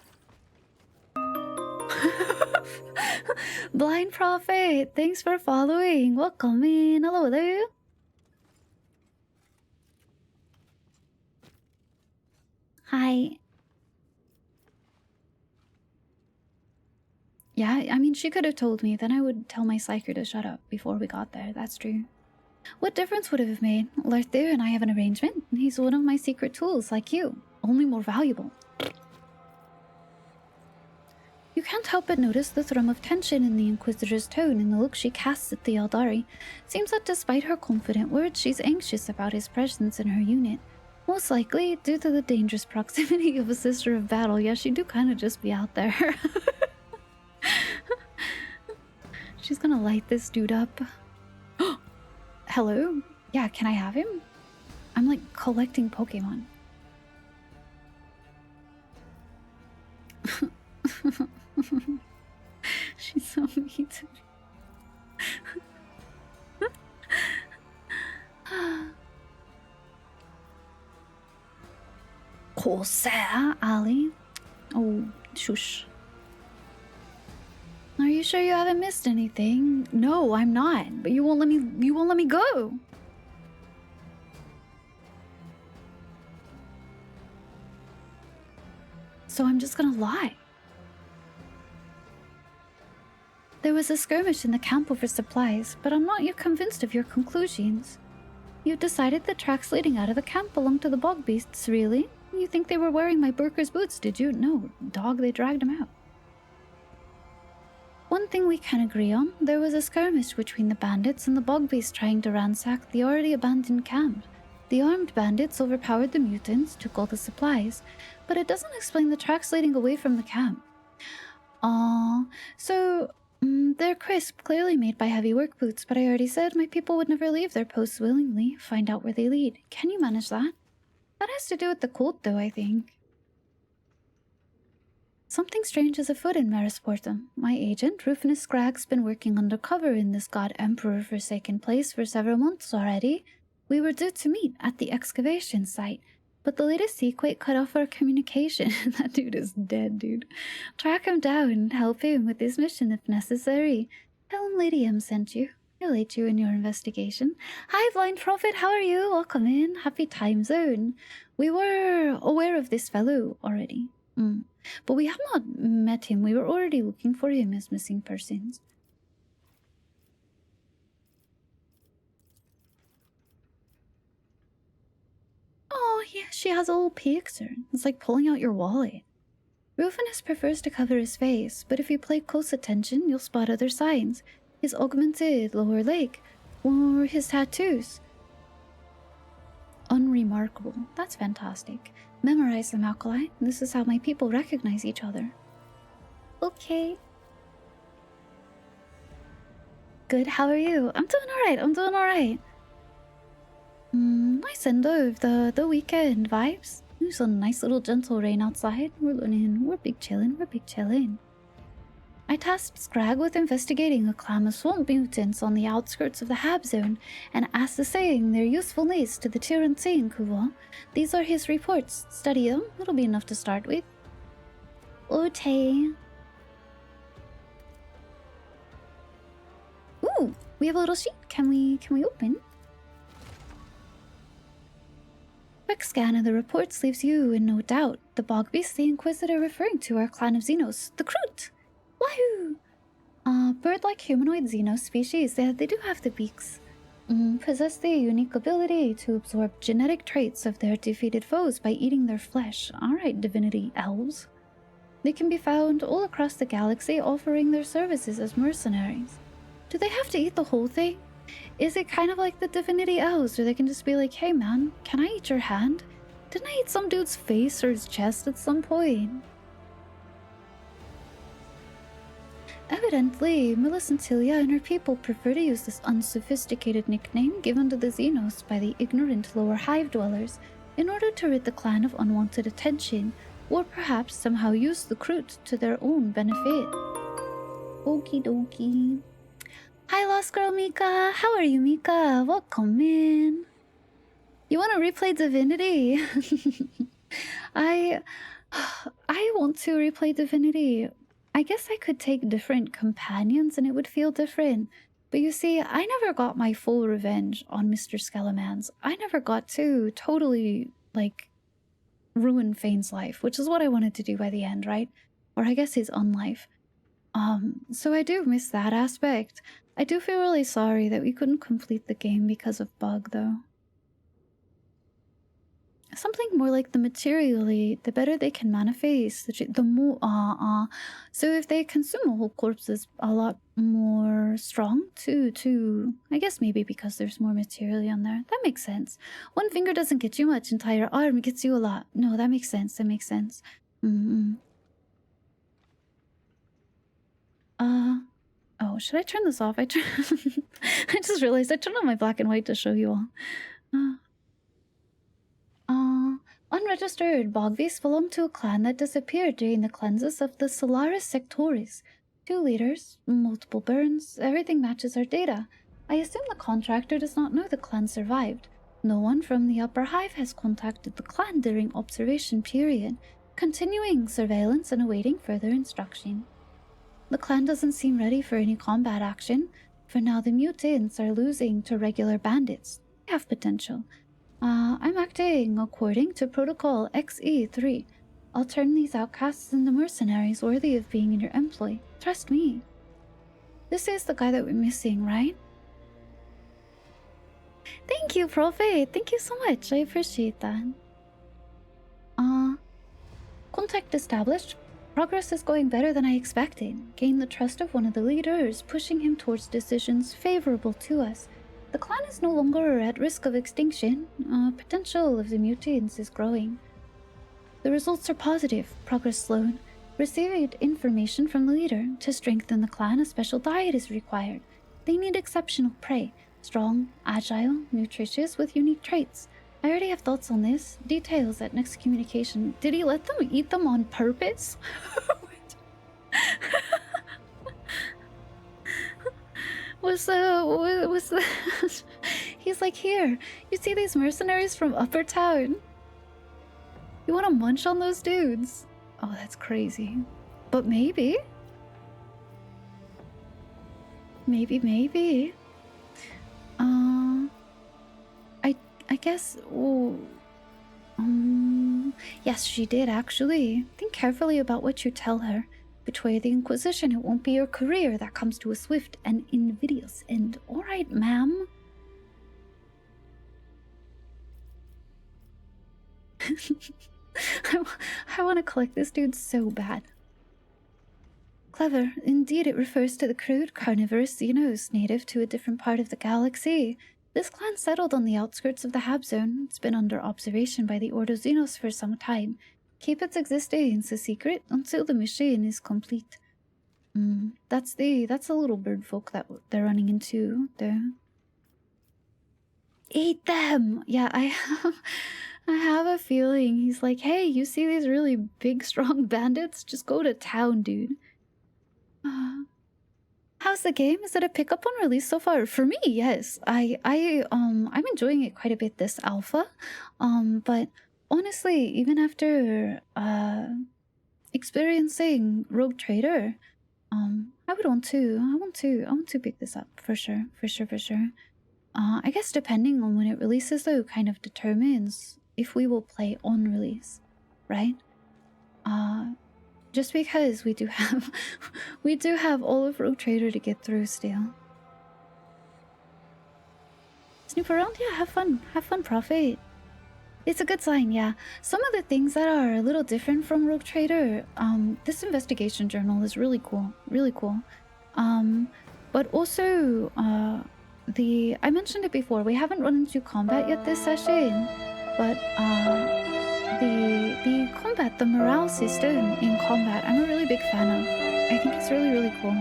Blind Prophet, thanks for following. Welcome in. Hello there. Hi. Yeah, I mean, she could have told me. Then I would tell my psyker to shut up before we got there. That's true. What difference would it have made? Larther and I have an arrangement. He's one of my secret tools, like you. Only more valuable. You can't help but notice the thrum of tension in the Inquisitor's tone and the look she casts at the Eldari. Seems that despite her confident words, she's anxious about his presence in her unit. Most likely, due to the dangerous proximity of a Sister of Battle. Yeah, she do kind of just be out there. She's gonna light this dude up. Hello? Yeah, can I have him? I'm like collecting Pokemon. She's so mean to me. Corsair, Ali. Oh, shush. Are you sure you haven't missed anything? No, I'm not. But you won't let me go. So I'm just gonna lie. There was a skirmish in the camp over supplies, but I'm not yet convinced of your conclusions. You decided the tracks leading out of the camp belonged to the bog beasts, really? You think they were wearing my Burker's boots, did you? No, dog, they dragged them out. One thing we can agree on, there was a skirmish between the bandits and the bog beasts trying to ransack the already abandoned camp. The armed bandits overpowered the mutants, took all the supplies, but it doesn't explain the tracks leading away from the camp. They're crisp, clearly made by heavy work boots, but I already said my people would never leave their posts willingly. Find out where they lead. Can you manage that? That has to do with the cult, though, I think. Something strange is afoot in Marisportum. My agent, Rufinus Scragg's been working undercover in this god emperor forsaken place for several months already. We were due to meet at the excavation site, but the latest sequate cut off our communication. That dude is dead, dude. Track him down and help him with his mission if necessary. Tell him Lady M sent you. He'll aid you in your investigation. Hi, Blind Prophet, how are you? Welcome in. Happy time zone. We were aware of this fellow already. But we have not met him. We were already looking for him as missing persons. she has a little picture. It's like pulling out your wallet. Rufinus prefers to cover his face, but if you pay close attention, you'll spot other signs. His augmented lower leg, or his tattoos. Unremarkable. That's fantastic. Memorize them, Alkali. This is how my people recognize each other. Okay. Good, how are you? I'm doing alright. Nice end of the weekend vibes. There's a nice little gentle rain outside. We're big chillin'. I tasked Scrag with investigating a clan of swamp mutants on the outskirts of the Hab Zone and asked assaying their usefulness to the Tyrantean Kuva. These are his reports. Study them. It'll be enough to start with. Okay. Ooh, we have a little sheet. Can we open? Quick scan of the reports leaves you in no doubt. The bog beast the Inquisitor referring to our clan of Xenos, the Kroot. Wahoo! Bird-like humanoid Xenos species, they do have the beaks. Possess the unique ability to absorb genetic traits of their defeated foes by eating their flesh. Alright, divinity elves. They can be found all across the galaxy offering their services as mercenaries. Do they have to eat the whole thing? Is it kind of like the divinity elves, or they can just be like, hey man, can I eat your hand? Didn't I eat some dude's face or his chest at some point? Evidently, Millicentilia and her people prefer to use this unsophisticated nickname given to the Xenos by the ignorant lower hive dwellers in order to rid the clan of unwanted attention, or perhaps somehow use the Kroot to their own benefit. Okie dokie. Hi, Lost Girl Mika. How are you, Mika? Welcome in. You want to replay Divinity? I want to replay Divinity. I guess I could take different companions and it would feel different. But you see, I never got my full revenge on Mr. Skelemans. I never got to totally, like, ruin Fane's life, which is what I wanted to do by the end, right? Or I guess his unlife. So I do miss that aspect. I do feel really sorry that we couldn't complete the game because of bug, though. Something more like the materially, the better they can manifest, the more, So if they consume a whole corpse is a lot more strong to, I guess maybe because there's more material on there. That makes sense. One finger doesn't get you much, entire arm gets you a lot. No, that makes sense, Oh, should I turn this off? I just realized I turned on my black and white to show you all. Unregistered bog beasts belong to a clan that disappeared during the cleanses of the Solaris Sectoris. 2 leaders, multiple burns, everything matches our data. I assume the contractor does not know the clan survived. No one from the upper hive has contacted the clan during observation period, continuing surveillance and awaiting further instruction. The clan doesn't seem ready for any combat action. For now, the mutants are losing to regular bandits. They have potential. I'm acting according to Protocol XE3. I'll turn these outcasts into mercenaries worthy of being in your employ. Trust me. This is the guy that we're missing, right? Thank you, Prophet. Thank you so much. I appreciate that. Contact established. Progress is going better than I expected. Gained the trust of one of the leaders, pushing him towards decisions favorable to us. The clan is no longer at risk of extinction. Potential of the mutants is growing. The results are positive. Progress slowed. Received information from the leader. To strengthen the clan, a special diet is required. They need exceptional prey. Strong, agile, nutritious, with unique traits. I already have thoughts on this. Details at next communication. Did he let them eat them on purpose? was the He's like, here, you see these mercenaries from Upper Town? You want to munch on those dudes? Oh, that's crazy. But maybe. Maybe. I guess, yes, she did actually. Think carefully about what you tell her. Betray the Inquisition, it won't be your career that comes to a swift and invidious end. Alright, ma'am. I want to collect this dude so bad. Clever. Indeed, it refers to the crude carnivorous xenos native to a different part of the galaxy. This clan settled on the outskirts of the Hab Zone. It's been under observation by the Ordo Xenos for some time. Keep its existence a secret until the mission is complete. That's the little bird folk that they're running into there. Eat them! Yeah, I have a feeling he's like, hey, you see these really big, strong bandits? Just go to town, dude. How's the game? Is it a pickup on release so far? For me, yes. I'm enjoying it quite a bit this alpha. But honestly, even after experiencing Rogue Trader, I want to pick this up for sure. I guess depending on when it releases though kind of determines if we will play on release, right? Just because we do have all of Rogue Trader to get through still. Snoop around, yeah, have fun, Prophet. It's a good sign, yeah. Some of the things that are a little different from Rogue Trader, this investigation journal is really cool. But also, I mentioned it before, we haven't run into combat yet this session, but the combat, the morale system in combat, I'm a really big fan of. I think it's really cool.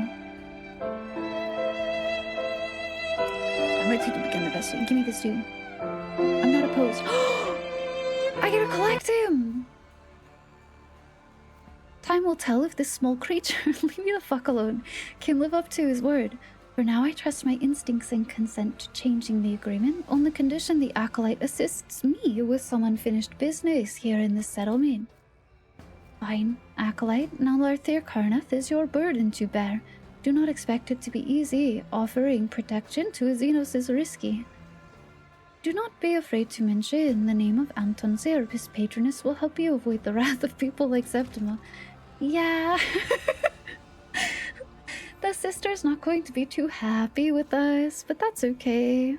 I'm ready to begin the best. Give me this dude. I'm not opposed. I gotta collect him! Time will tell if this small creature, leave me the fuck alone, can live up to his word. For now, I trust my instincts and consent to changing the agreement on the condition the Acolyte assists me with some unfinished business here in this settlement. Fine, Acolyte, now Larthir Karnath is your burden to bear. Do not expect it to be easy. Offering protection to a Xenos is risky. Do not be afraid to mention the name of Anton Zerb. His patroness will help you avoid the wrath of people like Septima. Yeah. The sister's not going to be too happy with us, but that's okay.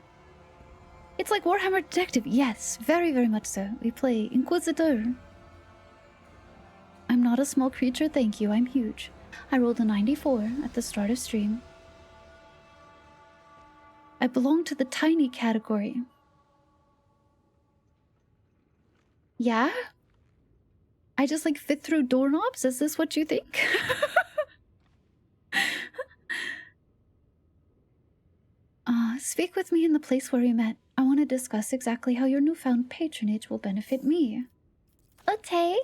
It's like Warhammer Detective. Yes, very much so. We play Inquisitor. I'm not a small creature, thank you. I'm huge. I rolled a 94 at the start of stream. I belong to the tiny category. Yeah? I just like fit through doorknobs? Is this what you think? Speak with me in the place where we met. I want to discuss exactly how your newfound patronage will benefit me. Okay.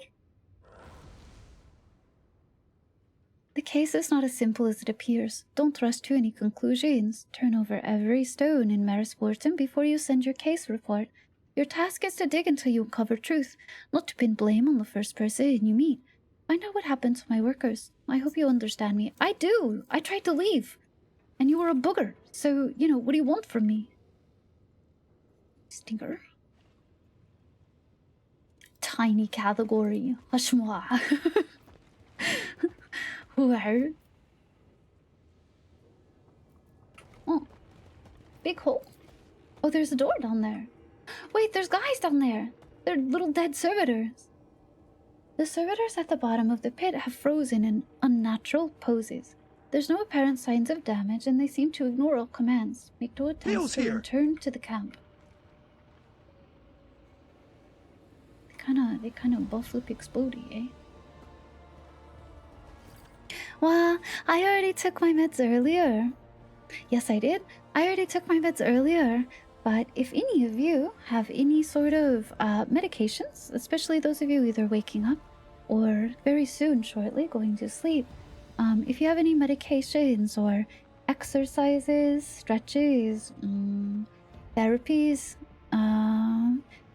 The case is not as simple as it appears. Don't rush to any conclusions. Turn over every stone in Maris Wharton before you send your case report. Your task is to dig until you uncover truth, not to pin blame on the first person you meet. Find out what happened to my workers. I hope you understand me. I do! I tried to leave. And you were a booger. So, you know, what do you want from me? Stinker. Tiny category. Hush-moi. Wow. Oh. Big hole. Oh, there's a door down there. Wait, there's guys down there. They're little dead servitors. The servitors at the bottom of the pit have frozen in unnatural poses. There's no apparent signs of damage, and they seem to ignore all commands. Make no attempts to return to the camp. They kind of buff lip explodey, eh? Well, I already took my meds earlier. Yes, I did. I already took my meds earlier. But if any of you have any sort of medications, especially those of you either waking up or very soon, shortly, going to sleep, if you have any medications or exercises, stretches, therapies,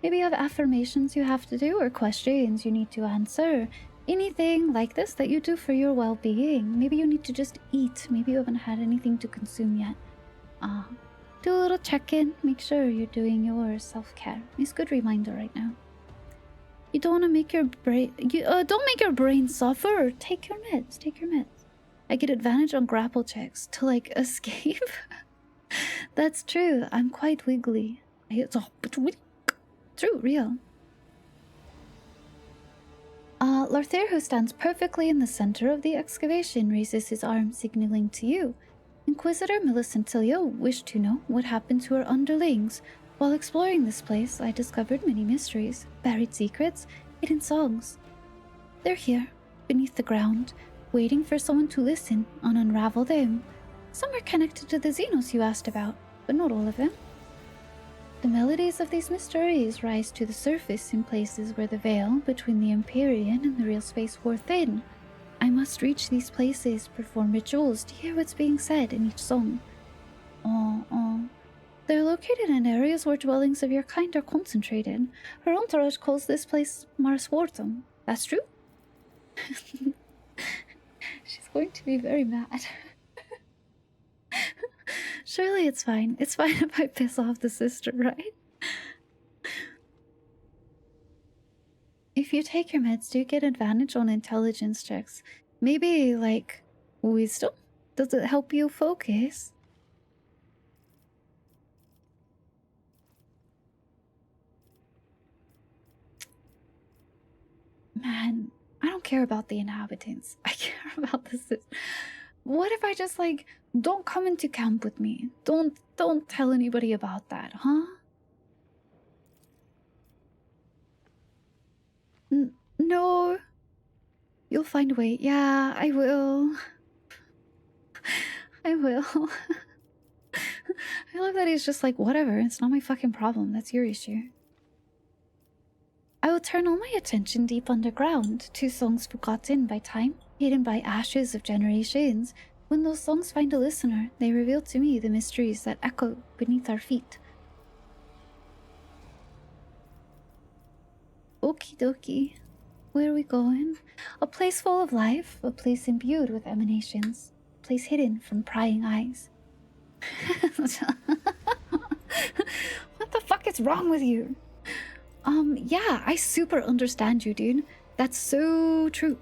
maybe you have affirmations you have to do or questions you need to answer, anything like this that you do for your well-being. Maybe you need to just eat. Maybe you haven't had anything to consume yet. Do a little check-in. Make sure you're doing your self-care. It's a good reminder right now. You don't want to make your brain... don't make your brain suffer. Take your meds. Take your meds. I get advantage on grapple checks to, like, escape. That's true. I'm quite wiggly. It's true, real. Larthair, who stands perfectly in the center of the excavation, raises his arm, signaling to you. Inquisitor Millicentilia wished to know what happened to her underlings. While exploring this place, I discovered many mysteries, buried secrets, hidden songs. They're here, beneath the ground, waiting for someone to listen and unravel them. Some are connected to the Xenos you asked about, but not all of them. The melodies of these mysteries rise to the surface in places where the veil between the Empyrean and the real space wore thin. I must reach these places, perform rituals to hear what's being said in each song. They're located in areas where dwellings of your kind are concentrated. Her entourage calls this place Marswartum. That's true? She's going to be very mad. Surely it's fine. It's fine if I piss off the sister, right? If you take your meds, do you get advantage on intelligence checks? Maybe, like, wisdom? Does it help you focus? Man, I don't care about the inhabitants. I care about the sister. What if I just, like, don't come into camp with me? Don't tell anybody about that, huh? No. You'll find a way. Yeah, I will. I will. I love that he's just like, whatever, it's not my fucking problem. That's your issue. I will turn all my attention deep underground. 2 songs forgotten by time, hidden by ashes of generations. When those songs find a listener, they reveal to me the mysteries that echo beneath our feet. Okie dokie. Where are we going? A place full of life, a place imbued with emanations, a place hidden from prying eyes. What the fuck is wrong with you? Yeah, I super understand you, dude. That's so true.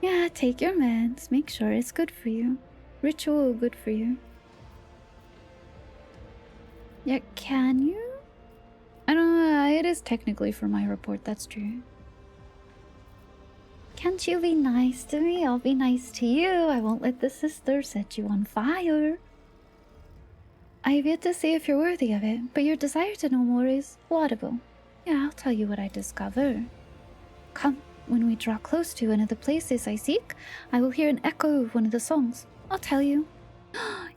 Yeah, take your meds. Make sure it's good for you. Ritual good for you. Yeah, can you? I don't know, it is technically for my report, that's true. Can't you be nice to me? I'll be nice to you. I won't let the sister set you on fire. I have yet to see if you're worthy of it, but your desire to know more is laudable. Yeah, I'll tell you what I discover. Come, when we draw close to one of the places I seek, I will hear an echo of one of the songs. I'll tell you.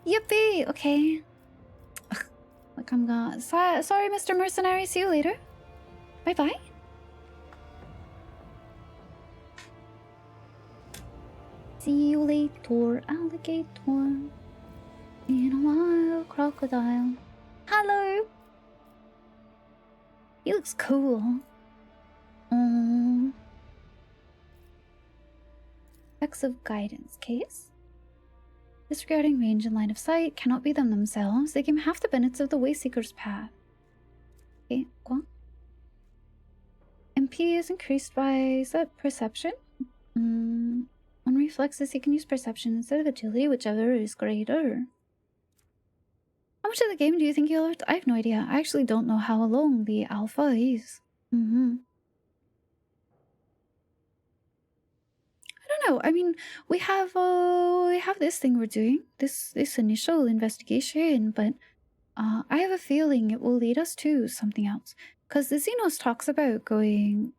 Yippee! Okay. Ugh, look, I'm gone. Sorry, Mr. Mercenary. See you later. Bye-bye. See you later, alligator. In a while, crocodile. Hello! He looks cool. Effects of guidance. Case? Disregarding range and line of sight cannot be them themselves. They give half the benefits of the Wayseeker's path. Okay, go on. MP is increased by, is that perception? On reflexes, he can use perception instead of agility, whichever is greater. How much of the game do you think you'll have? I have no idea. I actually don't know how long the alpha is. I don't know. I mean, we have this thing we're doing, this initial investigation, but I have a feeling it will lead us to something else. Because the Xenos talks about going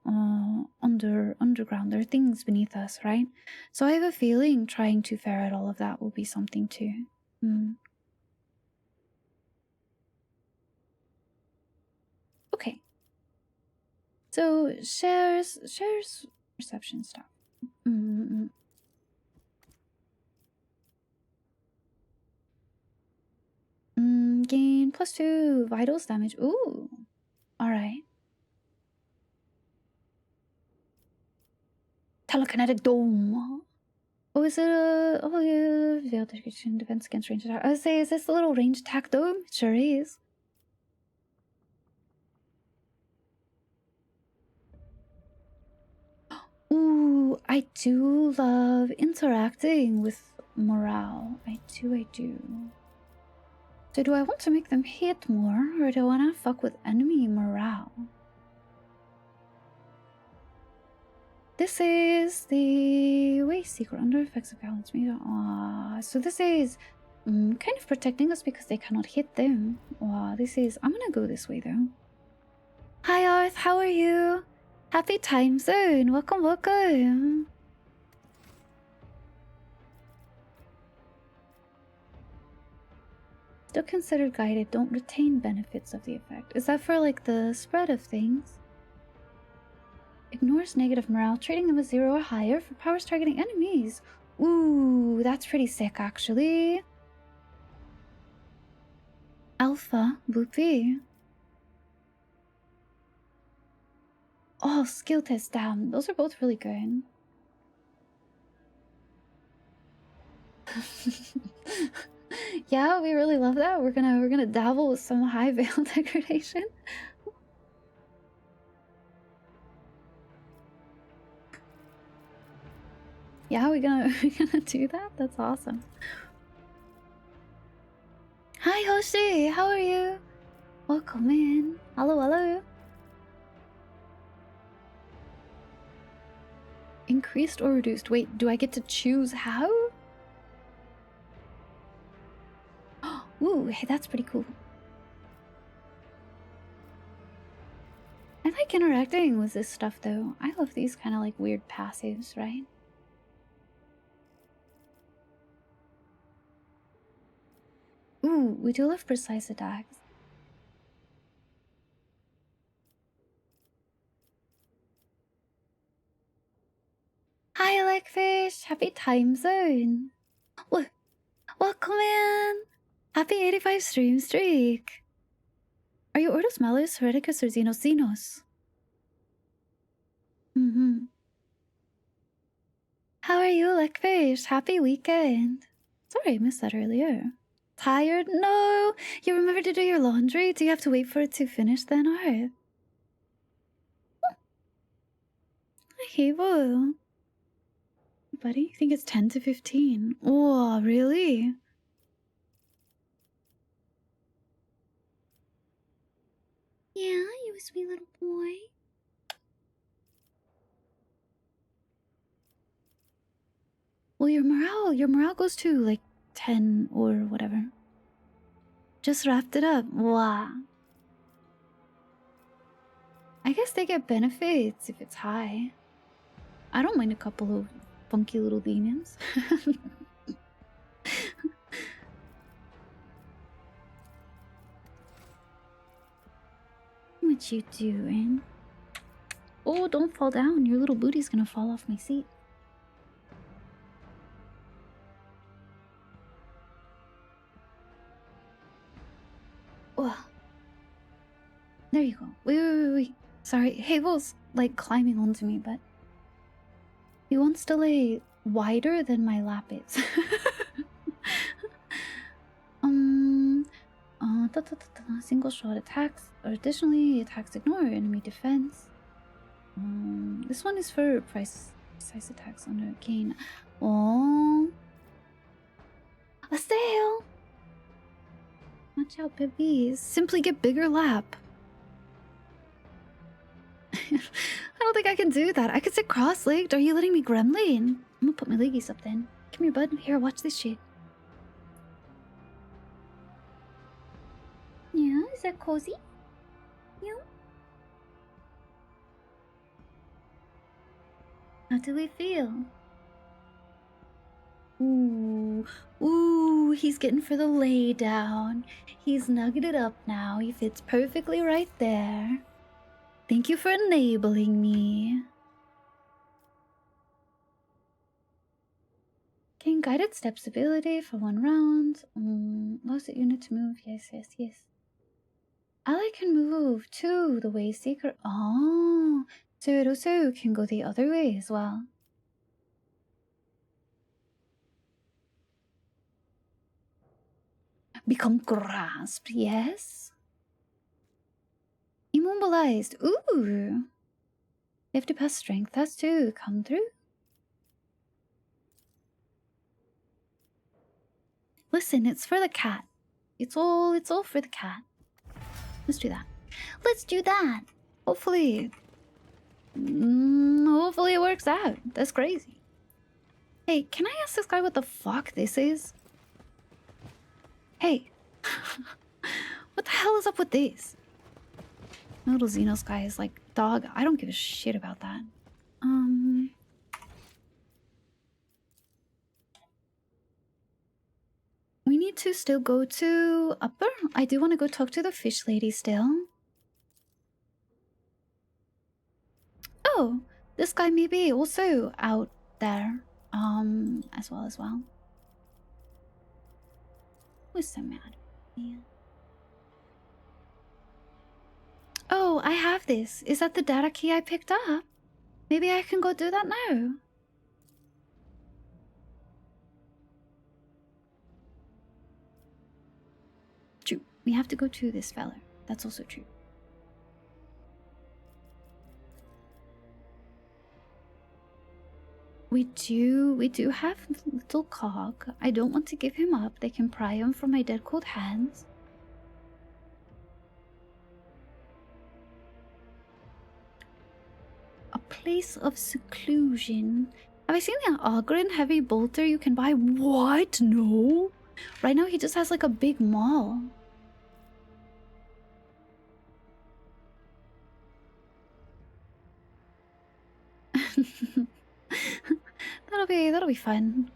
underground. There are things beneath us, right? So I have a feeling trying to ferret all of that will be something too. Okay. So shares perception stuff. Gain +2 vitals damage. Ooh. Alright. Telekinetic dome. Oh, is it a... Oh, yeah. Veiled description, defense against ranged attack. I would say, is this the little ranged attack dome? It sure is. Ooh, I do love interacting with morale. I do. So do I want to make them hit more, or do I want to fuck with enemy morale? This is the waste secret under effects of balance meter. So this is kind of protecting us because they cannot hit them. This is... I'm gonna go this way though. Hi Arth, how are you? Happy time zone. Welcome, welcome. Still considered guided. Don't retain benefits of the effect. Is that for like the spread of things? Ignores negative morale, trading them a 0 or higher for powers targeting enemies. Ooh, that's pretty sick actually. Alpha, Boopy. Oh, skill test, damn. Those are both really good. Yeah, we really love that. We're gonna dabble with some high veil degradation. Yeah, we gonna do that? That's awesome. Hi Hoshi, how are you? Welcome in. Hello, hello. Increased or reduced? Wait, do I get to choose how? Ooh, hey, that's pretty cool. I like interacting with this stuff though. I love these kind of like weird passives, right? Ooh, we do love precise attacks. Hi, Electfish! Happy time zone! Welcome in! Happy 85 stream streak! Are you Ordos Malus, Hereticus, or Xenos Xenos? How are you, Electfish? Happy weekend! Sorry, I missed that earlier. Tired? No! You remember to do your laundry? Do you have to wait for it to finish then, or? Hey, Hebo. Buddy, I think it's 10 to 15. Oh, really? Yeah, you a sweet little boy. Well, your morale goes to like 10 or whatever. Just wrapped it up. Wow. I guess they get benefits if it's high. I don't mind a couple of funky little demons. What you doing? Oh, don't fall down. Your little booty's gonna fall off my seat. Oh. There you go. Wait. Sorry, Havel's like climbing onto me, but he wants to lay wider than my lap is. Single shot attacks, or additionally attacks ignore enemy defense. This one is for precise attacks under gain. Oh, a sale! Watch out, babies. Simply get bigger lap. I don't think I can do that. I could sit cross-legged. Are you letting me gremlin? I'm gonna put my leggies up then. Come here, bud. Here, watch this shit. Yeah, is that cozy? Yeah. How do we feel? Ooh, he's getting for the lay down. He's nuggeted it up now. He fits perfectly right there. Thank you for enabling me. Gain guided steps ability for 1 round. Allows the unit to move. Yes. Ally can move to the way seeker. Oh, so it also can go the other way as well. Become grasped, yes. Immobilized. Ooh. You have to pass strength test to come through. Listen, it's for the cat. It's all for the cat. Let's do that. Let's do that. Hopefully it works out. That's crazy. Hey, can I ask this guy what the fuck this is? Hey. What the hell is up with this? Little Xenos guy is like, dog, I don't give a shit about that. We need to still go to upper. I do want to go talk to the fish lady still. Oh, this guy may be also out there. As well. Who's so mad? Yeah. Oh, I have this. Is that the data key I picked up? Maybe I can go do that now. True. We have to go to this fella. That's also true. We do have little Cog. I don't want to give him up. They can pry him from my dead cold hands. A place of seclusion. Have I seen the Ogren heavy bolter you can buy? What? No. Right now he just has like a big maul. That'll be fun.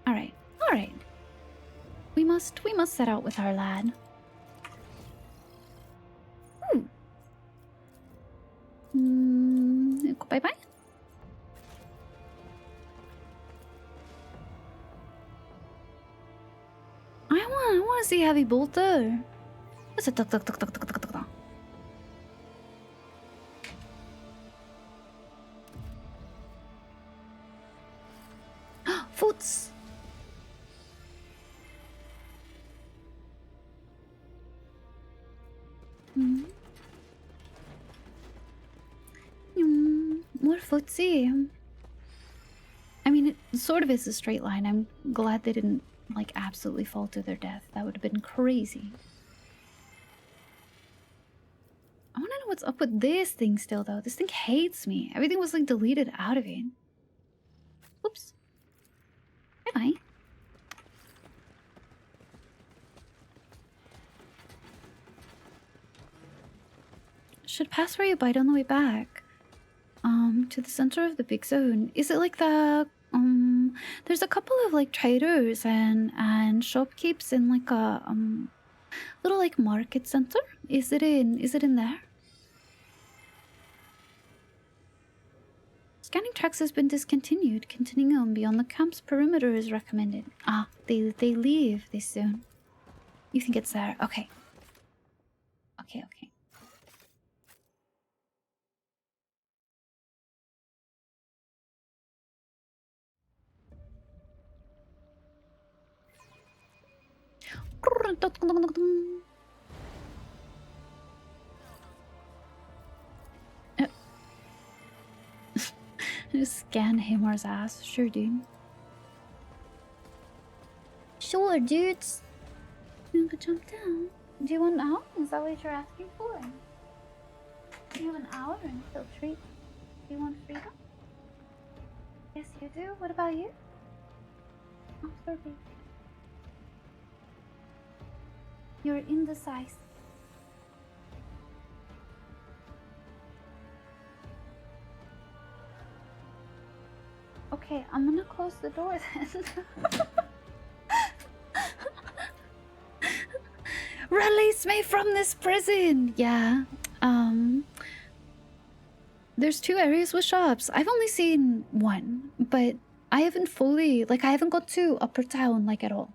Alright. We must set out with our lad. Bye-bye. I wanna see heavy bolter. What's a tuck. Foots. More footsie. I mean, it sort of is a straight line. I'm glad they didn't, like, absolutely fall to their death. That would have been crazy. I want to know what's up with this thing still, though. This thing hates me. Everything was, like, deleted out of it. Oops. Bye-bye. Should pass where you bite on the way back. To the center of the big zone. Is it like the there's a couple of like traders and shopkeepers in like a little like market center? Is it in there? Scanning tracks has been discontinued. Continuing on beyond the camp's perimeter is recommended. Ah, they leave this soon. You think it's there? Okay. Okay. Just scan Hamar's ass. Sure, dude. Sure, dudes. You could jump down. Do you want an hour? Is that what you're asking for? Do you have an hour until treat? Do you want freedom? Yes, you do. What about you? Oh, sorry. You're indecisive. Okay, I'm gonna close the door then. Release me from this prison! Yeah. There's 2 areas with shops. I've only seen 1, but I haven't fully, like, I haven't got to Upper Town, like, at all.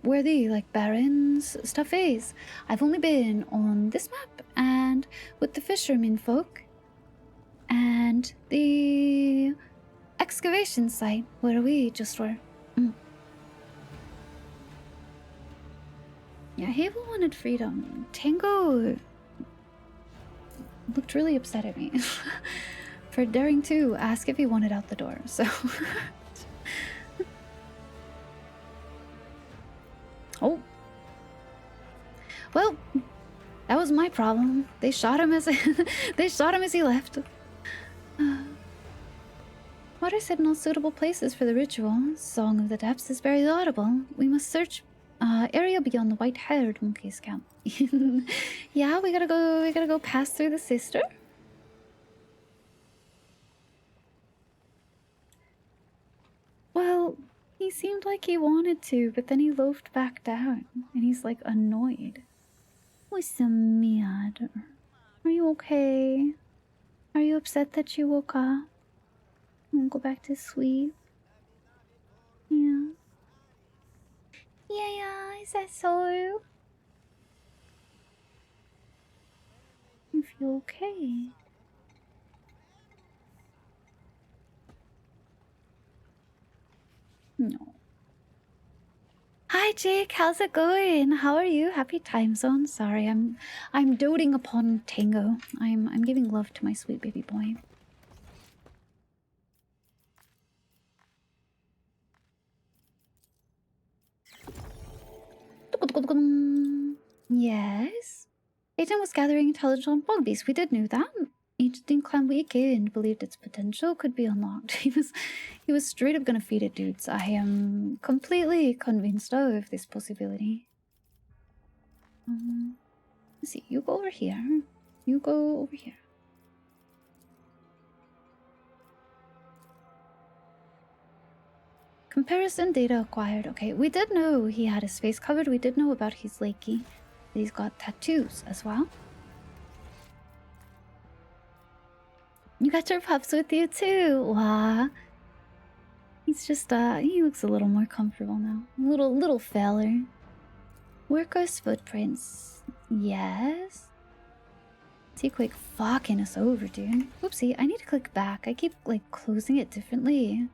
Where the, like, Barons stuff is. I've only been on this map and with the fishermen folk and the excavation site where we just were. Yeah, Havel wanted freedom. Tango looked really upset at me for daring to ask if he wanted out the door, so... was my problem. They shot him as they shot him as he left. Water said no suitable places for the ritual. Song of the Depths is very laudable. We must search area beyond the white-haired monkey's camp. Yeah, we gotta go pass through the sister. Well, he seemed like he wanted to, but then he loafed back down, and he's like annoyed. What's the matter? Are you okay? Are you upset that you woke up? And go back to sleep? Yeah. Yeah, is that so? You feel okay? No. Hi Jake, how's it going? How are you? Happy time zone. Sorry, I'm doting upon Tango. I'm giving love to my sweet baby boy. Yes. Agent was gathering intelligence on bug beasts. We did know that. Agent in Clan Weekend believed its potential could be unlocked. He was straight up gonna feed it, dudes. I am completely convinced of this possibility. Let's see, you go over here. You go over here. Comparison data acquired. Okay, we did know he had his face covered. We did know about his lakey. He's got tattoos as well. You got your pups with you too. Wow. He's just he looks a little more comfortable now. Little feller. Workers' footprints. Yes. Is he quick fucking us over, dude? Oopsie, I need to click back. I keep like closing it differently.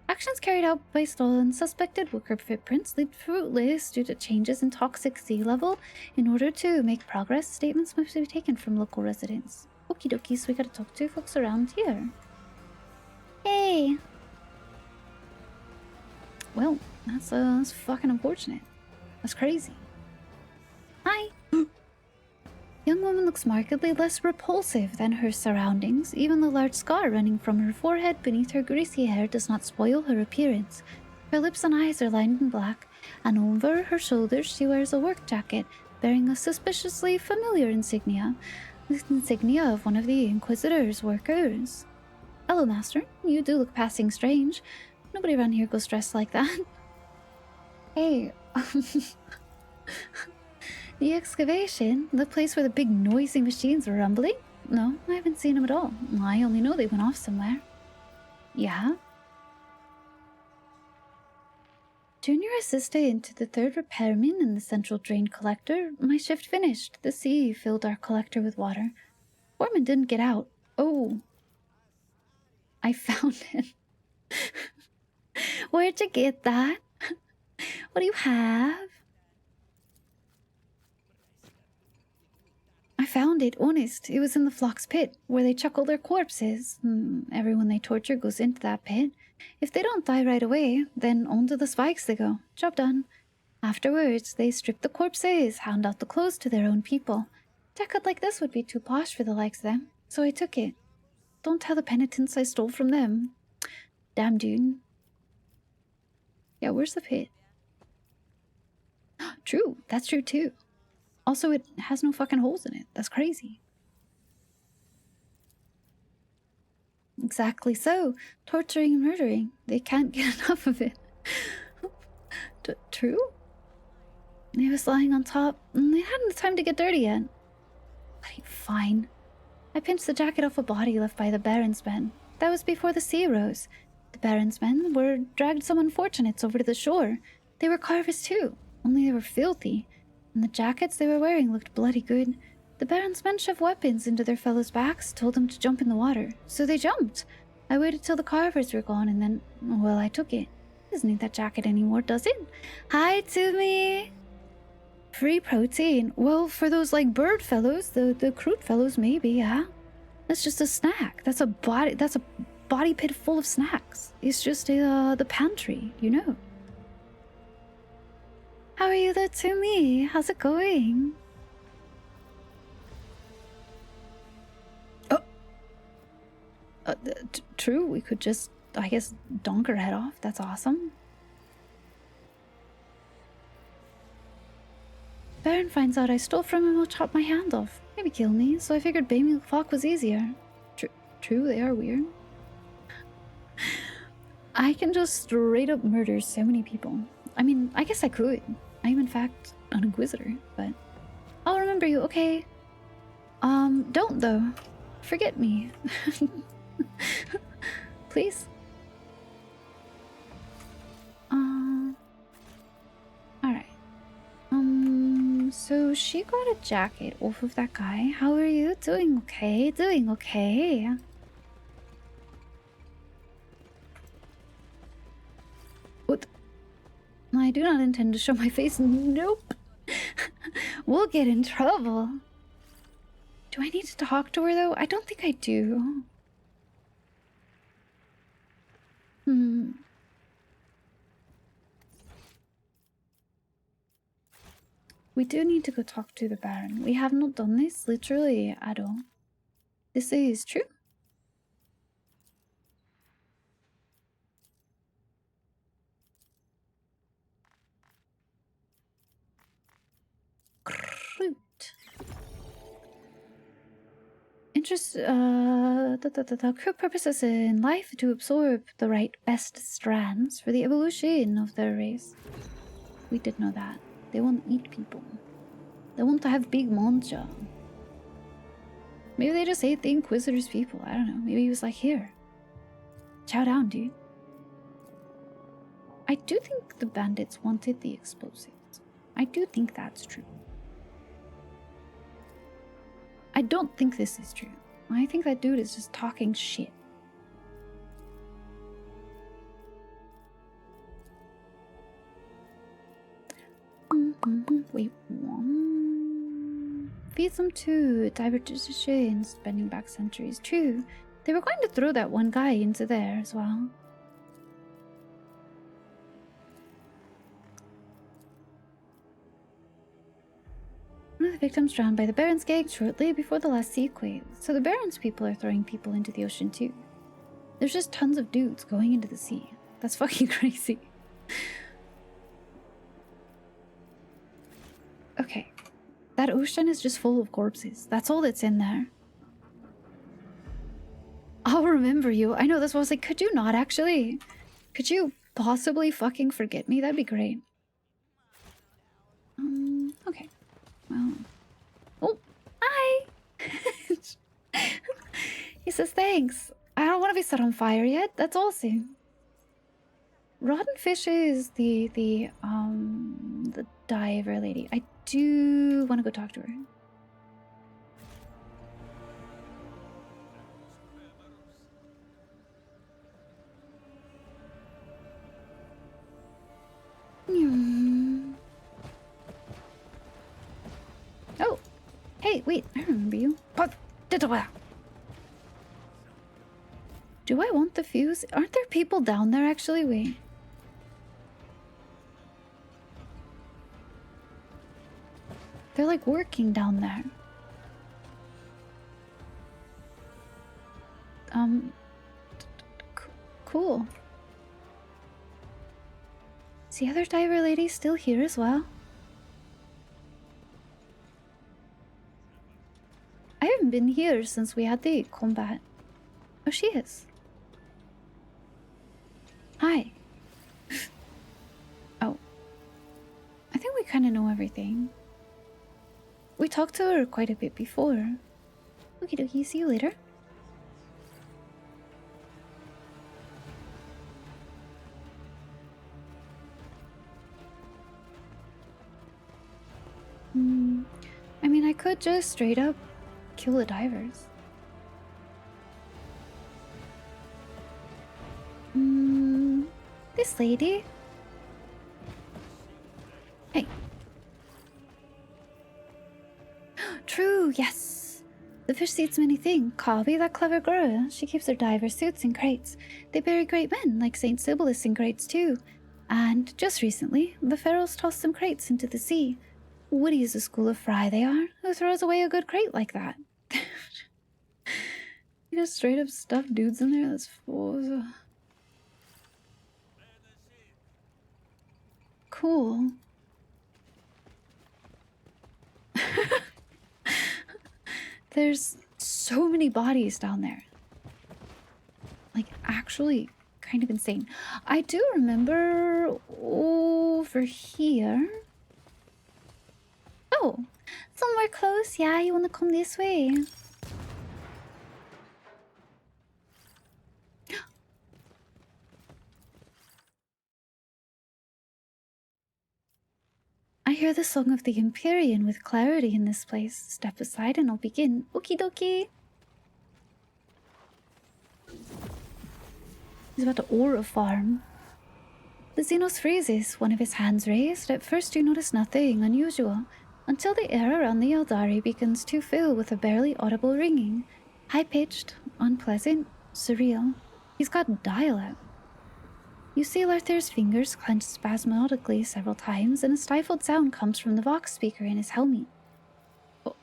Actions carried out by stolen suspected worker footprints lead fruitless due to changes in toxic sea level. In order to make progress, statements must be taken from local residents. Okie dokie, so we gotta talk to folks around here. Hey! Well, that's fucking unfortunate. That's crazy. Hi! Young woman looks markedly less repulsive than her surroundings. Even the large scar running from her forehead beneath her greasy hair does not spoil her appearance. Her lips and eyes are lined in black, and over her shoulders she wears a work jacket bearing a suspiciously familiar insignia. The insignia of one of the Inquisitor's workers. Hello, Master. You do look passing strange. Nobody around here goes dressed like that. Hey, the excavation? The place where the big noisy machines were rumbling? No, I haven't seen them at all. I only know they went off somewhere. Yeah? Junior assistant to the third repairman in the central drain collector. My shift finished. The sea filled our collector with water. Foreman didn't get out. Oh. I found it. Where'd you get that? What do you have? I found it, honest. It was in the flock's pit, where they chuckle their corpses. Everyone they torture goes into that pit. If they don't die right away, then onto the spikes they go. Job done. Afterwards, they strip the corpses, hand out the clothes to their own people. A jacket like this would be too posh for the likes of them, so I took it. Don't tell the penitents I stole from them. Damn, dude. Yeah, where's the pit? True, that's true too. Also, it has no fucking holes in it. That's crazy. Exactly so. Torturing and murdering. They can't get enough of it. True? He was lying on top. They hadn't the time to get dirty yet. Bloody fine. I pinched the jacket off a body left by the Baron's men. That was before the sea rose. The Baron's men were dragged some unfortunates over to the shore. They were carvers too, only they were filthy. And the jackets they were wearing looked bloody good. The Baron's men shoved weapons into their fellows' backs, told them to jump in the water. So they jumped. I waited till the carvers were gone, and then, well, I took it. Doesn't need that jacket anymore, does it? Hi to me! Free protein. Well, for those, like, bird fellows, the crude fellows, maybe, yeah. That's just a snack. That's a body pit full of snacks. It's just the pantry, you know. How are you there to me? How's it going? True, we could just, I guess, donk her head off. That's awesome. Baron finds out I stole from him, he'll chop my hand off. Maybe kill me, so I figured blaming the clock was easier. True, they are weird. I can just straight up murder so many people. I mean, I guess I could. I am in fact an inquisitor, but I'll remember you, okay? Don't though. Forget me. Please? Alright. So she got a jacket off of that guy. How are you? Doing okay? Doing okay. What? I do not intend to show my face. Nope. We'll get in trouble. Do I need to talk to her though? I don't think I do. We do need to go talk to the Baron. We have not done this literally at all. This is true. Fruit. Interest, crew purposes in life to absorb the right best strands for the evolution of their race. We did know that. They want to eat people. They want to have big monster. Maybe they just ate the Inquisitor's people. I don't know. Maybe he was like, here. Chow down, dude. I do think the bandits wanted the explosives. I do think that's true. I don't think this is true. I think that dude is just talking shit. Wait, feed them to diversions, spending back centuries. True. They were going to throw that one guy into there as well. One of the victims drowned by the Baron's gang shortly before the last sea quake. So the Baron's people are throwing people into the ocean too. There's just tons of dudes going into the sea. That's fucking crazy. Okay. That ocean is just full of corpses. That's all that's in there. I'll remember you. I know, that's what I was like, could you not actually? Could you possibly fucking forget me? That'd be great. Okay. Well. Oh, hi! He says thanks. I don't want to be set on fire yet. That's awesome. Rotten fish is the diver lady. I do want to go talk to her. Oh, hey, wait, I remember you. Do I want the fuse? Aren't there people down there actually? Wait. They're like working down there. Cool. Is the other diver lady still here as well? I haven't been here since we had the combat. Oh, she is. Hi. Oh. I think we kind of know everything. We talked to her quite a bit before. Okie dokie, see you later. I mean, I could just straight up kill the divers. This lady? Hey. True, yes. The fish eats many things. Cobby, that clever girl. She keeps her diver suits in crates. They bury great men, like Saint Sibyllus, in crates too. And just recently, the pharaohs tossed some crates into the sea. Witty is a school of fry they are. Who throws away a good crate like that? You just straight up stuffed dudes in there? That's full. Cool. There's so many bodies down there. Like, actually kind of insane. I do remember over here. Oh, somewhere close. Yeah, you want to come this way? I hear the song of the Empyrean with clarity in this place. Step aside and I'll begin. Okie dokie. He's about to aura farm. The Xenos freezes, one of his hands raised. At first you notice nothing unusual, until the air around the Eldari begins to fill with a barely audible ringing. High-pitched, unpleasant, surreal. He's got dial-out. You see Larther's fingers clench spasmodically several times, and a stifled sound comes from the Vox speaker in his helmet. Oh.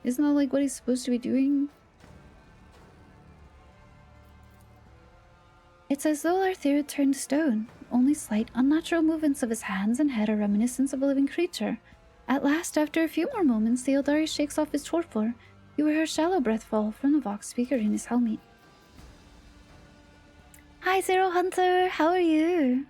Isn't that like what he's supposed to be doing? It's as though Larther had turned stone. Only slight, unnatural movements of his hands and head are reminiscent of a living creature. At last, after a few more moments, the Eldari shakes off his torpor. You hear a shallow breath fall from the Vox speaker in his helmet. Hi, Zero Hunter! How are you?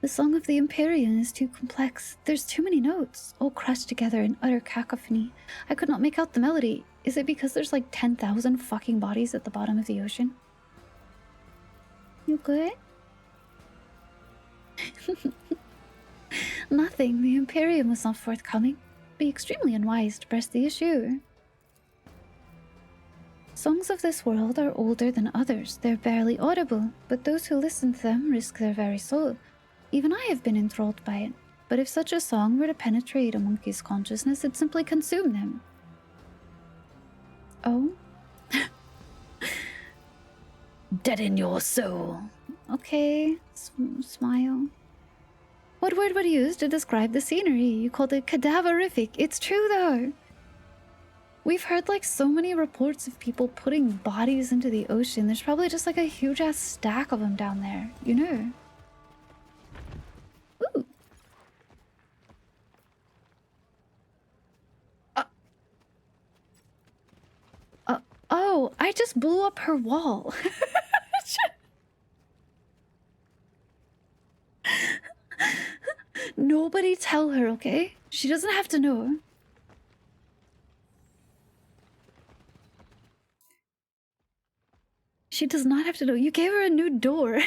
The song of the Empyrean is too complex. There's too many notes, all crushed together in utter cacophony. I could not make out the melody. Is it because there's like 10,000 fucking bodies at the bottom of the ocean? You good? Nothing. The Imperium was not forthcoming. Be extremely unwise to press the issue. Songs of this world are older than others. They're barely audible, but those who listen to them risk their very soul. Even I have been enthralled by it. But if such a song were to penetrate a monkey's consciousness, it'd simply consume them. Oh? Deaden your soul. Okay, smile. What word would you use to describe the scenery? You called it cadaverific. It's true though. We've heard like so many reports of people putting bodies into the ocean. There's probably just like a huge ass stack of them down there, you know? Ooh. Oh, I just blew up her wall. Nobody tell her, okay? She doesn't have to know. She does not have to know. You gave her a new door.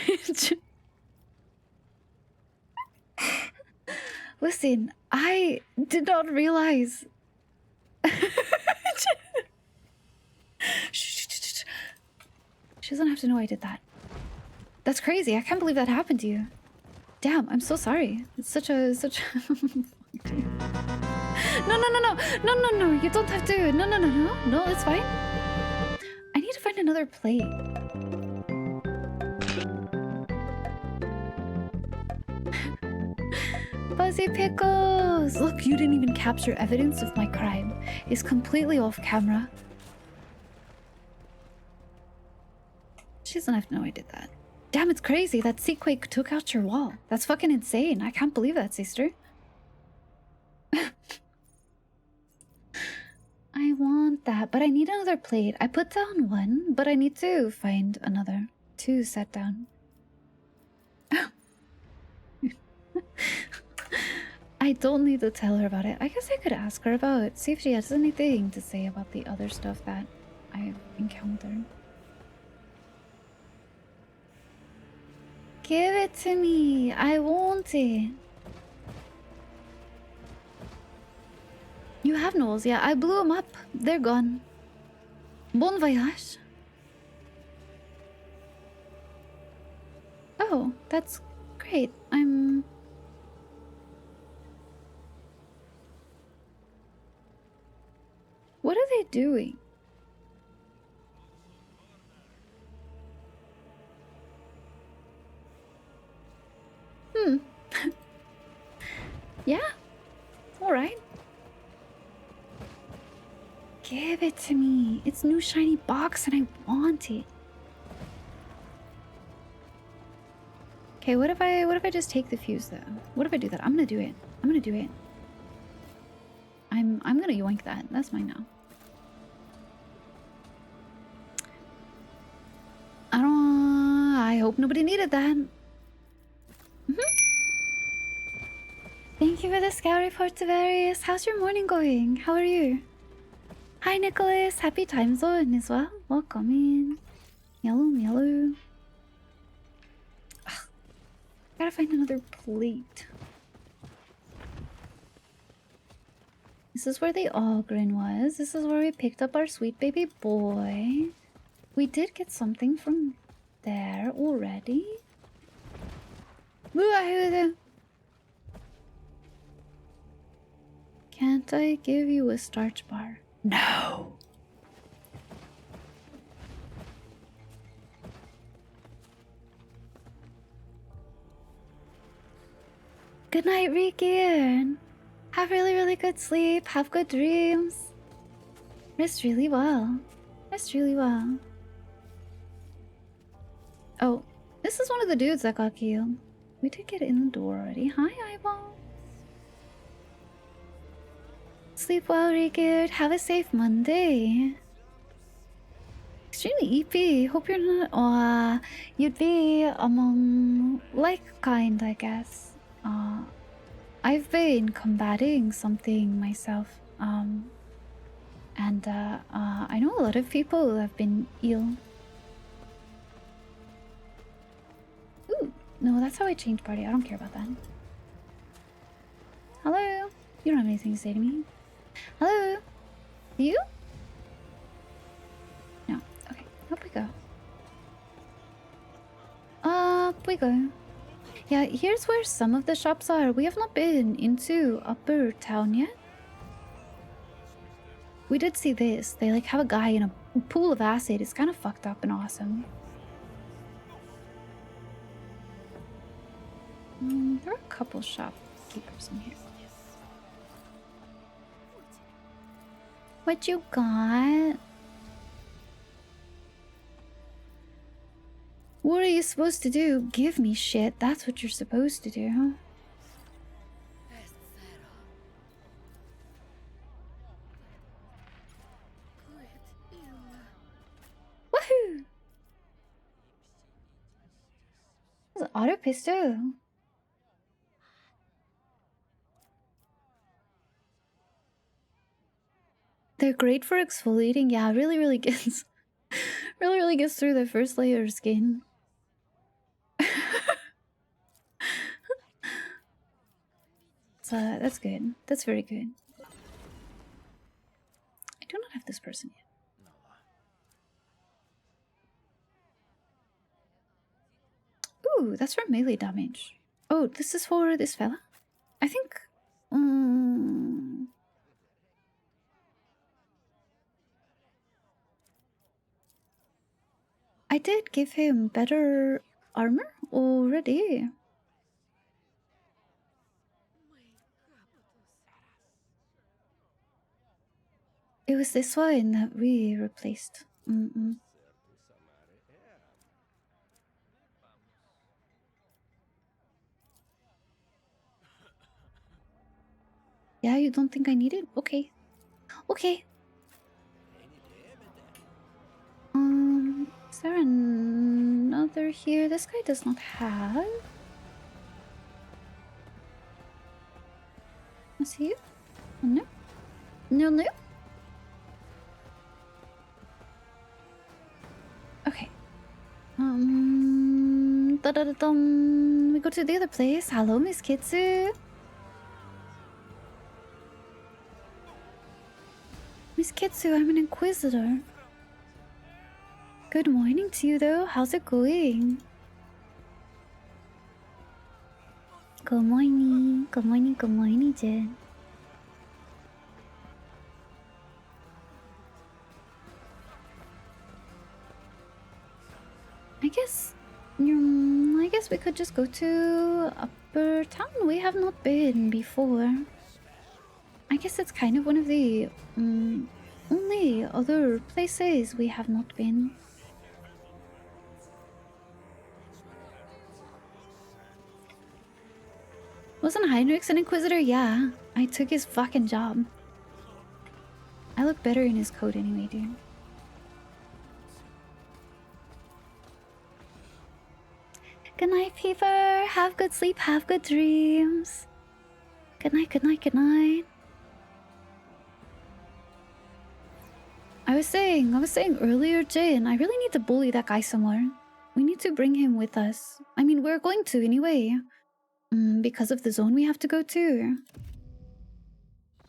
Listen, I did not realize. She doesn't have to know I did that. That's crazy. I can't believe that happened to you. Damn, I'm so sorry. It's such a No, you don't have to. No, it's fine. I need to find another plate. Fuzzy Pickles! Look, you didn't even capture evidence of my crime. It's completely off camera. She doesn't have to know I did that. Damn, it's crazy. That Seaquake took out your wall. That's fucking insane. I can't believe that, sister. I want that, but I need another plate. I put down one, but I need to find another to set down. I don't need to tell her about it. I guess I could ask her about it. See if she has anything to say about the other stuff that I've encountered. Give it to me. I want it. You have nose, yeah. I blew them up. They're gone. Bon voyage. Oh, that's great. What are they doing? Yeah. All right. Give it to me. It's new shiny box and I want it. Okay, what if I just take the fuse though? What if I do that? I'm gonna do it. I'm gonna do it. I'm gonna yoink that. That's mine now. I hope nobody needed that. Thank you for the scout report, Tavarius. How's your morning going? How are you? Hi, Nicholas. Happy time zone as well. Welcome in. Yellow. Ugh. Gotta find another plate. This is where the Ogren was. This is where we picked up our sweet baby boy. We did get something from there already. Can't I give you a starch bar? No! Good night, Rikian. Have really good sleep. Have good dreams. Rest really well. Rest really well. Oh, this is one of the dudes that got killed. We did get in the door already. Hi, Eyeball. Sleep well, Rikian. Have a safe Monday. Extremely EP. Hope you're not. You'd be among like kind, I guess. I've been combating something myself. And I know a lot of people who have been ill. Ooh, no, that's how I changed party. I don't care about that. Hello? You don't have anything to say to me? Hello? You? No. Okay, up we go. Up we go. Yeah, here's where some of the shops are. We have not been into Upper Town yet. We did see this. They like have a guy in a pool of acid. It's kind of fucked up and awesome. There are a couple shopkeepers in here. What you got? What are you supposed to do? Give me shit. That's what you're supposed to do. Woohoo! This is auto pistol. They're great for exfoliating. Yeah, really gets really gets through the first layer of skin. So that's good. That's very good. I do not have this person yet. Ooh, that's for melee damage. Oh, this is for this fella? I think... I did give him better armor already. It was this one that we replaced. Yeah, you don't think I need it? Okay. Okay. Is there another here? This guy does not have. Is he? Oh, no. No. Okay. We go to the other place. Hello, Miss Kitsu. Miss Kitsu, I'm an inquisitor. Good morning to you, though. How's it going? Good morning. Good morning, Jen. I guess we could just go to Upper Town. We have not been before. I guess it's kind of one of the only other places we have not been. Wasn't Heinrichs an Inquisitor? Yeah, I took his fucking job. I look better in his coat anyway, dude. Good night, Fever. Have good sleep, have good dreams. Good night, good night, good night. I was saying earlier, Jin, I really need to bully that guy some more. We need to bring him with us. I mean, we're going to anyway. Because of the zone we have to go to.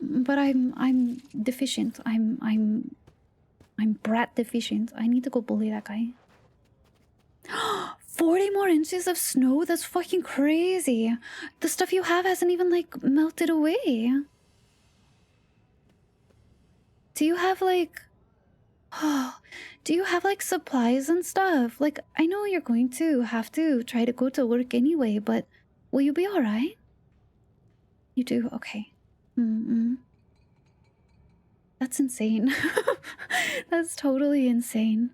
But I'm deficient. I'm brat deficient. I need to go bully that guy. 40 more inches of snow? That's fucking crazy. The stuff you have hasn't even like melted away. Do you have like do you have like supplies and stuff? Like, I know you're going to have to try to go to work anyway, but will you be alright? You do? Okay. That's insane. That's totally insane.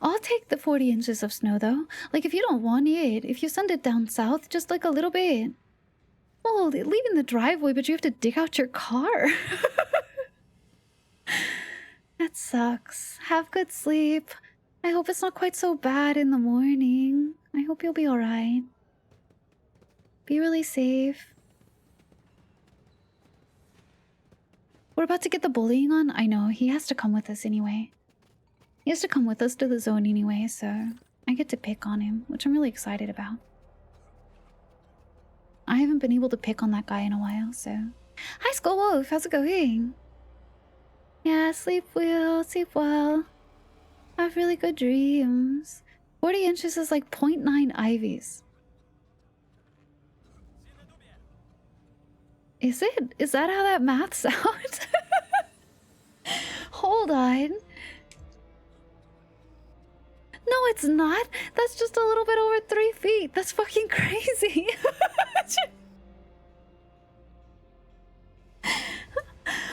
I'll take the 40 inches of snow though. Like, if you don't want it, if you send it down south, just like a little bit. Well, leaving the driveway, but you have to dig out your car. That sucks. Have good sleep. I hope it's not quite so bad in the morning. I hope you'll be alright. Be really safe. We're about to get the bullying on. I know, he has to come with us anyway. He has to come with us to the zone anyway, so I get to pick on him, which I'm really excited about. I haven't been able to pick on that guy in a while, so... Hi, Skull Wolf! How's it going? Yeah, sleep well, sleep well. Have really good dreams. 40 inches is like 0.9 ivies. Is it? Is that how that maths out? Hold on. No, it's not. That's just a little bit over 3 feet. That's fucking crazy.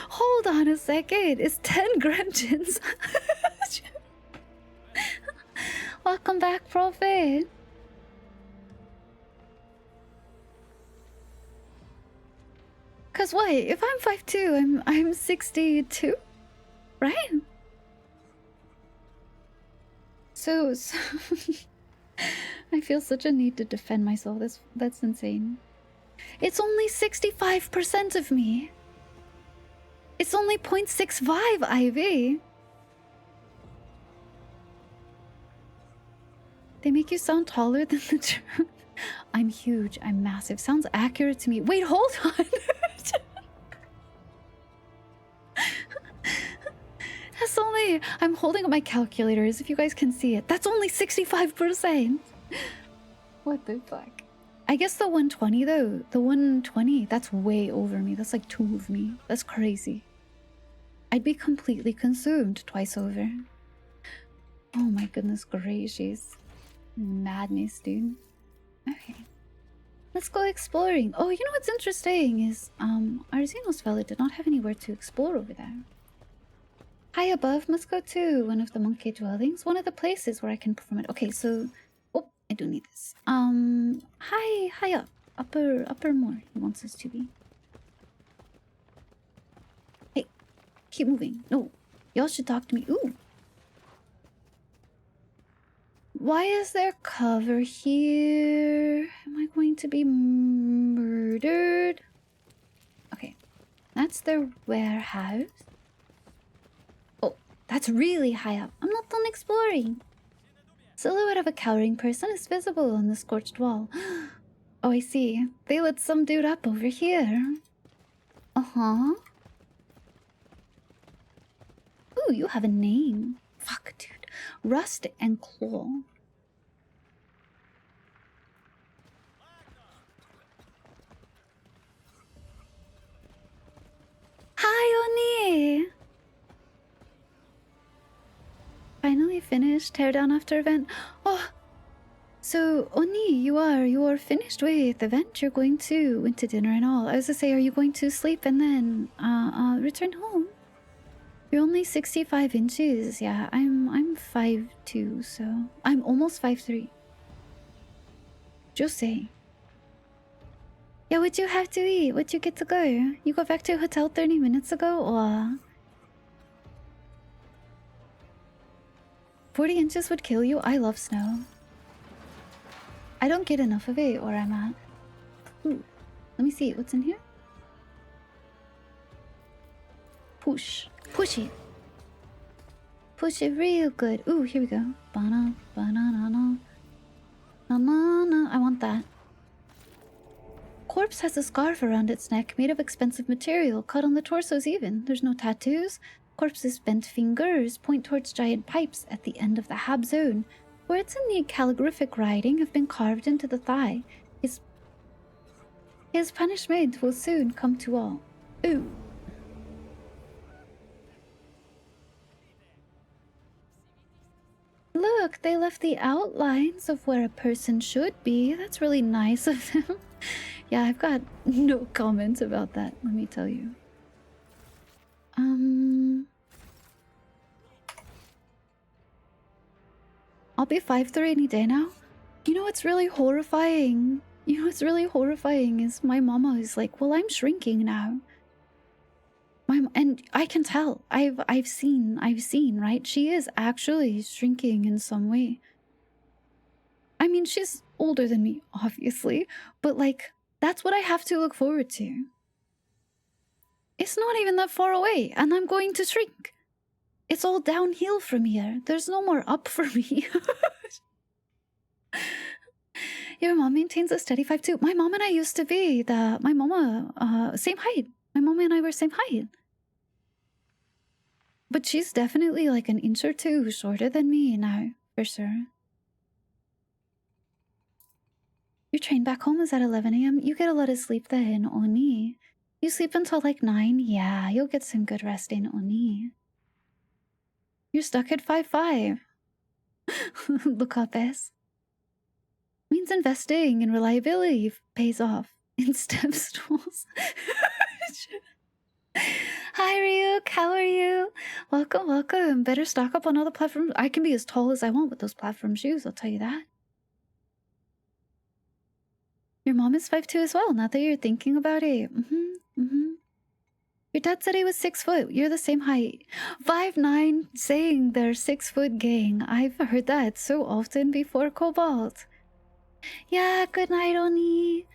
Hold on a second. It's 10 Gretchens. Welcome back, Prophet. Cause what? If I'm 5'2", I'm 62, right? So I feel such a need to defend myself. That's insane. It's only 65% of me. It's only 0.65 IV. They make you sound taller than the truth. I'm huge. I'm massive. Sounds accurate to me. Wait, hold on. That's only... I'm holding up my calculators, if you guys can see it. That's only 65%. What the fuck? I guess the 120, though. The 120, that's way over me. That's like 2 of me. That's crazy. I'd be completely consumed twice over. Oh my goodness gracious. Madness, dude. Okay. Let's go exploring. Oh, you know what's interesting is, Arzenos Valley did not have anywhere to explore over there. High above must go to one of the monkey dwellings. One of the places where I can perform it. Okay, so... Oh, I do need this. High up. Upper more, he wants us to be. Hey, keep moving. No, y'all should talk to me. Ooh. Why is there cover here? Am I going to be murdered? Okay, that's their warehouse. Oh, that's really high up. I'm not done exploring. Silhouette of a cowering person is visible on the scorched wall. Oh, I see. They lit some dude up over here. Uh-huh. Ooh, you have a name. Fuck, dude. Rust and Claw. Hi, Oni! Finally finished. Teardown after event. Oh, so Oni, you are finished with the event. You're going to went to dinner and all. I was to say, are you going to sleep and then return home? You're only 65 inches. Yeah, I'm 5'2", so I'm almost 5'3". Just say. Yeah, what'd you have to eat? What'd you get to go? You got back to your hotel 30 minutes ago, or 40 inches would kill you? I love snow. I don't get enough of it where I'm at. Ooh, let me see what's in here. Push. Push it. Push it real good. Ooh, here we go. Banana, banana, banana. I want that. Corpse has a scarf around its neck made of expensive material. Cut on the torsos even. There's no tattoos. Corpse's bent fingers point towards giant pipes at the end of the hab zone. Words in the calligraphic writing have been carved into the thigh. His punishment will soon come to all. Ooh. Look, they left the outlines of where a person should be. That's really nice of them. Yeah, I've got no comments about that, let me tell you. I'll be 5'3" any day now. You know what's really horrifying? You know what's really horrifying is my mama is like, well, I'm shrinking now. And I can tell. I've seen, right? She is actually shrinking in some way. I mean, she's older than me, obviously, but like, that's what I have to look forward to. It's not even that far away, and I'm going to shrink. It's all downhill from here. There's no more up for me. Your mom maintains a steady 5'2". My mom and I used to be my mama, same height. My mom and I were same height. But she's definitely like an inch or two shorter than me now, for sure. Your train back home is at 11 a.m. You get a lot of sleep then, Oni. You sleep until like 9? Yeah, you'll get some good rest in, Oni. You're stuck at 5'5". Look up, S. Means investing in reliability pays off in step stools. Hi Ryuk, how are you? Welcome, welcome. Better stock up on all the platforms. I can be as tall as I want with those platform shoes, I'll tell you that. Your mom is 5'2" as well, now that you're thinking about it. Your dad said he was 6 foot. You're the same height. 5'9", saying they're 6 foot gang. I've heard that so often before, Cobalt. Yeah, good night, Oni.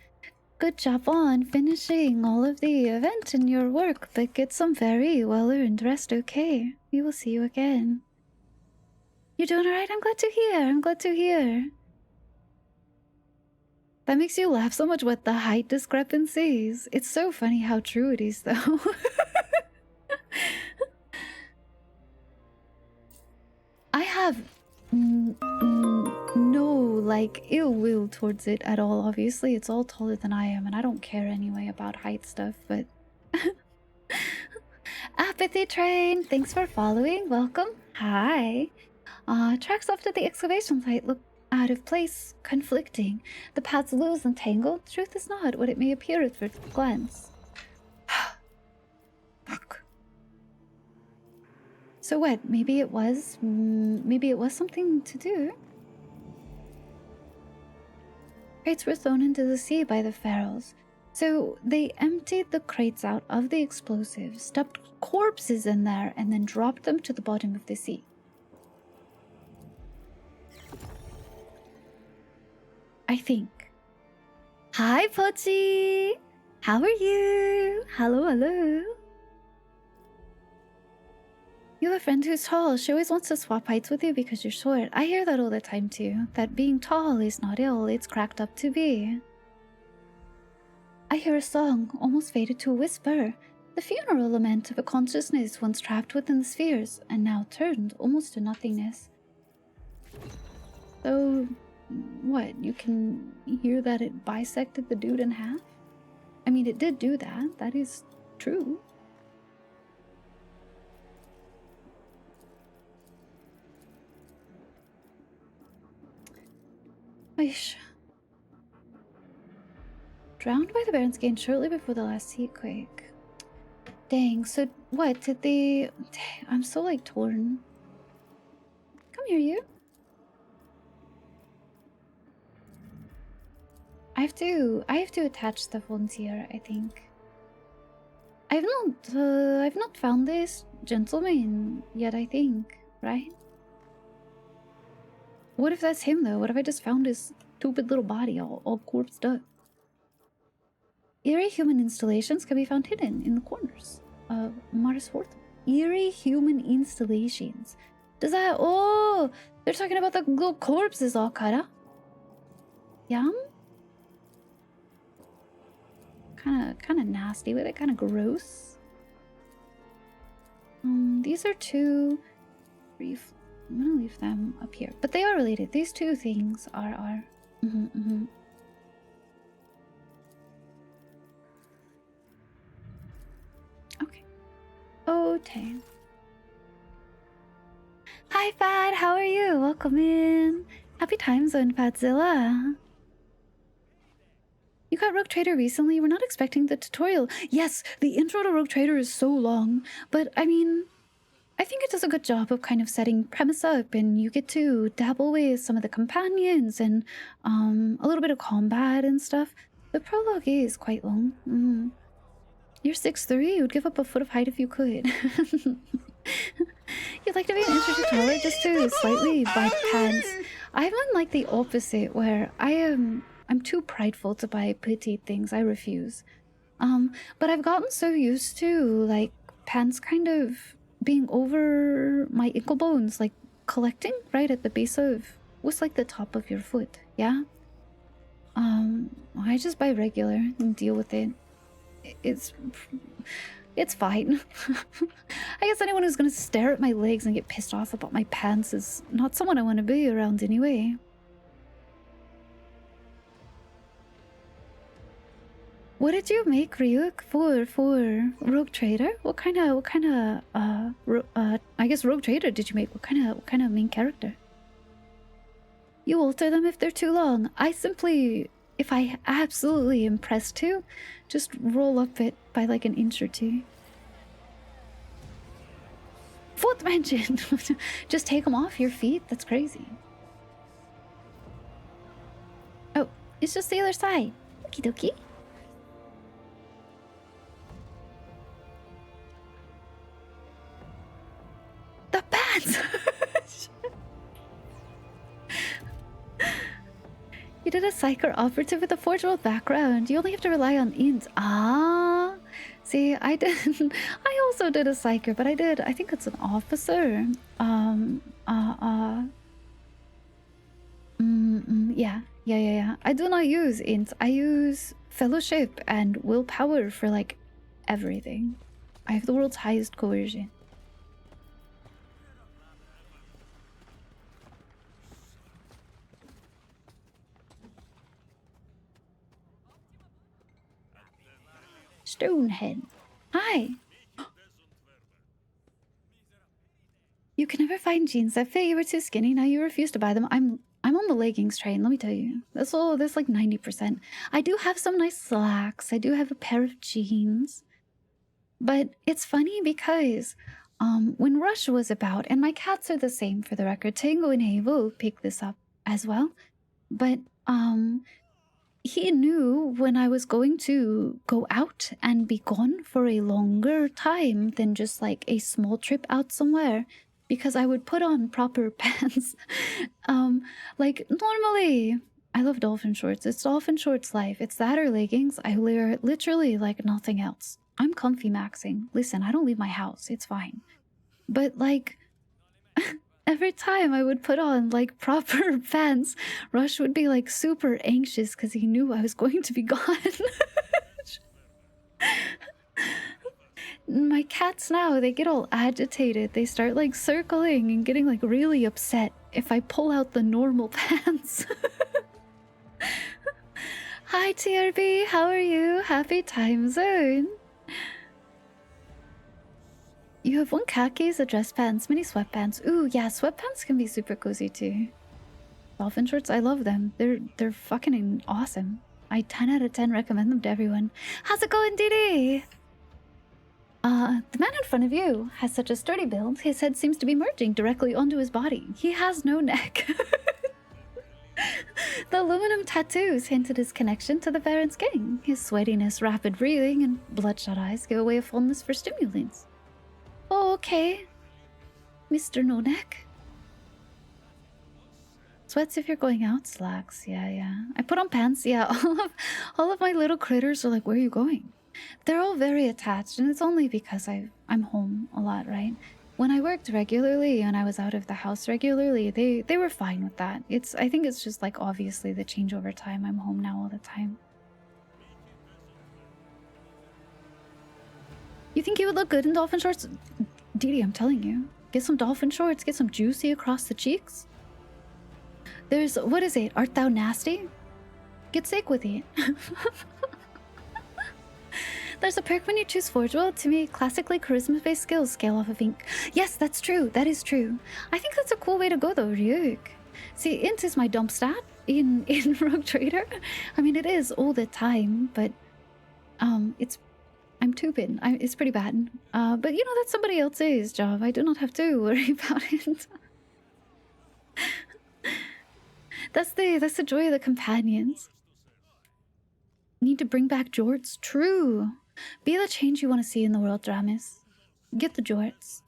Good job on finishing all of the event and your work, but get some very well-earned rest, okay? We will see you again. You're doing alright? I'm glad to hear. I'm glad to hear. That makes you laugh so much with the height discrepancies. It's so funny how true it is, though. I have no, like, ill will towards it at all. Obviously, it's all taller than I am, and I don't care anyway about height stuff, but... Apathy Train, thanks for following. Welcome. Hi. Tracks off to the excavation site look out of place, conflicting. The paths loose and tangled. Truth is not what it may appear at first glance. Fuck. So what? Maybe it was something to do. Crates were thrown into the sea by the pharaohs. So they emptied the crates out of the explosives, stuffed corpses in there, and then dropped them to the bottom of the sea. I think. Hi, Pochi! How are you? Hello, hello. You have a friend who's tall. She always wants to swap heights with you because you're short. I hear that all the time too. That being tall is not ill, it's cracked up to be. I hear a song, almost faded to a whisper. The funeral lament of a consciousness once trapped within the spheres, and now turned almost to nothingness. So, what? You can hear that it bisected the dude in half? I mean, it did do that. That is true. Aish. Drowned by the Baron's Gate shortly before the last heat quake. Dang, so what did they... Dang, I'm so like torn. Come here, you. I have to attach the phones here, I think. I've not found this gentleman yet, I think, right? What if that's him though? What if I just found his stupid little body all corpsed up? Eerie human installations can be found hidden in the corners of Mars Fourth. Eerie human installations. Does that... Oh! They're talking about the little corpses all cut up. Yum? Kind of nasty with it, kind of gross. These are two brief. I'm gonna leave them up here, but they are related. These two things are. Okay. Okay. Hi, Fad. How are you? Welcome in. Happy time zone, Fadzilla. You got Rogue Trader recently? We're not expecting the tutorial. Yes, the intro to Rogue Trader is so long, but I mean, I think it does a good job of kind of setting premise up, and you get to dabble with some of the companions and a little bit of combat and stuff. The prologue is quite long. You're 6'3", you'd give up a foot of height if you could. You'd like to be an inch or two taller just to slightly buy pants. I'm like the opposite, where I'm too prideful to buy petite things. I refuse. But I've gotten so used to like pants kind of being over my ankle bones, like collecting right at the base of what's like the top of your foot. Yeah. I just buy regular and deal with it. It's fine. I guess anyone who's gonna stare at my legs and get pissed off about my pants is not someone I want to be around anyway. What did you make Ryuk for Rogue Trader? What kind of I guess Rogue Trader did you make? What kind of main character? You alter them if they're too long. I simply, if I absolutely am pressed to, just roll up it by like an inch or two. Foot mention! Just take them off your feet? That's crazy. Oh, it's just the other side. Okie dokie. The pants! You did a psyker operative with a Forge World background. You only have to rely on int. Ah, see, I did. I also did a psyker, but I think it's an officer. Yeah. I do not use int. I use fellowship and willpower for like everything. I have the world's highest coercion. Stonehead. Hi. You can never find jeans that fit. You were too skinny. Now you refuse to buy them. I'm on the leggings train, let me tell you. That's like 90%. I do have some nice slacks. I do have a pair of jeans. But it's funny because when Rush was about, and my cats are the same for the record. Tango and Hey will pick this up as well. But he knew when I was going to go out and be gone for a longer time than just like a small trip out somewhere, because I would put on proper pants. Like normally, I love dolphin shorts. It's dolphin shorts life. It's that or leggings. I wear literally like nothing else. I'm comfy maxing. Listen, I don't leave my house. It's fine. But like... every time I would put on like proper pants, Rush would be like super anxious because he knew I was going to be gone. My cats now, they get all agitated. They start like circling and getting like really upset if I pull out the normal pants. Hi TRB, how are you? Happy time zone. You have one khakis, a dress pants, mini sweatpants. Ooh, yeah, sweatpants can be super cozy too. Dolphin shorts, I love them. They're fucking awesome. I 10 out of 10 recommend them to everyone. How's it going, Didi? The man in front of you has such a sturdy build, his head seems to be merging directly onto his body. He has no neck. The aluminum tattoos hint at his connection to the Baron's gang. His sweatiness, rapid breathing, and bloodshot eyes give away a fondness for stimulants. Oh, okay. Mr. No Neck. Sweats if you're going out, slacks. Yeah. I put on pants. Yeah, all of my little critters are like, where are you going? They're all very attached, and it's only because I'm home a lot, right? When I worked regularly and I was out of the house regularly, they were fine with that. I think it's just like obviously the change over time. I'm home now all the time. You think you would look good in dolphin shorts? Dee, I'm telling you. Get some dolphin shorts, get some juicy across the cheeks. There's, what is it? Art thou nasty? Get sick with it. There's a perk when you choose Forge World. To me, classically charisma-based skills scale off of ink. Yes, that's true. That is true. I think that's a cool way to go though, Ryuk. See, int is my dump stat in Rogue Trader. I mean, it is all the time, but I'm tupid. It's pretty bad. But you know, that's somebody else's job. I do not have to worry about it. That's the joy of the companions. Need to bring back jorts. True. Be the change you want to see in the world, Dramis. Get the jorts.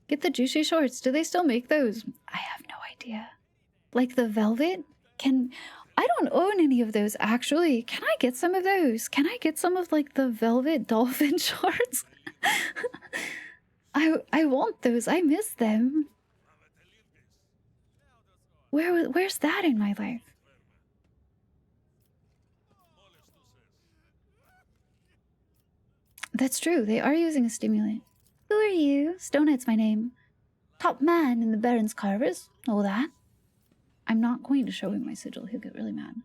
Get the juicy shorts. Do they still make those? I have no idea. Like the velvet? I don't own any of those, actually. Can I get some of those? Can I get some of, like, the velvet dolphin shorts? I want those. I miss them. Where's that in my life? That's true. They are using a stimulant. Who are you? Stonehead's my name. Top man in the Baron's Carvers. Know that. I'm not going to show him my sigil. He'll get really mad.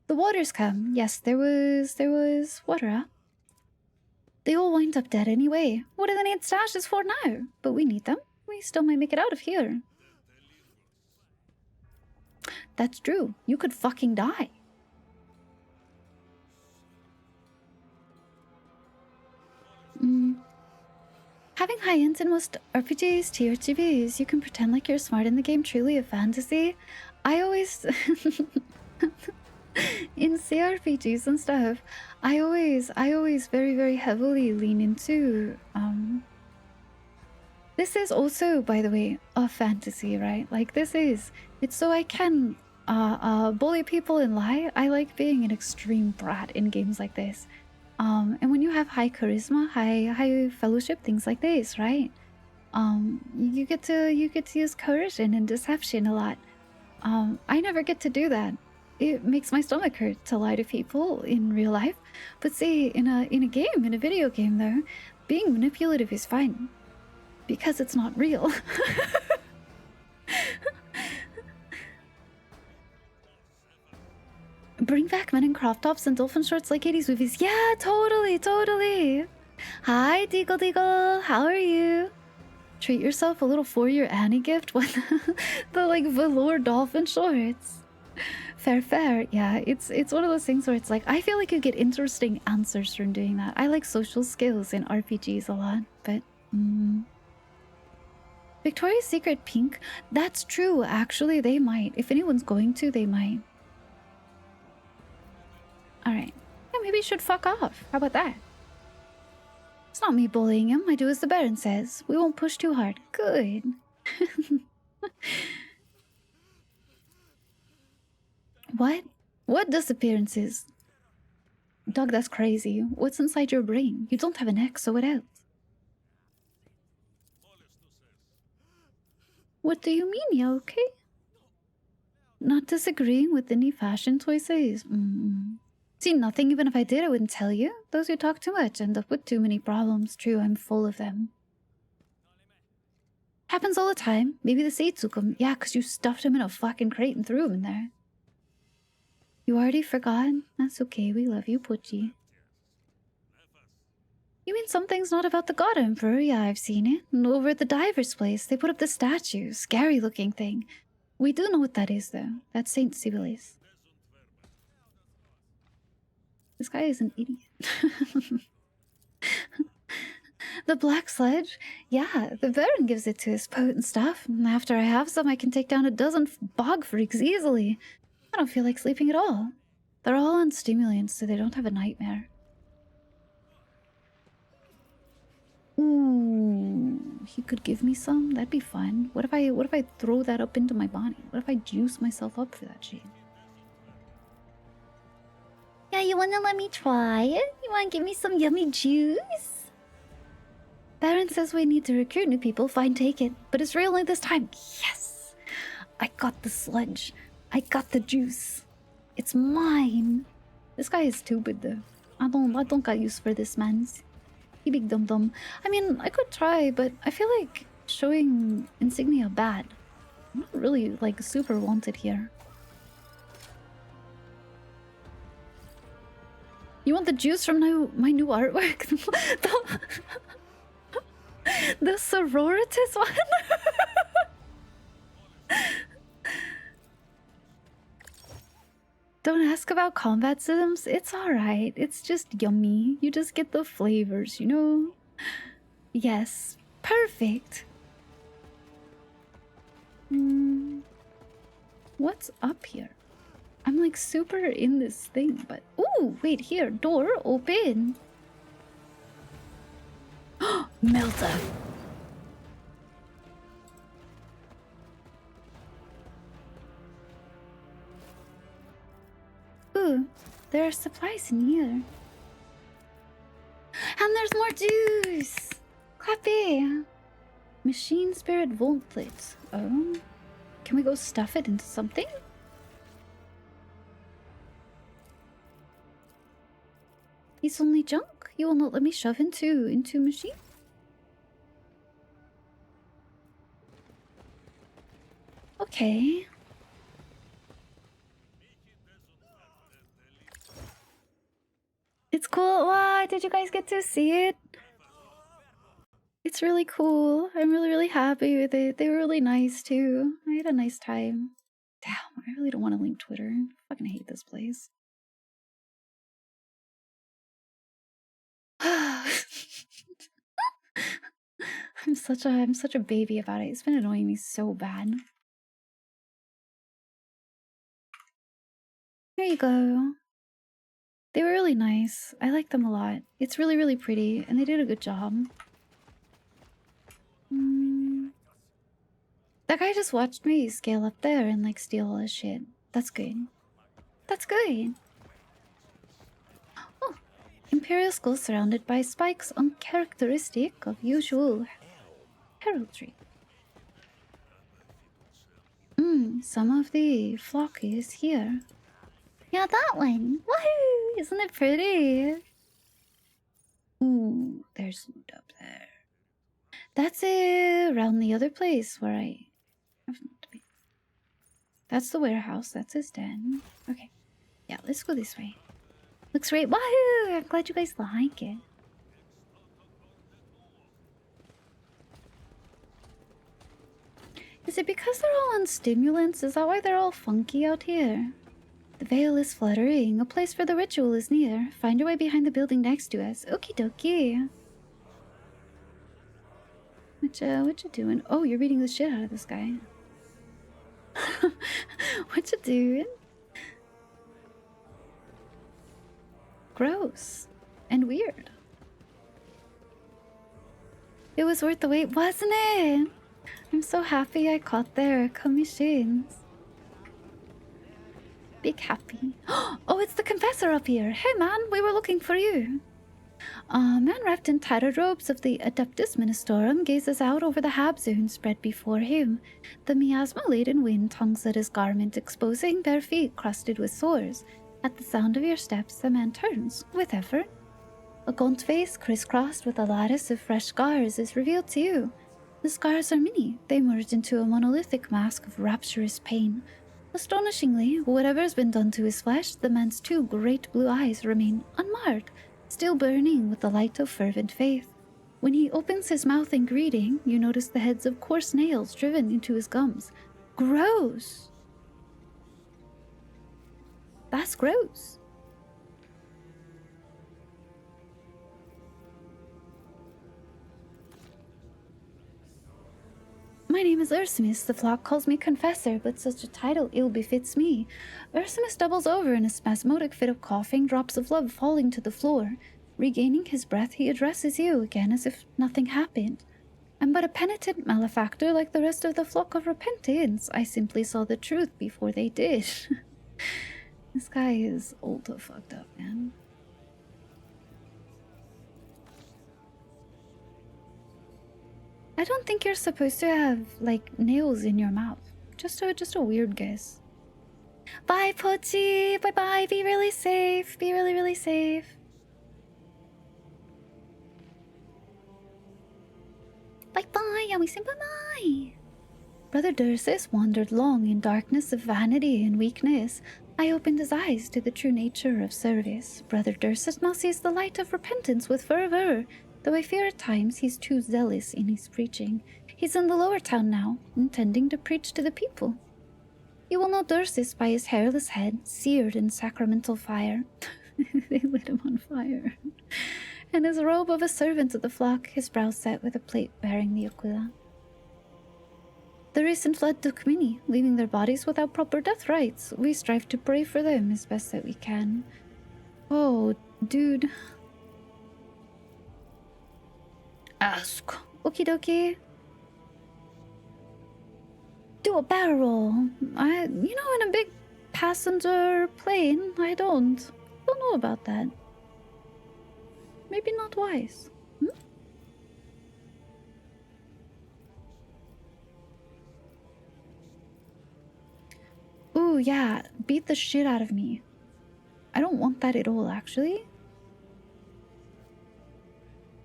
The waters come. Yes, there was water up. They all wind up dead anyway. What do they need stashes for now? But we need them. We still might make it out of here. That's true. You could fucking die. Having high int in most RPGs, TRPGs, you can pretend like you're smart in the game. Truly a fantasy. I always in CRPGs and stuff, I always very, very heavily lean into this is also, by the way, a fantasy, right? Like it's so I can bully people and lie. I like being an extreme brat in games like this. And when you have high charisma, high fellowship, things like this, right? You get to use coercion and deception a lot. I never get to do that. It makes my stomach hurt to lie to people in real life. But see, in a game, in a video game though, being manipulative is fine. Because it's not real. Bring back men in crop tops and dolphin shorts like 80s movies. Yeah, totally. Hi, Deagle. How are you? Treat yourself a little for-year Annie gift with the like velour dolphin shorts. Fair. Yeah, it's one of those things where it's like, I feel like you get interesting answers from doing that. I like social skills in RPGs a lot, but... Victoria's Secret pink? That's true, actually, they might. If anyone's going to, they might. Alright. Yeah, maybe you should fuck off. How about that? It's not me bullying him. I do as the Baron says. We won't push too hard. Good. What? What disappearances? Doug, that's crazy. What's inside your brain? You don't have an ex, so what else? What do you mean, you okay? Not disagreeing with any fashion choices? See, nothing. Even if I did, I wouldn't tell you. Those who talk too much end up with too many problems. True, I'm full of them. Happens all the time. Maybe the seed took him. Yeah, because you stuffed him in a fucking crate and threw him in there. You already forgot? That's okay, we love you, Putchi. You mean something's not about the God Emperor? Yeah, I've seen it. And over at the diver's place, they put up the statue. Scary looking thing. We do know what that is, though. That's Saint Sibylis. This guy is an idiot. The black sledge? Yeah, the Baron gives it to his potent stuff. And after I have some, I can take down a dozen bog freaks easily. I don't feel like sleeping at all. They're all on stimulants, so they don't have a nightmare. Ooh, he could give me some? That'd be fun. What if I throw that up into my body? What if I juice myself up for that shit? Yeah, you wanna let me try it? You wanna give me some yummy juice? Baron says we need to recruit new people. Fine, take it. But it's real only this time. Yes! I got the sludge. I got the juice. It's mine. This guy is stupid though. I don't got use for this man's. He big dum dum. I mean, I could try, but I feel like showing insignia bad. I'm not really like super wanted here. You want the juice from my new artwork? The sororitas one? Don't ask about combat systems. It's alright. It's just yummy. You just get the flavors, you know? Yes. Perfect. What's up here? I'm like super in this thing, but... Ooh, wait, here. Door open. Melta. Ooh, there are supplies in here. And there's more juice! Clappy! Machine spirit voltlet. Oh. Can we go stuff it into something? It's only junk? You will not let me shove into machine? Okay. It's cool. Wow, did you guys get to see it? It's really cool. I'm really happy with it. They were really nice too. I had a nice time. Damn, I really don't want to link Twitter. I fucking hate this place. I'm such a baby about it. It's been annoying me so bad. There you go. They were really nice. I like them a lot. It's really pretty, and they did a good job. That guy just watched me scale up there and like steal all his shit. That's good. That's good. Oh, Imperial skull surrounded by spikes uncharacteristic of usual heraldry. Some of the flock is here. Yeah, that one. Woohoo! Isn't it pretty? Ooh, there's loot up there. That's it. Around the other place where I have not been. That's the warehouse. That's his den. Okay. Yeah, let's go this way. Looks great. Woohoo! I'm glad you guys like it. Is it because they're all on stimulants? Is that why they're all funky out here? The veil is fluttering. A place for the ritual is near. Find your way behind the building next to us. Okie dokie. What you doing? Oh, you're beating the shit out of this guy. What you doing? Gross. And weird. It was worth the wait, wasn't it? I'm so happy I caught their commissions. Big happy. Oh, it's the confessor up here. Hey man, we were looking for you. A man wrapped in tattered robes of the Adeptus Ministorum gazes out over the hab zone spread before him. The miasma-laden wind tugs at his garment, exposing bare feet crusted with sores. At the sound of your steps, the man turns, with effort. A gaunt face crisscrossed with a lattice of fresh scars is revealed to you. The scars are many. They merge into a monolithic mask of rapturous pain. Astonishingly, whatever has been done to his flesh, the man's two great blue eyes remain unmarred, still burning with the light of fervent faith. When he opens his mouth in greeting, you notice the heads of coarse nails driven into his gums. Gross! That's gross. My name is Ursimus. The flock calls me Confessor, but such a title ill befits me. Ursimus doubles over in a spasmodic fit of coughing, drops of love falling to the floor. Regaining his breath, he addresses you again as if nothing happened. I'm but a penitent malefactor like the rest of the flock of repentance. I simply saw the truth before they did. This guy is ultra fucked up, man. I don't think you're supposed to have, like, nails in your mouth. Just a weird guess. Bye, Pochi! Bye-bye! Be really safe! Be really, really safe! Bye-bye! And we say bye-bye! Brother Dursis wandered long in darkness of vanity and weakness. I opened his eyes to the true nature of service. Brother Dursis now sees the light of repentance with fervor, though I fear at times he's too zealous in his preaching. He's in the lower town now, intending to preach to the people. You will know Dursis by his hairless head, seared in sacramental fire. They lit him on fire. And his robe of a servant of the flock, his brow set with a plate bearing the aquila. The recent flood took many, leaving their bodies without proper death rites. We strive to pray for them as best that we can. Oh, dude. Ask. Okie dokie. Do a barrel roll. In a big passenger plane, I don't know about that. Maybe not wise. Ooh, yeah, beat the shit out of me. I don't want that at all, actually.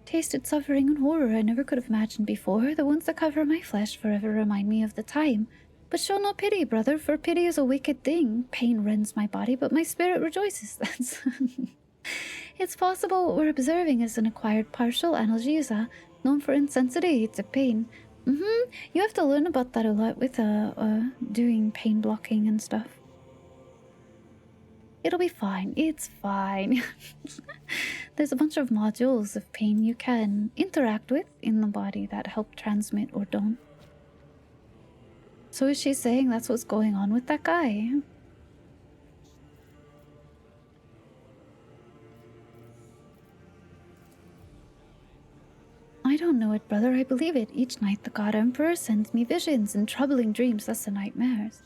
Tasted suffering and horror I never could have imagined before. The wounds that cover my flesh forever remind me of the time. But show no pity, brother, for pity is a wicked thing. Pain rends my body, but my spirit rejoices. It's possible what we're observing is an acquired partial analgesia, known for insensitivity to pain. You have to learn about that a lot with doing pain blocking and stuff. It'll be fine. It's fine. There's a bunch of modules of pain you can interact with in the body that help transmit or don't. So is she saying that's what's going on with that guy? I don't know it, brother. I believe it. Each night the God Emperor sends me visions and troubling dreams, thus the nightmares.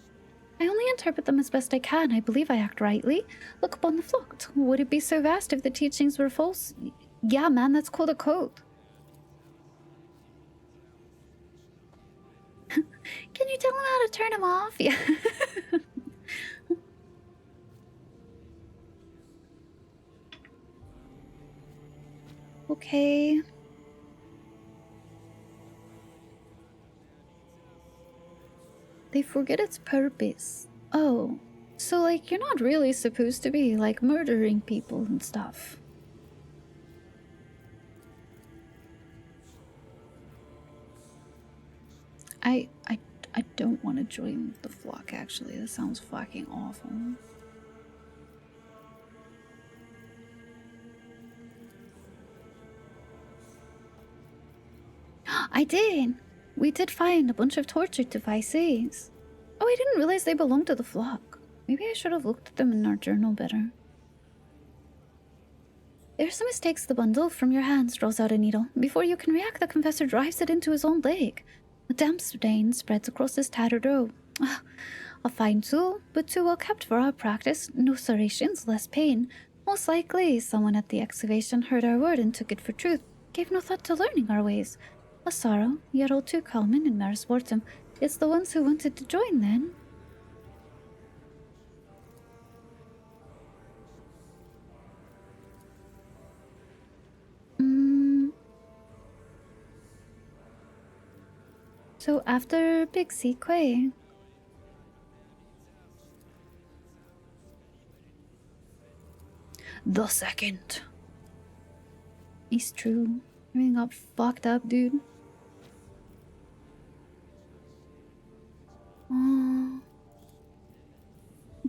I only interpret them as best I can. I believe I act rightly. Look upon the flock. Would it be so vast if the teachings were false? Yeah, man, that's called a code. Can you tell him how to turn him off? Yeah. Okay. They forget its purpose. Oh, so like you're not really supposed to be like murdering people and stuff. I don't want to join the flock, actually. That sounds fucking awful. I did! We did find a bunch of torture devices. Oh, I didn't realize they belonged to the flock. Maybe I should have looked at them in our journal better. Ursimus takes the bundle from your hands, draws out a needle. Before you can react, the confessor drives it into his own leg. A damp stain spreads across his tattered robe. A fine tool, but too well kept for our practice. No serrations, less pain. Most likely, someone at the excavation heard our word and took it for truth. Gave no thought to learning our ways. A sorrow, yet all too common in Maris Mortem. It's the ones who wanted to join, then. So after Big Sequay... The second. It's true. Everything got fucked up, dude.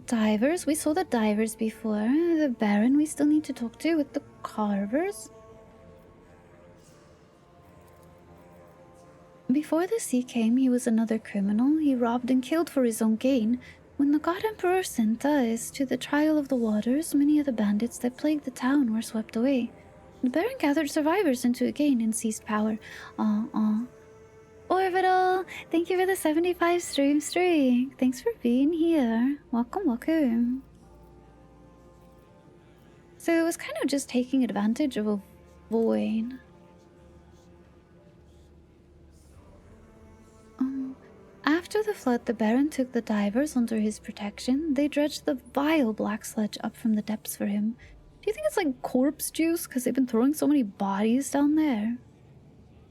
Divers? We saw the divers before. The Baron we still need to talk to with the carvers. Before the sea came, he was another criminal. He robbed and killed for his own gain. When the god emperor sent us to the trial of the waters, many of the bandits that plagued the town were swept away. The Baron gathered survivors into a gain and seized power. Orbital, thank you for the 75 stream streak. Thanks for being here. Welcome, welcome. So it was kind of just taking advantage of a void. After the flood, the Baron took the divers under his protection. They dredged the vile black sludge up from the depths for him. Do you think it's like corpse juice because they've been throwing so many bodies down there?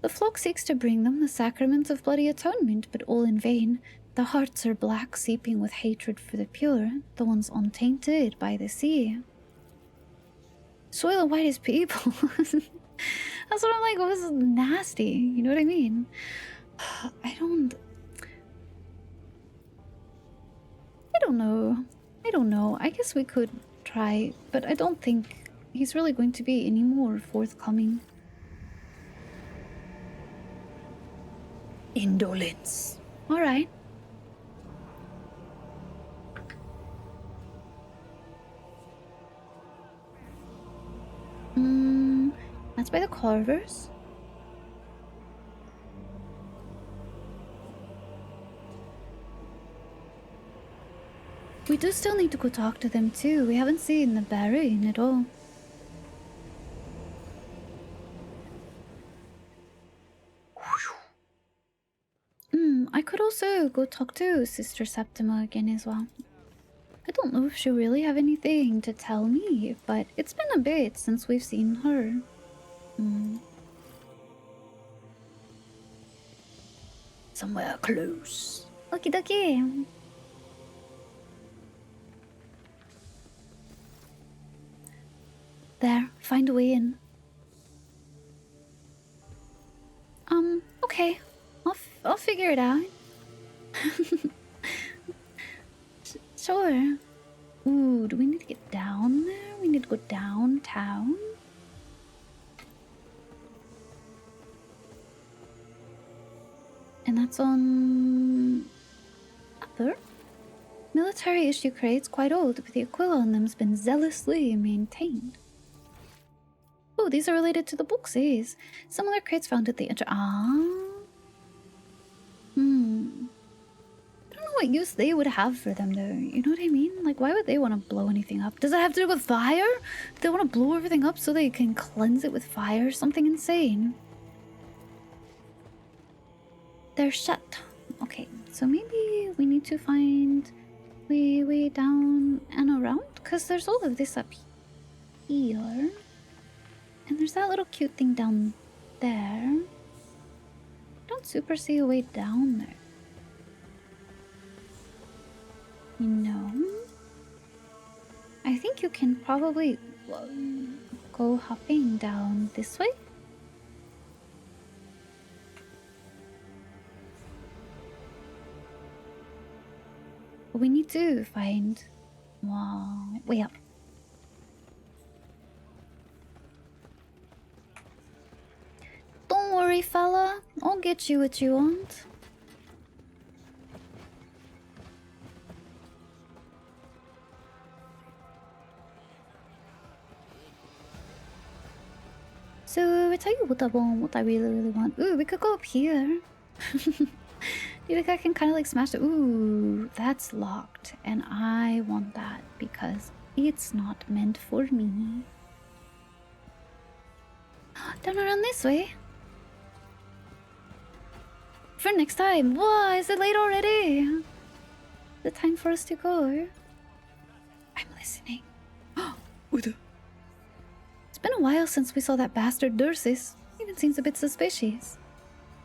The flock seeks to bring them the sacrament of bloody atonement, but all in vain. The hearts are black, seeping with hatred for the pure, the ones untainted by the sea. Soil and white as people. That's what I'm like, what was nasty? You know what I mean? I don't know. I guess we could try, but I don't think he's really going to be any more forthcoming. Indolence. Alright. That's by the carvers. We do still need to go talk to them too. We haven't seen the Baron at all. I could also go talk to Sister Septima again as well. I don't know if she'll really have anything to tell me, but it's been a bit since we've seen her. Somewhere close. Okie dokie. There, find a way in. Okay. I'll figure it out. Sure. Ooh, do we need to get down there? We need to go downtown? And that's on... Other? Military issue crates, quite old, but the Aquila on them's been zealously maintained. Oh, these are related to the booksies. Similar crates found at the I don't know what use they would have for them, though. You know what I mean? Like, why would they want to blow anything up? Does it have to do with fire? Do they want to blow everything up so they can cleanse it with fire? Something insane. They're shut. Okay, so maybe we need to find way down and around? Because there's all of this up here. And there's that little cute thing down there. Don't super see a way down there. No. I think you can probably go hopping down this way. But we need to find way up. Don't worry, fella. I'll get you what you want. So, I tell you what I want, what I really want. Ooh, we could go up here. You think I can kind of like smash it? Ooh, that's locked. And I want that because it's not meant for me. Down around this way. For next time. Whoa, is it late already? The time for us to go. I'm listening. It's been a while since we saw that bastard Dursis. Even seems a bit suspicious.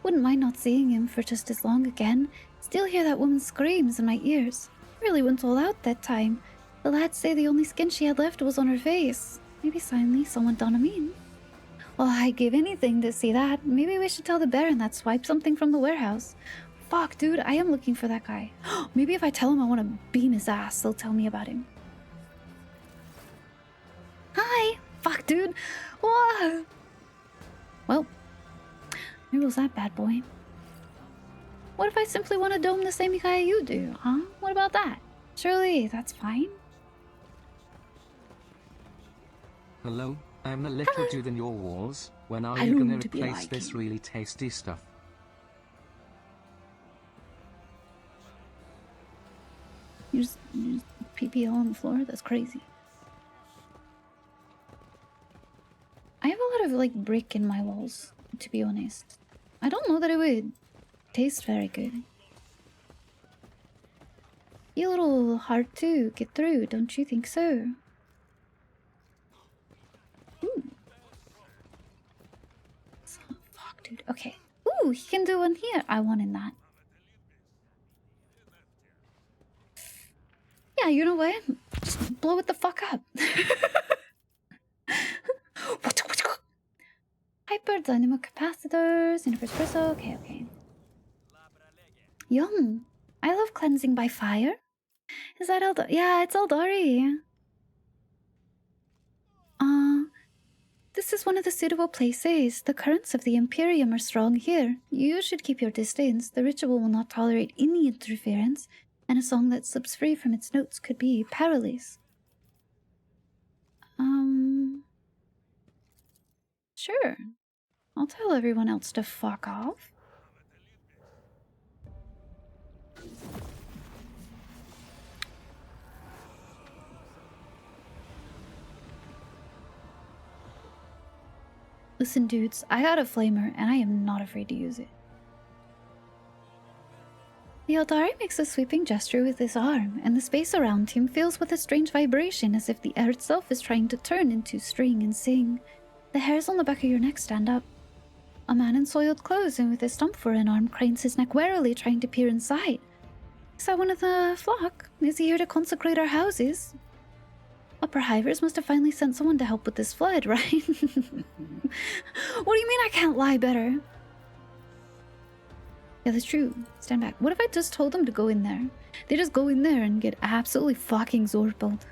Wouldn't mind not seeing him for just as long again. Still hear that woman's screams in my ears. Really went all out that time. The lads say the only skin she had left was on her face. Maybe finally someone done him in. Well, I'd give anything to see that. Maybe we should tell the Baron that swiped something from the warehouse. Fuck, dude, I am looking for that guy. Maybe if I tell him I want to beam his ass, they'll tell me about him. Hi! Fuck, dude! Whoa! Well, here goes that bad boy. What if I simply want to dome the same guy you do, huh? What about that? Surely that's fine.
Hello, I'm a little dude in your walls. When are
I
you gonna
long to be
replace
like
this
you.
really tasty stuff?
You just pee all on the floor? That's crazy. I have a lot of like brick in my walls, to be honest. I don't know that it would taste very good. Be a little hard to get through, don't you think so? Ooh. Oh, fuck, dude. Okay. Ooh, he can do one here. I wanted that. Yeah, you know what? Just blow it the fuck up. Hyper dynamo capacitors, universe crystal. Okay, okay. Yum. I love cleansing by fire. Is that Eldari? Yeah, it's Eldari. This is one of the suitable places. The currents of the Imperium are strong here. You should keep your distance. The ritual will not tolerate any interference, and a song that slips free from its notes could be perilous. Sure. I'll tell everyone else to fuck off. Listen, dudes, I got a flamer, and I am not afraid to use it. The Eldari makes a sweeping gesture with his arm, and the space around him fills with a strange vibration as if the air itself is trying to turn into string and sing. The hairs on the back of your neck stand up. A man in soiled clothes and with his stump for an arm cranes his neck warily, trying to peer inside. Is that one of the flock? Is he here to consecrate our houses? Upper Hivers must have finally sent someone to help with this flood, right? What do you mean I can't lie better? Yeah, that's true. Stand back. What if I just told them to go in there? They just go in there and get absolutely fucking zorbled.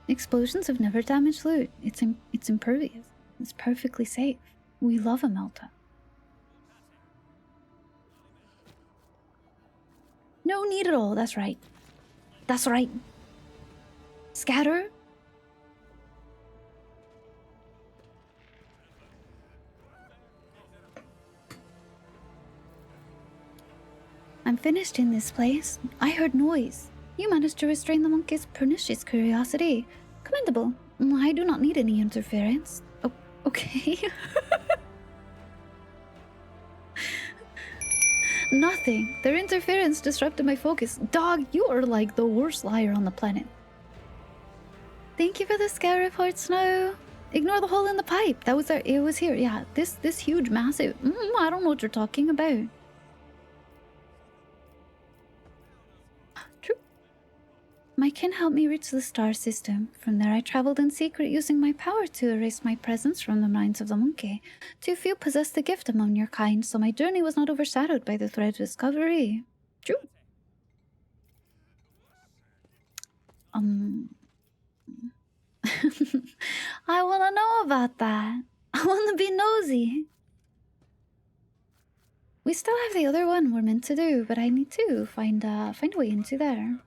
Explosions have never damaged loot. It's impervious. It's perfectly safe. We love a Melta. No need at all. That's right. That's right. Scatter. I'm finished in this place. I heard noise. You managed to restrain the monkey's pernicious curiosity. Commendable. I do not need any interference. Oh, okay. Nothing. Their interference disrupted my focus. Dog, you are like the worst liar on the planet. Thank you for the scare report, Snow. Ignore the hole in the pipe. That was there. It was here. Yeah, this huge, massive. I don't know what you're talking about. True. My kin helped me reach the star system. From there, I traveled in secret, using my power to erase my presence from the minds of the monkey. Too few possess the gift among your kind, so my journey was not overshadowed by the threat of discovery. True. I want to know about that. I want to be nosy. We still have the other one we're meant to do, but I need to find a way into there.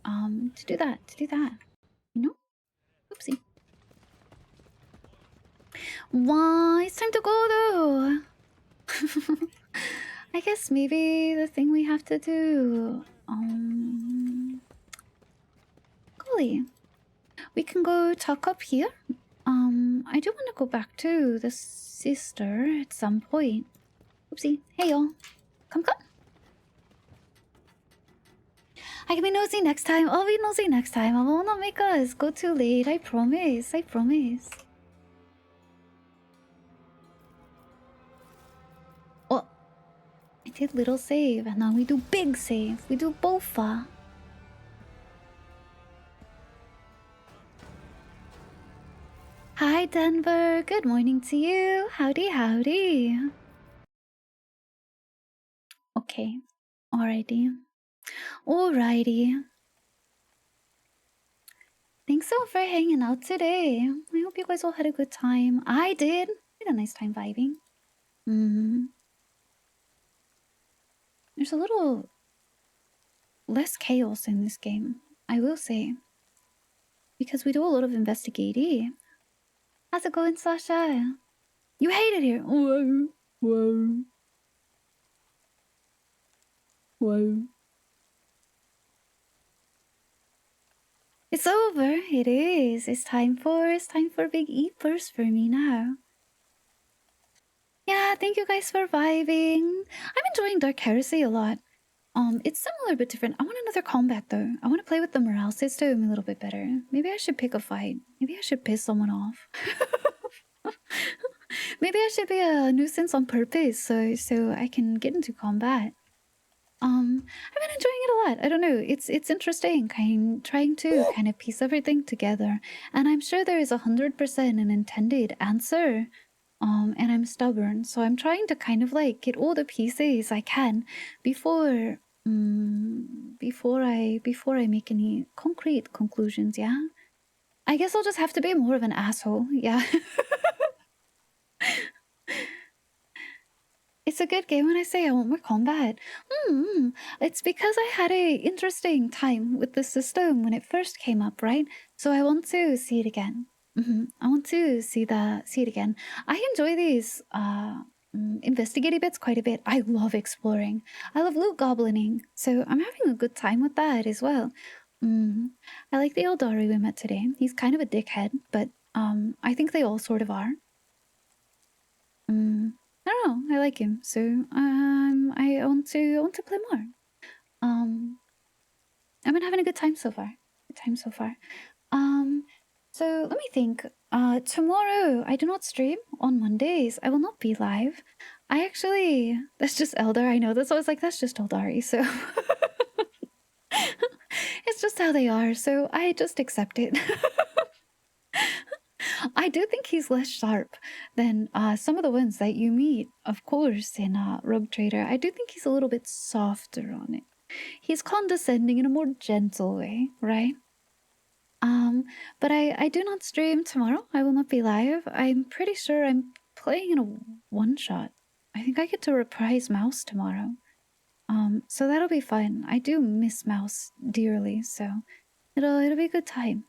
To do that. You know? Oopsie. Why? It's time to go though. I guess maybe the thing we have to do. Golly. We can go talk up here. I do want to go back to the sister at some point. Oopsie. Hey y'all. Come. I can be nosy next time. I'll be nosy next time. I will not make us go too late. I promise. Oh, I did little save, and now we do big save. We do bofa. Hi, Denver. Good morning to you. Howdy. Okay. Alrighty. Thanks so for hanging out today. I hope you guys all had a good time. I did. We had a nice time vibing. there's a little less chaos in this game, I will say. Because we do a lot of investigating. How's it going, Sasha? You hate it here. Whoa. Whoa. Whoa. It's over. It is. It's time for big eaters for me now. Yeah, thank you guys for vibing. I'm enjoying Dark Heresy a lot. It's similar but different. I want another combat though. I want to play with the morale system a little bit better. Maybe I should pick a fight. Maybe I should piss someone off. Maybe I should be a nuisance on purpose so I can get into combat. I've been enjoying it a lot. I don't know. It's interesting, trying to kind of piece everything together. And I'm sure there is 100% an intended answer. And I'm stubborn, so I'm trying to kind of like get all the pieces I can before I make any concrete conclusions. Yeah, I guess I'll just have to be more of an asshole. Yeah. It's a good game when I say I want more combat. It's because I had a interesting time with the system when it first came up, right? So I want to see it again. I want to see it again. I enjoy these investigative bits quite a bit. I love exploring. I love loot goblining, so I'm having a good time with that as well. I like the Eldari we met today. He's kind of a dickhead, but I think they all sort of are. I don't know. I like him, so I want to play more. I've been having a good time so far. So let me think. Tomorrow I do not stream. On Mondays I will not be live. That's just Eldar. I know. That's always like that's just Eldari. So it's just how they are. So I just accept it. I do think he's less sharp than some of the ones that you meet, of course, in Rogue Trader. I do think he's a little bit softer on it. He's condescending in a more gentle way, right? But I do not stream tomorrow. I will not be live. I'm pretty sure I'm playing in a one-shot. I think I get to reprise Mouse tomorrow. So that'll be fun. I do miss Mouse dearly, so it'll be a good time.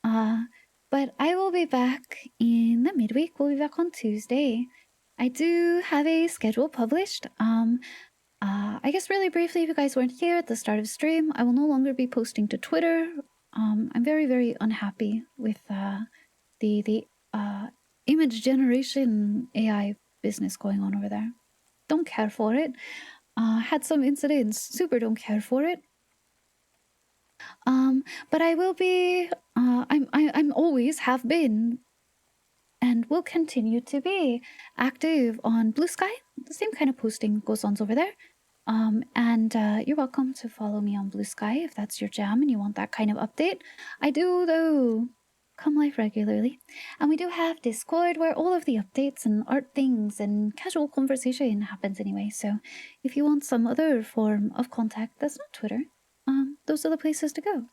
But I will be back in the midweek. We'll be back on Tuesday. I do have a schedule published. I guess really briefly, if you guys weren't here at the start of stream, I will no longer be posting to Twitter. I'm very, very unhappy with the image generation AI business going on over there. Don't care for it. Had some incidents. Super don't care for it. But I will be. I'm always have been, and will continue to be active on Blue Sky. The same kind of posting goes on over there. And you're welcome to follow me on Blue Sky if that's your jam and you want that kind of update. I do, though, come live regularly. And we do have Discord where all of the updates and art things and casual conversation happens anyway. So if you want some other form of contact that's not Twitter, those are the places to go.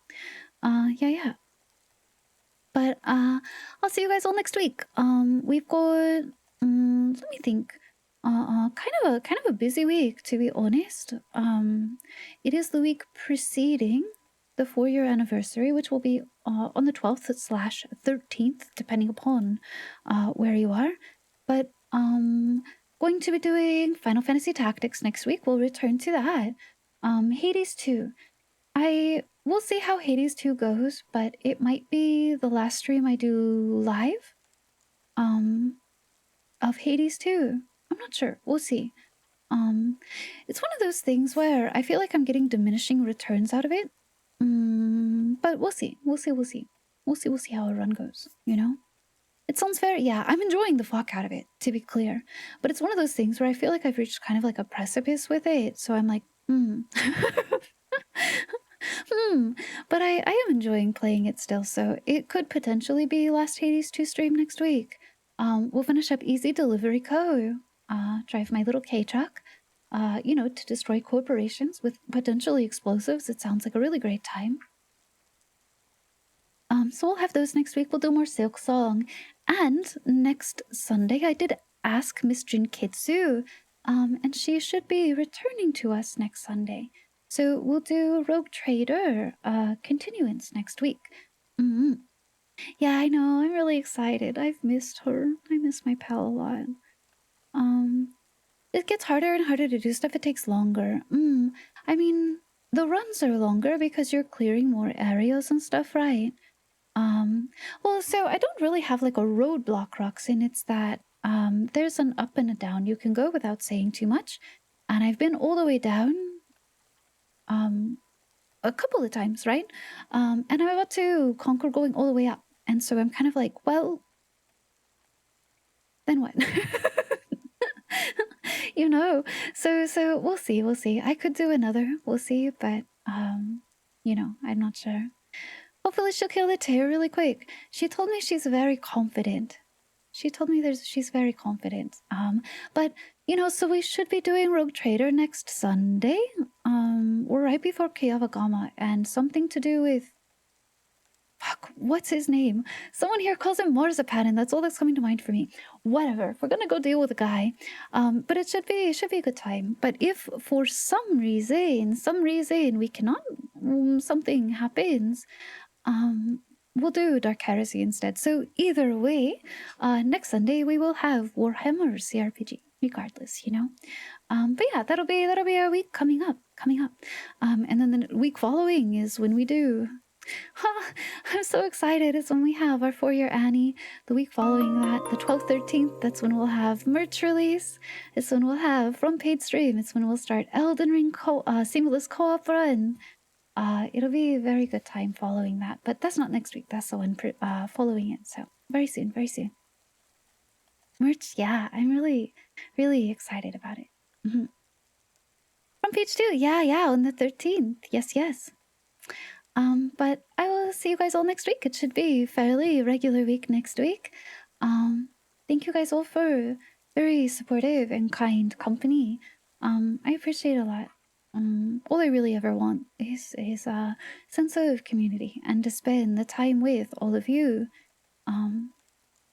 Yeah. But I'll see you guys all next week. We've got let me think. Kind of a busy week, to be honest. It is the week preceding the 4-year anniversary, which will be on the 12th/13th, depending upon where you are. But going to be doing Final Fantasy Tactics next week. We'll return to that. Hades 2. I will see how Hades 2 goes, but it might be the last stream I do live of Hades 2. I'm not sure. We'll see. It's one of those things where I feel like I'm getting diminishing returns out of it. But we'll see. We'll see how a run goes, you know? It sounds fair. Yeah, I'm enjoying the fuck out of it, to be clear. But it's one of those things where I feel like I've reached kind of like a precipice with it. So I'm like, But I am enjoying playing it still, so it could potentially be last Hades 2 stream next week. We'll finish up Easy Delivery Co. Drive my little K-truck, to destroy corporations with potentially explosives. It sounds like a really great time. So we'll have those next week. We'll do more Silk Song. And next Sunday, I did ask Miss Jinkitsu And she should be returning to us next Sunday. So we'll do Rogue Trader continuance next week. Mm-hmm. Yeah, I know. I'm really excited. I've missed her. I miss my pal a lot. It gets harder and harder to do stuff. It takes longer. I mean, the runs are longer because you're clearing more areas and stuff, right? Well, so I don't really have like a roadblock, Roxin. It's that there's an up and a down. You can go without saying too much. And I've been all the way down a couple of times, right? And I'm about to conquer going all the way up. And so I'm kind of like, well, then what? You know, so we'll see. I could do another, we'll see, but you know, I'm not sure. Hopefully she'll kill the tear really quick. She told me she's very confident. She's very confident. But you know, so we should be doing Rogue Trader next Sunday. Or right before Kiyavagama, and something to do with what's his name? Someone here calls him Marzipan, and that's all that's coming to mind for me. Whatever. We're gonna go deal with the guy. But it should be a good time. But if for some reason we cannot, something happens, we'll do Dark Heresy instead. So either way, next Sunday we will have Warhammer CRPG, regardless, you know. But yeah, that'll be our week coming up. And then the week following is when we do. I'm so excited. It's when we have our 4-year Annie. The week following that, the 12th, 13th, that's when we'll have merch release. It's when we'll have from paid stream. It's when we'll start Elden Ring seamless co-op run. It'll be a very good time following that. But that's not next week. That's the one following it. So very soon. Merch, yeah. I'm really, really excited about it. Mm-hmm. From page 2, yeah, on the 13th. Yes. But I will see you guys all next week. It should be a fairly regular week next week. Thank you guys all for very supportive and kind company. I appreciate it a lot. All I really ever want is a sense of community and to spend the time with all of you. And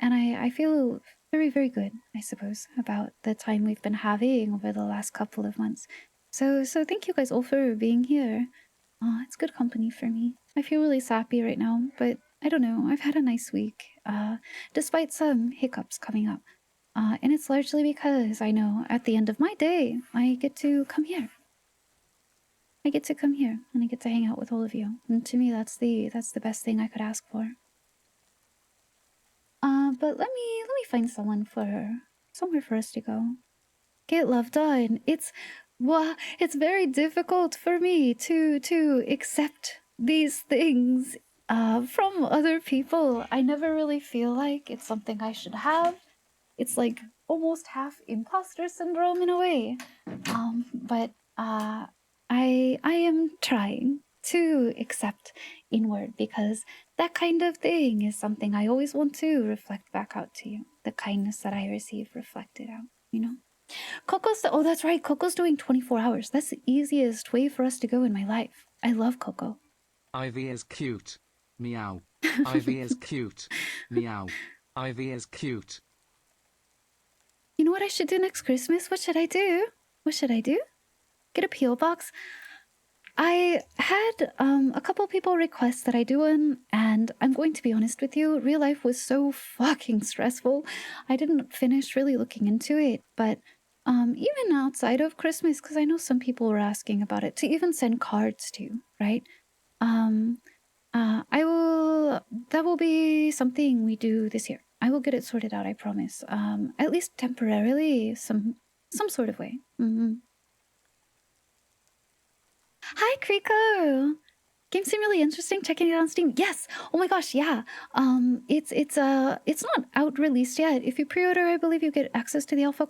I feel very, very good, I suppose, about the time we've been having over the last couple of months. So thank you guys all for being here. It's good company for me. I feel really sappy right now, but I don't know. I've had a nice week, despite some hiccups coming up. And it's largely because I know at the end of my day, I get to come here. And I get to hang out with all of you. And to me, that's the best thing I could ask for. But let me find somewhere for us to go. Get love done. It's very difficult for me to accept these things from other people. I never really feel like it's something I should have. It's like almost half imposter syndrome in a way. But I am trying to accept inward because that kind of thing is something I always want to reflect back out to you. The kindness that I receive reflected out, you know? Oh, that's right. Coco's doing 24 hours. That's the easiest way for us to go in my life. I love Coco.
Ivy is cute. Meow. Ivy is cute. Meow. Ivy is cute.
You know what I should do next Christmas? What should I do? Get a P.O. box? I had a couple people request that I do one, and I'm going to be honest with you, real life was so fucking stressful. I didn't finish really looking into it, but even outside of Christmas, because I know some people were asking about it, to even send cards to, right? That will be something we do this year. I will get it sorted out, I promise. At least temporarily, some sort of way. Mm-hmm. Hi, Kriko! Game seemed really interesting. Checking it on Steam. Yes. Oh my gosh, yeah. It's not out released yet. If you pre-order, I believe you get access to the alpha ?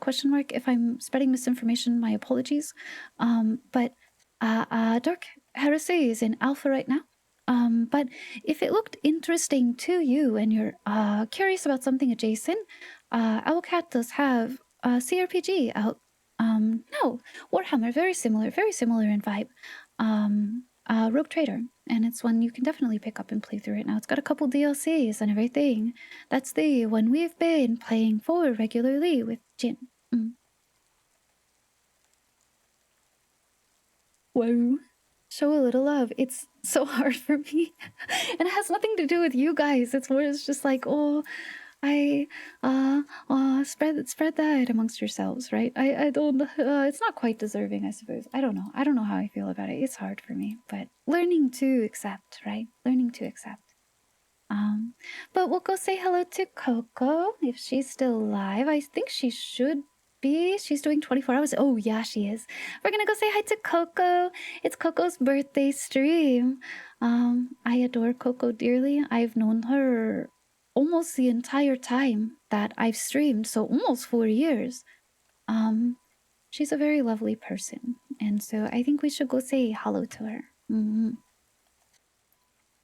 If I'm spreading misinformation, my apologies. But Dark Heresy is in alpha right now. But if it looked interesting to you and you're curious about something adjacent, Owlcat does have a CRPG out. No, Warhammer, very similar in vibe. Rogue Trader, and it's one you can definitely pick up and play through right now. It's got a couple DLCs and everything. That's the one we've been playing for regularly with Jin. Whoa. Show a little love. It's so hard for me. And it has nothing to do with you guys. It's just like, oh, I spread that amongst yourselves, right? I don't it's not quite deserving, I suppose. I don't know how I feel about it. It's hard for me, but learning to accept, right? Learning to accept. But we'll go say hello to Coco if she's still alive. I think she should be. She's doing 24 hours. Oh yeah, she is. We're gonna go say hi to Coco. It's Coco's birthday stream. I adore Coco dearly. I've known her almost the entire time that I've streamed, so almost 4 years. She's a very lovely person, and so I think we should go say hello to her.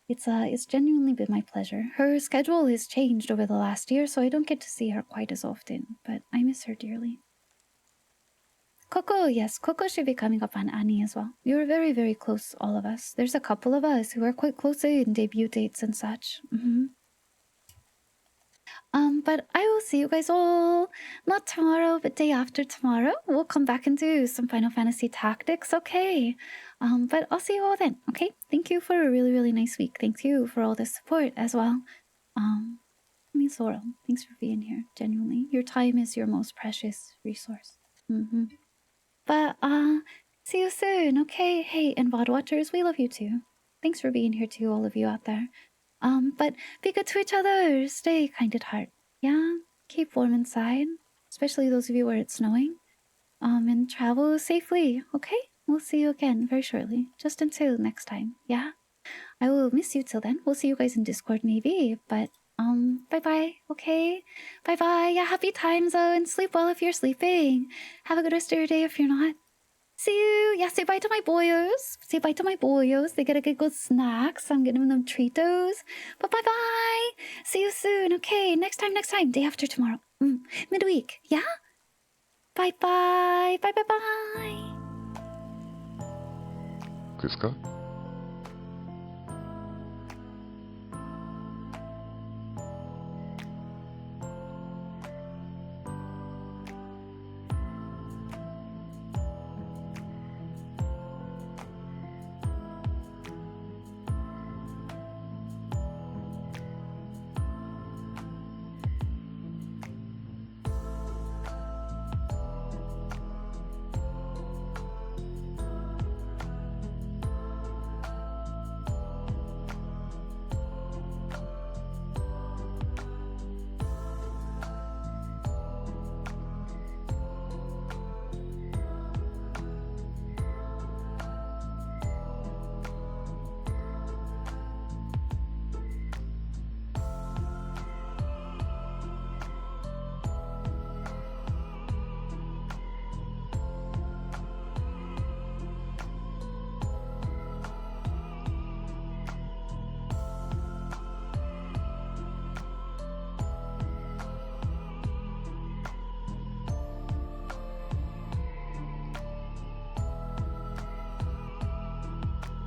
It's genuinely been my pleasure. Her schedule has changed over the last year, so I don't get to see her quite as often, but I miss her dearly. Coco, yes, Coco should be coming up on Annie as well. We were very, very close, all of us. There's a couple of us who are quite close in debut dates and such. But I will see you guys all, not tomorrow, but day after tomorrow. We'll come back and do some Final Fantasy Tactics, okay? But I'll see you all then, okay? Thank you for a really, really nice week. Thank you for all the support as well. I mean, Sorrel, thanks for being here, genuinely. Your time is your most precious resource. But, see you soon, okay? Hey, and VOD Watchers, we love you too. Thanks for being here too, all of you out there. But be good to each other. Stay kind at heart. Yeah? Keep warm inside. Especially those of you where it's snowing. And travel safely, okay? We'll see you again very shortly. Just until next time, yeah? I will miss you till then. We'll see you guys in Discord maybe, but, bye-bye, okay? Bye-bye. Yeah, happy time zone. Sleep well if you're sleeping. Have a good rest of your day if you're not. See you. Yeah, say bye to my boyos. Say bye to my boyos. They gotta get good snacks. I'm giving them Treatos. But bye-bye. See you soon. Okay, next time. Day after tomorrow. Midweek. Yeah? Bye-bye. Bye-bye-bye.
ですか